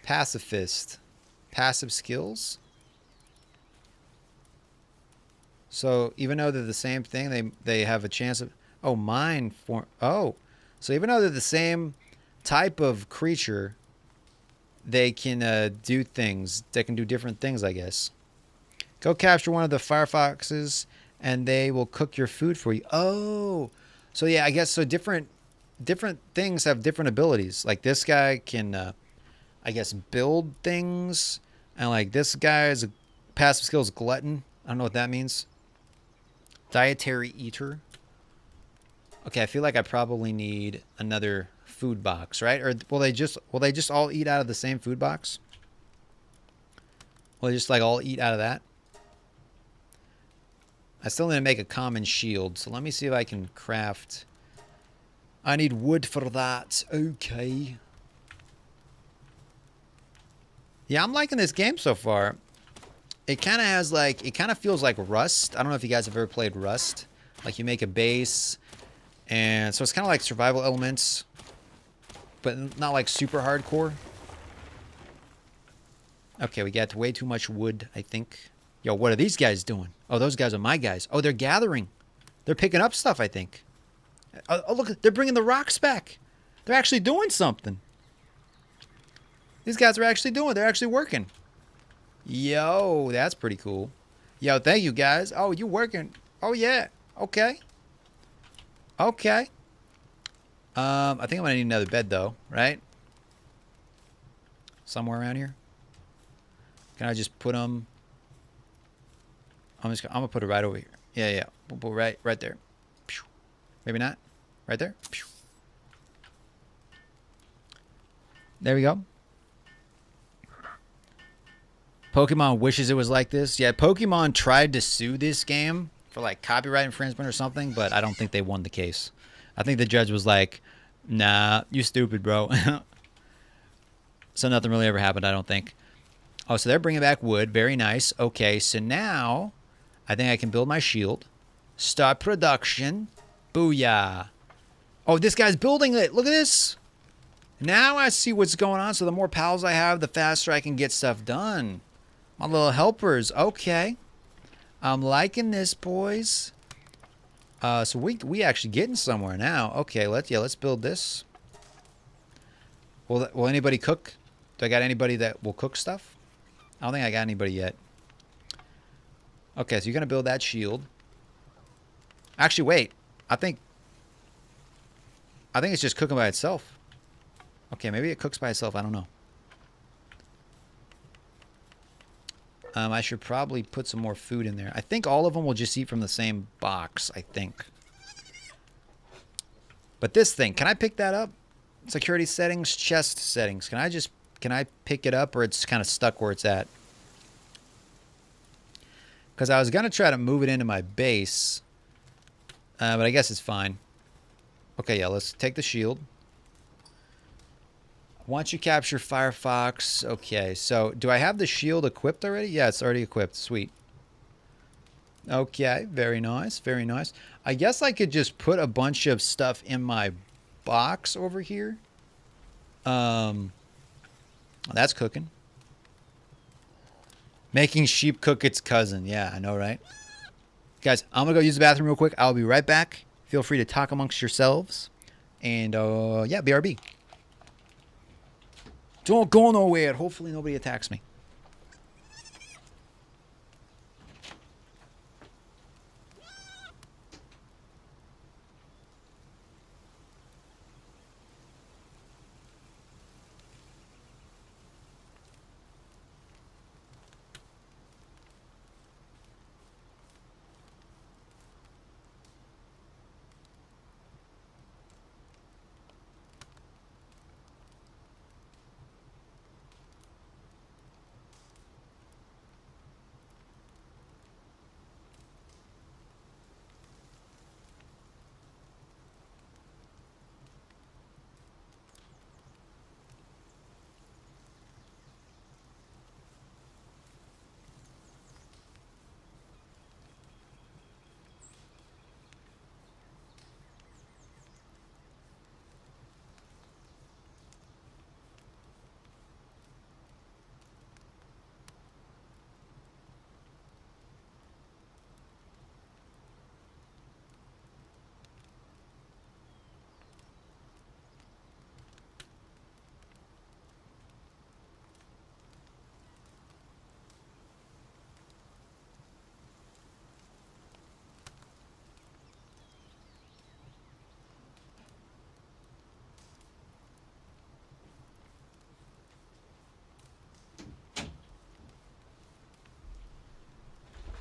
Pacifist. Passive skills. So even though they're the same thing, they have a chance of... Oh, mine form... Oh. So even though they're the same type of creature, they can do things. They can do different things, I guess. Go capture one of the firefoxes, and they will cook your food for you. Oh. So yeah, I guess so different things have different abilities. Like this guy can, I guess, build things. And like this guy's passive skill is glutton. I don't know what that means. Dietary eater. Okay, I feel like I probably need another food box, right? Or will they just all eat out of the same food box? Will they just like all eat out of that? I still need to make a common shield, so let me see if I can craft. I need wood for that. Okay. Yeah, I'm liking this game so far. It kind of has like, it kind of feels like Rust. I don't know if you guys have ever played Rust. Like you make a base, and so it's kind of like survival elements, but not like super hardcore. Okay, we got way too much wood, I think. Yo, what are these guys doing? Oh, those guys are my guys. Oh, they're gathering. They're picking up stuff, I think. Oh, look, they're bringing the rocks back. They're actually doing something. These guys are actually they're actually working. Yo, that's pretty cool. Yo, thank you, guys. Oh, you working. Oh, yeah. Okay. Okay. I think I'm going to need another bed, though, right? Somewhere around here. Can I just put them... I'm going to put it right over here. Yeah, yeah. We'll put right there. Maybe not. Right there. There we go. Pokemon wishes it was like this. Yeah, Pokemon tried to sue this game for like copyright infringement or something, but I don't think they won the case. I think the judge was like, nah, you stupid, bro. So nothing really ever happened, I don't think. Oh, so they're bringing back wood. Very nice. Okay, so now I think I can build my shield. Start production. Booyah. Oh, this guy's building it. Look at this. Now I see what's going on. So the more pals I have, the faster I can get stuff done. My little helpers. Okay. I'm liking this, boys. So we actually getting somewhere now. Okay, let's build this. Will anybody cook? Do I got anybody that will cook stuff? I don't think I got anybody yet. Okay, so you're going to build that shield. Actually, wait. I think it's just cooking by itself. Okay, maybe it cooks by itself. I don't know. I should probably put some more food in there. I think all of them will just eat from the same box, I think. But this thing, can I pick that up? Security settings, chest settings. Can I pick it up, or it's kind of stuck where it's at? Because I was going to try to move it into my base. But I guess it's fine. Okay, yeah, let's take the shield. Once you capture Firefox, okay, so do I have the shield equipped already? Yeah, it's already equipped. Sweet. Okay, very nice, very nice. I guess I could just put a bunch of stuff in my box over here. That's cooking. Making sheep cook its cousin. Yeah, I know, right? Guys, I'm going to go use the bathroom real quick. I'll be right back. Feel free to talk amongst yourselves. And, yeah, BRB. Don't go nowhere. Hopefully nobody attacks me.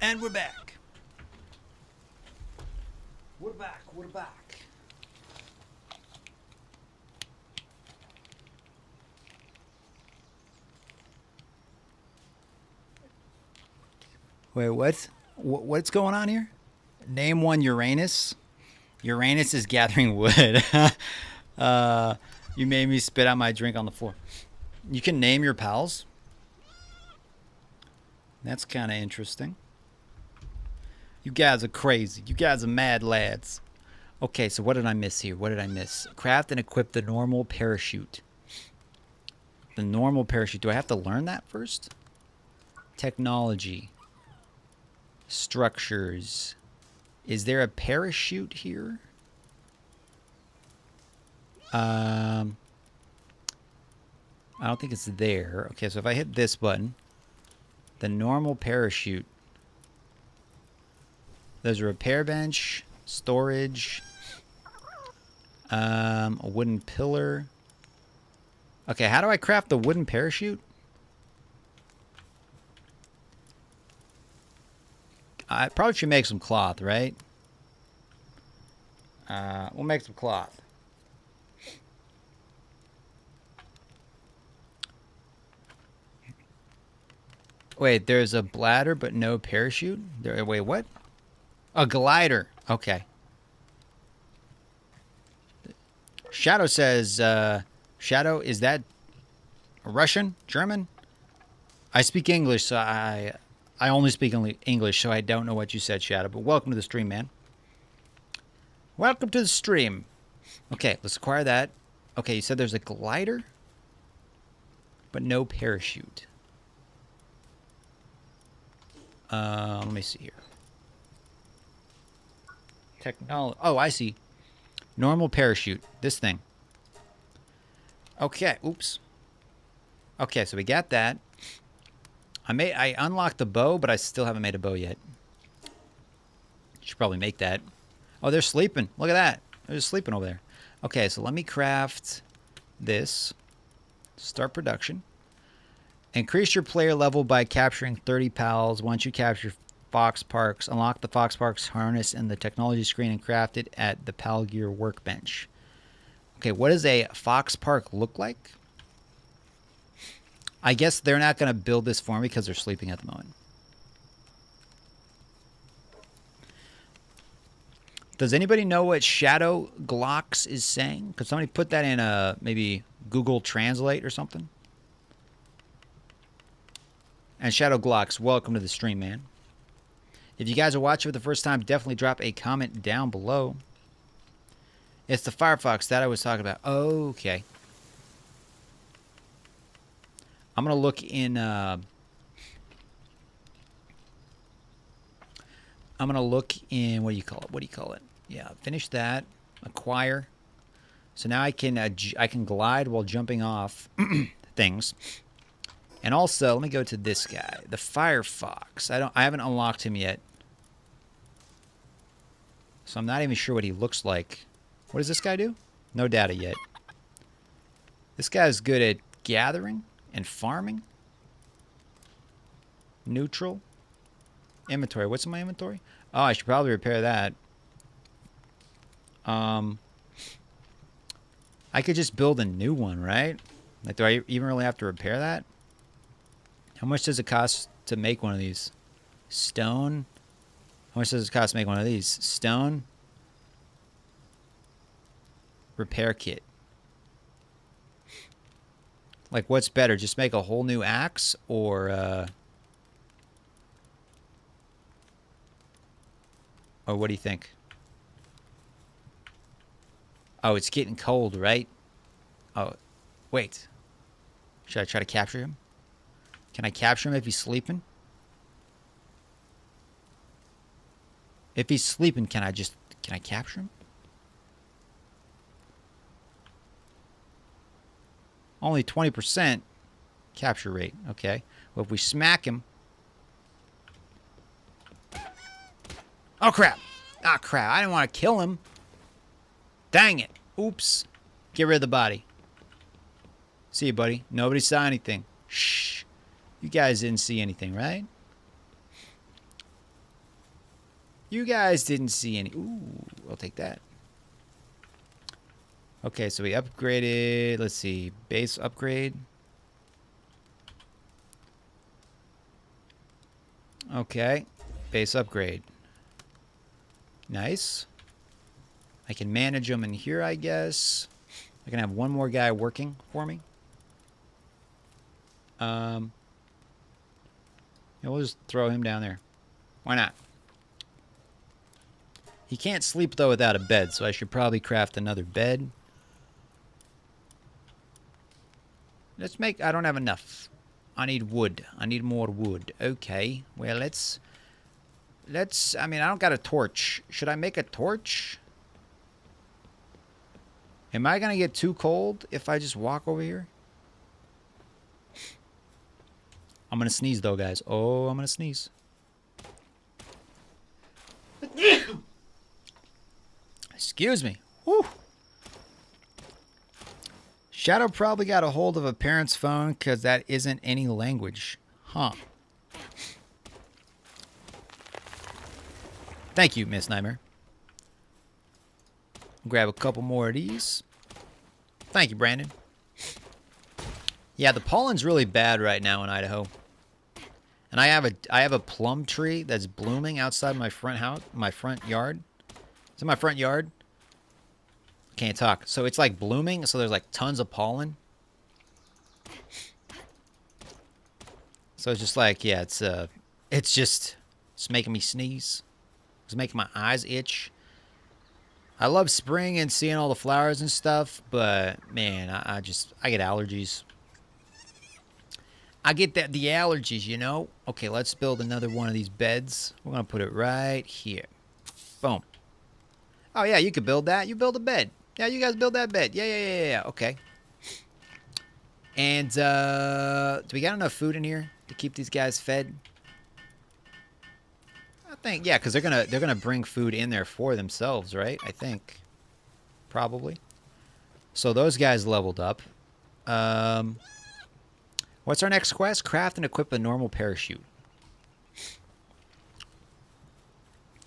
And we're back. We're back. We're back. Wait, what's going on here? Name one Uranus. Uranus is gathering wood. You made me spit out my drink on the floor. You can name your pals. That's kind of interesting. You guys are crazy. You guys are mad lads. Okay, so what did I miss here? What did I miss? Craft and equip the normal parachute. The normal parachute. Do I have to learn that first? Technology. Structures. Is there a parachute here? I don't think it's there. Okay, so if I hit this button, the normal parachute. There's a repair bench, storage, a wooden pillar. Okay, how do I craft the wooden parachute? I probably should make some cloth, right? We'll make some cloth. Wait, there's a bladder but no parachute? Wait, what? A glider. Okay. Shadow says, Shadow, is that Russian? German? I speak English, so I only speak English, so I don't know what you said, Shadow. But welcome to the stream, man. Welcome to the stream. Okay, let's acquire that. Okay, you said there's a glider, but no parachute. Let me see here. Technology. Oh, I see. Normal parachute. This thing. Okay. Oops. Okay, so we got that. I unlocked the bow, but I still haven't made a bow yet. Should probably make that. Oh, they're sleeping. Look at that. They're just sleeping over there. Okay, so let me craft this. Start production. Increase your player level by capturing 30 pals. Once you capture Fox Parks, unlock the Fox Parks harness in the technology screen and craft it at the Pal Gear workbench. Okay, what does a Fox Park look like? I guess they're not going to build this for me because they're sleeping at the moment. Does anybody know what Shadow Glocks is saying? Could somebody put that in maybe Google Translate or something? And Shadow Glocks, welcome to the stream, man. If you guys are watching for the first time, definitely drop a comment down below. It's the Firefox that I was talking about. Okay. I'm going to look in... I'm going to look in... What do you call it? What do you call it? Yeah, finish that. Acquire. So now I can glide while jumping off things. And also, let me go to this guy, the Firefox. I haven't unlocked him yet. So I'm not even sure what he looks like. What does this guy do? No data yet. This guy's good at gathering and farming. Neutral. Inventory. What's in my inventory? Oh, I should probably repair that. I could just build a new one, right? Like, do I even really have to repair that? How much does it cost to make one of these? Stone. How much does it cost to make one of these? Stone. Repair kit. Like, what's better? Just make a whole new axe or what do you think? Oh, it's getting cold, right? Oh, wait. Should I try to capture him? Can I capture him if he's sleeping? If he's sleeping, can I capture him? Only 20% capture rate. Okay. Well, if we smack him. Oh, crap. Ah, crap. I didn't want to kill him. Dang it. Oops. Get rid of the body. See you, buddy. Nobody saw anything. Shh. You guys didn't see anything, right? You guys didn't see any. Ooh, I'll take that. Okay, so we upgraded. Let's see. Base upgrade. Okay. Base upgrade. Nice. I can manage them in here, I guess. I can have one more guy working for me. Yeah, we'll just throw him down there. Why not? He can't sleep, though, without a bed, so I should probably craft another bed. Let's make... I don't have enough. I need wood. I need more wood. Okay. Well, let's... I mean, I don't got a torch. Should I make a torch? Am I going to get too cold if I just walk over here? I'm going to sneeze, though, guys. Oh, I'm going to sneeze. Excuse me. Whew. Shadow probably got a hold of a parent's phone because that isn't any language. Huh. Thank you, Miss Nightmare. Grab a couple more of these. Thank you, Brandon. Yeah, the pollen's really bad right now in Idaho. And I have a plum tree that's blooming outside my front house, my front yard. It's in my front yard. Can't talk. So it's like blooming, so there's like tons of pollen. So it's just like, yeah, it's making me sneeze. It's making my eyes itch. I love spring and seeing all the flowers and stuff, but man, I get allergies. I get the allergies, you know? Okay, let's build another one of these beds. We're going to put it right here. Boom. Oh, yeah, you could build that. You build a bed. Yeah, you guys build that bed. Yeah. Okay. And, do we got enough food in here to keep these guys fed? I think, yeah, because they're gonna bring food in there for themselves, right? I think. Probably. So those guys leveled up. What's our next quest? Craft and equip a normal parachute.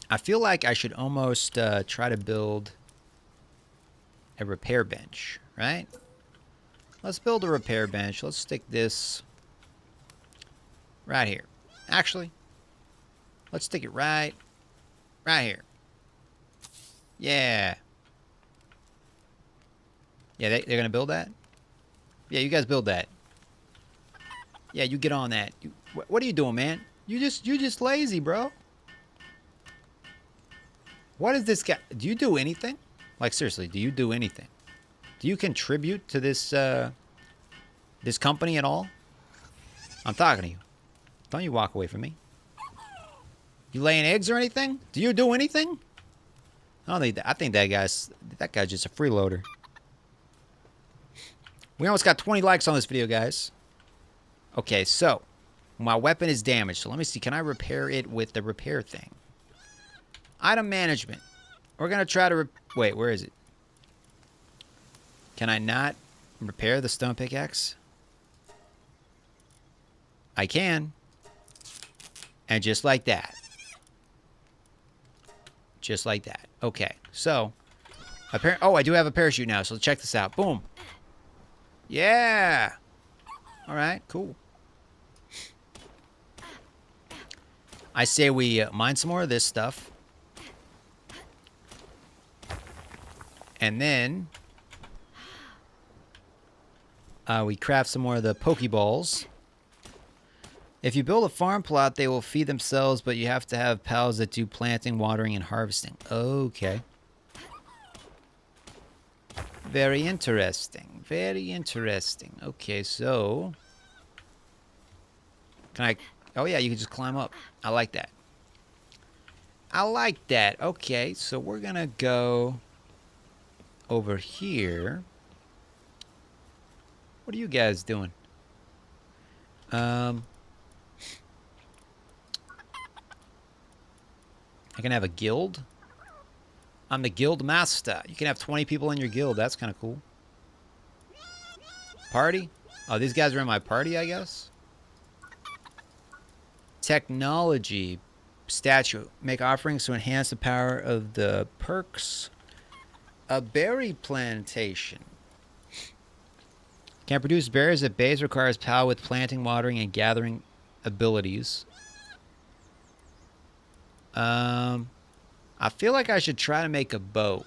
I feel like I should almost try to build a repair bench, right? Let's build a repair bench. Let's stick this right here. Actually, let's stick it right here. Yeah. Yeah, they're going to build that? Yeah, you guys build that. Yeah, you get on that. What are you doing, man? You just lazy, bro. What is this guy? Do you do anything? Like, seriously, do you do anything? Do you contribute to this this company at all? I'm talking to you. Don't you walk away from me. You laying eggs or anything? Do you do anything? I think that guy's just a freeloader. We almost got 20 likes on this video, guys. Okay, so my weapon is damaged. So let me see. Can I repair it with the repair thing? Item management. We're going to try to... Wait, where is it? Can I not repair the stone pickaxe? I can. And just like that. Just like that. Okay, so... Oh, I do have a parachute now, so check this out. Boom. Yeah. All right, cool. I say we mine some more of this stuff. And then we craft some more of the Pokeballs. If you build a farm plot, they will feed themselves, but you have to have pals that do planting, watering, and harvesting. Okay. Very interesting. Very interesting. Okay, so... Can I... Oh, yeah, you can just climb up. I like that. I like that. Okay, so we're going to go over here. What are you guys doing? I can have a guild. I'm the guild master. You can have 20 people in your guild. That's kind of cool. Party? Oh, these guys are in my party, I guess. Technology. statue. Make offerings to enhance the power of the perks. A berry plantation. Can produce berries at base. Requires power with planting, watering, and gathering abilities. I feel like I should try to make a bow.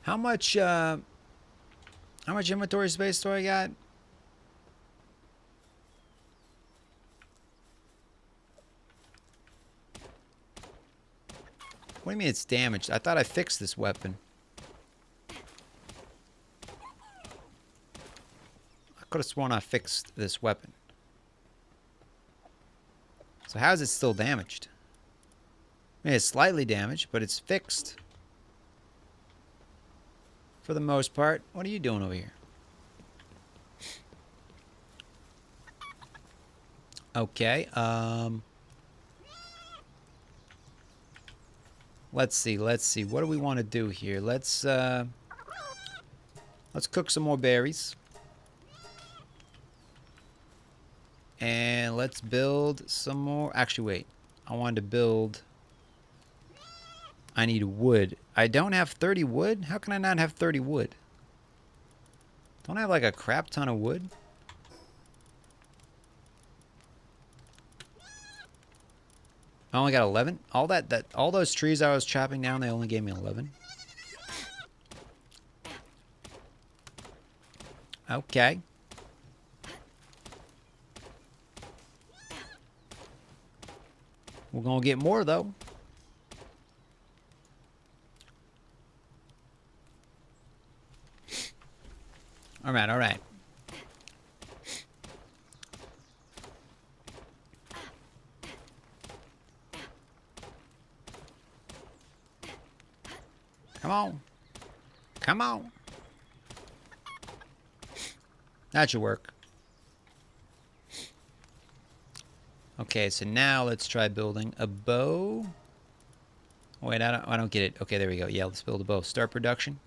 How much inventory space do I got? What do you mean it's damaged? I thought I fixed this weapon. I could have sworn I fixed this weapon. So how is it still damaged? I mean, it's slightly damaged, but it's fixed. For the most part. What are you doing over here? Okay, let's see. What do we want to do here? Let's cook some more berries. And let's build some more. Actually, wait. I wanted to build. I need wood. I don't have 30 wood? How can I not have 30 wood? Don't I have like a crap ton of wood? I only got 11? All those trees I was chopping down, they only gave me 11. Okay. We're gonna get more though. All right. Come on. That should work. Okay, so now let's try building a bow. Wait, I don't get it. Okay, there we go. Yeah, let's build a bow. Start production.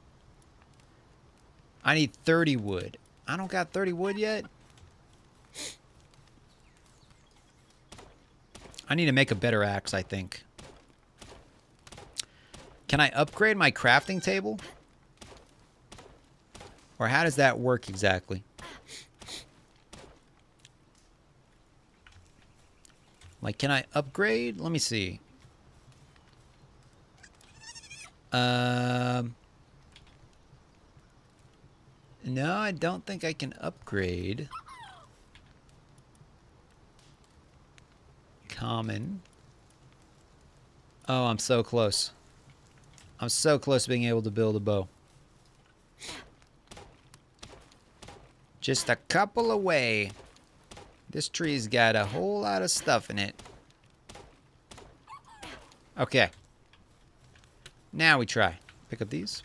I need 30 wood. I don't got 30 wood yet. I need to make a better axe, I think. Can I upgrade my crafting table? Or how does that work exactly? Like, can I upgrade? Let me see. No, I don't think I can upgrade. Common. Oh, I'm so close. I'm so close to being able to build a bow. Just a couple away. This tree's got a whole lot of stuff in it. Okay. Now we try. Pick up these.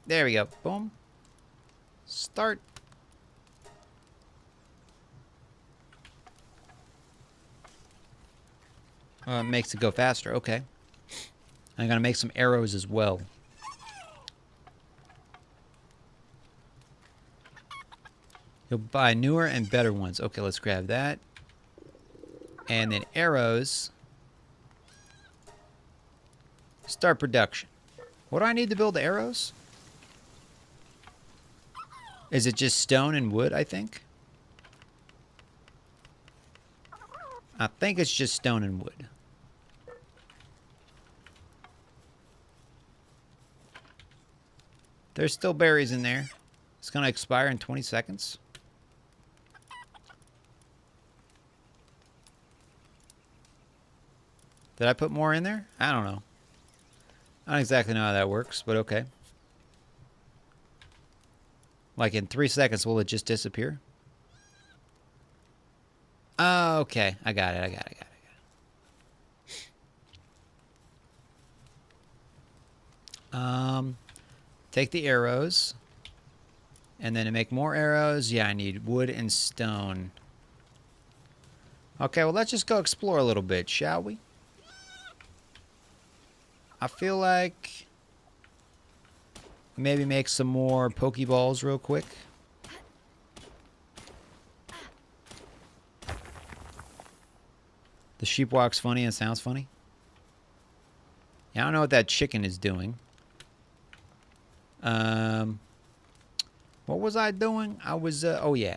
There we go. Boom. Start. It makes it go faster. Okay. I'm going to make some arrows as well. You'll buy newer and better ones. Okay, let's grab that. And then arrows. Start production. What do I need to build the arrows? Is it just stone and wood, I think? I think it's just stone and wood. There's still berries in there. It's going to expire in 20 seconds. Did I put more in there? I don't know. I don't exactly know how that works, but okay. Like in 3 seconds, will it just disappear? Oh, okay. I got it. Take the arrows. And then to make more arrows, yeah, I need wood and stone. Okay, well, let's just go explore a little bit, shall we? I feel like maybe make some more Pokeballs real quick. The sheep walks funny and sounds funny. Yeah, I don't know what that chicken is doing. What was I doing? I was, oh yeah.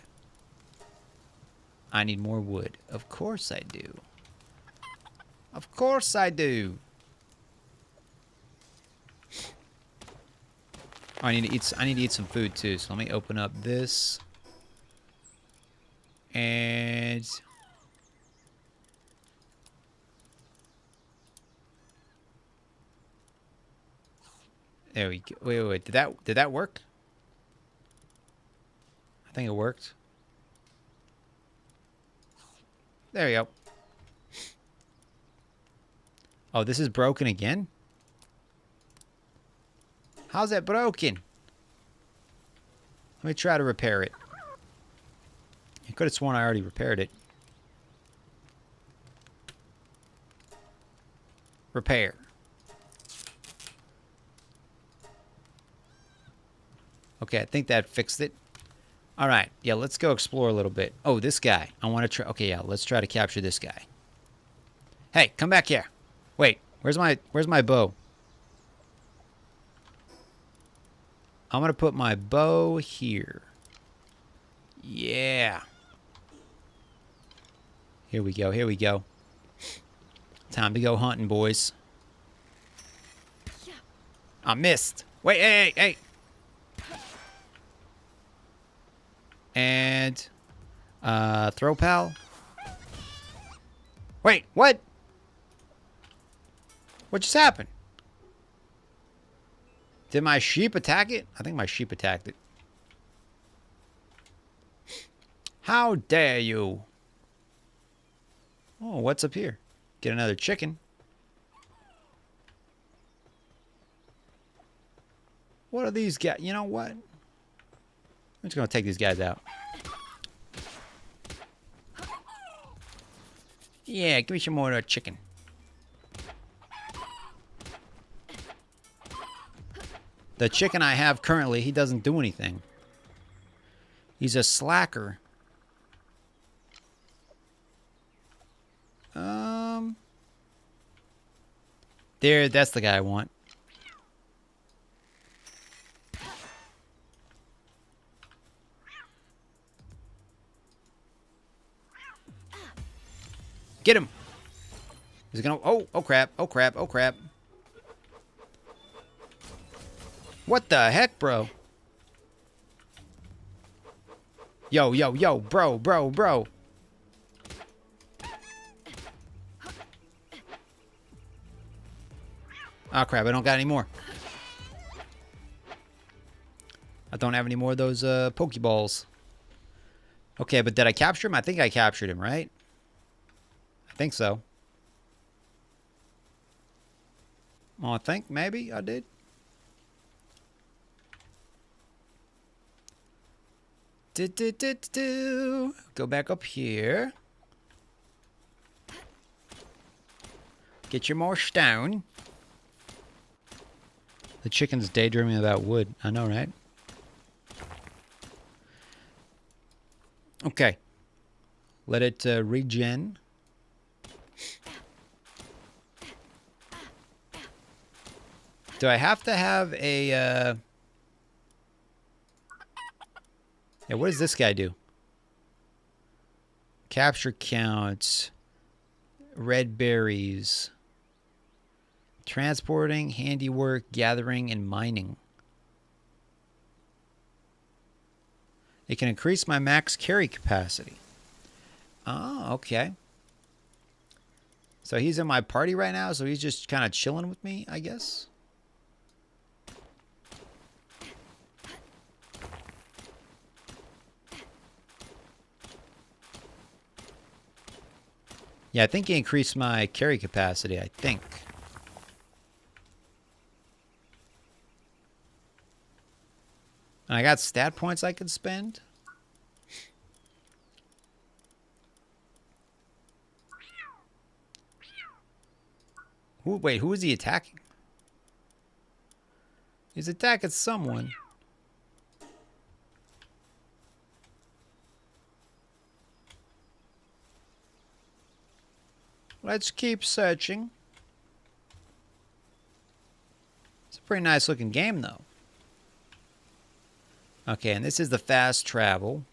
I need more wood. Of course I do. Of course I do. Oh, I need to eat some food too. So let me open up this. And there we go. Wait. Did that work? I think it worked. There we go. Oh, this is broken again? How's that broken? Let me try to repair it. I could have sworn I already repaired it. Repair. Okay, I think that fixed it. All right, yeah, let's go explore a little bit. Oh, this guy. I want to try. Okay, yeah, let's try to capture this guy. Hey, come back here. Wait, where's my bow? I'm gonna put my bow here. Yeah. Here we go. Here we go. Time to go hunting, boys. I missed. Wait, hey. And throw pal. Wait, what? What just happened? Did my sheep attack it? I think my sheep attacked it. How dare you? Oh, what's up here? Get another chicken. What are these guys? You know what? I'm just going to take these guys out. Yeah, give me some more chicken. The chicken I have currently, he doesn't do anything. He's a slacker. There, that's the guy I want. Get him. He's gonna, oh crap, oh crap, oh crap. What the heck, bro? Yo, bro. Oh crap, I don't got any more. I don't have any more of those Pokeballs. Okay, but did I capture him? I think I captured him, right? I think so. Well, I think maybe I did. Go back up here. Get your more stone. The chicken's daydreaming about wood. I know, right? Okay. Let it regen. Do I have to have a... Yeah, what does this guy do? Capture counts. Red berries. Transporting, handiwork, gathering, and mining. It can increase my max carry capacity. Oh, okay. So he's in my party right now, so he's just kind of chilling with me, I guess. Yeah, I think he increased my carry capacity, I think. And I got stat points I could spend. Wait, who is he attacking? He's attacking someone. Let's keep searching. It's a pretty nice looking game, though. Okay, and this is the fast travel.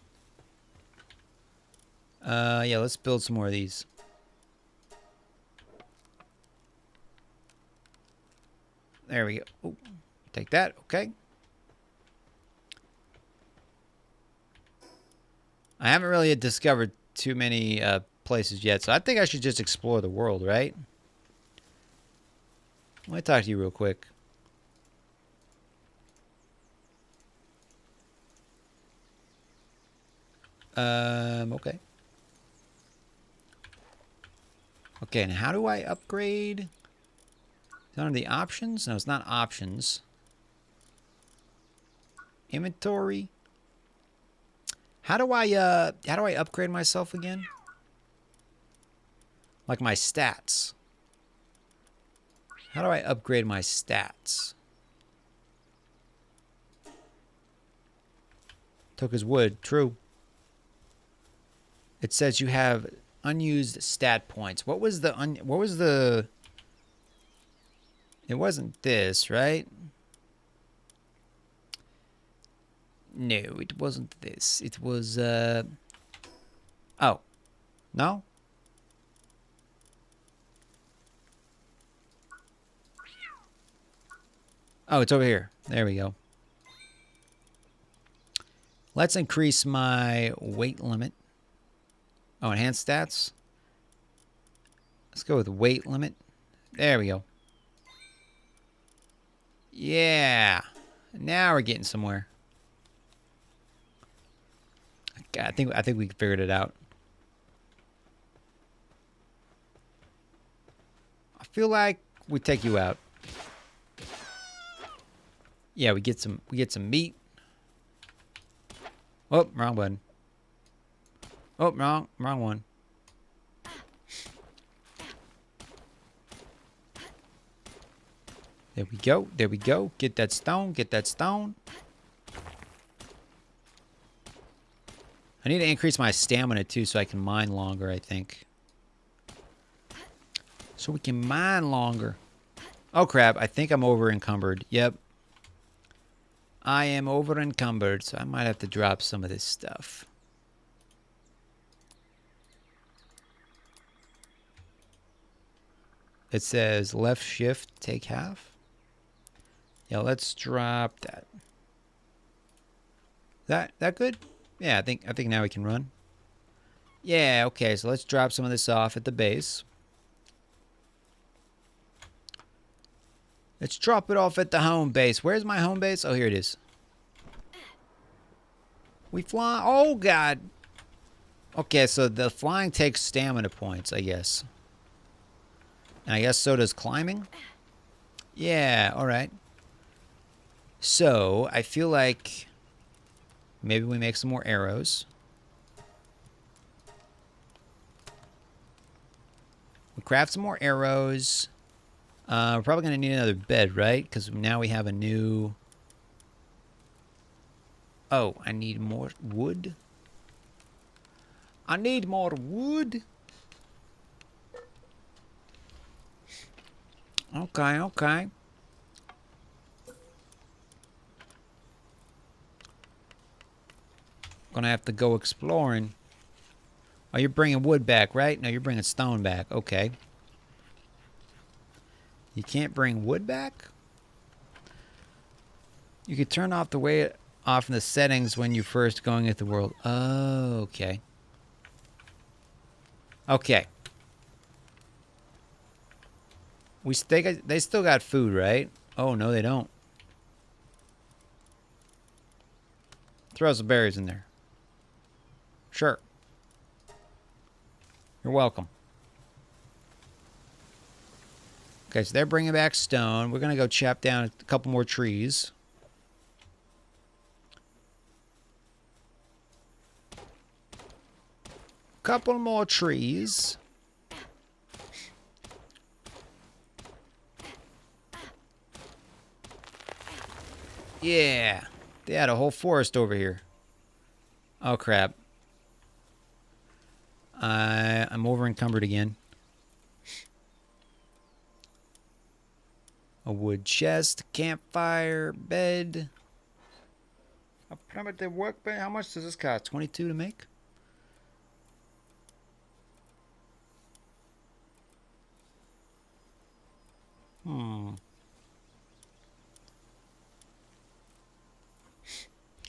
Yeah, let's build some more of these. There we go. Ooh, take that. Okay. I haven't really discovered too many places yet, so I think I should just explore the world, right? Let me talk to you real quick. Okay. Okay, and how do I upgrade? Is that under the options? No, it's not options. Inventory. How do I upgrade myself again? Like my stats. How do I upgrade my stats? Took his wood, true. It says you have unused stat points. What was the It wasn't this, right? No, it wasn't this. It was oh. No? Oh, it's over here. There we go. Let's increase my weight limit. Oh, enhanced stats. Let's go with weight limit. There we go. Yeah. Now we're getting somewhere. Okay, I think we figured it out. I feel like we take you out. Yeah, we get some meat. Oh, wrong button. Oh, wrong one. There we go. There we go. Get that stone. Get that stone. I need to increase my stamina too so I can mine longer, I think. So we can mine longer. Oh crap, I think I'm over encumbered. Yep. I am over encumbered, so I might have to drop some of this stuff. It says left shift, take half. Yeah, let's drop that. That good? Yeah, I think now we can run. Yeah, okay, so let's drop some of this off at the base. Let's drop it off at the home base. Where's my home base? Oh, here it is. We fly. Oh, God. Okay, so the flying takes stamina points, I guess. And I guess so does climbing. Yeah, all right. So, I feel like maybe we make some more arrows. We craft some more arrows. We're probably going to need another bed, right? Because now we have a new... Oh, I need more wood. I need more wood. Okay, okay. Gonna have to go exploring. Oh, you're bringing wood back, right? No, you're bringing stone back. Okay. You can't bring wood back? You can turn off the way off in the settings when you're first going into the world. Oh, okay. Okay. They still got food, right? Oh, no, they don't. Throw some berries in there. Sure. You're welcome. Okay, so they're bringing back stone. We're going to go chop down a couple more trees. Couple more trees. Yeah. They had a whole forest over here. Oh, crap. I'm over encumbered again. A wood chest, campfire, bed. A primitive workbench. How much does this cost? 22 to make?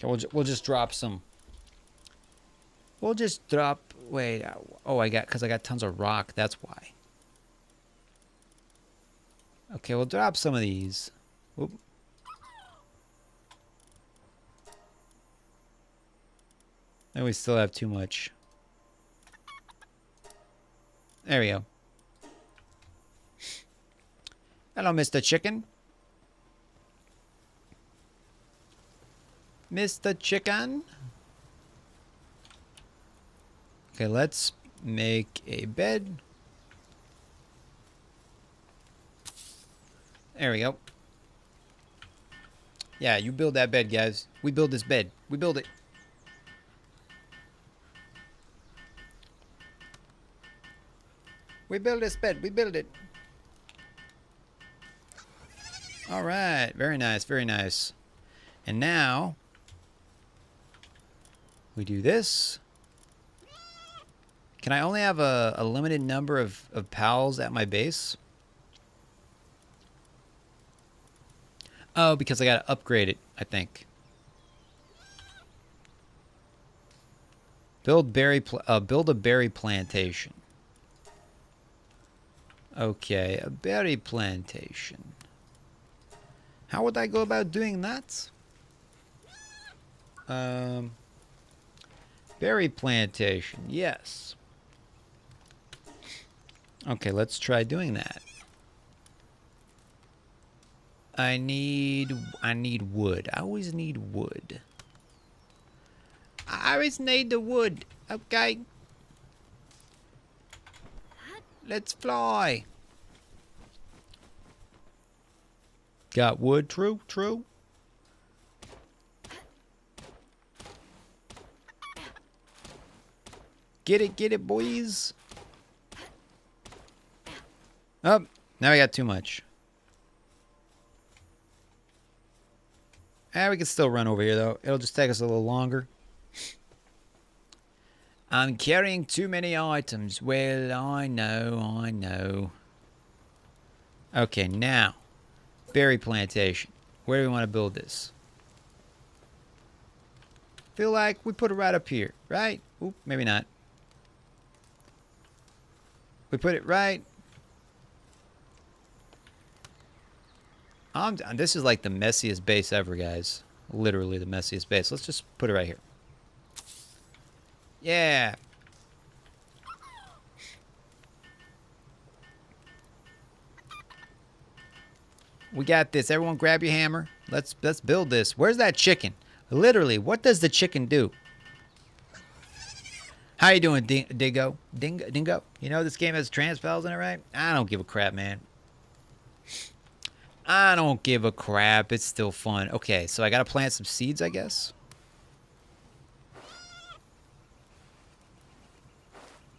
Okay, we'll just drop some. We'll just drop. Wait. Oh, because I got tons of rock. That's why. Okay, we'll drop some of these. Oop. And we still have too much. There we go. Hello, Mr. Chicken. Mr. Chicken. Okay, let's make a bed. There we go. Yeah, you build that bed, guys. We build this bed. We build it. We build this bed. We build it. All right. Very nice. Very nice. And now we do this. Can I only have a limited number of pals at my base? Oh, because I got to upgrade it, I think. Build a berry plantation. Okay, a berry plantation. How would I go about doing that? Berry plantation, yes. Okay, let's try doing that. I need wood. I always need wood. I always need the wood. Okay. Let's fly. Got wood, true, true. Get it, boys. Oh, now I got too much. We can still run over here, though. It'll just take us a little longer. I'm carrying too many items. Well, I know. Okay, now. Berry plantation. Where do we want to build this? Feel like we put it right up here, right? Oop, maybe not. We put it right. This is like the messiest base ever, guys. Literally the messiest base. Let's just put it right here. Yeah. We got this. Everyone grab your hammer. Let's build this. Where's that chicken? Literally, what does the chicken do? How you doing, Dingo? Dingo? You know this game has trans pals in it, right? I don't give a crap, man. I don't give a crap. It's still fun. Okay, so I gotta plant some seeds, I guess.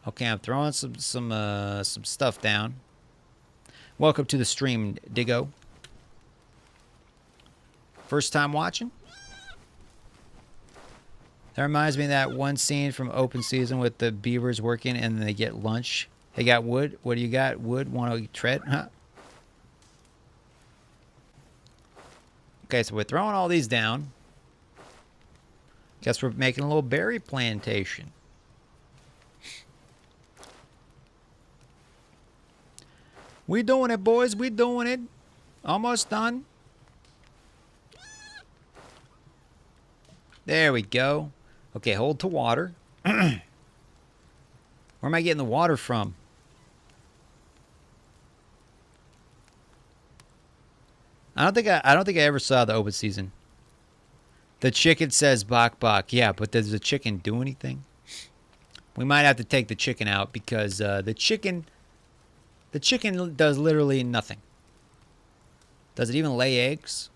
Okay, I'm throwing some stuff down. Welcome to the stream, Diggo. First time watching? That reminds me of that one scene from Open Season with the beavers working and they get lunch. They got wood. What do you got? Wood? Want to tread? Huh? Okay, so we're throwing all these down. Guess we're making a little berry plantation. We doing it, boys. We doing it. Almost done. There we go. Okay, hold to water. Where am I getting the water from? I don't think I ever saw the Open Season. The chicken says bok bok. Yeah, but does the chicken do anything? We might have to take the chicken out because the chicken does literally nothing. Does it even lay eggs?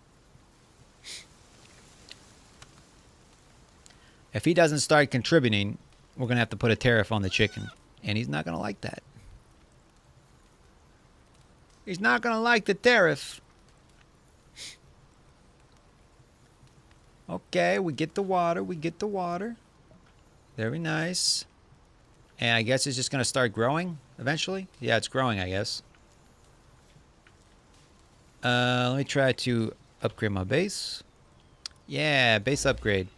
If he doesn't start contributing, we're going to have to put a tariff on the chicken. And he's not going to like that. He's not going to like the tariff. Okay, we get the water. We get the water. Very nice. And I guess it's just going to start growing eventually. Yeah, it's growing, I guess. Let me try to upgrade my base. Yeah, base upgrade.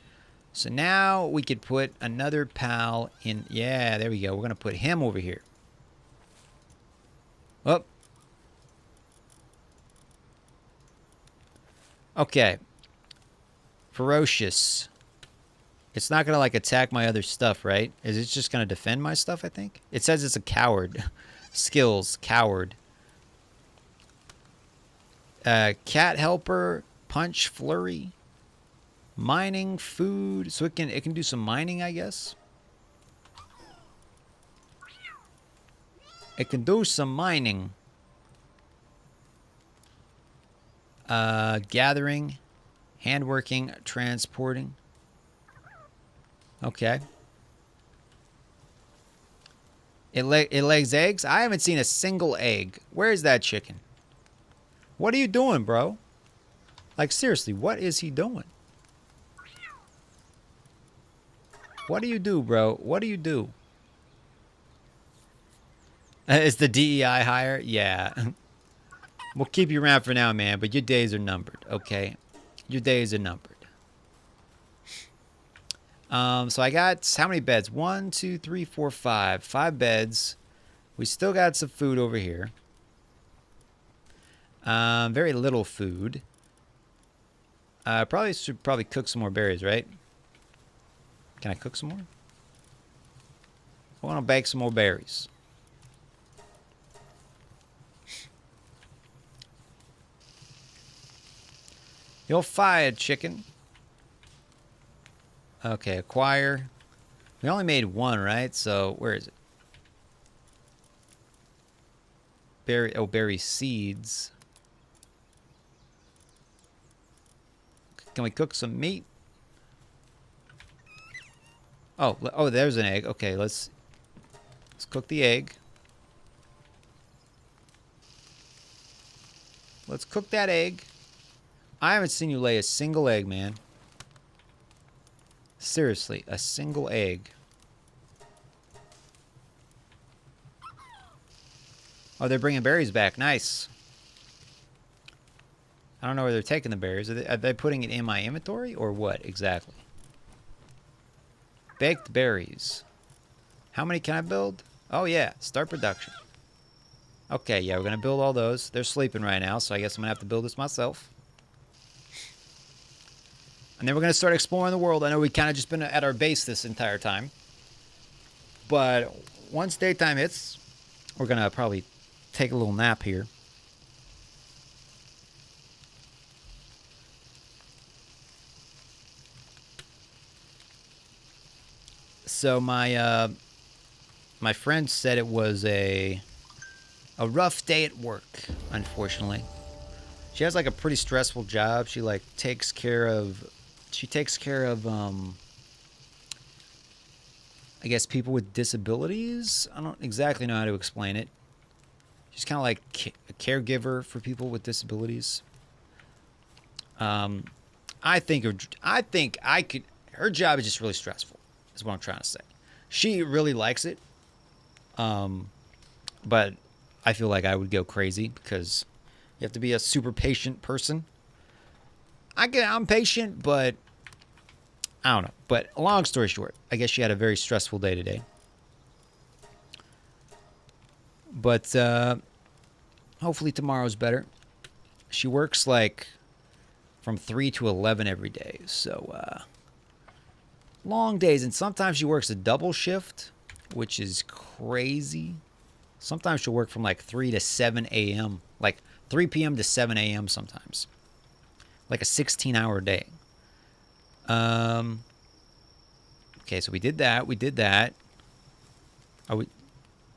So now we could put another pal in. Yeah, there we go. We're going to put him over here. Oh. Okay. Ferocious. It's not going to, like, attack my other stuff, right? Is it just going to defend my stuff, I think? It says it's a coward. Skills, coward. Cat helper, punch, flurry. Mining, food. So it can do some mining, I guess. It can do some mining. Gathering, handworking, transporting. Okay. It lays eggs? I haven't seen a single egg. Where is that chicken? What are you doing, bro? Like, seriously, what is he doing? What do you do, bro? What do you do? Is the DEI higher? Yeah. We'll keep you around for now, man, but your days are numbered, okay? Your days are numbered. So I got how many beds? 1, 2, 3, 4, 5. 5 beds. We still got some food over here. Very little food. Probably should cook some more berries, right? Can I cook some more? I want to bake some more berries. You're fired, chicken. Okay, acquire. We only made 1, right? So, where is it? Berry seeds. Can we cook some meat? Oh, there's an egg. Okay, let's cook the egg. Let's cook that egg. I haven't seen you lay a single egg, man. Seriously, a single egg. Oh, they're bringing berries back. Nice. I don't know where they're taking the berries. Are they putting it in my inventory or what exactly? Baked berries. How many can I build? Oh, yeah. Start production. Okay, yeah, we're going to build all those. They're sleeping right now, so I guess I'm going to have to build this myself. And then we're going to start exploring the world. I know we've kind of just been at our base this entire time. But once daytime hits, we're going to probably take a little nap here. So my friend said it was a rough day at work, unfortunately. She has like a pretty stressful job. She like takes care of I guess people with disabilities. I don't exactly know how to explain it. She's kind of like a caregiver for people with disabilities. I think I could. Her job is just really stressful. Is what I'm trying to say. She really likes it. But I feel like I would go crazy because you have to be a super patient person. I'm patient, but I don't know. But long story short, I guess she had a very stressful day today. But hopefully tomorrow's better. She works like from 3 to 11 every day. So long days. And sometimes she works a double shift, which is crazy. Sometimes she'll work from like 3 to 7 a.m. Like 3 p.m. to 7 a.m. sometimes. Like a 16-hour day. Okay, so we did that. We did that.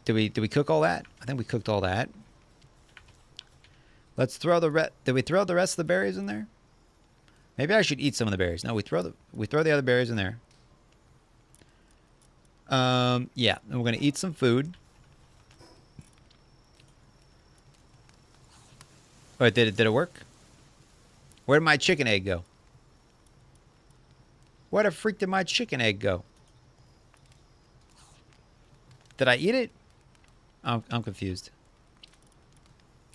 Did we cook all that? I think we cooked all that. Let's throw did we throw the rest of the berries in there? Maybe I should eat some of the berries. No, we throw the other berries in there. Yeah, and we're gonna eat some food. Wait, did it work? Where did my chicken egg go? Where the freak did my chicken egg go? Did I eat it? I'm confused.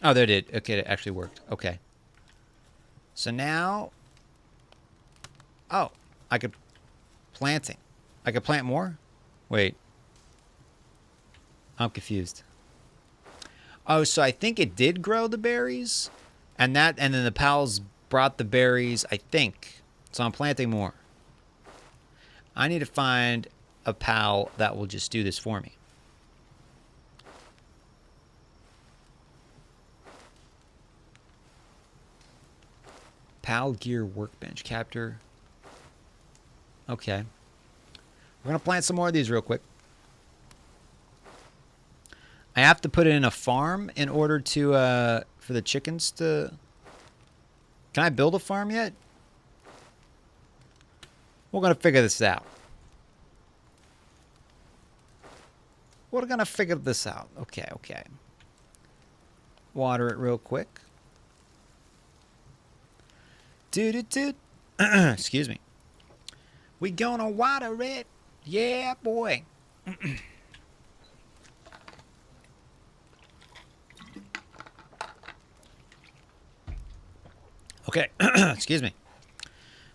Oh, there it did. Okay, it actually worked. Okay. So now... Oh, I could... Planting. I could plant more? Wait. I'm confused. Oh, so I think it did grow the berries? And then the pals brought the berries, I think. So I'm planting more. I need to find a pal that will just do this for me. Pal gear workbench capture. Okay. We're going to plant some more of these real quick. I have to put it in a farm in order to, for the chickens to... Can I build a farm yet? We're going to figure this out. We're going to figure this out. Okay, okay. Water it real quick. Doot. Excuse me. We gonna water it. Yeah, boy. Okay. Excuse me.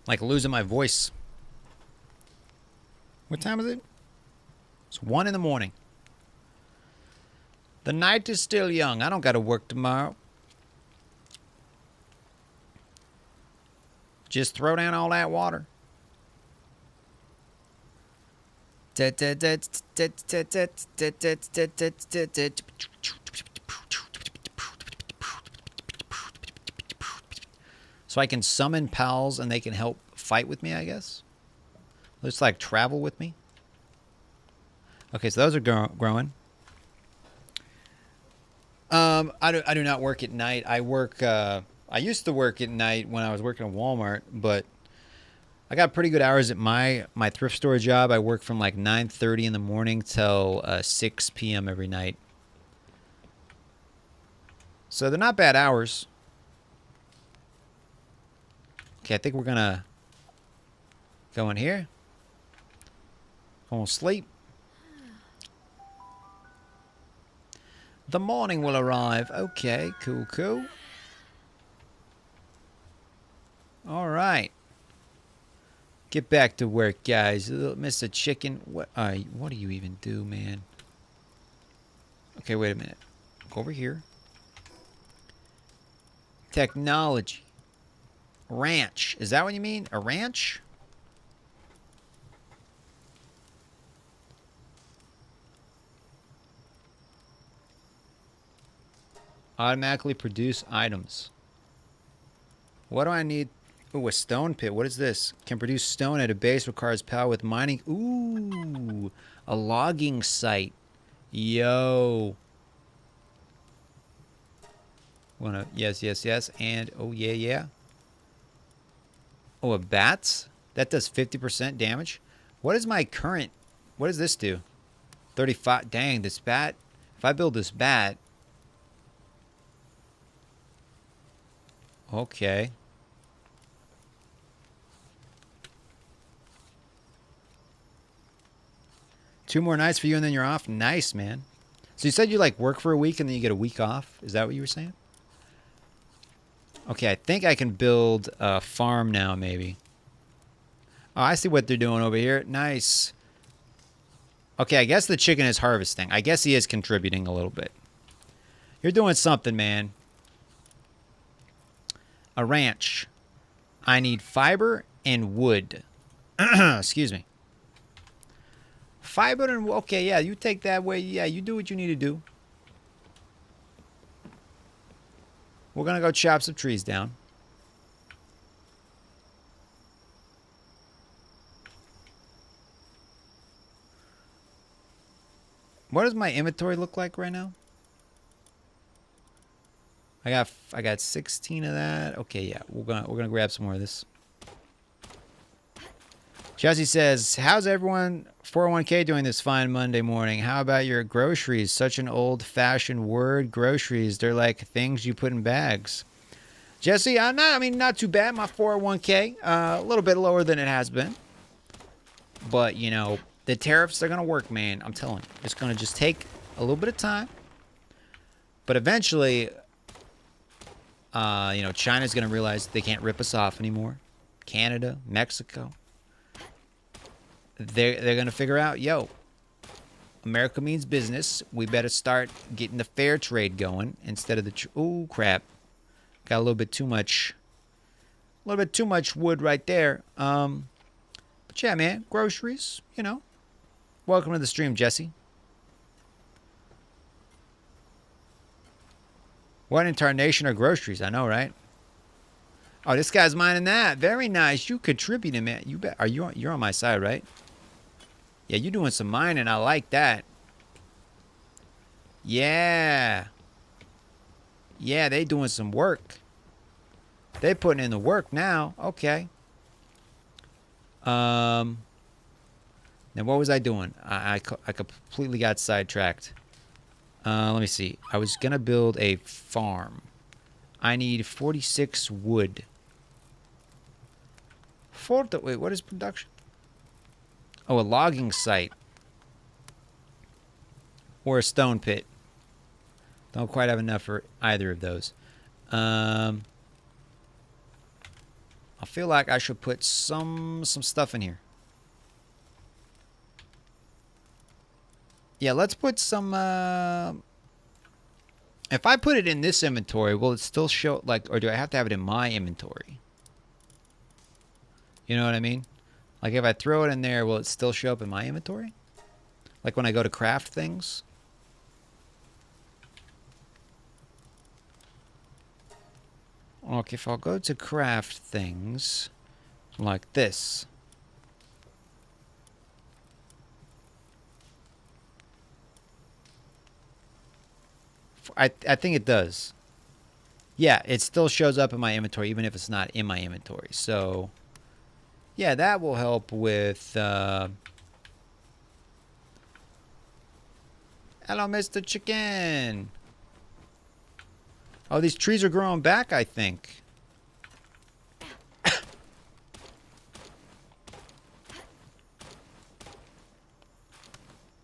Like losing my voice. What time is it? It's 1 in the morning. The night is still young. I don't got to work tomorrow. Just throw down all that water. So I can summon pals and they can help fight with me, I guess. Looks like travel with me. Okay, so those are growing. I do not work at night. I work... I used to work at night when I was working at Walmart, but I got pretty good hours at my thrift store job. I work from like 9:30 in the morning till 6 p.m. every night. So they're not bad hours. Okay, I think we're going to go in here. Go on sleep. The morning will arrive. Okay, cool, cool. All right. Get back to work, guys. Mr. Chicken, what do you even do, man? Okay, wait a minute. Go over here. Technology. Ranch. Is that what you mean? A ranch? Automatically produce items. What do I need? Ooh, a stone pit. What is this? Can produce stone at a base. Requires power with mining. Ooh, a logging site. Yo. Wanna? Yes, yes, yes. And oh yeah, yeah. Oh, a bats. That does 50% damage. What is my current? What does this do? 35. Dang, this bat. If I build this bat. Okay. Two more nights for you and then you're off? Nice, man. So you said you like work for a week and then you get a week off? Is that what you were saying? Okay, I think I can build a farm now, maybe. Oh, I see what they're doing over here. Nice. Okay, I guess the chicken is harvesting. I guess he is contributing a little bit. You're doing something, man. A ranch. I need fiber and wood. Excuse me. Fiber and... Okay, yeah, you take that way. Yeah, you do what you need to do. We're going to go chop some trees down. What does my inventory look like right now? I got 16 of that. Okay, yeah, we're gonna grab some more of this. Chelsea says, "How's everyone 401k doing this fine Monday morning? How about your groceries? Such an old-fashioned word, groceries. They're like things you put in bags." Jesse, not too bad. My 401k, a little bit lower than it has been. But, you know, the tariffs are going to work, man. I'm telling you. It's going to just take a little bit of time. But eventually, you know, China's going to realize they can't rip us off anymore. Canada, Mexico. They're going to figure out, yo, America means business. We better start getting the fair trade going instead of the... Ooh, crap. Got a little bit too much wood right there. But yeah, man, groceries, you know. Welcome to the stream, Jesse. What in tarnation are groceries? I know, right? Oh, this guy's mining that. Very nice. You contributing, man. You bet. You're on my side, right? Yeah, you're doing some mining. I like that. Yeah. Yeah, they doing some work. They putting in the work now. Okay. Now what was I doing? I completely got sidetracked. Let me see. I was gonna build a farm. I need 46 wood. Wait, what is production? Oh, a logging site. Or a stone pit. Don't quite have enough for either of those. I feel like I should put some stuff in here. Yeah, let's put some... If I put it in this inventory, will it still show... like, or do I have to have it in my inventory? You know what I mean? Like, if I throw it in there, will it still show up in my inventory? Like when I go to craft things? Okay, if I'll go to craft things like this. I think it does. Yeah, it still shows up in my inventory even if it's not in my inventory. So, yeah, that will help with... Hello, Mr. Chicken. Oh, these trees are growing back, I think.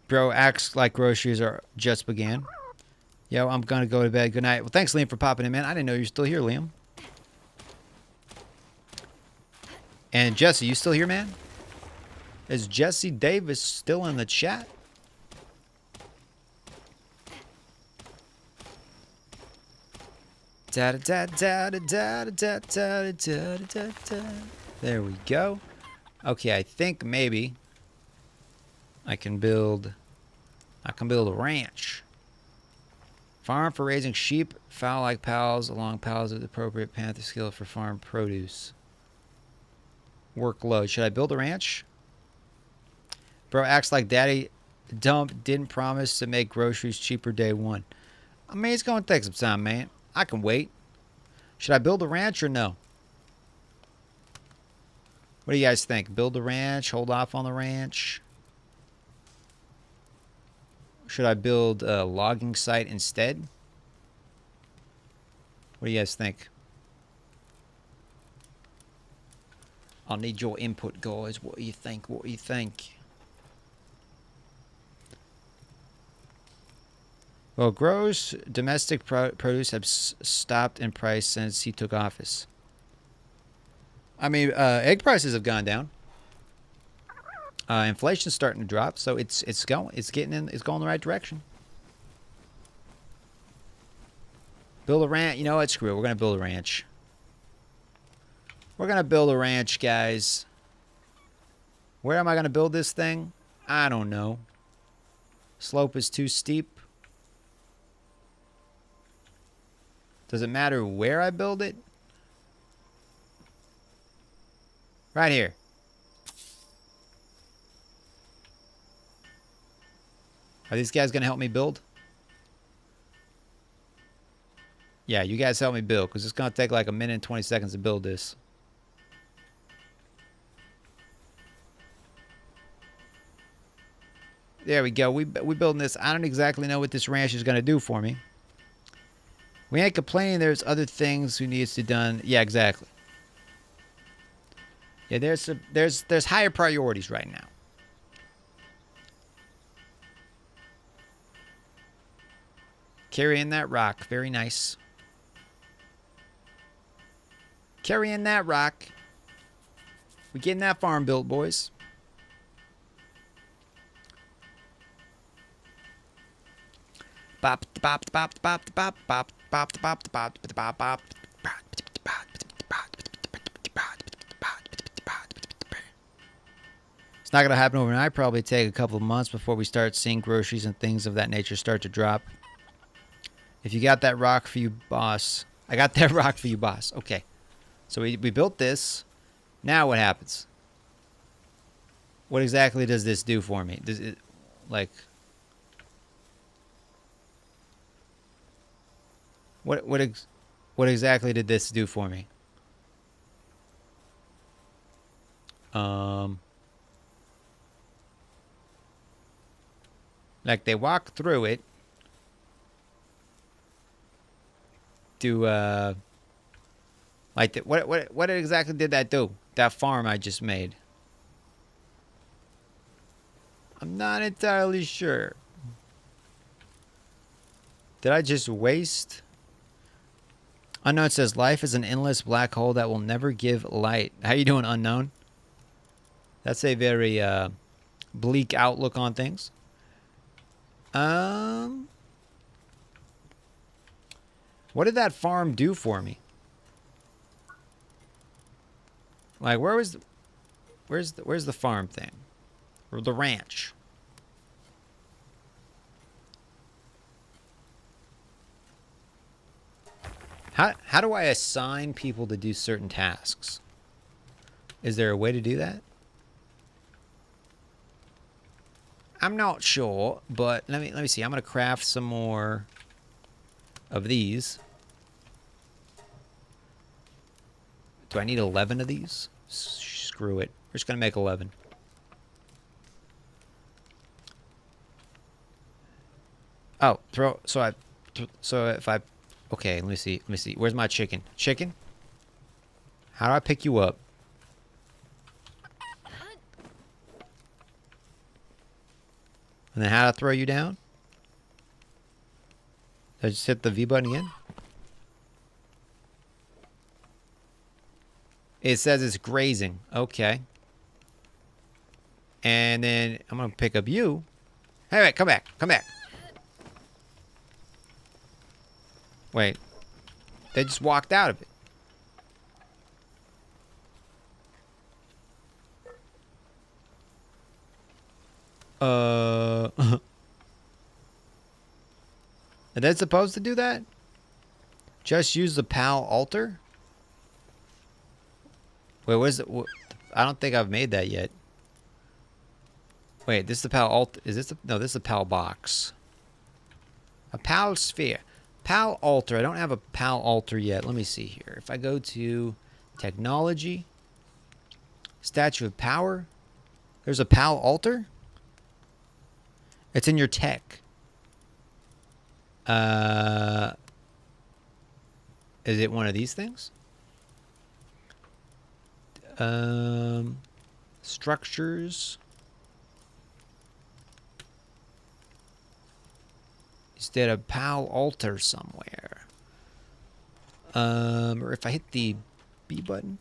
Bro acts like groceries are just began. Yo, I'm gonna go to bed. Good night. Well, thanks, Liam, for popping in, man. I didn't know you were still here, Liam. And Jesse, you still here, man? Is Jesse Davis still in the chat? There we go. Okay, I think maybe I can build a ranch. Farm for raising sheep, fowl like pals, along pals with appropriate panther skill for farm produce. Workload. Should I build a ranch? Bro acts like daddy dump didn't promise to make groceries cheaper day one. I mean, it's going to take some time, man. I can wait. Should I build a ranch or no? What do you guys think? Build a ranch? Hold off on the ranch? Should I build a logging site instead? What do you guys think? I'll need your input, guys. What do you think? What do you think? Well, gross domestic produce have stopped in price since he took office. I mean, egg prices have gone down. Inflation's starting to drop, so it's going the right direction. Build a ranch. You know what? Screw it. We're gonna build a ranch. We're gonna build a ranch, guys. Where am I gonna build this thing? I don't know. Slope is too steep. Does it matter where I build it? Right here. Are these guys going to help me build? Yeah, you guys help me build, because it's going to take like a minute and 20 seconds to build this. There we go. We building this. I don't exactly know what this ranch is going to do for me. We ain't complaining. There's other things we needs to done. Yeah, exactly. Yeah, there's higher priorities right now. Carrying that rock. Very nice. Carrying that rock. We getting that farm built, boys. Bop bop bop bop bop bop bop bop bop bop bop. It's not gonna happen overnight. Probably take a couple of months before we start seeing groceries and things of that nature start to drop. If you got that rock for you, boss. I got that rock for you, boss. Okay. So we built this. Now what happens? What exactly does this do for me? Does it, like... What exactly did this do for me? Like they walk through it. Like what exactly did that do? That farm I just made. I'm not entirely sure. Did I just waste? Unknown says life is an endless black hole that will never give light. How you doing, Unknown? That's a very bleak outlook on things. What did that farm do for me? Like, where's the farm thing? Or the ranch? How do I assign people to do certain tasks? Is there a way to do that? I'm not sure, but let me see. I'm gonna craft some more of these. Do I need 11 of these? Screw it. We're just gonna make 11. Oh, so if I okay, let me see. Where's my chicken? Chicken? How do I pick you up? And then how do I throw you down? Did I just hit the V button again? It says it's grazing. Okay. And then I'm going to pick up you. Hey, wait, come back. Come back. Wait. They just walked out of it. Are they supposed to do that? Just use the PAL altar? Wait, where's the... I don't think I've made that yet. Wait, this is the PAL altar. Is this the... No, this is the PAL box. A PAL sphere. PAL altar. I don't have a PAL altar yet. Let me see here. If I go to technology, statue of power, there's a PAL altar. It's in your tech. Is it one of these things? Structures. Is there a PAL altar somewhere? Or if I hit the B button.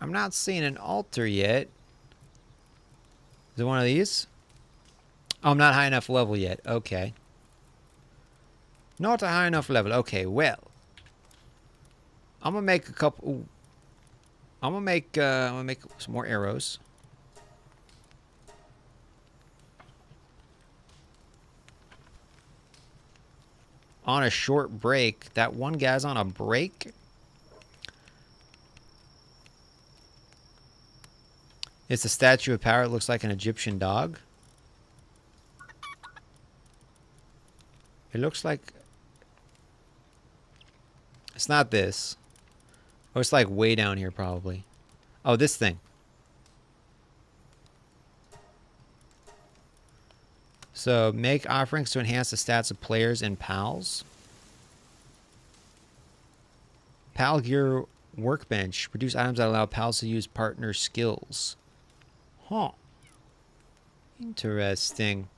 I'm not seeing an altar yet. Is it one of these? Oh, I'm not high enough level yet. Okay. Not a high enough level. Okay, well. I'm gonna make a couple. Ooh. I'm gonna make some more arrows. On a short break. That one guy's on a break. It's a statue of power. It looks like an Egyptian dog. It looks like... It's not this. Oh, it's like way down here probably. Oh, this thing. So, make offerings to enhance the stats of players and pals. Pal Gear Workbench. Produce items that allow pals to use partner skills. Huh. Interesting.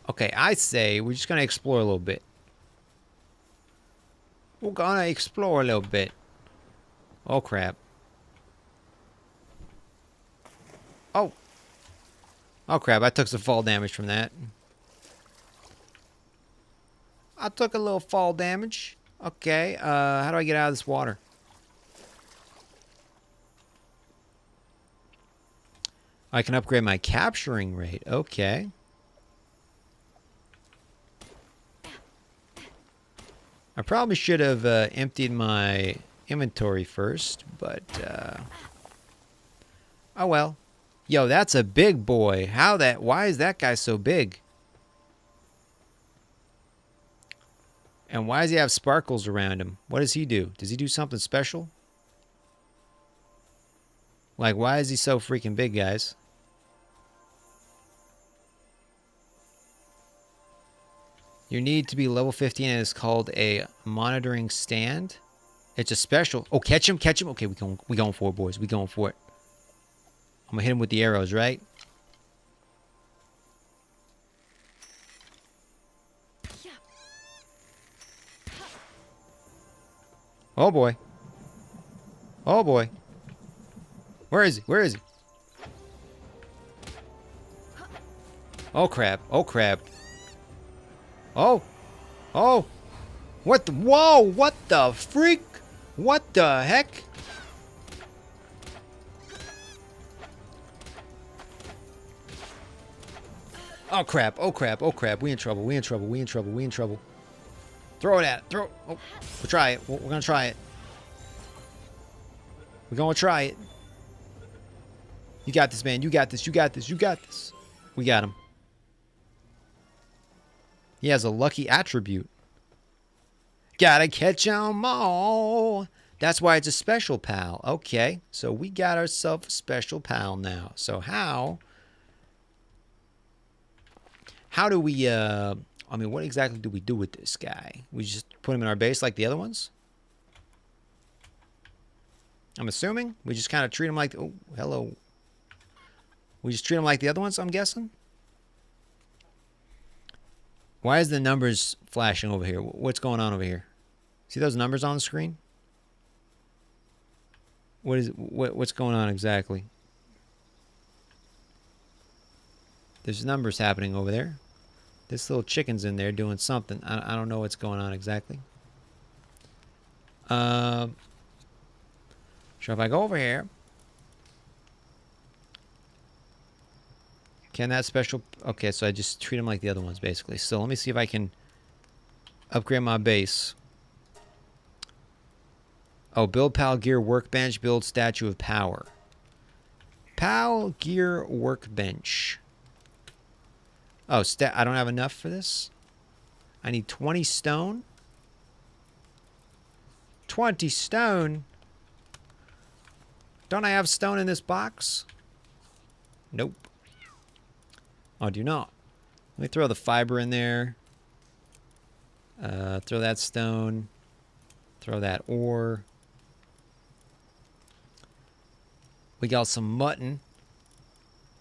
Okay, I say we're just gonna explore a little bit. We're gonna explore a little bit. Oh, crap. Oh. Oh, crap. I took some fall damage from that. I took a little fall damage. Okay, how do I get out of this water? I can upgrade my capturing rate. Okay. I probably should have emptied my inventory first, but oh well. Yo, that's a big boy. Why is that guy so big? And why does he have sparkles around him? What does he do? Does he do something special? Like, why is he so freaking big, guys? You need to be level 15 and it's called a monitoring stand. It's a special. Oh, catch him, catch him. Okay, we going for it, boys. We going for it. I'm gonna hit him with the arrows, right? Oh boy. Oh boy. Where is he? Where is he? Oh crap. Oh crap. Oh. Oh. What the? Whoa. What the freak? What the heck? Oh crap. Oh crap. Oh crap. We in trouble. We in trouble. We in trouble. We in trouble. Throw it at it. Throw. Oh. We'll try it. We're gonna try it. We're gonna try it. You got this, man. You got this. You got this. You got this. We got him. He has a lucky attribute. Gotta catch 'em all. That's why it's a special pal. Okay, so we got ourselves a special pal now. So how do we, I mean, what exactly do we do with this guy? We just put him in our base like the other ones? I'm assuming. We just kind of treat him like, oh, hello. We just treat him like the other ones, I'm guessing? Why is the numbers flashing over here? What's going on over here? See those numbers on the screen? What's going on exactly? There's numbers happening over there. This little chicken's in there doing something. I don't know what's going on exactly. So if I go over here, can that special... Okay, so I just treat them like the other ones, basically. So let me see if I can upgrade my base. Oh, build Pal Gear Workbench, build Statue of Power. Pal Gear Workbench. Oh, I don't have enough for this? I need 20 stone. 20 stone? Don't I have stone in this box? Nope. Oh, I do not. Let me throw the fiber in there. Throw that stone. Throw that ore. We got some mutton.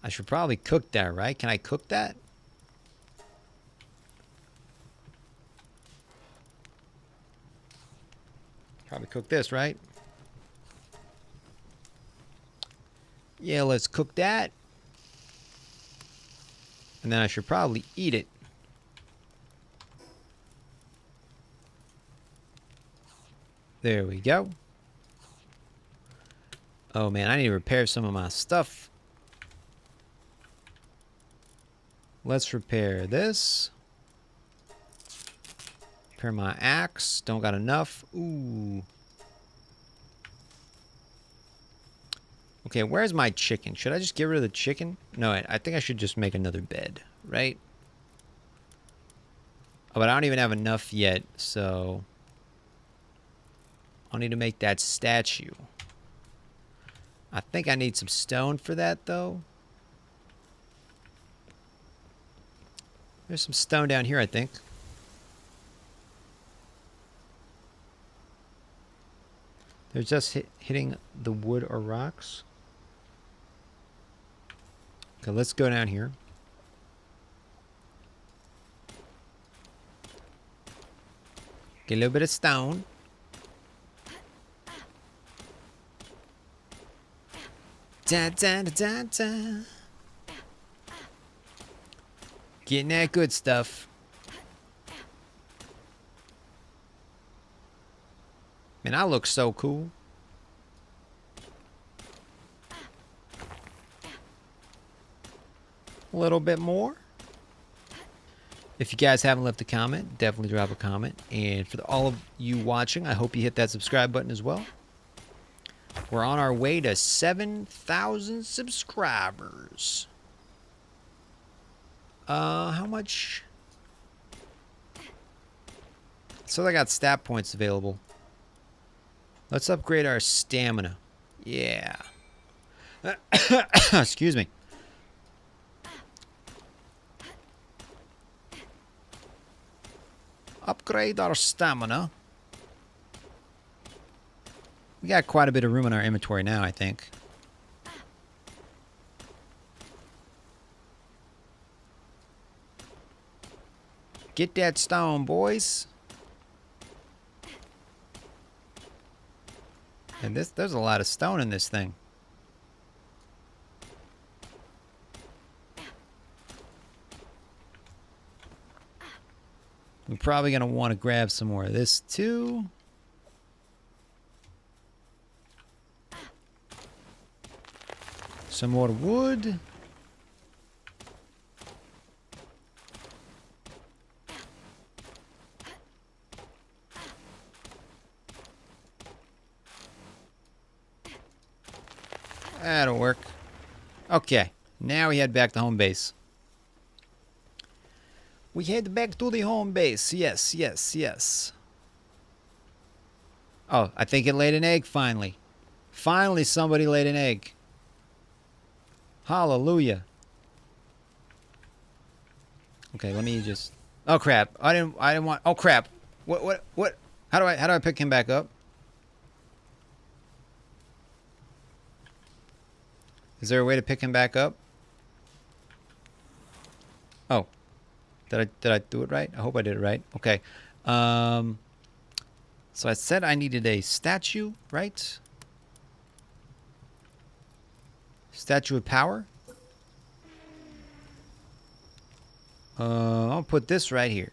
I should probably cook that, right? Can I cook that? Probably cook this, right? Yeah, let's cook that. And then I should probably eat it. There we go. Oh man, I need to repair some of my stuff. Let's repair this. Repair my axe. Don't got enough. Ooh. Okay, where's my chicken? Should I just get rid of the chicken? No, I think I should just make another bed, right? Oh, but I don't even have enough yet, so... I'll need to make that statue. I think I need some stone for that, though. There's some stone down here, I think. They're just hitting the wood or rocks. Okay, let's go down here. Get a little bit of stone. Da, da, da, da, da. Getting that good stuff. Man, I look so cool. A little bit more. If you guys haven't left a comment, definitely drop a comment. And for all of you watching, I hope you hit that subscribe button as well. We're on our way to 7,000 subscribers. How much? So I got stat points available. Let's upgrade our stamina. Yeah. Excuse me. Upgrade our stamina. We got quite a bit of room in our inventory now, I think. Get that stone, boys. And there's a lot of stone in this thing. We're probably going to want to grab some more of this too. Some more wood. That'll work. Okay, now we head back to home base. We head back to the home base. Yes, yes, yes. Oh, I think it laid an egg finally. Finally somebody laid an egg. Hallelujah. Okay, let me just... Oh crap. I didn't want... Oh crap. What? How do I pick him back up? Is there a way to pick him back up? Oh. Did I do it right? I hope I did it right. Okay. So I said I needed a statue, right? Statue of power. I'll put this right here.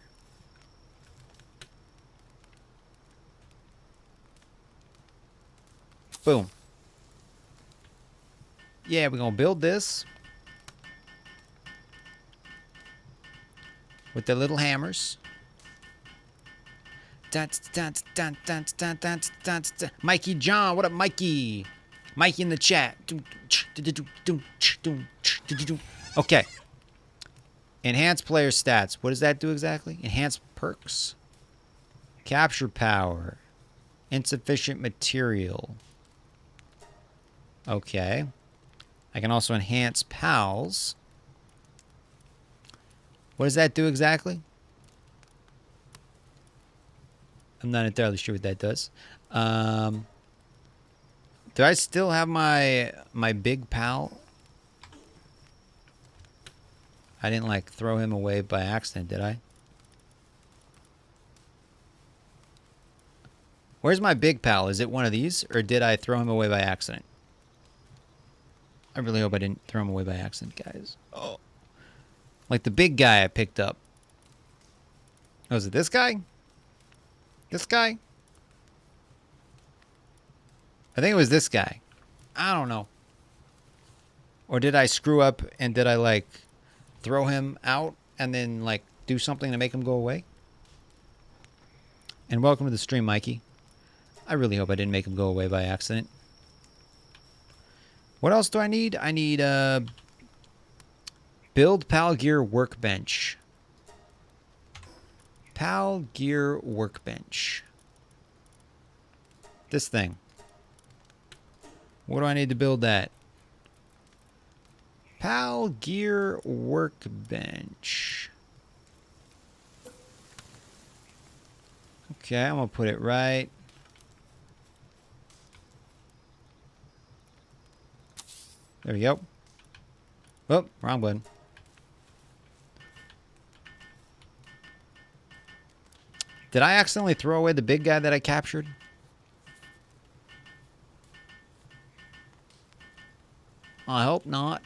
Boom. Yeah, we're gonna build this with the little hammers. Mikey John, what up, Mikey? Mikey in the chat. Okay. Enhance player stats. What does that do exactly? Enhance perks. Capture power. Insufficient material. Okay. I can also enhance pals. What does that do exactly? I'm not entirely sure what that does. Do I still have my big pal? I didn't like throw him away by accident, did I? Where's my big pal? Is it one of these, or did I throw him away by accident? I really hope I didn't throw him away by accident, guys. Oh. Like the big guy I picked up. Oh, is it this guy? This guy? I think it was this guy. I don't know. Or did I screw up and did I like throw him out and then like do something to make him go away? And welcome to the stream, Mikey. I really hope I didn't make him go away by accident. What else do I need? I need build Pal Gear Workbench. Pal Gear Workbench. This thing. What do I need to build that? Pal Gear Workbench. Okay, I'm going to put it right. There we go. Oh, wrong button. Did I accidentally throw away the big guy that I captured? I hope not.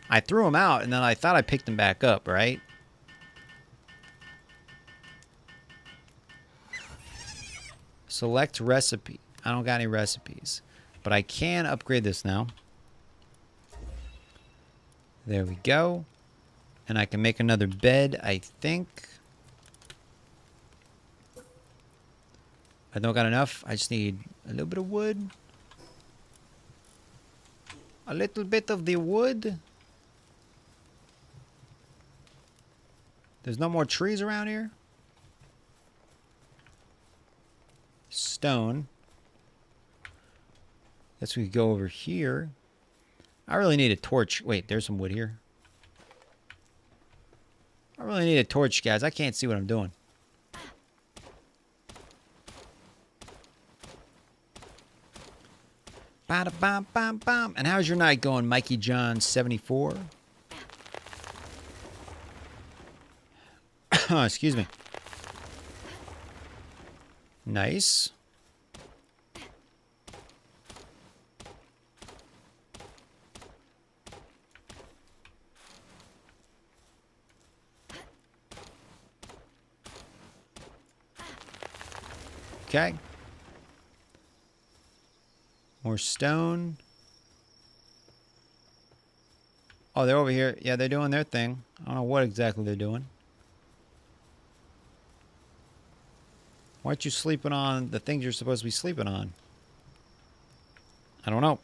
I threw him out, and then I thought I picked him back up, right? Select recipe. I don't got any recipes. But I can upgrade this now. There we go. And I can make another bed, I think. I don't got enough. I just need a little bit of wood. A little bit of the wood. There's no more trees around here. Stone. Guess we could go over here. I really need a torch. Wait, there's some wood here. I really need a torch, guys. I can't see what I'm doing. Bada bam bam bam. And how's your night going, Mikey John 74? Excuse me. Nice. Okay. More stone. Oh, they're over here. Yeah, they're doing their thing. I don't know what exactly they're doing. Why aren't you sleeping on the things you're supposed to be sleeping on? I don't know.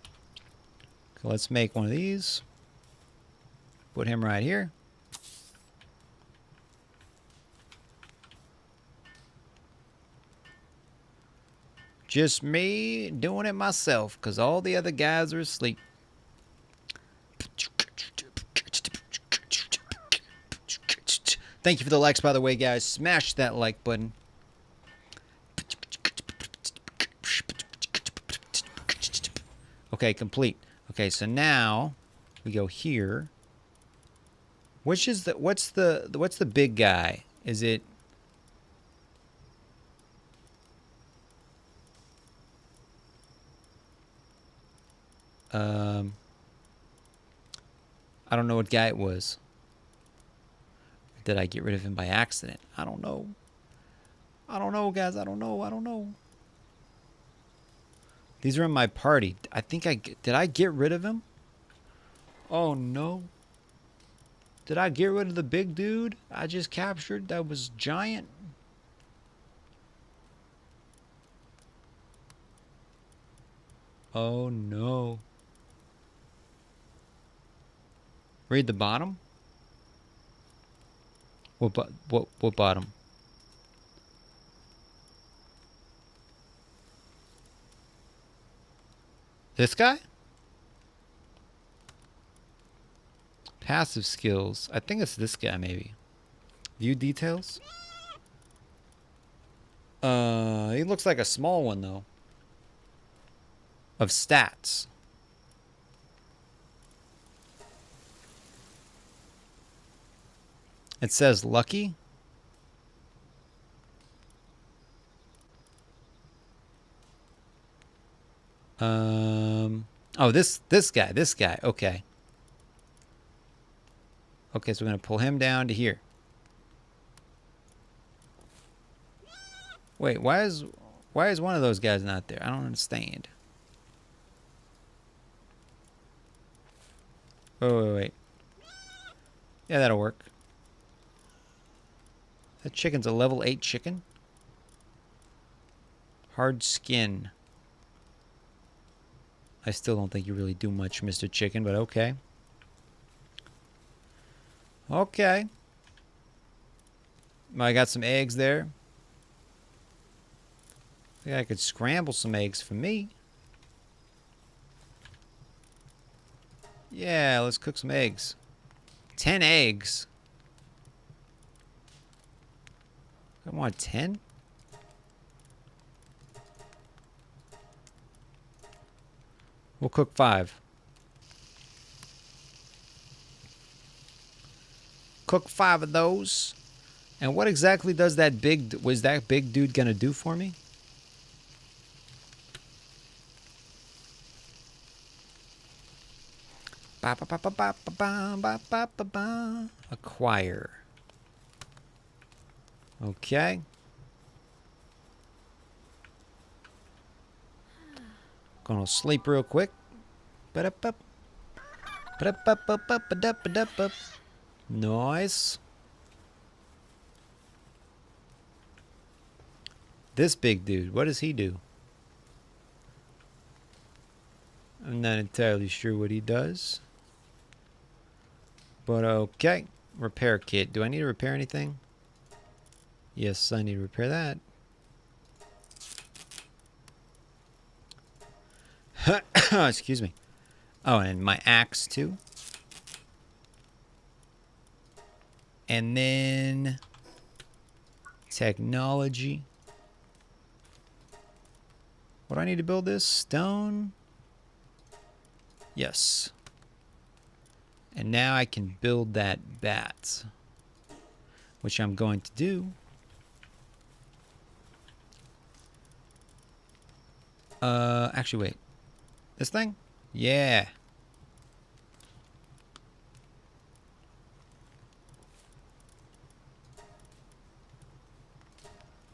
Okay, let's make one of these. Put him right here. Just me doing it myself, because all the other guys are asleep. Thank you for the likes, by the way, guys. Smash that like button. Okay, complete. Okay, so now we go here. Which is the what's the big guy? Is it I don't know what guy it was. Did I get rid of him by accident? I don't know. I don't know, guys. I don't know. These are in my party. I think did I get rid of him? Oh no. Did I get rid of the big dude I just captured that was giant? Oh no. Read the bottom? What bottom? This guy? Passive skills. I think it's this guy, maybe. View details? He looks like a small one, though. Of stats. It says lucky. Oh, this guy. Okay. Okay, so we're gonna pull him down to here. Wait, why is one of those guys not there? I don't understand. Oh, wait. Yeah, that'll work. That chicken's a level 8 chicken. Hard skin. I still don't think you really do much, Mr. Chicken, but okay. Okay. I got some eggs there. I think I could scramble some eggs for me. Yeah, let's cook some eggs. 10 eggs. I want 10. We'll cook 5. Cook 5 of those. And what exactly was that big dude gonna do for me? Acquire. Okay. Gonna sleep real quick. Nice. This big dude, what does he do? I'm not entirely sure what he does. But okay. Repair kit. Do I need to repair anything? Yes, I need to repair that. Excuse me. Oh, and my axe too. And then technology. What do I need to build this? Stone? Yes. And now I can build that bat, which I'm going to do. Actually, wait. This thing? Yeah.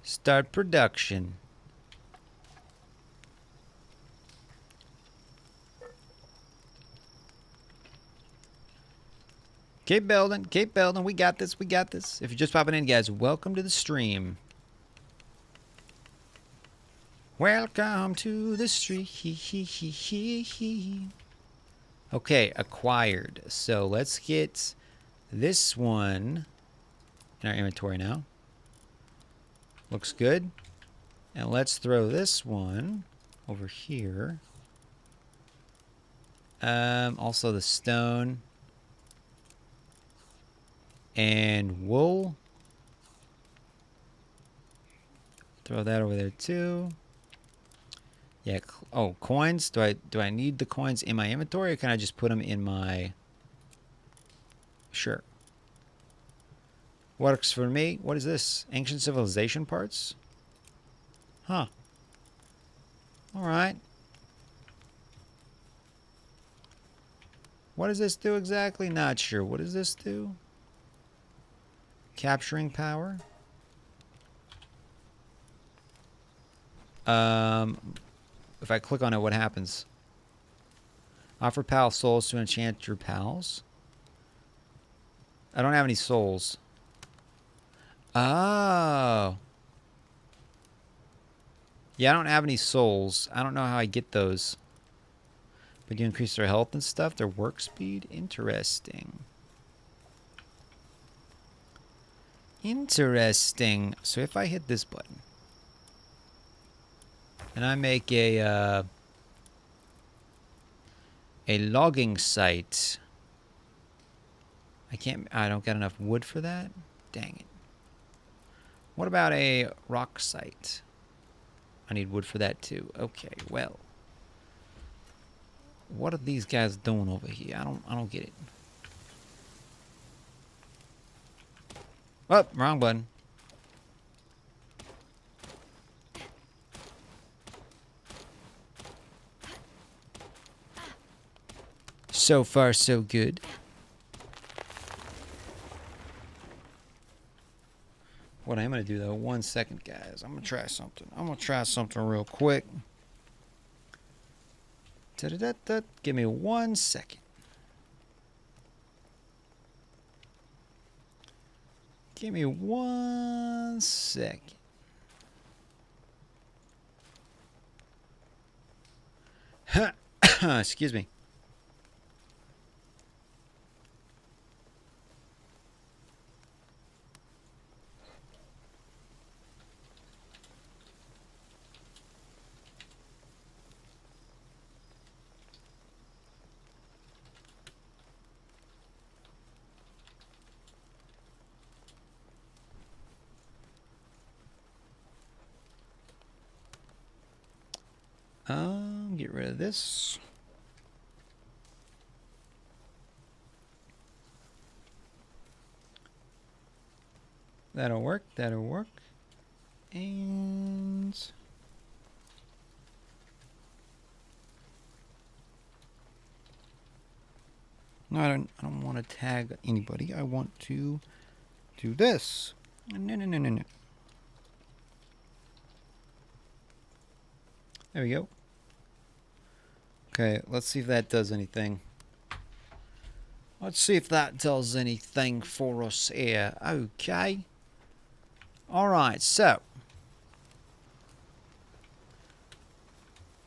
Start production. Keep building, keep building. We got this, we got this. If you're just popping in, guys, welcome to the stream. Welcome to the stream. Okay, acquired. So let's get this one in our inventory now. Looks good. And let's throw this one over here. Also the stone. And wool. Throw that over there too. Yeah. Oh, coins. Do I need the coins in my inventory, or can I just put them in my? Sure. Works for me. What is this? Ancient civilization parts? Huh. All right. What does this do exactly? Not sure. What does this do? Capturing power. If I click on it, what happens? Offer pal souls to enchant your pals. I don't have any souls. Oh. Yeah, I don't have any souls. I don't know how I get those. But you increase their health and stuff, their work speed. Interesting. Interesting. So if I hit this button and I make a logging site, I don't got enough wood for that. Dang it. What about a rock site? I need wood for that too. Okay, well. What are these guys doing over here? I don't get it. Oh, wrong button. So far, so good. What I'm going to do, though, 1 second, guys. I'm going to try something. I'm going to try something real quick. Da-da-da-da. Give me 1 second. Give me 1 second. Excuse me. Get rid of this. That'll work. That'll work. And no, I don't want to tag anybody. I want to do this. No. There we go. Okay, let's see if that does anything. Let's see if that does anything for us here. Okay. Alright, so.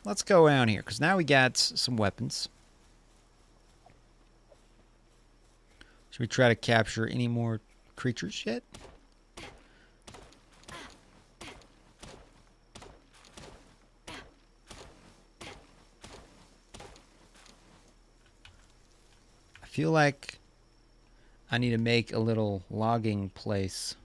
Let's go down here, because now we got some weapons. Should we try to capture any more creatures yet? I feel like I need to make a little logging place.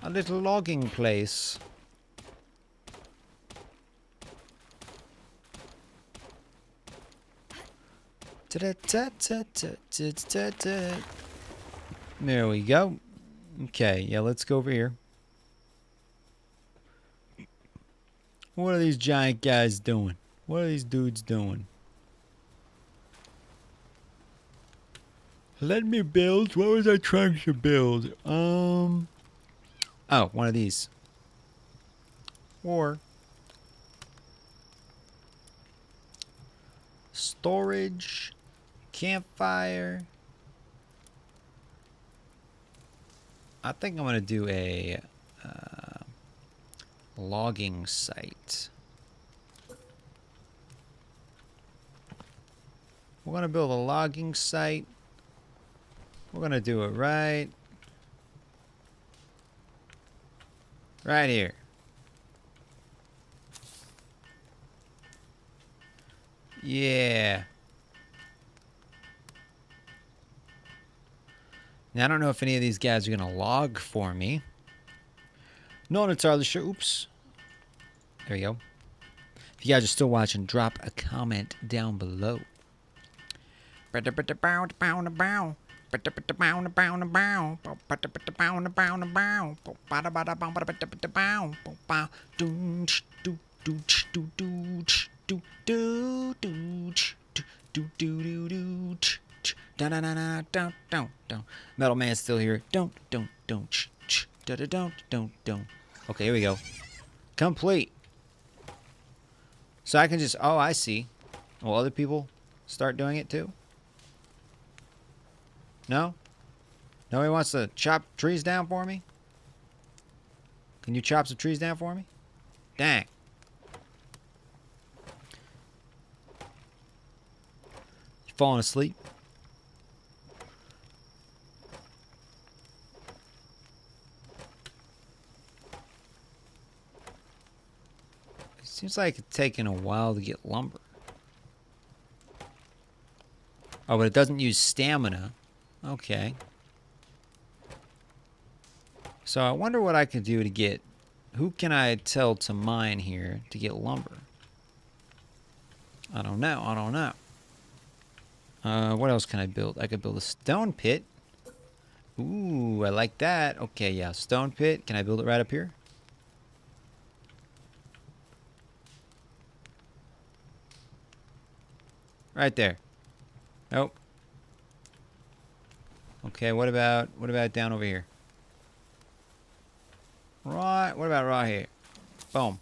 A little logging place. There we go. Okay, yeah, let's go over here. What are these giant guys doing? What are these dudes doing? Let me build. What was I trying to build? Oh, one of these. Or storage, campfire. I think I'm gonna do a logging site. We're gonna build a logging site. We're gonna do it right here. Yeah. Now I don't know if any of these guys are gonna log for me. Not entirely sure. Oops. There we go. If you guys are still watching, drop a comment down below. Metal Man's still here. Don't. Okay, here we go. Complete. So I can just, oh, I see. Will other people start doing it too? No? Nobody wants to chop trees down for me? Can you chop some trees down for me? Dang. You falling asleep? It seems like it's taking a while to get lumber. Oh, but it doesn't use stamina. Okay. So I wonder what I could do to get... Who can I tell to mine here to get lumber? I don't know. What else can I build? I could build a stone pit. Ooh, I like that. Okay, yeah, stone pit. Can I build it right up here? Right there. Nope. Okay, what about down over here? Right, what about right here? Boom.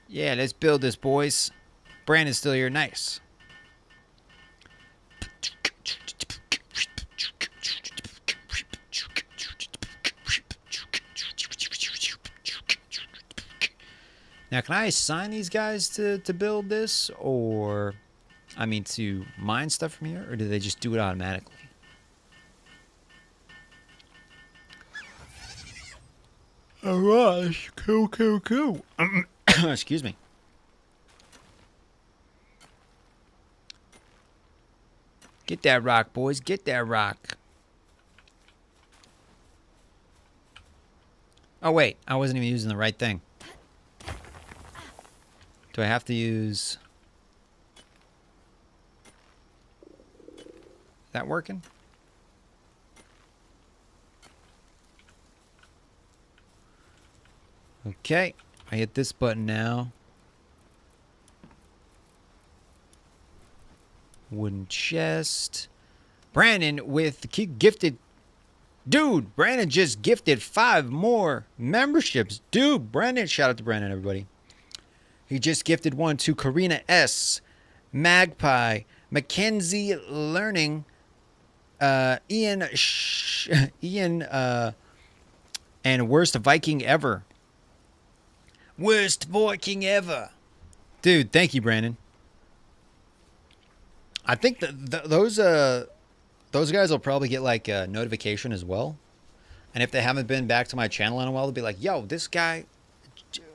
Yeah, let's build this, boys. Brandon's still here. Nice. Now, can I assign these guys to build this? Or, I mean, to mine stuff from here? Or do they just do it automatically? Alright, cool. Excuse me. Get that rock, boys. Get that rock. Oh, wait. I wasn't even using the right thing. Do I have to use... That working? Okay. I hit this button now. Wooden chest. Brandon with the gifted. Dude, Brandon just gifted 5 more memberships. Dude, Brandon. Shout out to Brandon, everybody. He just gifted one to Karina S., Magpie, Mackenzie Learning, Ian, and Worst Viking Ever. Worst Viking Ever. Dude, thank you, Brandon. I think those guys will probably get like a notification as well. And if they haven't been back to my channel in a while, they'll be like, yo, this guy,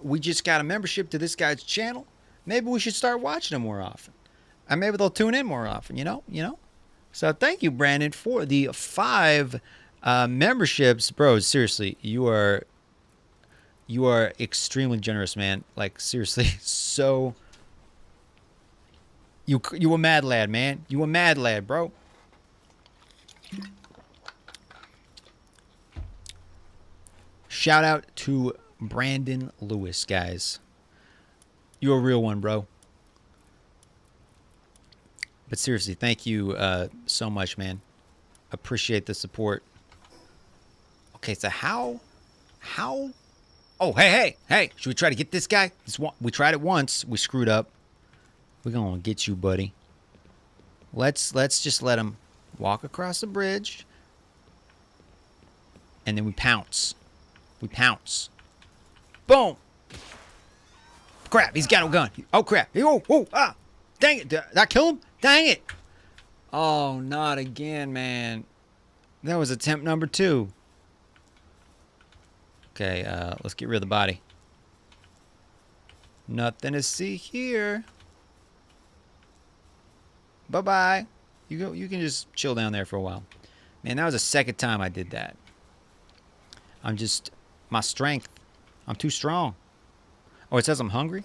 we just got a membership to this guy's channel. Maybe we should start watching him more often. And maybe they'll tune in more often, you know? So thank you, Brandon, for the 5 memberships. Bro, seriously, you are extremely generous, man. Like, seriously, so... You a mad lad, man. You a mad lad, bro. Shout out to Brandon Lewis, guys. You're a real one, bro. But seriously, thank you so much, man. Appreciate the support. Okay, so how? Oh, hey. Should we try to get this guy? We tried it once. We screwed up. We're going to get you, buddy. Let's just let him walk across the bridge. And then we pounce. Boom. Crap, he's got a gun. Oh, crap. Ah. Dang it. Did I kill him? Dang it. Oh, not again, man. That was attempt number 2. Okay, let's get rid of the body. Nothing to see here. Bye-bye. You can just chill down there for a while. Man, that was the second time I did that. My strength. I'm too strong. Oh, it says I'm hungry?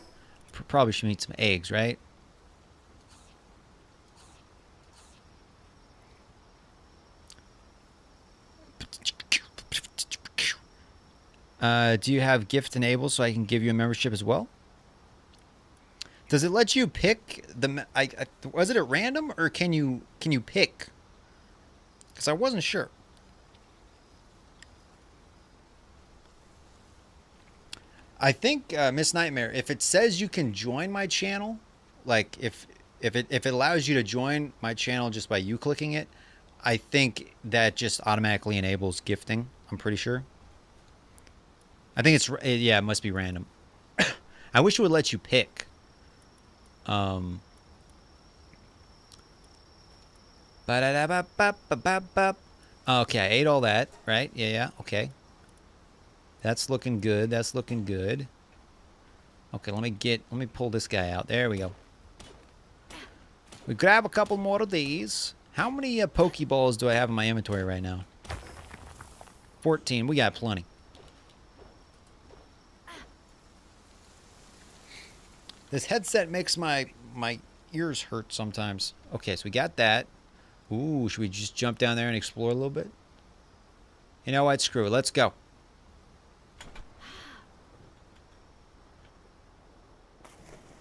Probably should eat some eggs, right? Do you have gift enabled so I can give you a membership as well? Does it let you pick the? Was it at random or can you pick? Because I wasn't sure. I think Miss Nightmare, if it says you can join my channel, like if it allows you to join my channel just by you clicking it, I think that just automatically enables gifting. I'm pretty sure. I think it must be random. I wish it would let you pick. Okay, I ate all that, right? Yeah, okay. That's looking good. Okay, let me pull this guy out. There we go. We grab a couple more of these. How many Pokeballs do I have in my inventory right now? 14. We got plenty. This headset makes my ears hurt sometimes. Okay, so we got that. Ooh, should we just jump down there and explore a little bit? You know what? Screw it. Let's go.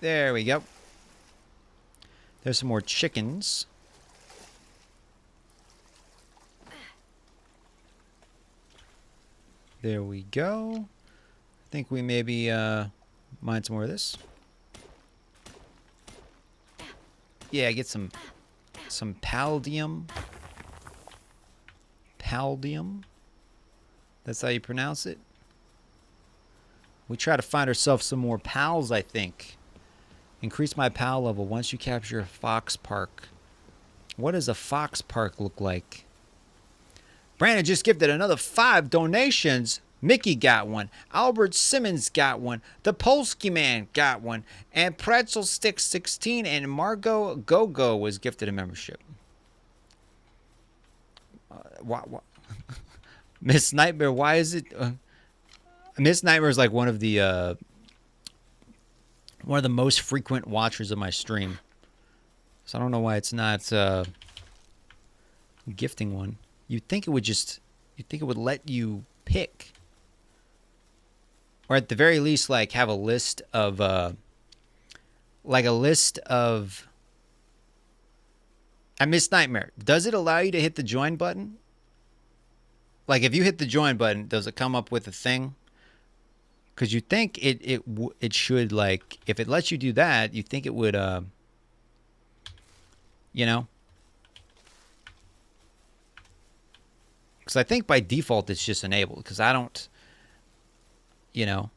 There we go. There's some more chickens. There we go. I think we maybe mine some more of this. Yeah, get some paldium. Paldium. That's how you pronounce it. We try to find ourselves some more pals, I think. Increase my pal level once you capture a fox park. What does a fox park look like? Brandon just gifted another 5 donations. Mickey got one. Albert Simmons got one. The Polsky Man got one. And Pretzel Stick 16 and Margot Gogo was gifted a membership. What? Miss Nightmare, why is it... Miss Nightmare is like one of the most frequent watchers of my stream. So I don't know why it's not gifting one. You'd think it would let you pick. Or at the very least, like, have a list of, I Miss Nightmare. Does it allow you to hit the join button? Like, if you hit the join button, does it come up with a thing? Because you think it should, like, if it lets you do that, you think it would, you know? Because I think by default it's just enabled. Because I don't, you know,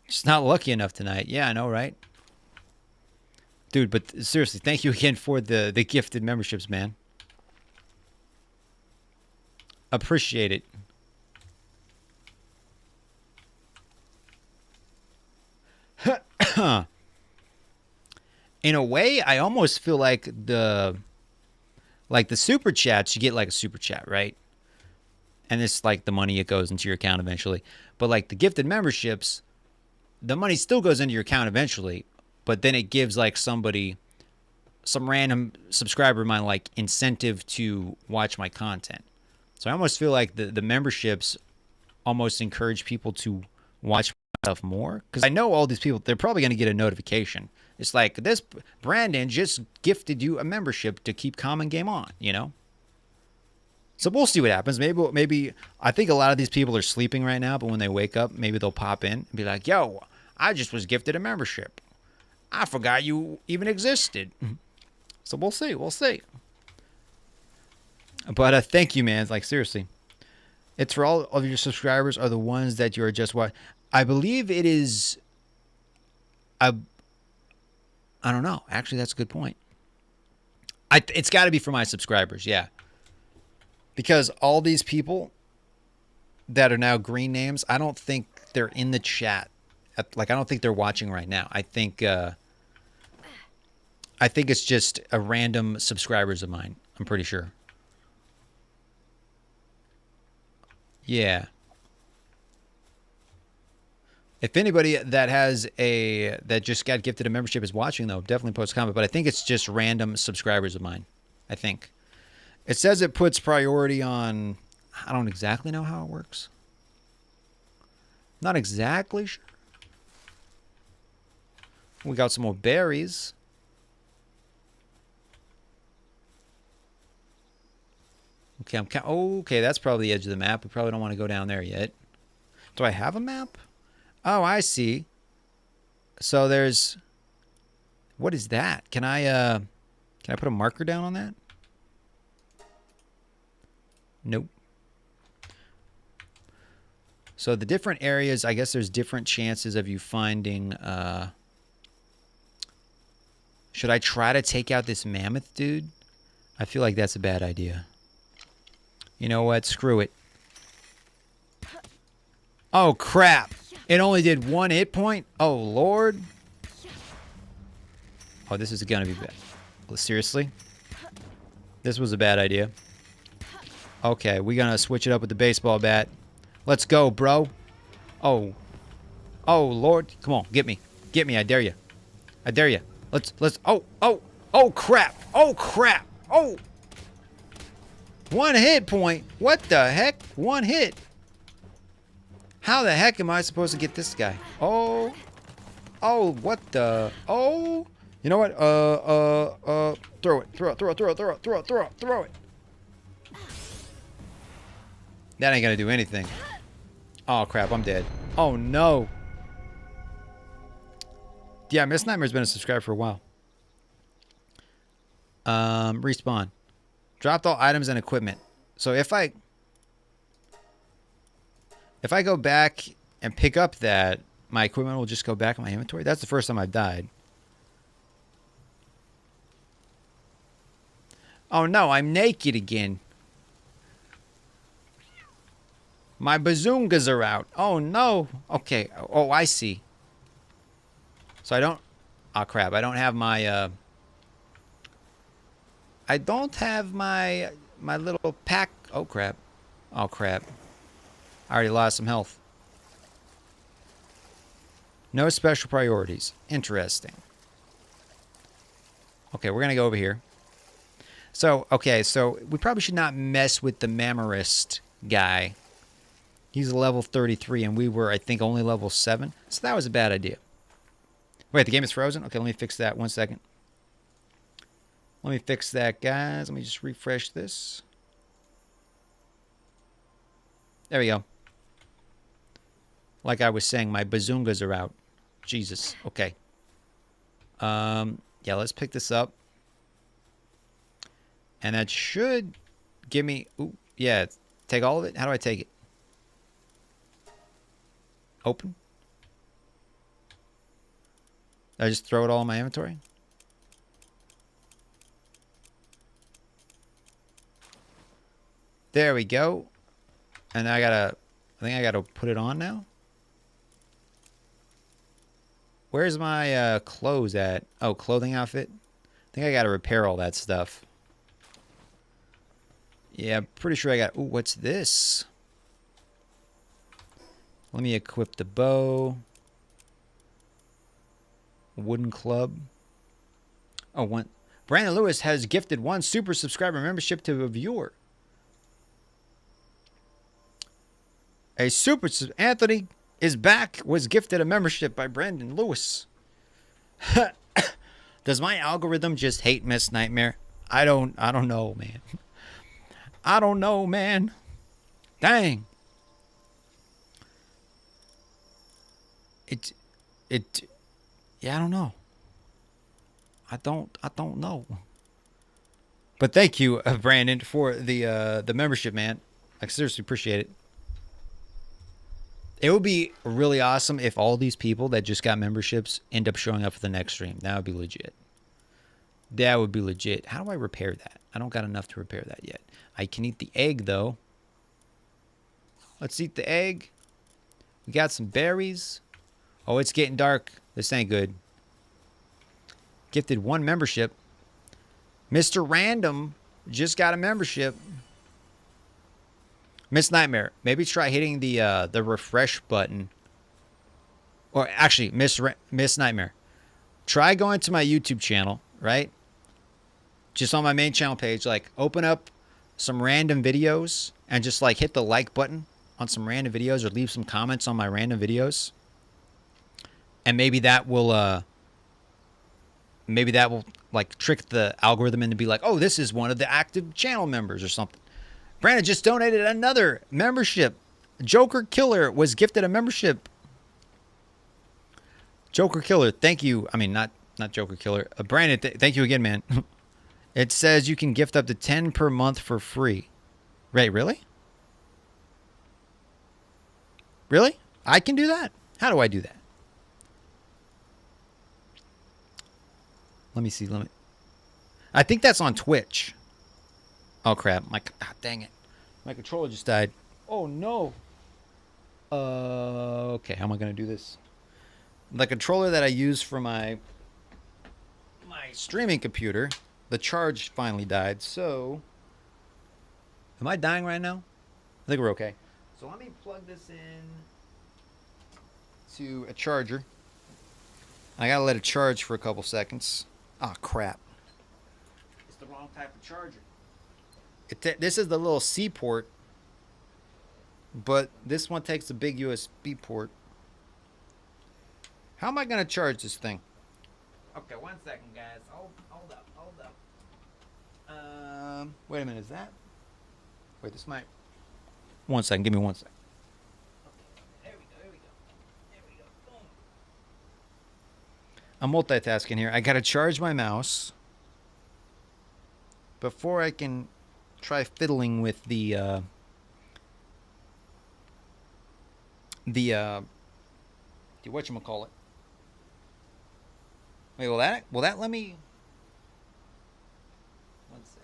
just not lucky enough tonight. Yeah, I know, right? Dude, but seriously, thank you again for the gifted memberships, man. Appreciate it. In a way, I almost feel like the super chats, you get like a super chat, right? And it's like the money, it goes into your account eventually. But like the gifted memberships, the money still goes into your account eventually, but then it gives like somebody, some random subscriber of mine, like incentive to watch my content. So I almost feel like the memberships almost encourage people to watch stuff more. Because I know all these people, they're probably going to get a notification. It's like, this Brandon just gifted you a membership to keep Common Game on, you know? So we'll see what happens. Maybe I think a lot of these people are sleeping right now, but when they wake up, maybe they'll pop in and be like, yo, I just was gifted a membership. I forgot you even existed. So we'll see. We'll see. But thank you, man. Like, seriously. It's for all of your subscribers are the ones that you're just watching. I believe it is... I don't know. Actually, that's a good point. It's got to be for my subscribers, yeah. Because all these people that are now green names, I don't think they're in the chat. Like, I don't think they're watching right now. I think it's just a random subscribers of mine. I'm pretty sure. Yeah. If anybody that just got gifted a membership is watching, though, definitely post a comment. But I think it's just random subscribers of mine. I think. It says it puts priority on... I don't exactly know how it works. Not exactly sure. We got some more berries. Okay, okay, that's probably the edge of the map. We probably don't want to go down there yet. Do I have a map? Oh, I see. So there's... What is that? Can I put a marker down on that? Nope. So the different areas, I guess there's different chances of you finding... Should I try to take out this mammoth dude? I feel like that's a bad idea. You know what? Screw it. Oh, crap. It only did 1 hit point? Oh, Lord. Oh, this is going to be bad. Seriously? This was a bad idea. Okay, we're going to switch it up with the baseball bat. Let's go, bro. Oh. Oh, Lord. Come on, get me. Get me, I dare you. I dare you. Let's, oh, crap. Oh, crap. Oh. 1 hit point. What the heck? 1 hit. How the heck am I supposed to get this guy? Oh. Oh, what the? Oh. You know what? Throw it. Throw it. That ain't gonna do anything. Oh, crap. I'm dead. Oh, no. Yeah, Miss Nightmare's been a subscriber for a while. Respawn. Dropped all items and equipment. So if I go back and pick up that, my equipment will just go back in my inventory. That's the first time I've died. Oh no, I'm naked again. My bazungas are out. Oh no. Okay. Oh, I see. So I don't... Oh crap, I don't have my... I don't have my little pack. Oh crap. Oh crap. I already lost some health. No special priorities. Interesting. Okay, we're going to go over here. So, okay, so we probably should not mess with the Mammarist guy. He's a level 33, and we were, I think, only level 7. So that was a bad idea. Wait, the game is frozen? Okay, let me fix that. 1 second. Let me fix that, guys. Let me just refresh this. There we go. Like I was saying, my bazungas are out. Jesus. Okay. Yeah, let's pick this up. And that should give me... Ooh, yeah, take all of it. How do I take it? Open? Did I just throw it all in my inventory? There we go. And I think I gotta put it on now. Where's my clothes at? Oh, clothing outfit. I think I gotta repair all that stuff. Yeah, I'm pretty sure I got... Ooh, what's this? Let me equip the bow. Wooden club. Oh, one. Brandon Lewis has gifted 1 super subscriber membership to a viewer. A super... Anthony is back. Was gifted a membership by Brandon Lewis. Does my algorithm just hate Miss Nightmare? I don't know, man. I don't know, man. Dang. Yeah, I don't know. I don't know. But thank you, Brandon, for the membership, man. I seriously appreciate it. It would be really awesome if all these people that just got memberships end up showing up for the next stream. That would be legit. That would be legit. How do I repair that? I don't got enough to repair that yet. I can eat the egg, though. Let's eat the egg. We got some berries. Oh, it's getting dark. This ain't good. Gifted 1 membership. Mr. Random just got a membership. Miss Nightmare, maybe try hitting the refresh button. Or actually, Miss Nightmare, try going to my YouTube channel, right? Just on my main channel page, like open up some random videos and just like hit the like button on some random videos or leave some comments on my random videos. And maybe that will like trick the algorithm into be like, oh, this is one of the active channel members or something. Brandon just donated another membership. Joker Killer was gifted a membership. Joker Killer, thank you. I mean, not Joker Killer. Brandon, thank you again, man. It says you can gift up to 10 per month for free. Wait, really? Really? I can do that? How do I do that? Let me see. I think that's on Twitch. Oh, crap. Dang it. My controller just died. Oh, no. Okay, how am I going to do this? The controller that I use for my streaming computer, the charge finally died, so... Am I dying right now? I think we're okay. So let me plug this in to a charger. I got to let it charge for a couple seconds. Oh, crap. It's the wrong type of charger. This is the little C port, but this one takes a big USB port. How am I going to charge this thing? Okay, 1 second, guys. Hold up. Wait a minute, is that? Wait, this might... 1 second, give me 1 second. Okay, there we go. Boom. I'm multitasking here. I got to charge my mouse before I can try fiddling with the whatchamacallit. Wait, will that let me? 1 second.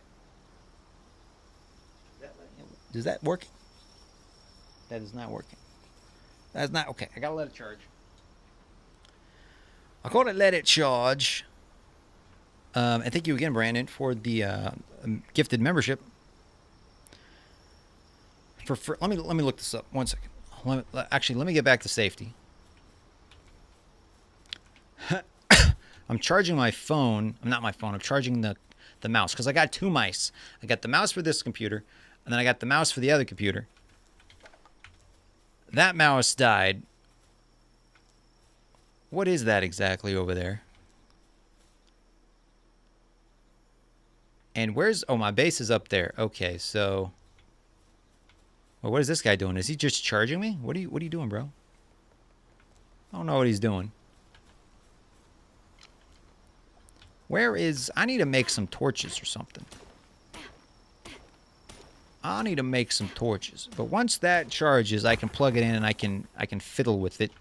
Does that work? That is not working. That's not okay. I gotta let it charge. I called it let it charge. And thank you again, Brandon, for the gifted membership. Let me look this up. 1 second. Let me get back to safety. I'm charging my phone. Not my phone. I'm charging the the mouse, because I got 2 mice. I got the mouse for this computer, and then I got the mouse for the other computer. That mouse died. What is that exactly over there? And where's... Oh, my base is up there. Okay, so... Well, what is this guy doing? Is he just charging me? What are you doing, bro? I don't know what he's doing. Where is... I need to make some torches or something. I need to make some torches. But once that charges, I can plug it in and I can fiddle with it.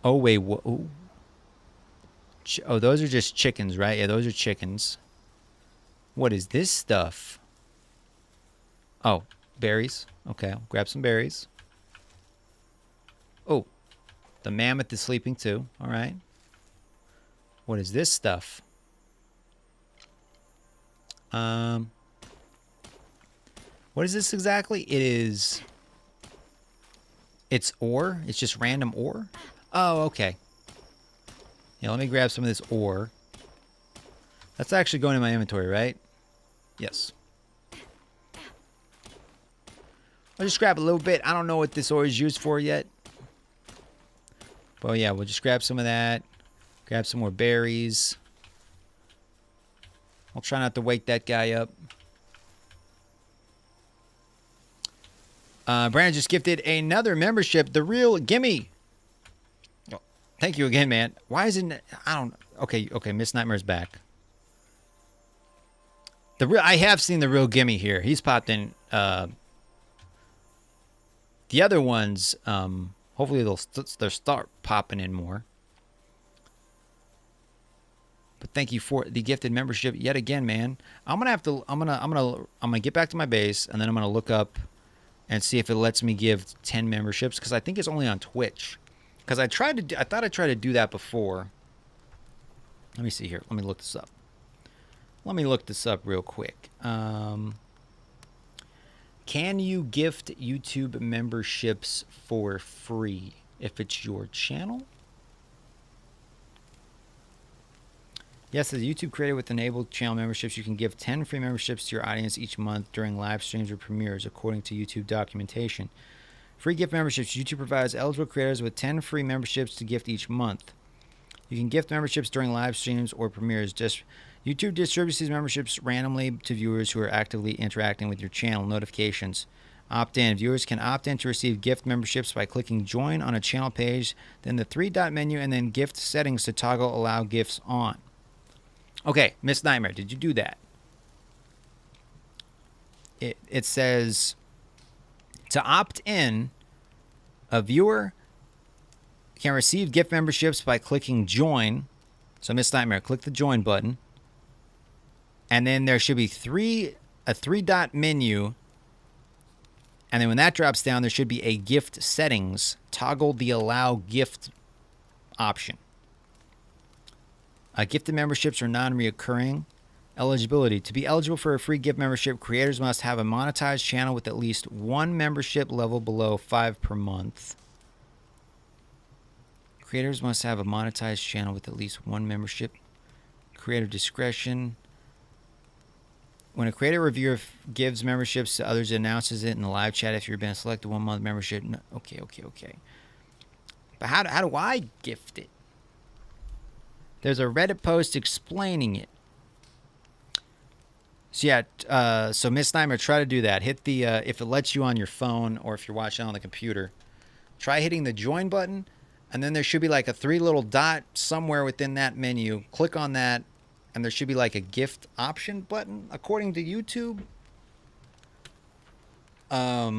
Oh, wait. Whoa. Oh, those are just chickens, right? Yeah, those are chickens. What is this stuff? Oh, berries. Okay, I'll grab some berries. Oh, the mammoth is sleeping too. All right. What is this stuff? What is this exactly? It is... It's ore? It's just random ore? Oh, okay. Yeah, let me grab some of this ore. That's actually going in my inventory, right? Yes. I'll just grab a little bit. I don't know what this ore is used for yet. But yeah, we'll just grab some of that. Grab some more berries. I'll try not to wake that guy up. Brandon just gifted another membership. The Real Gimme. Oh, thank you again, man. Why isn't it... I don't... Okay, Miss Nightmare's back. I have seen the Real Gimme here. He's popped in. The other ones, hopefully they'll start popping in more. But thank you for the gifted membership yet again, man. I'm gonna get back to my base, and then I'm gonna look up and see if it lets me give 10 memberships, because I think it's only on Twitch. Because I thought I tried to do that before. Let me see here. Let me look this up. Let me look this up real quick. Can you gift YouTube memberships for free if it's your channel? Yes, as a YouTube creator with enabled channel memberships, you can give 10 free memberships to your audience each month during live streams or premieres, according to YouTube documentation. Free gift memberships. YouTube provides eligible creators with 10 free memberships to gift each month. You can gift memberships during live streams or premieres. YouTube distributes these memberships randomly to viewers who are actively interacting with your channel. Notifications. Opt in. Viewers can opt in to receive gift memberships by clicking join on a channel page, then the 3-dot menu, and then gift settings to toggle allow gifts on. Okay, Miss Nightmare, did you do that? It says to opt in, a viewer can receive gift memberships by clicking join. So Miss Nightmare, click the join button. And then there should be a 3-dot menu. And then when that drops down, there should be a gift settings. Toggle the allow gift option. Gifted memberships are non-reoccurring. Eligibility. To be eligible for a free gift membership, creators must have a monetized channel with at least 1 membership level below 5 per month. Creators must have a monetized channel with at least 1 membership. Creator discretion. When a creator reviewer gives memberships to others, it announces it in the live chat if you've been selected 1-month membership. No, okay. But how do I gift it? There's a Reddit post explaining it. So yeah, so Miss Nightmare, try to do that. Hit the, if it lets you on your phone or if you're watching on the computer, try hitting the join button, and then there should be like a 3 little dot somewhere within that menu. Click on that, and there should be like a gift option button, according to YouTube. I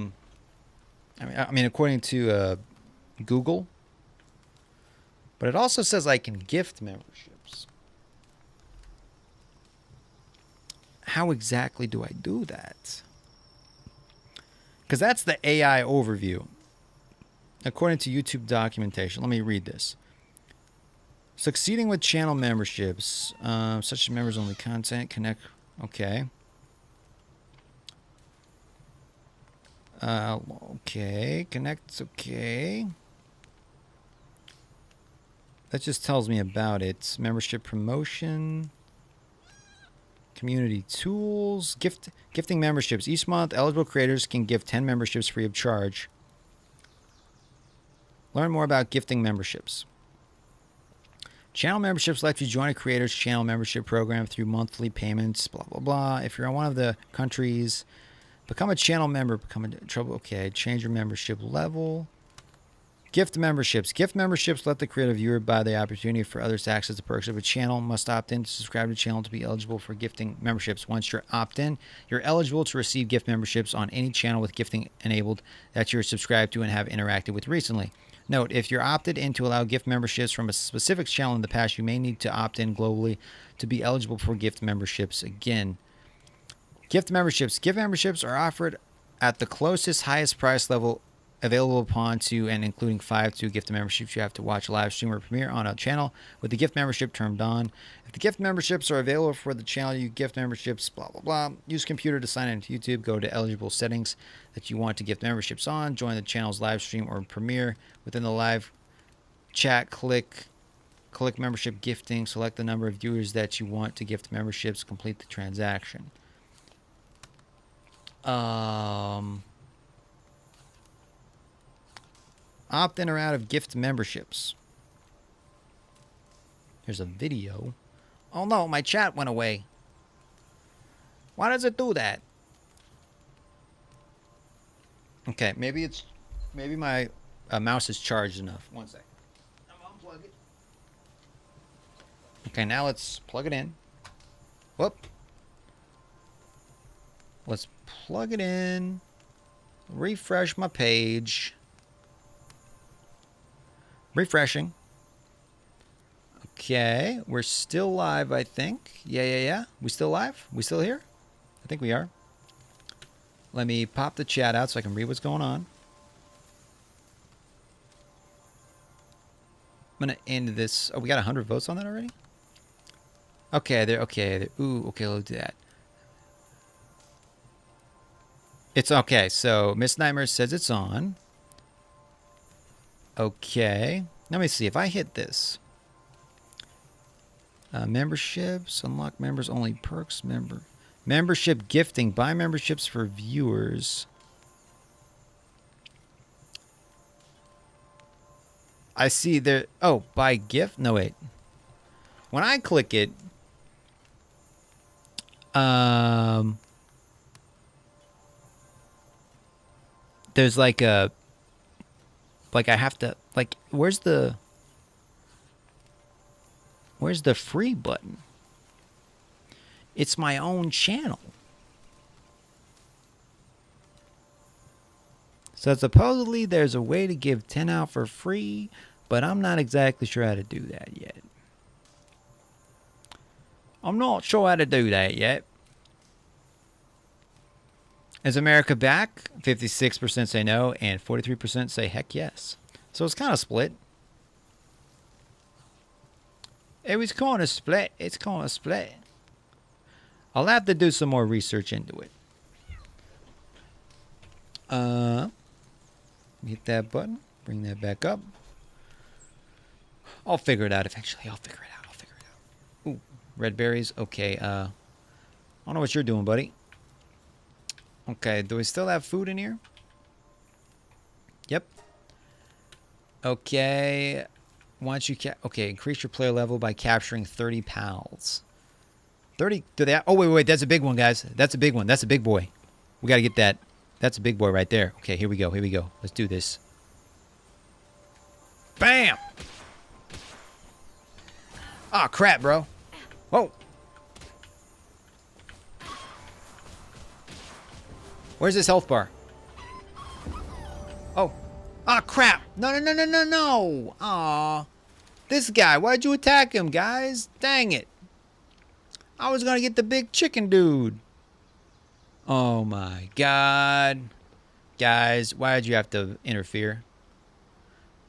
mean, according to Google. But it also says I can gift memberships. How exactly do I do that? Because that's the AI overview. According to YouTube documentation. Let me read this. Succeeding with channel memberships. Such as members-only content. Connect. Okay. Okay. Connect. Okay. That just tells me about it. Membership promotion. Community tools. Gifting memberships. Each month, eligible creators can give 10 memberships free of charge. Learn more about gifting memberships. Channel memberships let you join a creator's channel membership program through monthly payments, blah, blah, blah. If you're in one of the countries, become a channel member. Okay, change your membership level. Gift memberships. Gift memberships let the creative viewer buy the opportunity for others to access the perks of a channel. Must opt in to subscribe to the channel to be eligible for gifting memberships. Once you're opt-in, you're eligible to receive gift memberships on any channel with gifting enabled that you're subscribed to and have interacted with recently. Note, if you're opted in to allow gift memberships from a specific channel in the past, you may need to opt in globally to be eligible for gift memberships again. Gift memberships. Gift memberships are offered at the closest, highest price level available upon to and including 5 to gift memberships. You have to watch a live stream or premiere on a channel with the gift membership turned on. If the gift memberships are available for the channel, you gift memberships, blah, blah, blah. Use computer to sign into YouTube. Go to eligible settings that you want to gift memberships on. Join the channel's live stream or premiere. Within the live chat, click membership gifting. Select the number of viewers that you want to gift memberships. Complete the transaction. Opt in or out of gift memberships. Here's a video. Oh no, my chat went away. Why does it do that? Okay, maybe my mouse is charged enough. One sec. I'll unplug it. Okay, now let's plug it in. Whoop. Let's plug it in. Refresh my page. Refreshing. Okay, we're still live, I think. Yeah. We still live? We still here? I think we are. Let me pop the chat out so I can read what's going on. I'm gonna end this. Oh, we got 100 votes on that already? Okay, ooh, okay, let's do that. It's okay, so Miss Nightmare says it's on. Okay, let me see if I hit this. Memberships, unlock members only perks, membership gifting, buy memberships for viewers. I see there. Oh, buy gift. No, wait. When I click it, there's like a. Like I have to, like, where's the free button? It's my own channel. So supposedly there's a way to give 10 out for free, but I'm not exactly sure how to do that yet. I'm not sure how to do that yet. Is America back? 56% say no, and 43% say heck yes. So it's kind of split. It was kind of split. It's kind of split. I'll have to do some more research into it. Hit that button. Bring that back up. I'll figure it out eventually. I'll figure it out. Ooh, red berries. Okay. I don't know what you're doing, buddy. Okay, do we still have food in here? Yep. Okay. Once you increase your player level by capturing 30 pals. 30. Do they? Oh wait. That's a big one, guys. That's a big one. That's a big boy. We gotta get that. That's a big boy right there. Okay, here we go. Let's do this. Bam! Ah, crap, bro. Whoa. Where's this health bar? Oh. Ah, crap. No. Aw. This guy. Why'd you attack him, guys? Dang it. I was gonna get the big chicken dude. Oh, my God. Guys, why'd you have to interfere?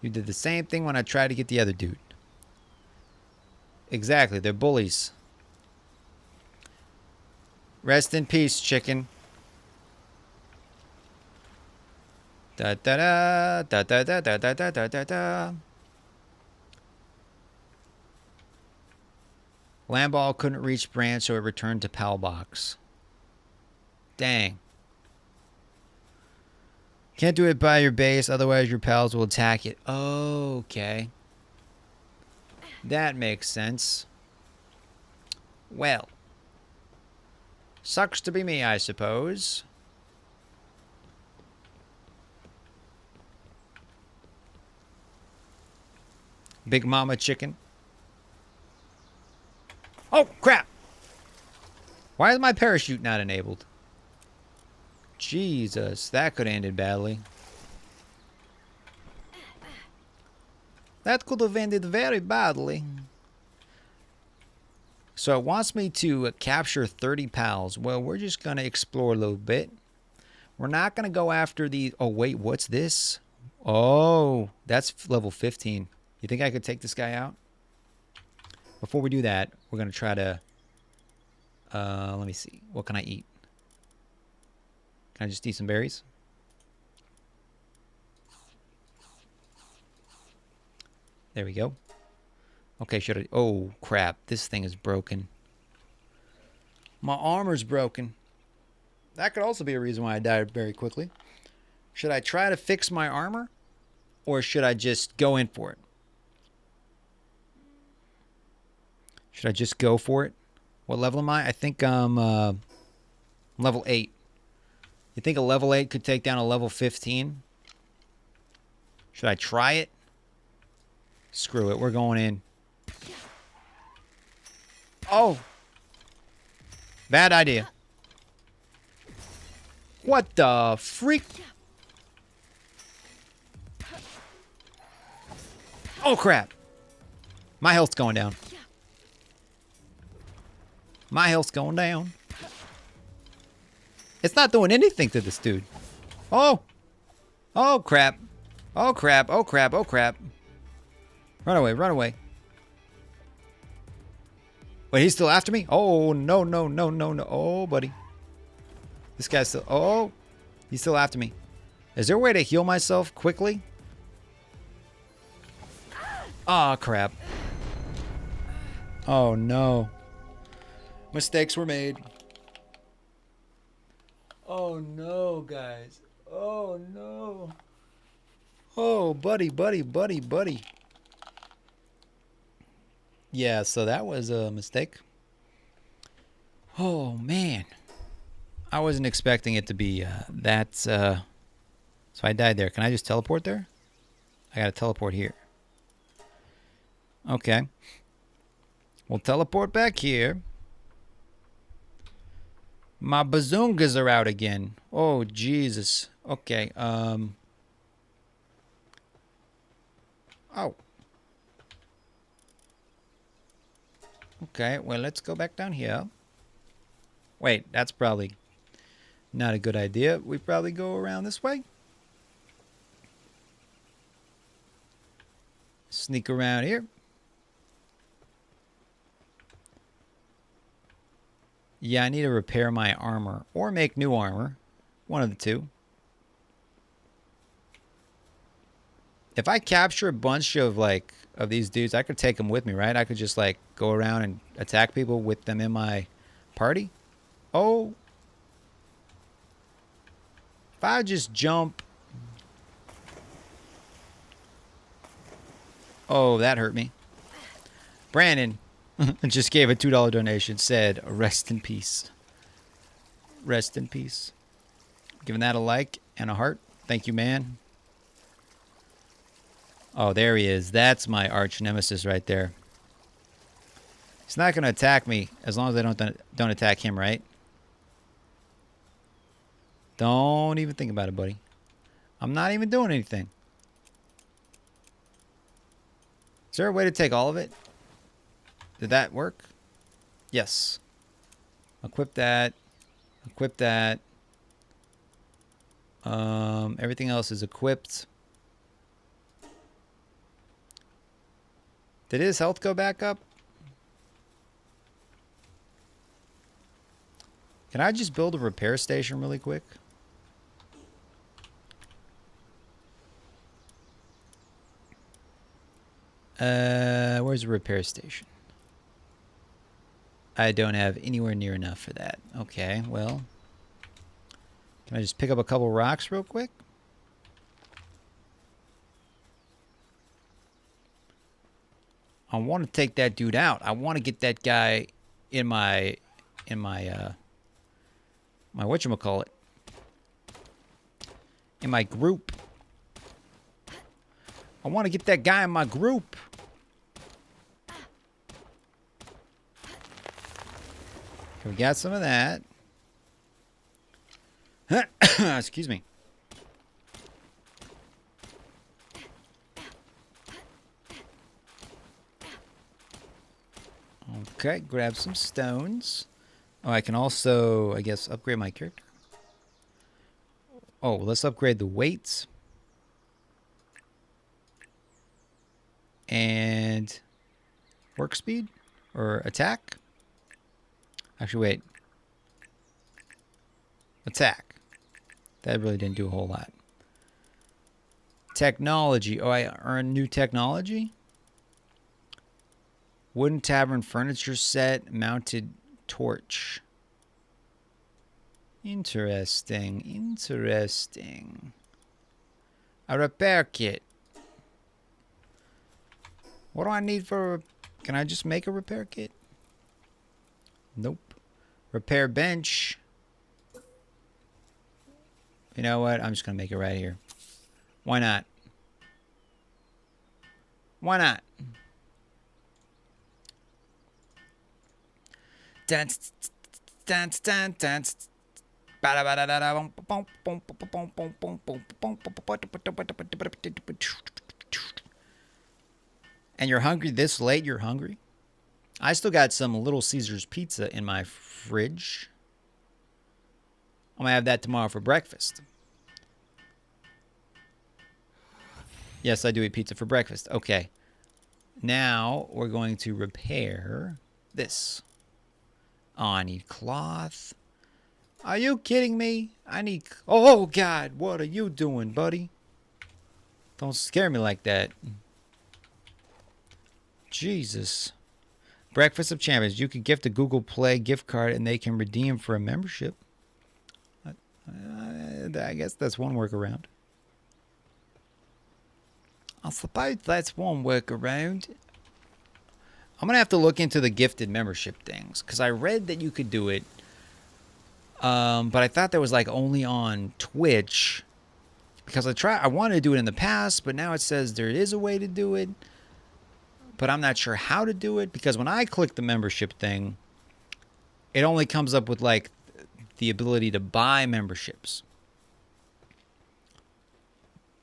You did the same thing when I tried to get the other dude. Exactly. They're bullies. Rest in peace, chicken. Da da da da da da da da da da da. Land ball couldn't reach branch, so it returned to pal box. Dang. Can't do it by your base, otherwise your pals will attack it. Oh, okay. That makes sense. Well. Sucks to be me, I suppose. Big Mama Chicken. Oh, crap! Why is my parachute not enabled? Jesus, that could have ended badly. That could have ended very badly. So it wants me to capture 30 pals. Well, we're just going to explore a little bit. We're not going to go after the... Oh, wait, what's this? Oh, that's level 15. You think I could take this guy out? Before we do that, we're going to try to... let me see. What can I eat? Can I just eat some berries? There we go. Okay, should I... Oh, crap. This thing is broken. My armor's broken. That could also be a reason why I died very quickly. Should I try to fix my armor? Or should I just go in for it? Should I just go for it? What level am I? I think I'm level 8. You think a level 8 could take down a level 15? Should I try it? Screw it. We're going in. Oh. Bad idea. What the freak? Oh, crap. My health's going down. My health's going down. It's not doing anything to this dude. Oh. Oh, crap. Oh, crap. Oh, crap. Oh, crap. Run away. Run away. Wait, he's still after me? Oh, no, no, no, no, no. Oh, buddy. This guy's still... Oh, he's still after me. Is there a way to heal myself quickly? Oh, crap. Oh, no. Mistakes were made. Oh, no, guys. Oh, no. Oh, buddy, buddy, buddy, buddy. Yeah, so that was a mistake. Oh, man. I wasn't expecting it to be that... So I died there. Can I just teleport there? I gotta teleport here. Okay. We'll teleport back here. My bazungas are out again. Oh, Jesus. Okay, Oh. Okay, well, let's go back down here. Wait, that's probably not a good idea. We probably go around this way. Sneak around here. Yeah, I need to repair my armor or make new armor. One of the two. If I capture a bunch of of these dudes, I could take them with me, right? I could just go around and attack people with them in my party. Oh. If I just jump. Oh, that hurt me. Brandon just gave a $2 donation. Said, rest in peace. Rest in peace. Giving that a like and a heart. Thank you, man. Oh, there he is. That's my arch nemesis right there. He's not going to attack me as long as I don't attack him, right? Don't even think about it, buddy. I'm not even doing anything. Is there a way to take all of it? Did that work? Yes. Equip that. Equip that. Everything else is equipped. Did his health go back up? Can I just build a repair station really quick? Where's the repair station? I don't have anywhere near enough for that. Okay, well. Can I just pick up a couple rocks real quick? I want to take that dude out. I want to get that guy in my whatchamacallit. In my group. I want to get that guy in my group. We got some of that. Excuse me. Okay, grab some stones. Oh, I can also, I guess, upgrade my character. Oh, let's upgrade the weights. And work speed or attack. Actually, wait. Attack. That really didn't do a whole lot. Technology. Oh, I earned new technology? Wooden tavern furniture set. Mounted torch. Interesting. Interesting. A repair kit. What do I need for... Can I just make a repair kit? Nope. Repair bench. You know what? I'm just going to make it right here. Why not? Why not? Dance, dance, dance, dance. And you're hungry this late? You're hungry? I still got some Little Caesars pizza in my fridge. I'm going to have that tomorrow for breakfast. Yes, I do eat pizza for breakfast. Okay. Now we're going to repair this. Oh, I need cloth. Are you kidding me? I need... Oh, God. What are you doing, buddy? Don't scare me like that. Jesus. Breakfast of Champions. You can gift a Google Play gift card and they can redeem for a membership. I guess that's one workaround. I suppose that's one workaround. I'm going to have to look into the gifted membership things because I read that you could do it. But I thought that was like only on Twitch because I wanted to do it in the past, but now it says there is a way to do it. But I'm not sure how to do it because when I click the membership thing, it only comes up with like the ability to buy memberships.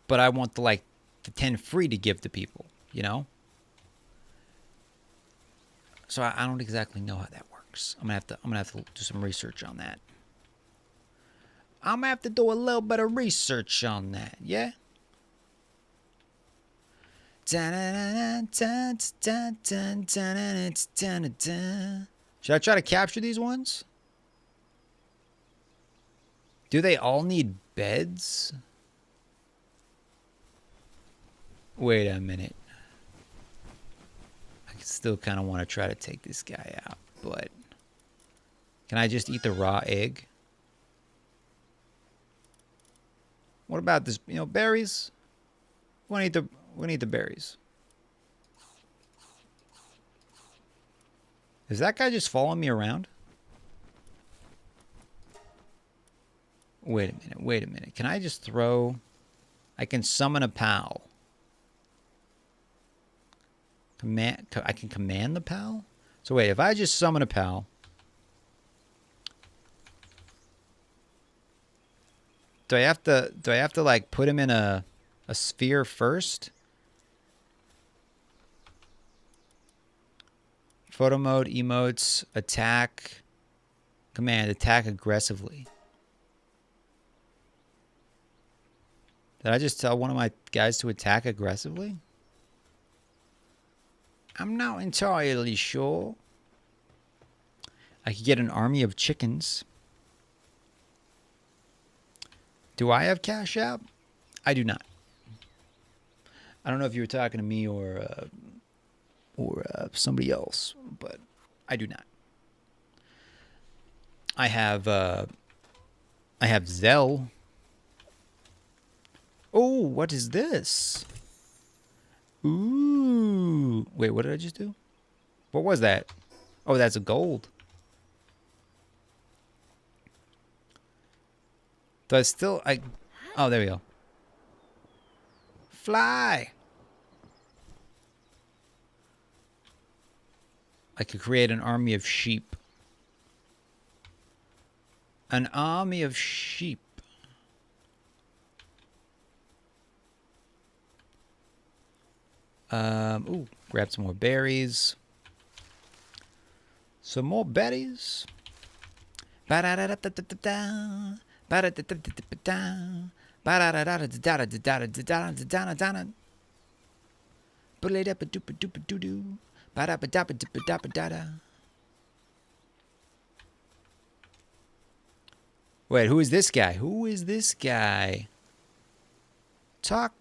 But I want the 10 free to give to people, you know? So I don't exactly know how that works. I'm gonna have to do some research on that. I'm gonna have to do a little bit of research on that, yeah? Should I try to capture these ones? Do they all need beds? Wait a minute. I still kind of want to try to take this guy out, but can I just eat the raw egg? What about this? You know, berries? We need the berries. Is that guy just following me around? Wait a minute. Can I just throw... I can summon a pal. I can command the pal? So wait, if I just summon a pal... Do I have to like put him in a sphere first? Photo mode, emotes, attack, command, attack aggressively. Did I just tell one of my guys to attack aggressively? I'm not entirely sure. I could get an army of chickens. Do I have Cash App? I do not. I don't know if you were talking to me or somebody else, but I do not. I have Zell. Oh, what is this? Ooh. Wait, what did I just do? What was that? Oh, that's a gold. Do I still... Oh, there we go. Fly! I could create an army of sheep. An army of sheep. Ooh, grab some more berries. Some more berries. Ba-da-da-da-da-da-da. Ba-da-da-da-da-da-da. Ba-da-da-da-da-da-da-da-da-da-da-da. Ba-da-da-ba-doo-ba-doo-ba-doo-doo. Ba-da-ba-da-ba-da-ba-da-da. Wait, who is this guy? Who is this guy? Talk.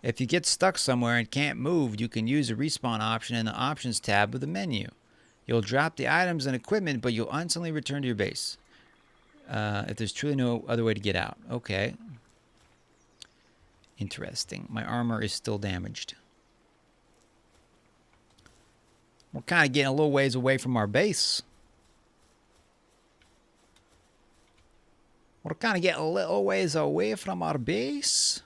If you get stuck somewhere and can't move, you can use the respawn option in the options tab of the menu. You'll drop the items and equipment, but you'll instantly return to your base. If there's truly no other way to get out. Okay. Interesting. My armor is still damaged. We're kind of getting a little ways away from our base. We're kind of getting a little ways away from our base.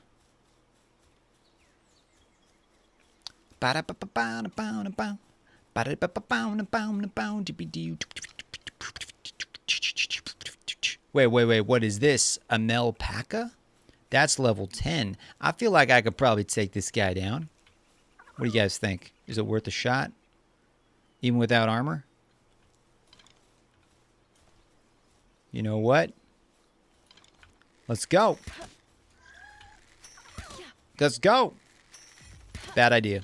Wait. What is this? A Melpaca? That's level 10. I feel like I could probably take this guy down. What do you guys think? Is it worth a shot? Even without armor? You know what? Let's go. Let's go. Bad idea.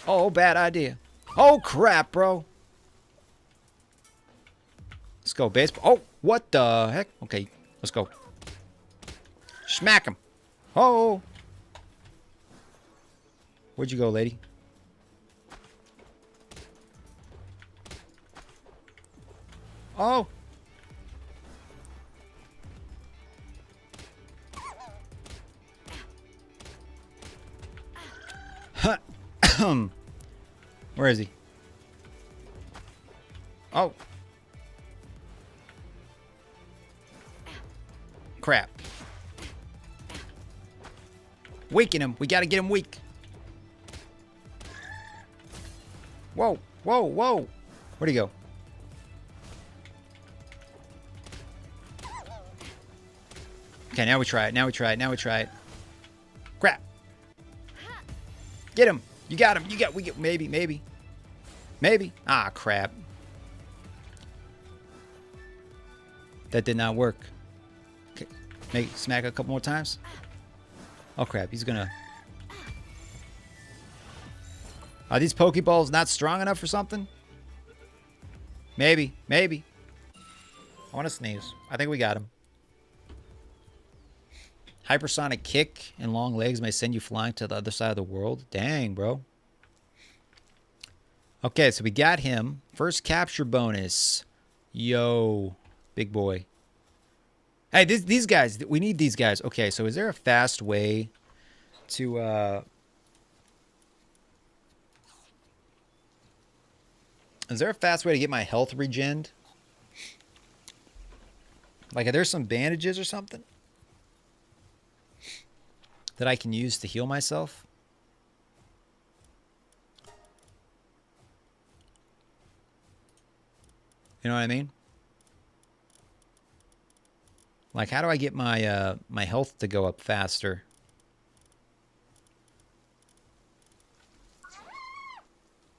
Oh, bad idea. Oh, crap, bro. Let's go, baseball. Oh, what the heck? Okay, let's go. Smack him. Oh. Where'd you go, lady? Oh. Where is he? Oh. Crap. Weaken him. We gotta get him weak. Whoa. Where'd he go? Okay, now we try it. Crap. Get him. You got him. We get maybe. Ah, crap. That did not work. Okay. Smack a couple more times. Oh, crap. He's gonna... Are these Pokeballs not strong enough for something? Maybe. I want to sneeze. I think we got him. Hypersonic kick and long legs may send you flying to the other side of the world. Dang, bro. Okay, so we got him. First capture bonus. Yo, big boy. Hey, these guys, we need these guys. Okay, so is there a fast way to... Is there a fast way to get my health regened? Like, are there some bandages or something that I can use to heal myself? You know what I mean? Like, how do I get my my health to go up faster?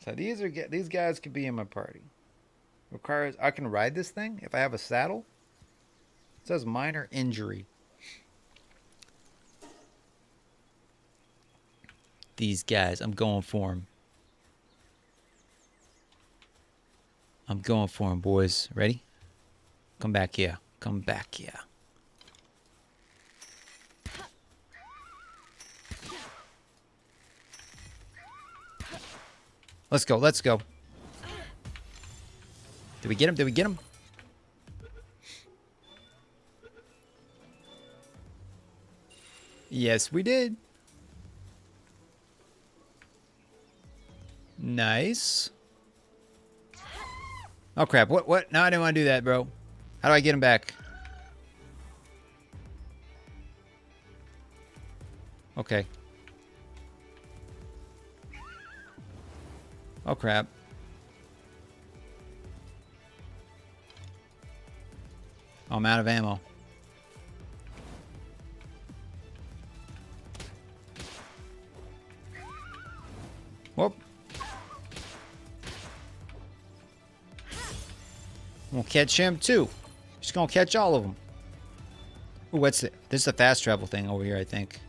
So these guys could be in my party. Requires I can ride this thing if I have a saddle. It says minor injury. These guys, I'm going for them. I'm going for them, boys. Ready? Come back here. Come back here. Let's go. Let's go. Did we get him? Did we get him? Yes, we did. Nice. Oh, crap. What? No, I didn't want to do that, bro. How do I get him back? Okay. Oh, crap. Oh, I'm out of ammo. Whoop. I'm gonna catch him too. Just gonna catch all of them. Ooh, what's it? This is a fast travel thing over here, I think.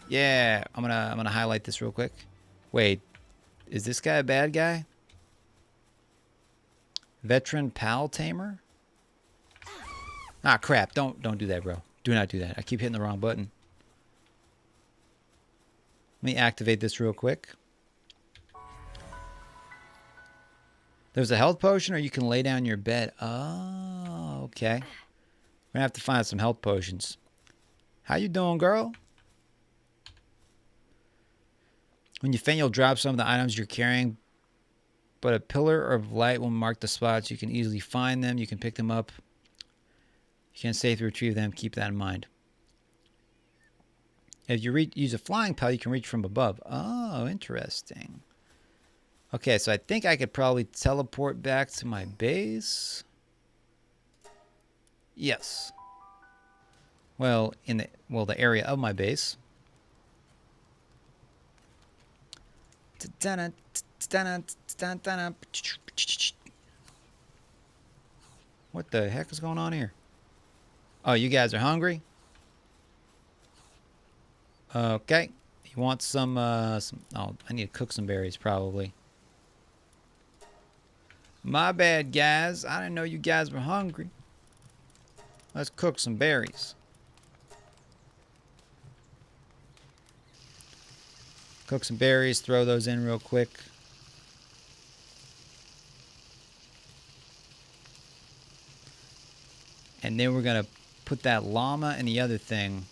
Yeah, I'm gonna highlight this real quick. Wait, is this guy a bad guy? Veteran pal tamer? Ah, crap! Don't do that, bro. Do not do that. I keep hitting the wrong button. Let me activate this real quick. There's a health potion, or you can lay down your bed. Oh, okay. We're gonna have to find some health potions. How you doing, girl? When you faint, you'll drop some of the items you're carrying, but a pillar of light will mark the spots. You can easily find them. You can pick them up. You can safely retrieve them. Keep that in mind. If you use a flying pal, you can reach from above. Oh, interesting. Okay, so I think I could probably teleport back to my base. Yes. Well, the area of my base. What the heck is going on here? Oh, you guys are hungry? Okay. You want some oh, I need to cook some berries probably. My bad, guys. I didn't know you guys were hungry. Let's cook some berries. Cook some berries, throw those in real quick. And then we're going to put that llama in the other thing.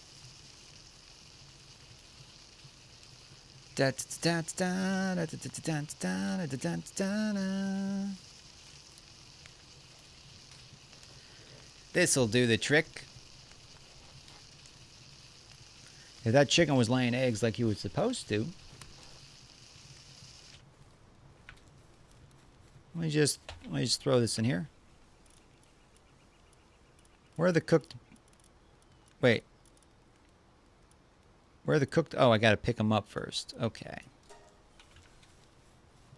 This'll do the trick. If that chicken was laying eggs like he was supposed to. Let me just throw this in here. Where are the cooked? Wait. Where are the cooked? Oh, I gotta pick them up first. Okay.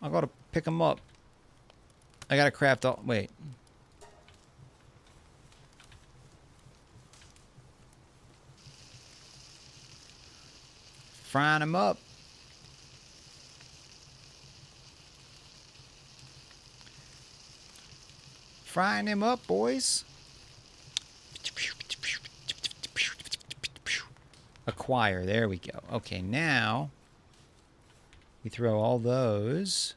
I gotta pick them up. I gotta craft all. Wait. Frying them up. Frying them up, boys. Acquire. There we go. Okay, now we throw all those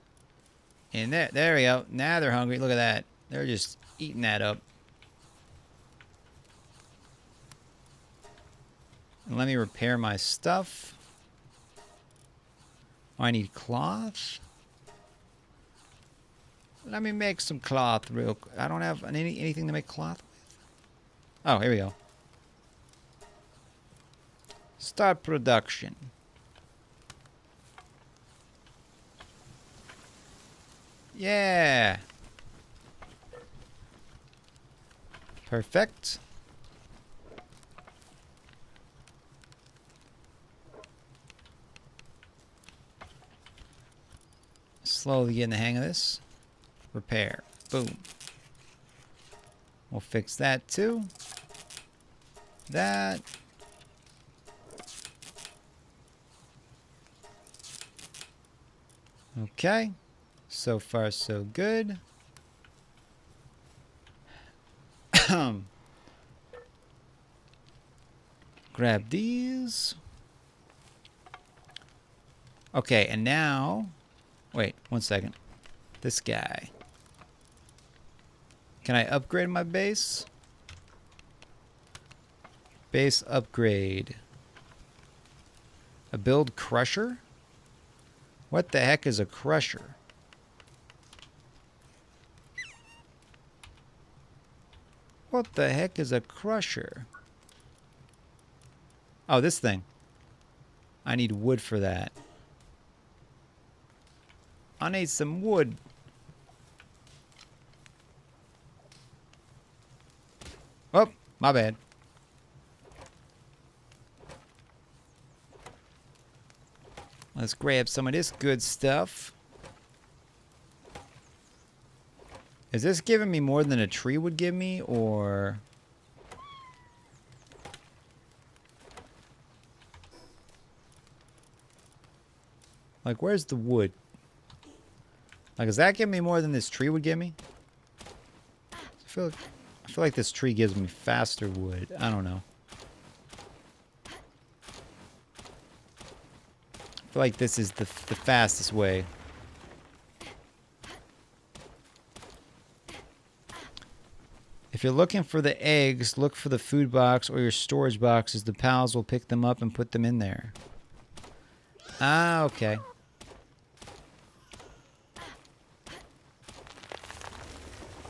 in there. There we go. Now they're hungry. Look at that. They're just eating that up. And let me repair my stuff. Oh, I need cloth. Let me make some cloth real quick. I don't have anything to make cloth with. Oh, here we go. Start production. Yeah. Perfect. Slowly getting the hang of this. Repair. Boom. We'll fix that too. That. Okay. So far, so good. Grab these. Okay, and now... Wait, 1 second. This guy. Can I upgrade my base? Base upgrade. A build crusher? What the heck is a crusher? What the heck is a crusher? Oh, this thing. I need wood for that. I need some wood. Oh, my bad. Let's grab some of this good stuff. Is this giving me more than a tree would give me, or... Like, where's the wood? Like, does that give me more than this tree would give me? I feel like this tree gives me faster wood. I don't know. I feel like this is the fastest way. If you're looking for the eggs, look for the food box or your storage boxes. The pals will pick them up and put them in there. Ah, okay.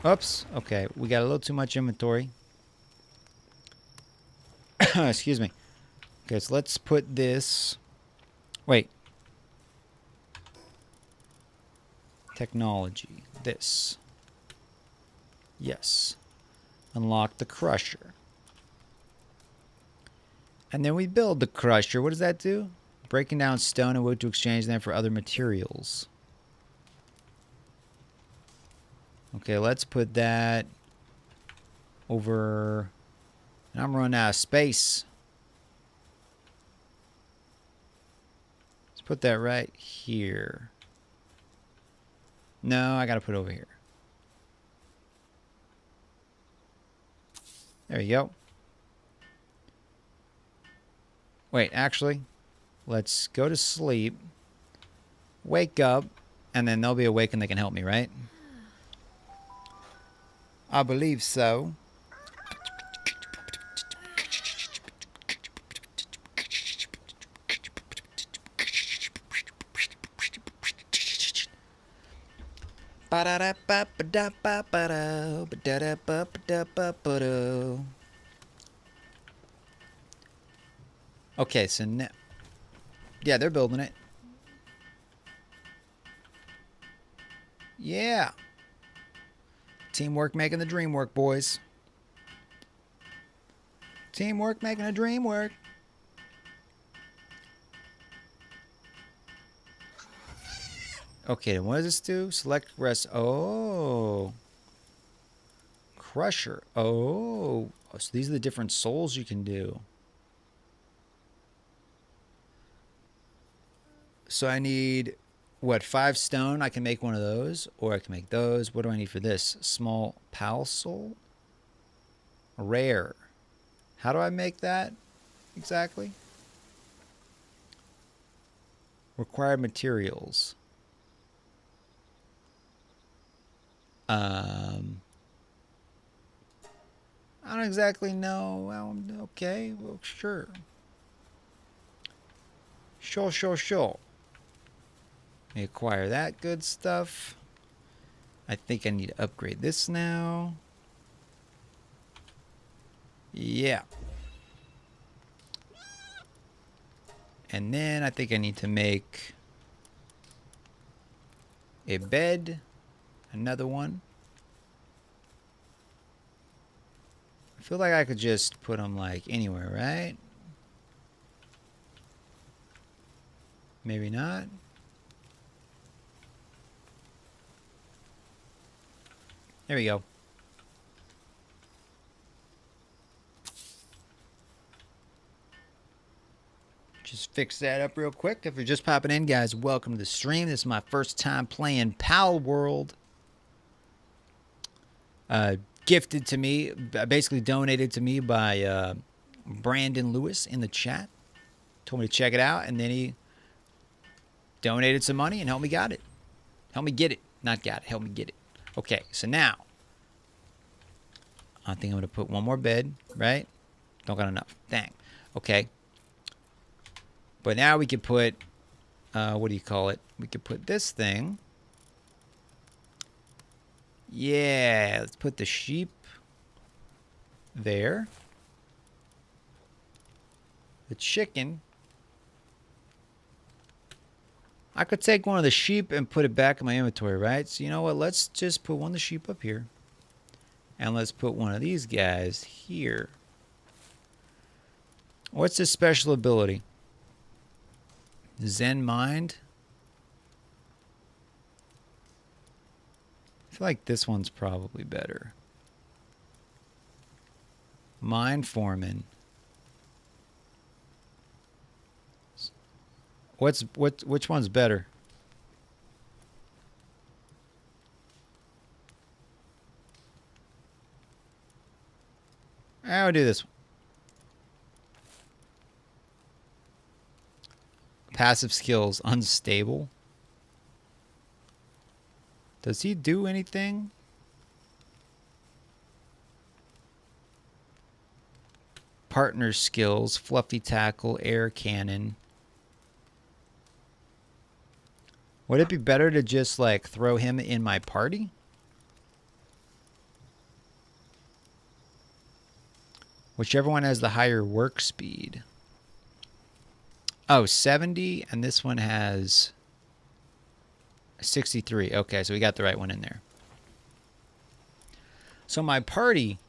Oops. Okay, we got a little too much inventory. Excuse me. Okay, so let's put this... Wait. Technology. This. Yes. Unlock the crusher. And then we build the crusher. What does that do? Breaking down stone and wood to exchange them for other materials. Okay, let's put that over... And I'm running out of space. Let's put that right here. No, I gotta put it over here. There you go. Wait, actually, let's go to sleep, wake up, and then they'll be awake and they can help me, right? I believe so. Okay, so now... Yeah, they're building it. Yeah. Teamwork making the dream work, boys. Teamwork making the dream work. Okay, then what does this do? Select rest. Oh. Crusher. Oh. So these are the different souls you can do. So I need, what, 5 stone? I can make one of those. Or I can make those. What do I need for this? Small pal soul? Rare. How do I make that exactly? Required materials. I don't exactly know. Well, okay, well, sure. Sure. Let me acquire that good stuff. I think I need to upgrade this now. Yeah. And then I think I need to make a bed. Another one. I feel like I could just put them like anywhere, right? Maybe not. There we go. Just fix that up real quick. If you're just popping in, guys, welcome to the stream. This is my first time playing Palworld. Gifted to me, basically donated to me by Brandon Lewis in the chat. Told me to check it out, and then he donated some money and helped me get it. Not got it. Help me get it. Okay, so now I think I'm going to put one more bed, right? Don't got enough. Dang. Okay. But now we could put, what do you call it? We could put this thing. Yeah, let's put the sheep there. The chicken. I could take one of the sheep and put it back in my inventory, right? So you know what? Let's just put one of the sheep up here. And let's put one of these guys here. What's his special ability? Zen Mind? I feel like this one's probably better. Mind Foreman. Which one's better? I'll do this one. Passive skills, unstable. Does he do anything? Partner skills, fluffy tackle, air cannon. Would it be better to just like throw him in my party? Whichever one has the higher work speed. Oh, 70, and this one has 63. Okay, so we got the right one in there. So my party,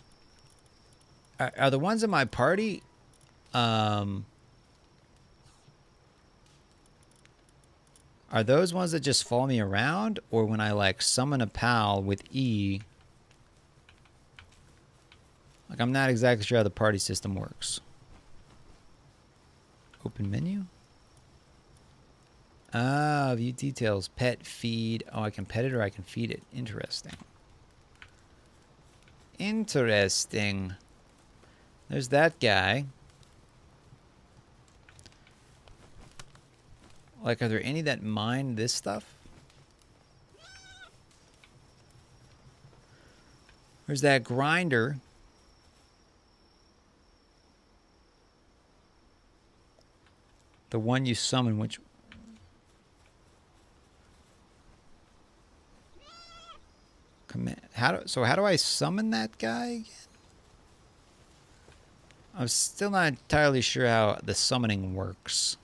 are the ones in my party, are those ones that just follow me around, or when I like summon a pal with E? Like, I'm not exactly sure how the party system works. Open menu. Ah, view details. Pet, feed. Oh, I can pet it or I can feed it. Interesting. Interesting. There's that guy. Like, are there any that mine this stuff? There's that grinder. The one you summon, which... How do I summon that guy again? I'm still not entirely sure how the summoning works.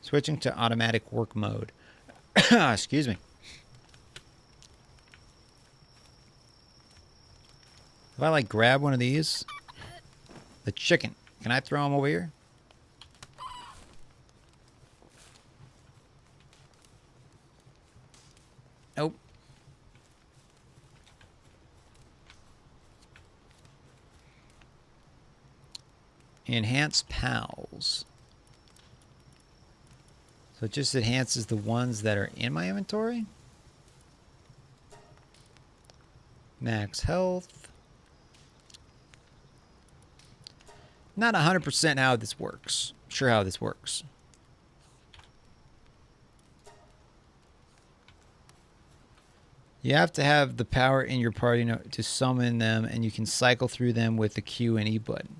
Switching to automatic work mode. Excuse me. If I like grab one of these, the chicken, can I throw him over here? Nope. Enhance pals. So it just enhances the ones that are in my inventory. Max health. Not 100% how this works. Sure how this works. You have to have the power in your party to summon them, and you can cycle through them with the Q and E button.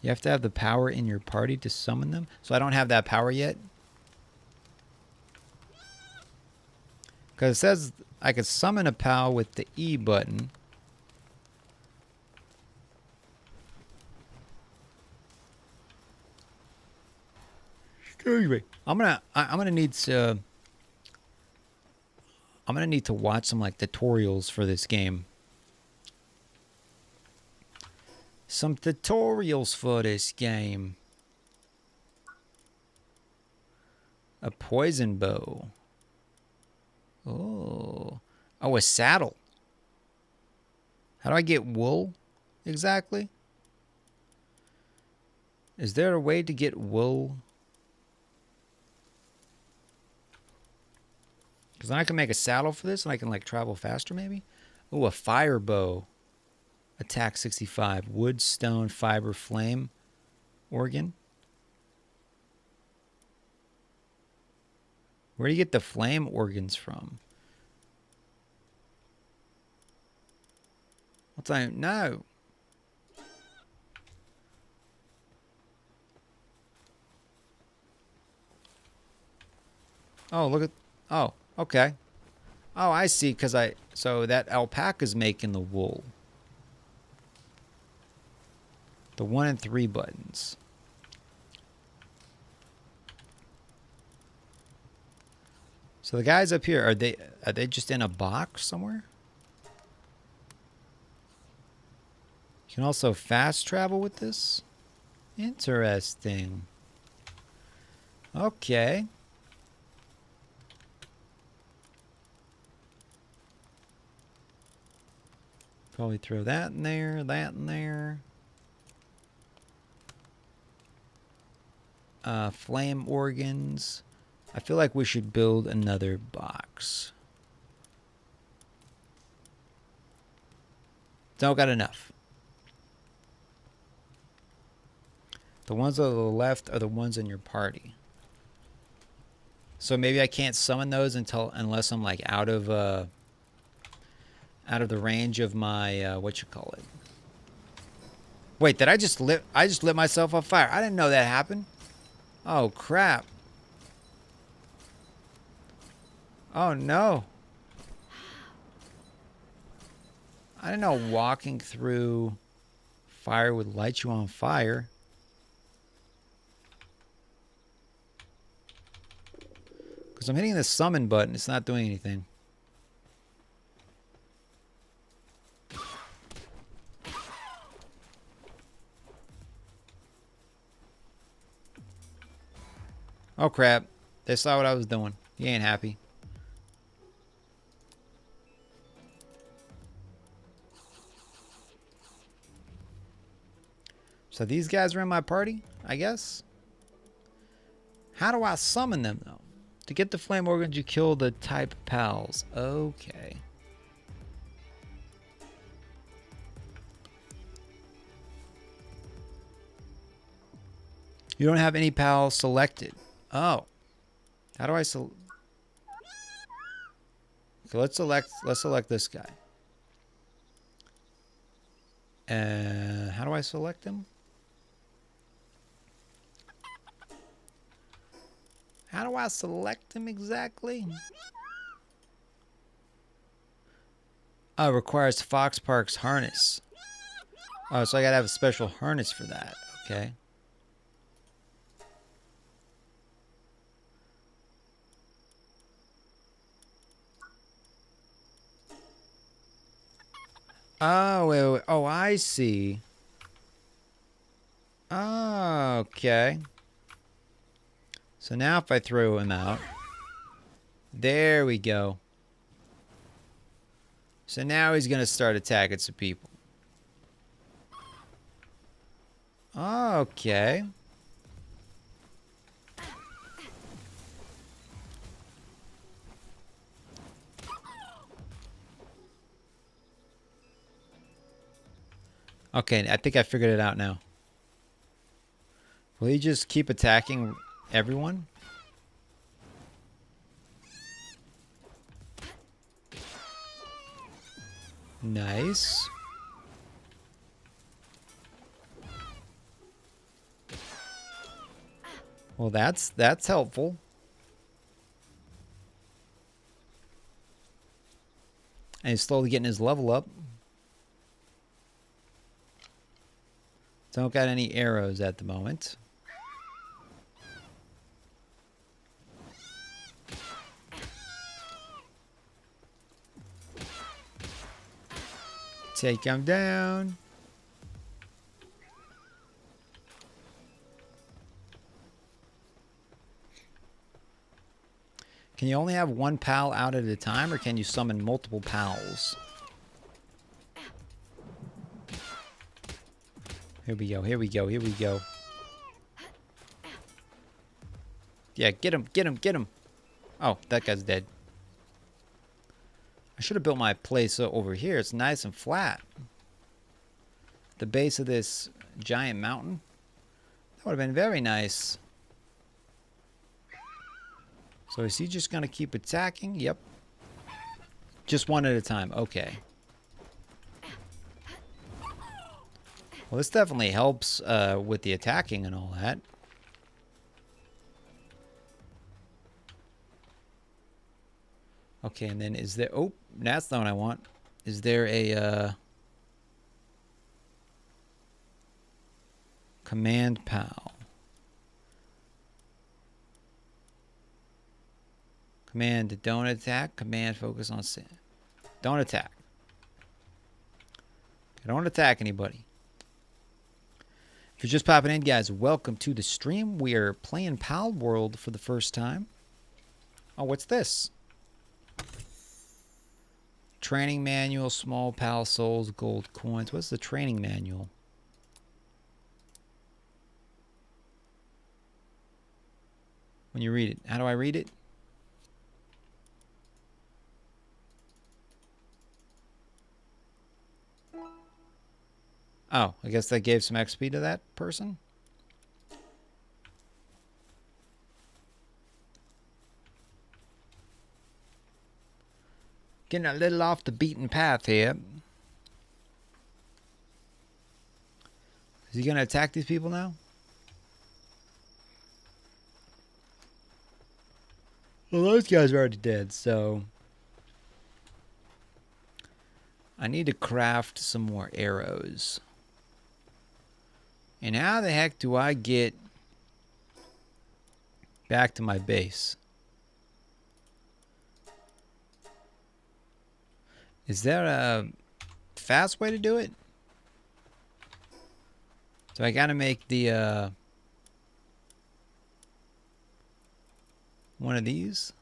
You have to have the power in your party to summon them. So I don't have that power yet. Because it says I could summon a pal with the E button. Excuse me. I'm gonna need to watch some like tutorials for this game. Some tutorials for this game. A poison bow. Oh, a saddle. How do I get wool exactly? Is there a way to get wool? Because then I can make a saddle for this and I can like travel faster maybe. Oh, a fire bow. Attack 65. Wood, stone, fiber, flame organ. Where do you get the flame organs from? What's I no. Oh, look at. Oh, okay. Oh, I see. So that alpaca's making the wool. The 1 and 3 buttons. So the guys up here, are they just in a box somewhere? You can also fast travel with this. Interesting. Okay. Probably throw that in there, that in there. Flame organs. I feel like we should build another box. Don't got enough. The ones on the left are the ones in your party. So maybe I can't summon those unless I'm like out of the range of my what you call it. Wait, did I just lit myself on fire? I didn't know that happened. Oh crap. Oh no. I didn't know walking through fire would light you on fire. Because I'm hitting the summon button, it's not doing anything. Oh crap. They saw what I was doing. He ain't happy. So these guys are in my party, I guess? How do I summon them though? To get the flame organs, you kill the type pals. Okay. You don't have any pals selected. Oh. How do I select? So let's select this guy. How do I select him? How do I select him exactly? Oh, it requires Fox Park's harness. Oh, so I gotta have a special harness for that. Okay. Oh, wait, wait. Oh, I see. Oh, okay. So now if I throw him out. There we go. So now he's going to start attacking some people. Okay. Okay, I think I figured it out now. Will he just keep attacking everyone? Nice. Well, that's helpful. And he's slowly getting his level up. Don't got any arrows at the moment. Take him down. Can you only have one pal out at a time, or can you summon multiple pals? Here we go, here we go, here we go. Yeah, get him, get him, get him. Oh, that guy's dead. I should have built my place over here. It's nice and flat. the base of this giant mountain? That would have been very nice. So is he just going to keep attacking? Yep. Just one at a time. Okay. Well, this definitely helps with the attacking and all that. Okay, and then is there... Oh, that's not what I want. Is there a... Command PAL. Command don't attack. Command focus on... Don't attack. Don't attack anybody. If you're just popping in, guys, welcome to the stream. We are playing Palworld for the first time. Oh, what's this? Training manual, small pal souls, gold coins. What's the training manual? When you read it, how do I read it? Oh, I guess that gave some XP to that person. Getting a little off the beaten path here. Is he going to attack these people now? Well, those guys are already dead, so... I need to craft some more arrows. And how the heck do I get back to my base? Is there a fast way to do it? So I gotta make the one of these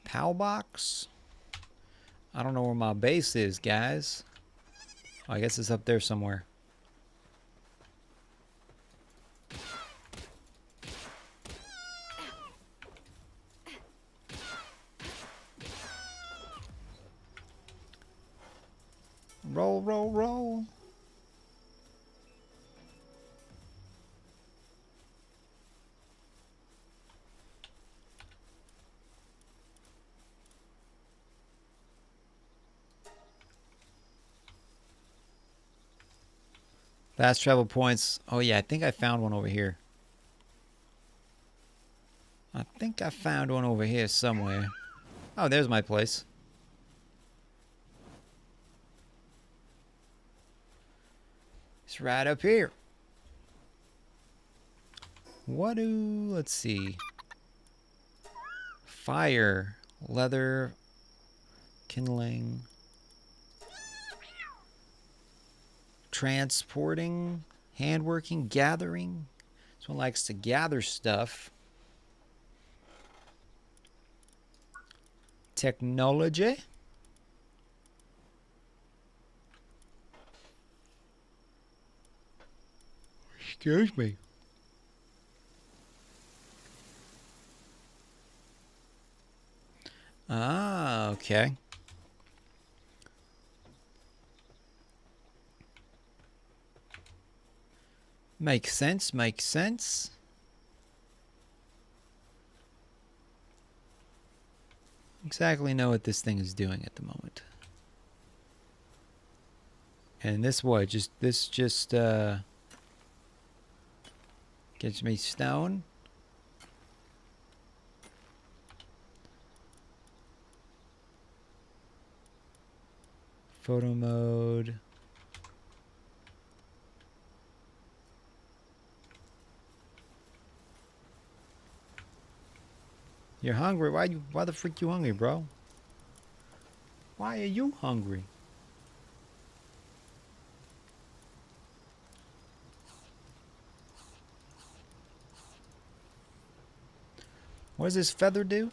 PAL box. I don't know where my base is, guys. Oh, I guess it's up there somewhere. Roll, roll, roll. Fast travel points. Oh, yeah, I think I found one over here. I think I found one over here somewhere. Oh, there's my place. It's right up here. Let's see. Fire, leather, kindling, transporting, handworking, gathering. This one likes to gather stuff. Technology. Excuse me. Ah, okay. Makes sense, makes sense. Exactly know what this thing is doing at the moment. And this what? This just gets me stone. Photo mode. You're hungry? Why the freak you hungry, bro? Why are you hungry? What does this feather do?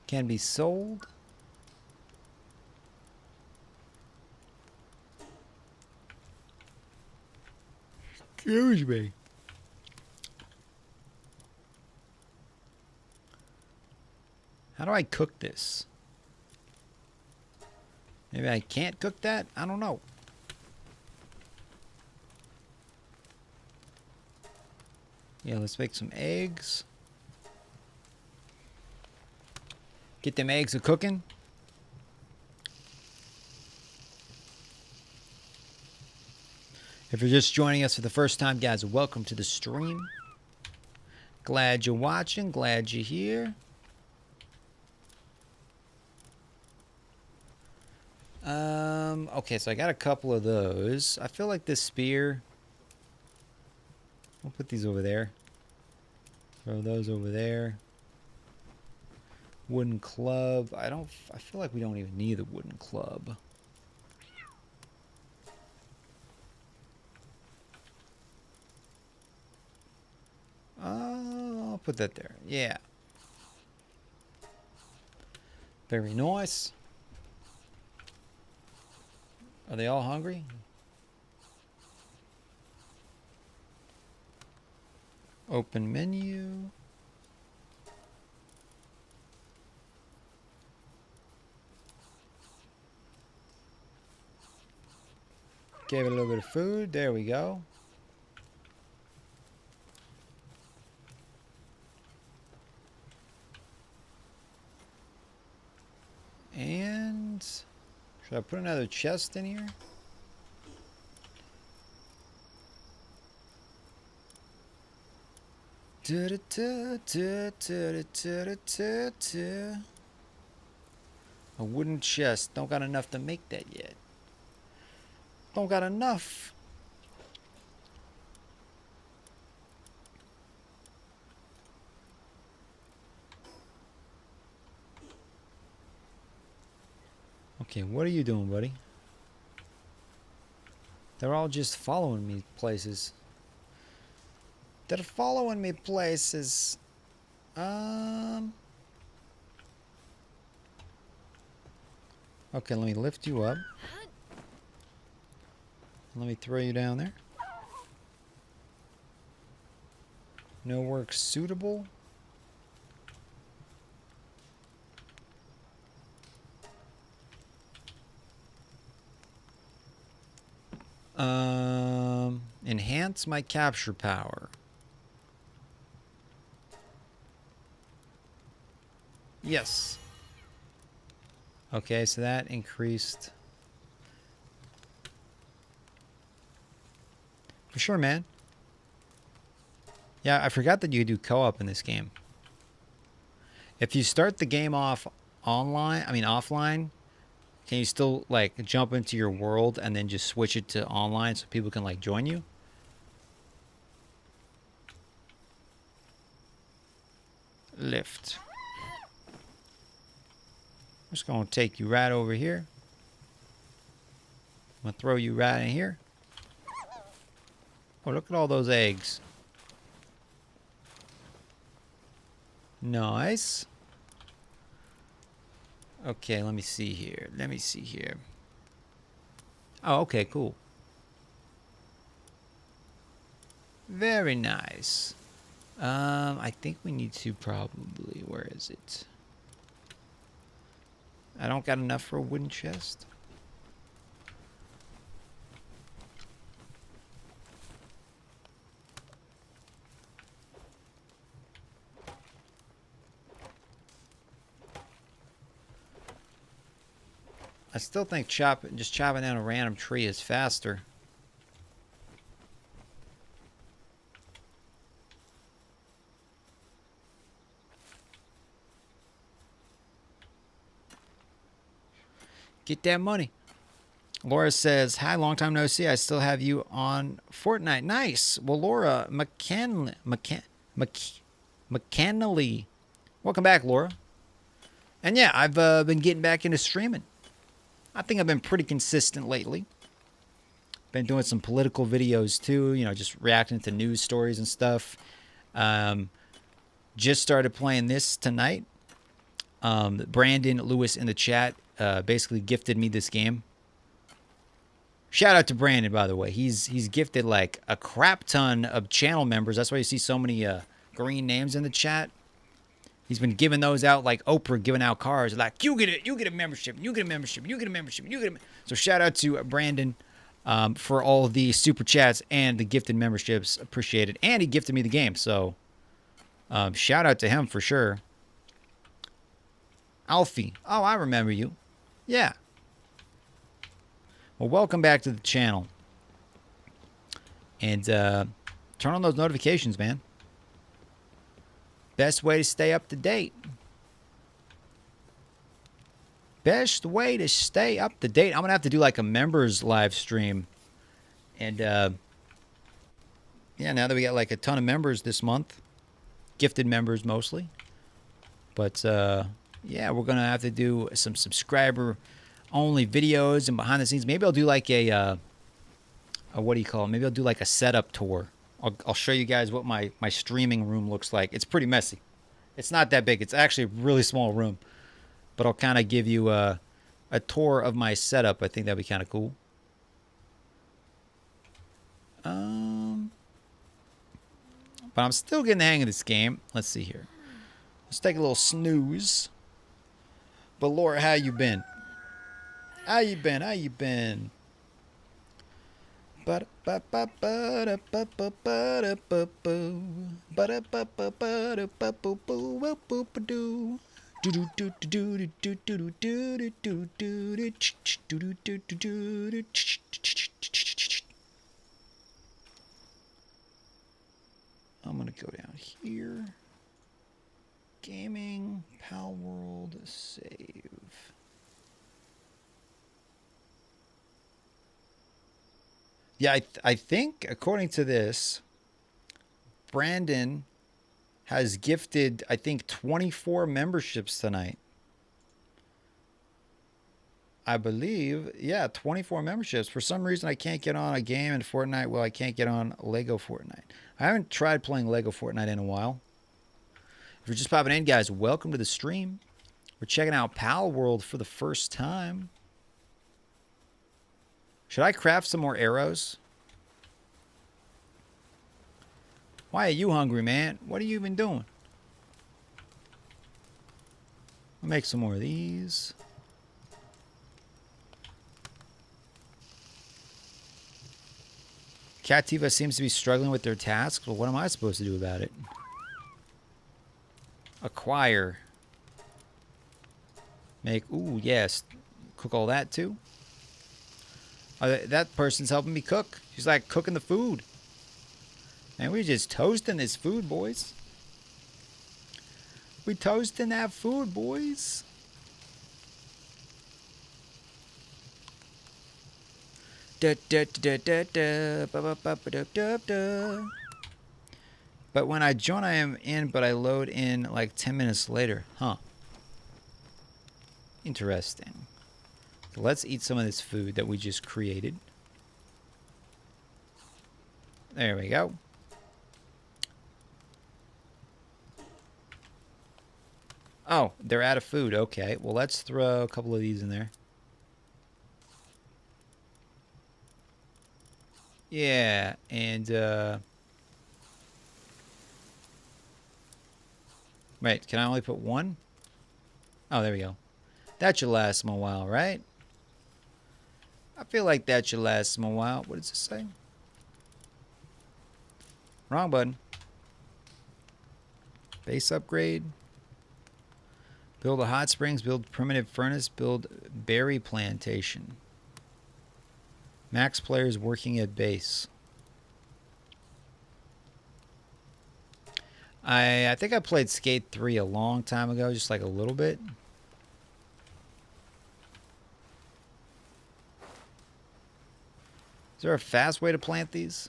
Can be sold. Excuse me. How do I cook this? Maybe I can't cook that? I don't know. Yeah, let's make some eggs. Get them eggs a-cooking. If you're just joining us for the first time, guys, welcome to the stream. Glad you're watching. Glad you're here. Okay, so I got a couple of those. I feel like this spear... I'll put these over there. Throw those over there. Wooden club. I feel like we don't even need a wooden club. I'll put that there. Yeah. Very nice. Are they all hungry? Open menu. Gave it a little bit of food. There we go. And should I put another chest in here? A wooden chest. Don't got enough to make that yet. Don't got enough. Okay, what are you doing, buddy? They're all just following me places. They're following me places. Okay, let me lift you up. Let me throw you down there. No work suitable. Enhance my capture power. Yes. Okay, so that increased. For sure, man. Yeah, I forgot that you do co-op in this game. If you start the game off offline, can you still like jump into your world and then just switch it to online so people can like join you? Lift. I'm just gonna take you right over here. I'm gonna throw you right in here. Oh, look at all those eggs. Nice. Okay, let me see here. Let me see here. Oh, okay, cool. Very nice. I think we need to probably... Where is it? I don't got enough for a wooden chest. I still think just chopping down a random tree is faster. Get that money. Laura says, hi, long time no see. I still have you on Fortnite. Nice. Well, Laura McCannley. Welcome back, Laura. And yeah, I've been getting back into streaming. I think I've been pretty consistent lately. Been doing some political videos too, you know, just reacting to news stories and stuff. Just started playing this tonight. Brandon Lewis in the chat basically gifted me this game. Shout out to Brandon, by the way. He's gifted like a crap ton of channel members. That's why you see so many green names in the chat. He's been giving those out like Oprah giving out cars. Like, you get it, you get a membership, you get a membership, you get a membership, you get a. So shout out to Brandon for all the super chats and the gifted memberships. Appreciate it. And he gifted me the game. So shout out to him for sure. Alfie. Oh, I remember you. Yeah. Well, welcome back to the channel. And turn on those notifications, man. Best way to stay up to date. Best way to stay up to date. I'm going to have to do like a members live stream. And yeah, now that we got like a ton of members this month. Gifted members mostly. But yeah, we're going to have to do some subscriber only videos and behind the scenes. Maybe I'll do like a what do you call it? Maybe I'll do like a setup tour. I'll show you guys what my streaming room looks like. It's pretty messy. It's not that big. It's actually a really small room. But I'll kind of give you a tour of my setup. I think that'd be kind of cool. But I'm still getting the hang of this game. Let's see here. Let's take a little snooze. But Laura, how you been? How you been? How you been? Ba ba ba ba da ba ba ba da ba boo. Ba da ba ba ba da ba boo boo boo boo ba doo. Do do do do do do do do do do do do do do do do. I'm gonna go down here. Gaming, Palworld, save. Yeah, I think, according to this, Brandon has gifted, I think, 24 memberships tonight. I believe, yeah, 24 memberships. For some reason, I can't get on a game in Fortnite. Well, I can't get on Lego Fortnite. I haven't tried playing Lego Fortnite in a while. If you're just popping in, guys, welcome to the stream. We're checking out Palworld for the first time. Should I craft some more arrows? Why are you hungry, man? What are you even doing? I'll make some more of these. Cativa seems to be struggling with their tasks. Well, what am I supposed to do about it? Acquire. Make, ooh, yes. Cook all that too. That person's helping me cook. She's like cooking the food. And we're just toasting this food, boys. We toasting that food, boys. Da, da, da, da, da, ba, ba, ba, ba, da, da, da. But when I join, I am in, but I load in like 10 minutes later. Huh. Interesting. So let's eat some of this food that we just created. There we go. Oh, they're out of food. Okay, well, let's throw a couple of these in there. Yeah, and, wait, can I only put one? Oh, there we go. That should last them a while, right? I feel like that should last them a while. What does it say? Wrong button. Base upgrade. Build a hot springs, build primitive furnace, build berry plantation. Max players working at base. I think I played Skate 3 a long time ago, just like a little bit. Is there a fast way to plant these?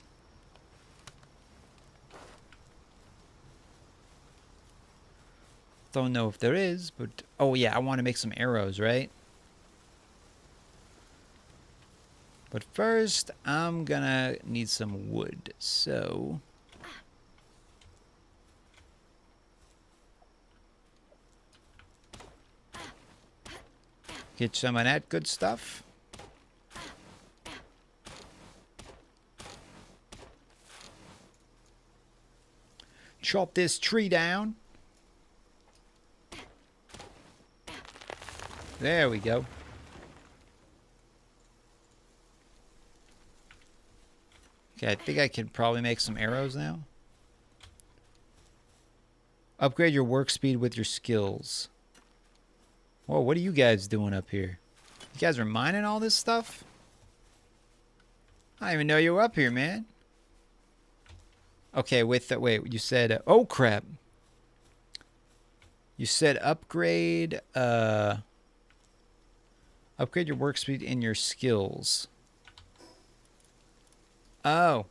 Don't know if there is, but oh yeah, I want to make some arrows, right? But first, I'm gonna need some wood, so get some of that good stuff. Chop this tree down. There we go. Okay, I think I can probably make some arrows now. Upgrade your work speed with your skills. Whoa, what are you guys doing up here? You guys are mining all this stuff? I didn't even know you were up here, man. Okay, with the, wait, you said, oh crap. You said upgrade, upgrade your work speed and your skills. Oh.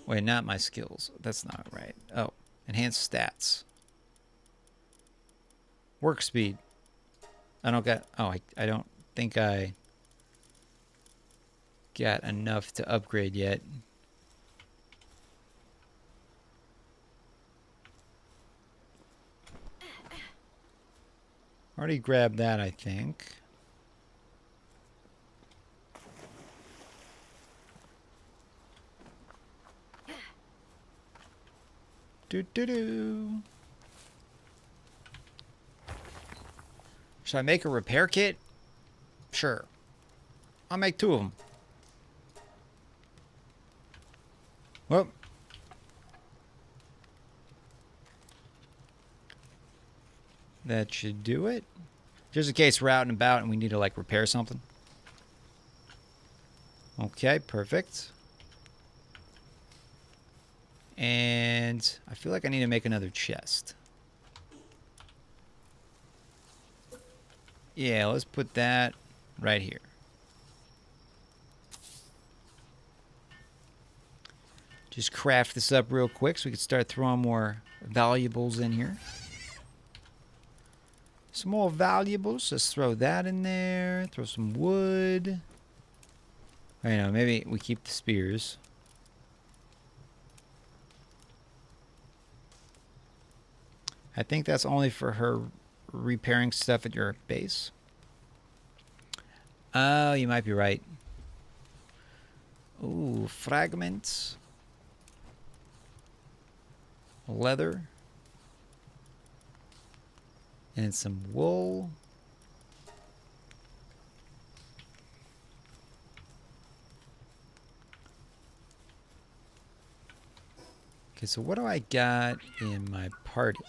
Wait, not my skills. That's not right. Oh, enhanced stats. Work speed. I don't got, oh, I don't think I got enough to upgrade yet. Already grabbed that, I think. Do. Should I make a repair kit? Sure. I'll make 2 of them. Well. That should do it. Just in case we're out and about and we need to like repair something. Okay, perfect. And I feel like I need to make another chest. Yeah, let's put that right here. Just craft this up real quick so we can start throwing more valuables in here. Some more valuables. Let's throw that in there. Throw some wood. I know, maybe we keep the spears. I think that's only for her repairing stuff at your base. Oh, you might be right. Ooh, fragments. Leather. And some wool. Okay, so what do I got in my party?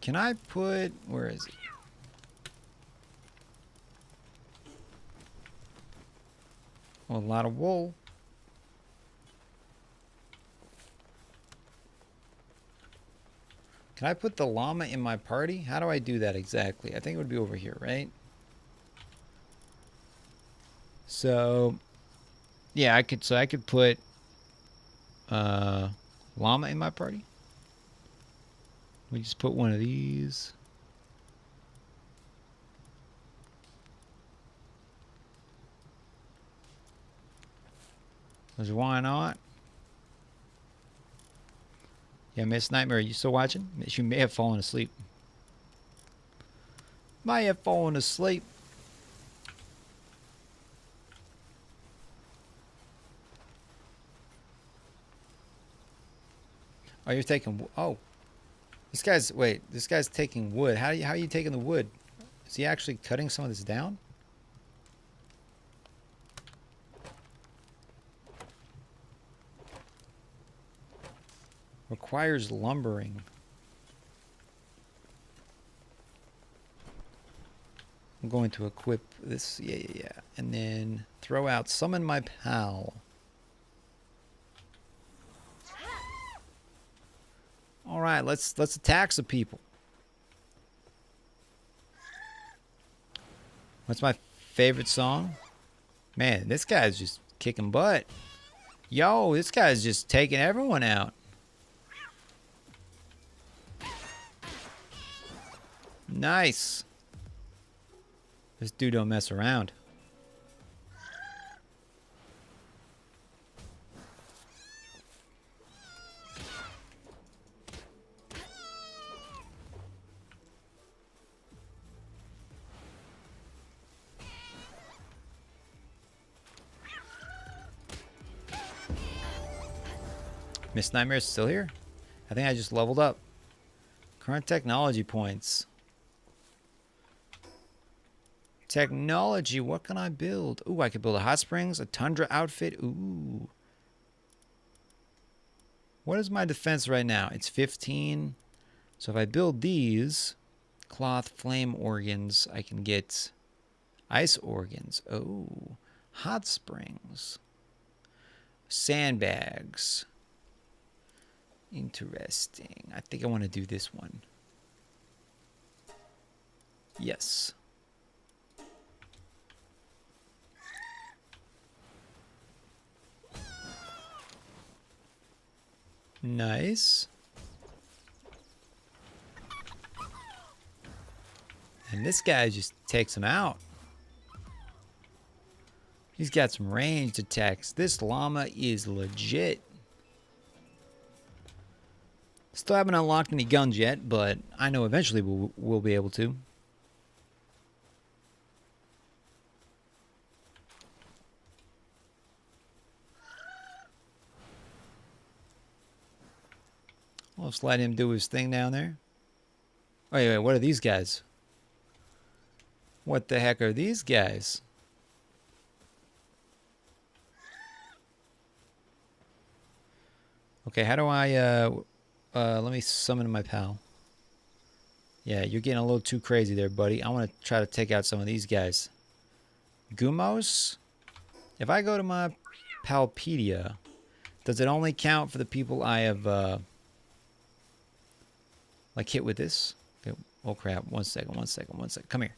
Can I put, where is it? Oh, a lot of wool. Can I put the llama in my party? How do I do that exactly? I think it would be over here, right? So, yeah, I could put llama in my party. We just put one of these. Because why not? Yeah, Miss Nightmare, are you still watching? You may have fallen asleep. May have fallen asleep. Oh, you're taking... Oh. This guy's... Wait. This guy's taking wood. How are you taking the wood? Is he actually cutting some of this down? Requires lumbering. I'm going to equip this. Yeah. And then throw out summon my pal. All right, let's attack some people. What's my favorite song? Man, this guy's just kicking butt. Yo, this guy's just taking everyone out. Nice. This dude don't mess around. Miss Nightmare's still here? I think I just leveled up. Current technology points. Technology, what can I build? Ooh, I could build a hot springs, a tundra outfit. Ooh. What is my defense right now? It's 15. So if I build these, cloth, flame organs, I can get ice organs. Oh, hot springs. Sandbags. Interesting. I think I want to do this one. Yes. Nice. And this guy just takes him out. He's got some ranged attacks. This llama is legit. Still haven't unlocked any guns yet, but I know eventually we'll be able to. I'll just let him do his thing down there. Wait, what are these guys? What the heck are these guys? Okay, how do I, let me summon my pal. Yeah, you're getting a little too crazy there, buddy. I want to try to take out some of these guys. Gumos? If I go to my Palpedia, does it only count for the people I have, like, hit with this? Okay. Oh, crap. One second. Come here.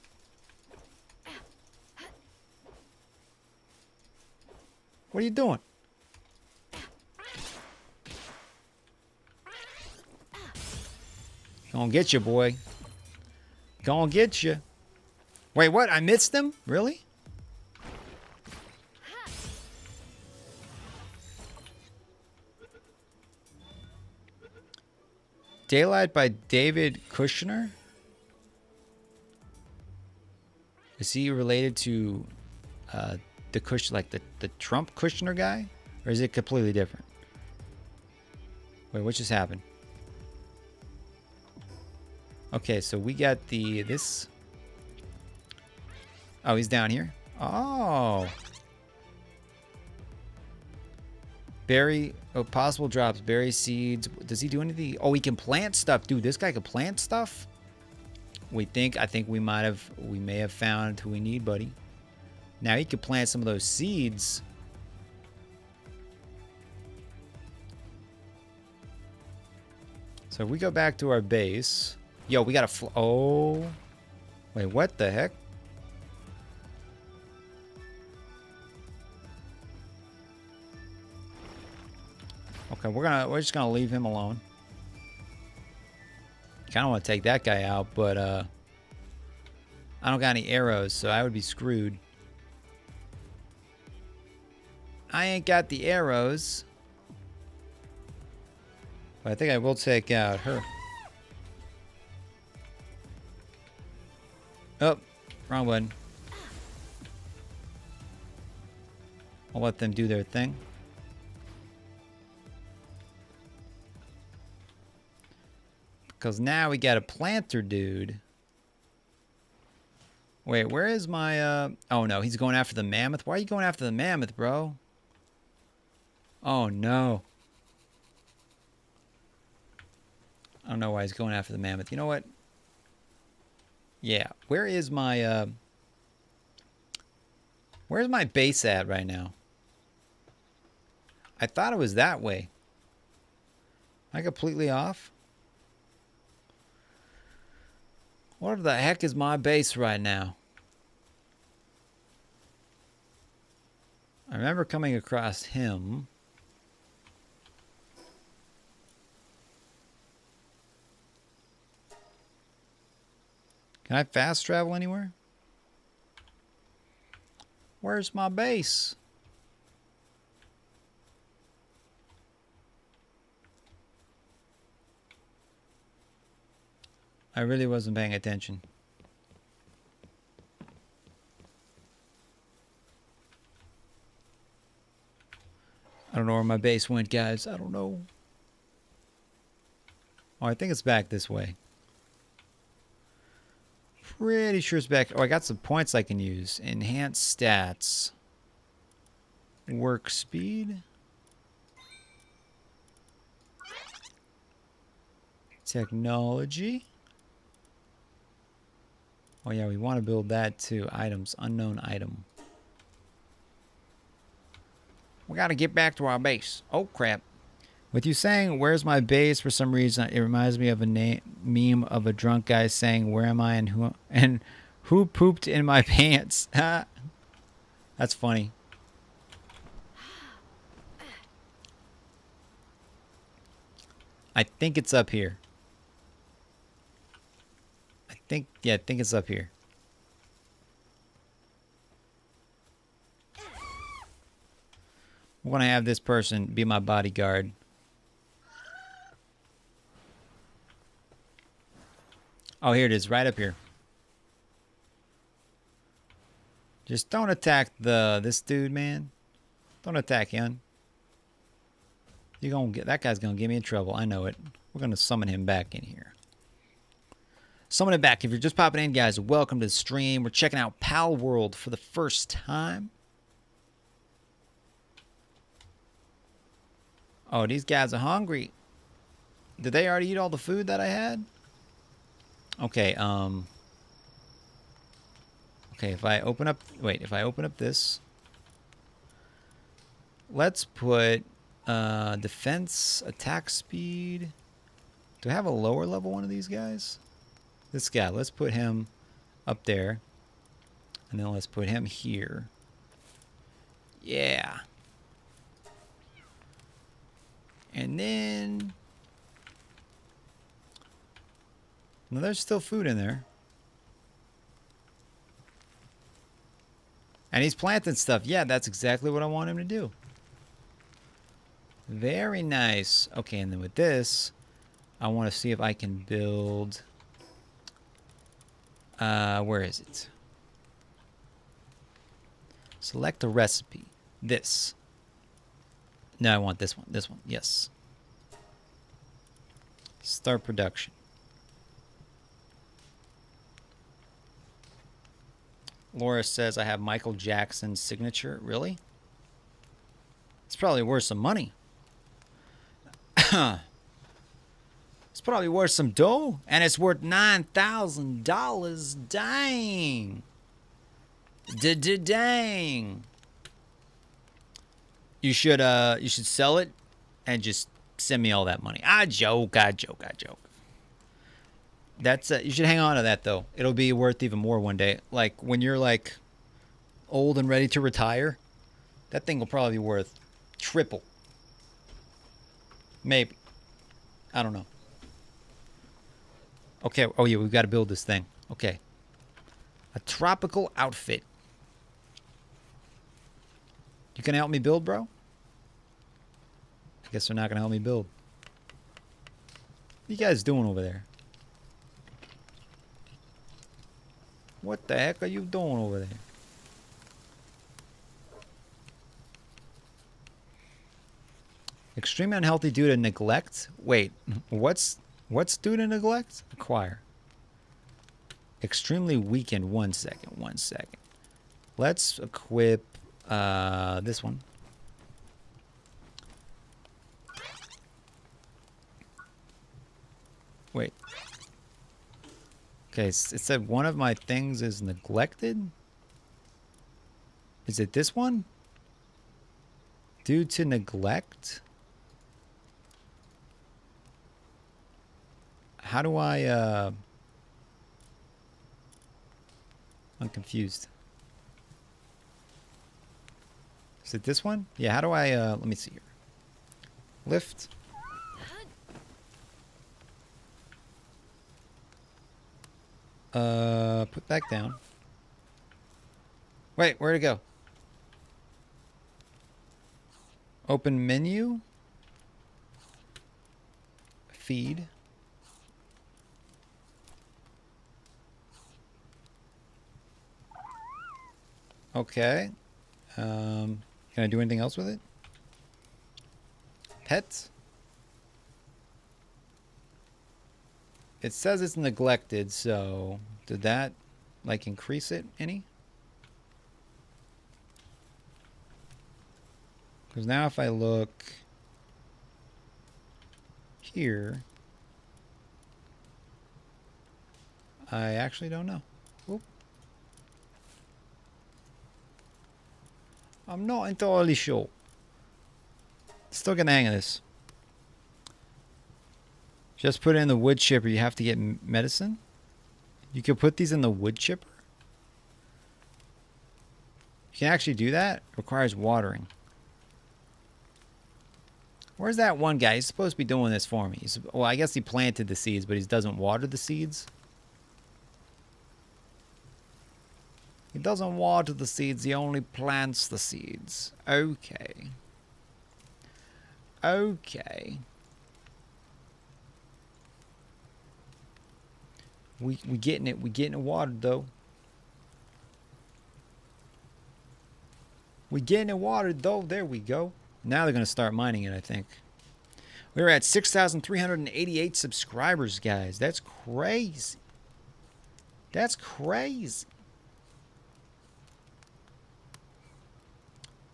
What are you doing? Gonna get you, boy. Gonna get you. Wait, what? I missed him? Really? Daylight by David Kushner? Is he related to the the Trump Kushner guy? Or is it completely different? Wait, what just happened? Okay, so we got this. Oh, he's down here. Oh. Berry, possible drops, berry seeds. Does he do anything? Oh, he can plant stuff. Dude, this guy can plant stuff? I think we may have found who we need, buddy. Now he could plant some of those seeds. So if we go back to our base. Yo, we got a oh. Wait, what the heck? Okay, we're just gonna leave him alone. Kinda wanna take that guy out, but I don't got any arrows, so I would be screwed. I ain't got the arrows. But I think I will take out her. Oh, wrong one. I'll let them do their thing. Because now we got a planter dude. Wait, where is my, oh no, he's going after the mammoth. Why are you going after the mammoth, bro? Oh no. I don't know why he's going after the mammoth. You know what? Yeah, where's my base at right now? I thought it was that way. Am I completely off? What the heck is my base right now? I remember coming across him. Can I fast travel anywhere? Where's my base? I really wasn't paying attention. I don't know where my base went, guys. I don't know. Oh, I think it's back this way. Pretty sure it's back. Oh, I got some points I can use. Enhanced stats. Work speed. Technology. Oh yeah, we want to build that too. Items. Unknown item. We got to get back to our base. Oh, crap. With you saying, where's my base, for some reason, it reminds me of a meme of a drunk guy saying, where am I and who pooped in my pants? That's funny. I think it's up here. I think it's up here. I'm going to have this person be my bodyguard. Oh, here it is, right up here. Just don't attack this dude, man. Don't attack him. You're gonna get that guy's gonna get me in trouble. I know it. We're gonna summon him back in here. Summon him back. If you're just popping in, guys, welcome to the stream. We're checking out Palworld for the first time. Oh, these guys are hungry. Did they already eat all the food that I had? Okay, okay, if I open up this, let's put defense, attack speed. Do I have a lower level one of these guys? This guy, let's put him up there. And then let's put him here. Yeah. And then no, there's still food in there. And he's planting stuff. Yeah, that's exactly what I want him to do. Very nice. Okay, and then with this, I want to see if I can build... where is it? Select a recipe. This. No, I want this one. This one. Yes. Start production. Laura says I have Michael Jackson's signature. Really? It's probably worth some money. It's probably worth some dough. And it's worth $9,000. Dang. Dang. You should sell it and just send me all that money. I joke. That's you should hang on to that though. It'll be worth even more one day. Like when you're like old and ready to retire, that thing will probably be worth triple. Maybe. I don't know. Okay. Oh yeah, we've got to build this thing. Okay. A tropical outfit. You can help me build, bro? I guess they're not gonna help me build. What you guys doing over there? What the heck are you doing over there? Extremely unhealthy due to neglect? Wait, what's due to neglect? Acquire. Extremely weakened. One second. Let's equip this one. Wait. Okay, it said one of my things is neglected. Is it this one? Due to neglect? How do I, I'm confused. Is it this one? Yeah, how do I, let me see here. Lift. Put back down. Wait, where'd it go? Open menu. Feed. Okay. Can I do anything else with it? Pets? It says it's neglected, so did that like increase it any? Because now if I look here, I actually don't know. Oop. I'm not entirely sure. Still getting the hang of this. Just put it in the wood chipper. You have to get medicine. You can put these in the wood chipper. You can actually do that. It requires watering. Where's that one guy? He's supposed to be doing this for me. Well, I guess he planted the seeds, but he doesn't water the seeds. He doesn't water the seeds. He only plants the seeds. Okay. Okay. We getting it. We getting it watered though. We getting it watered though. There we go. Now they're gonna start mining it, I think. We're at 6,388 subscribers, guys. That's crazy. That's crazy.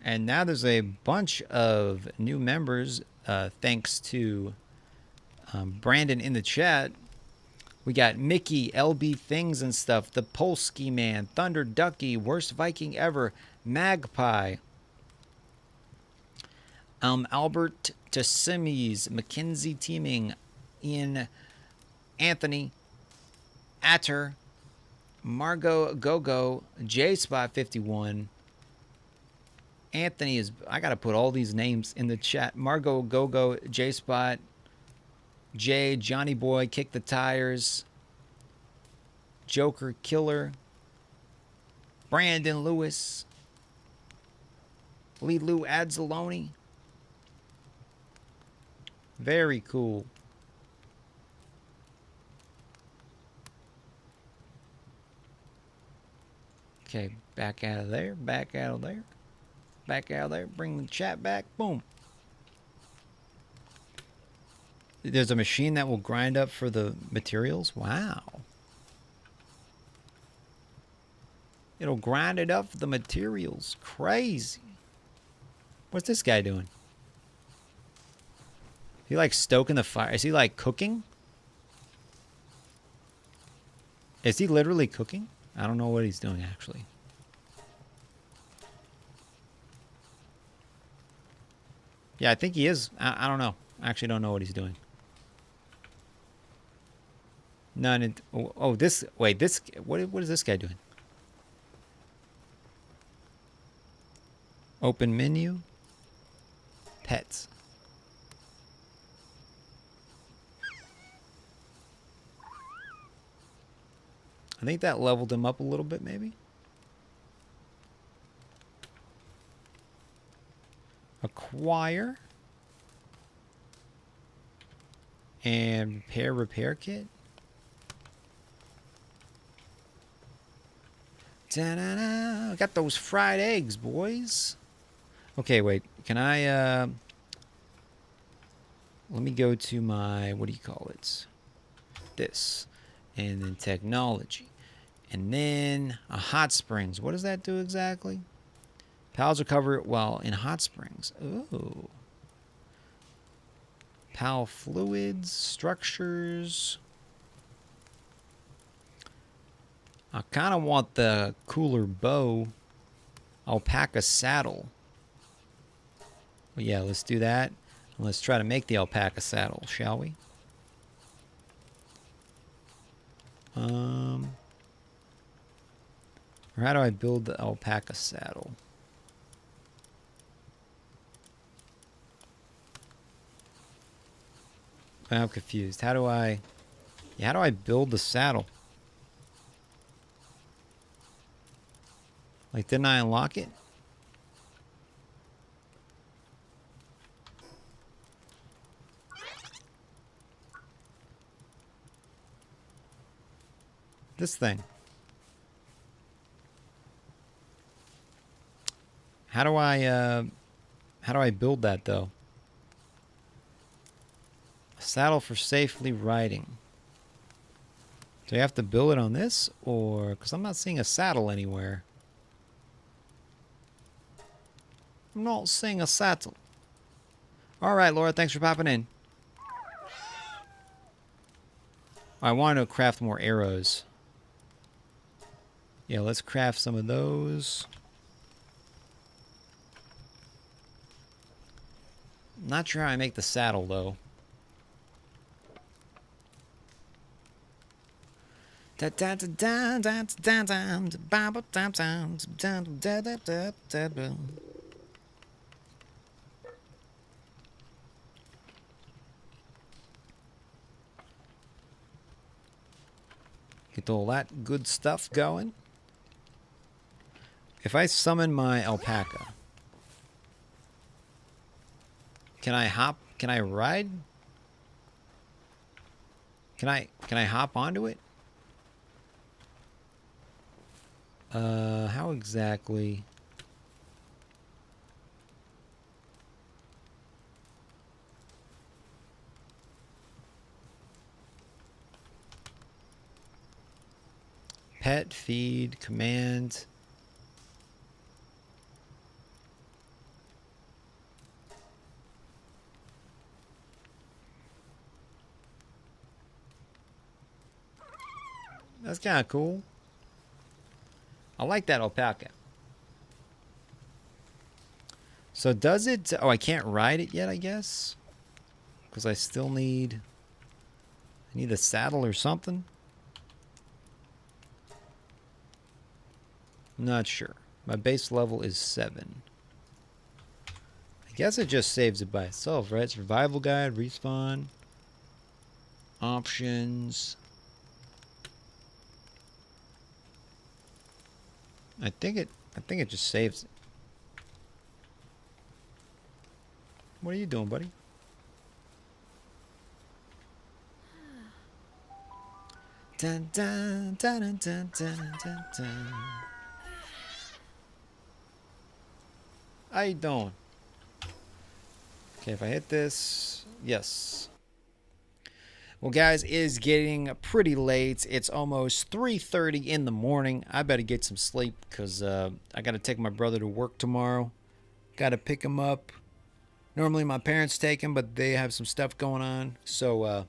And now there's a bunch of new members, thanks to Brandon in the chat. We got Mickey, LB Things and Stuff, The Polsky Man, Thunder Ducky, Worst Viking Ever, Magpie, Albert Tessimes, Mackenzie Teaming, Ian, Anthony, Atter, Margot Gogo, J-Spot51. Anthony is, I got to put all these names in the chat. Margot Gogo, J-Spot, Jay, Johnny Boy, Kick the Tires, Joker Killer, Brandon Lewis, Lee Lou Adzaloni. Very cool. Okay, back out of there, back out of there, back out of there. Bring the chat back. Boom. There's a machine that will grind up for the materials. Wow. It'll grind it up for the materials. Crazy. What's this guy doing? He like stoking the fire. Is he like cooking? Is he literally cooking? I don't know what he's doing actually. Yeah, I think he is. I don't know. I actually don't know what he's doing. None. Oh, this. Wait, this. What is this guy doing? Open menu. Pets. I think that leveled him up a little bit, maybe. Acquire. And repair kit. Ta-da-da. Got those fried eggs, boys. Okay, wait. Can I, let me go to my, what do you call it? This. And then technology. And then a hot springs. What does that do exactly? Pals recover while in hot springs. Ooh. Pal fluids, structures. I kind of want the cooler bow. Alpaca saddle. Well, yeah, let's do that. And let's try to make the alpaca saddle, shall we? Or how do I build the alpaca saddle? I'm confused. How do I build the saddle? Like, didn't I unlock it? This thing. How do I build that though? A saddle for safely riding. Do I have to build it on this? Or... Because I'm not seeing a saddle anywhere. I'm not seeing a saddle. Alright, Laura. Thanks for popping in. I want to craft more arrows. Yeah, let's craft some of those. Not sure how I make the saddle, though. Get all that good stuff going. If I summon my alpaca, can I hop? Can I ride? Can I hop onto it? How exactly? Pet, feed, command. That's kind of cool. I like that alpaca. So does it... Oh, I can't ride it yet, I guess? Because I still need... I need a saddle or something? I'm not sure. My base level is 7. I guess it just saves it by itself, right? Survival guide, respawn, options. I think it just saves it. What are you doing, buddy? Dun, dun, dun, dun, dun, dun, dun, dun. How you doing? Okay, if I hit this, yes. Well, guys, it is getting pretty late. It's almost 3:30 in the morning. I better get some sleep because I got to take my brother to work tomorrow. Got to pick him up. Normally, my parents take him, but they have some stuff going on. So,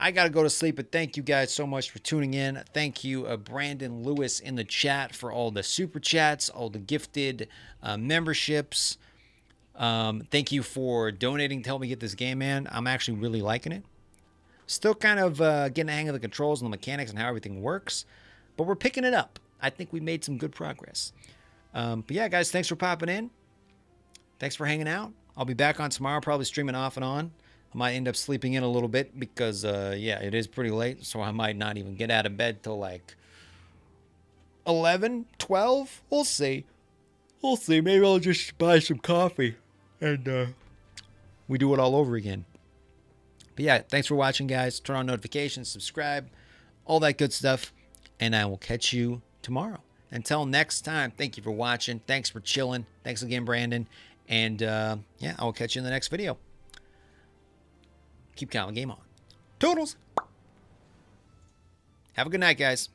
I got to go to sleep. But thank you guys so much for tuning in. Thank you, Brandon Lewis in the chat for all the super chats, all the gifted memberships. Thank you for donating to help me get this game, man. I'm actually really liking it. Still kind of getting the hang of the controls and the mechanics and how everything works. But we're picking it up. I think we made some good progress. But yeah, guys, thanks for popping in. Thanks for hanging out. I'll be back on tomorrow, probably streaming off and on. I might end up sleeping in a little bit because, yeah, it is pretty late. So I might not even get out of bed till like 11, 12. We'll see. We'll see. Maybe I'll just buy some coffee and we do it all over again. But yeah, thanks for watching, guys. Turn on notifications, subscribe, all that good stuff. And I will catch you tomorrow. Until next time, thank you for watching. Thanks for chilling. Thanks again, Brandon. And yeah, I will catch you in the next video. Keep counting game on. Toodles. Have a good night, guys.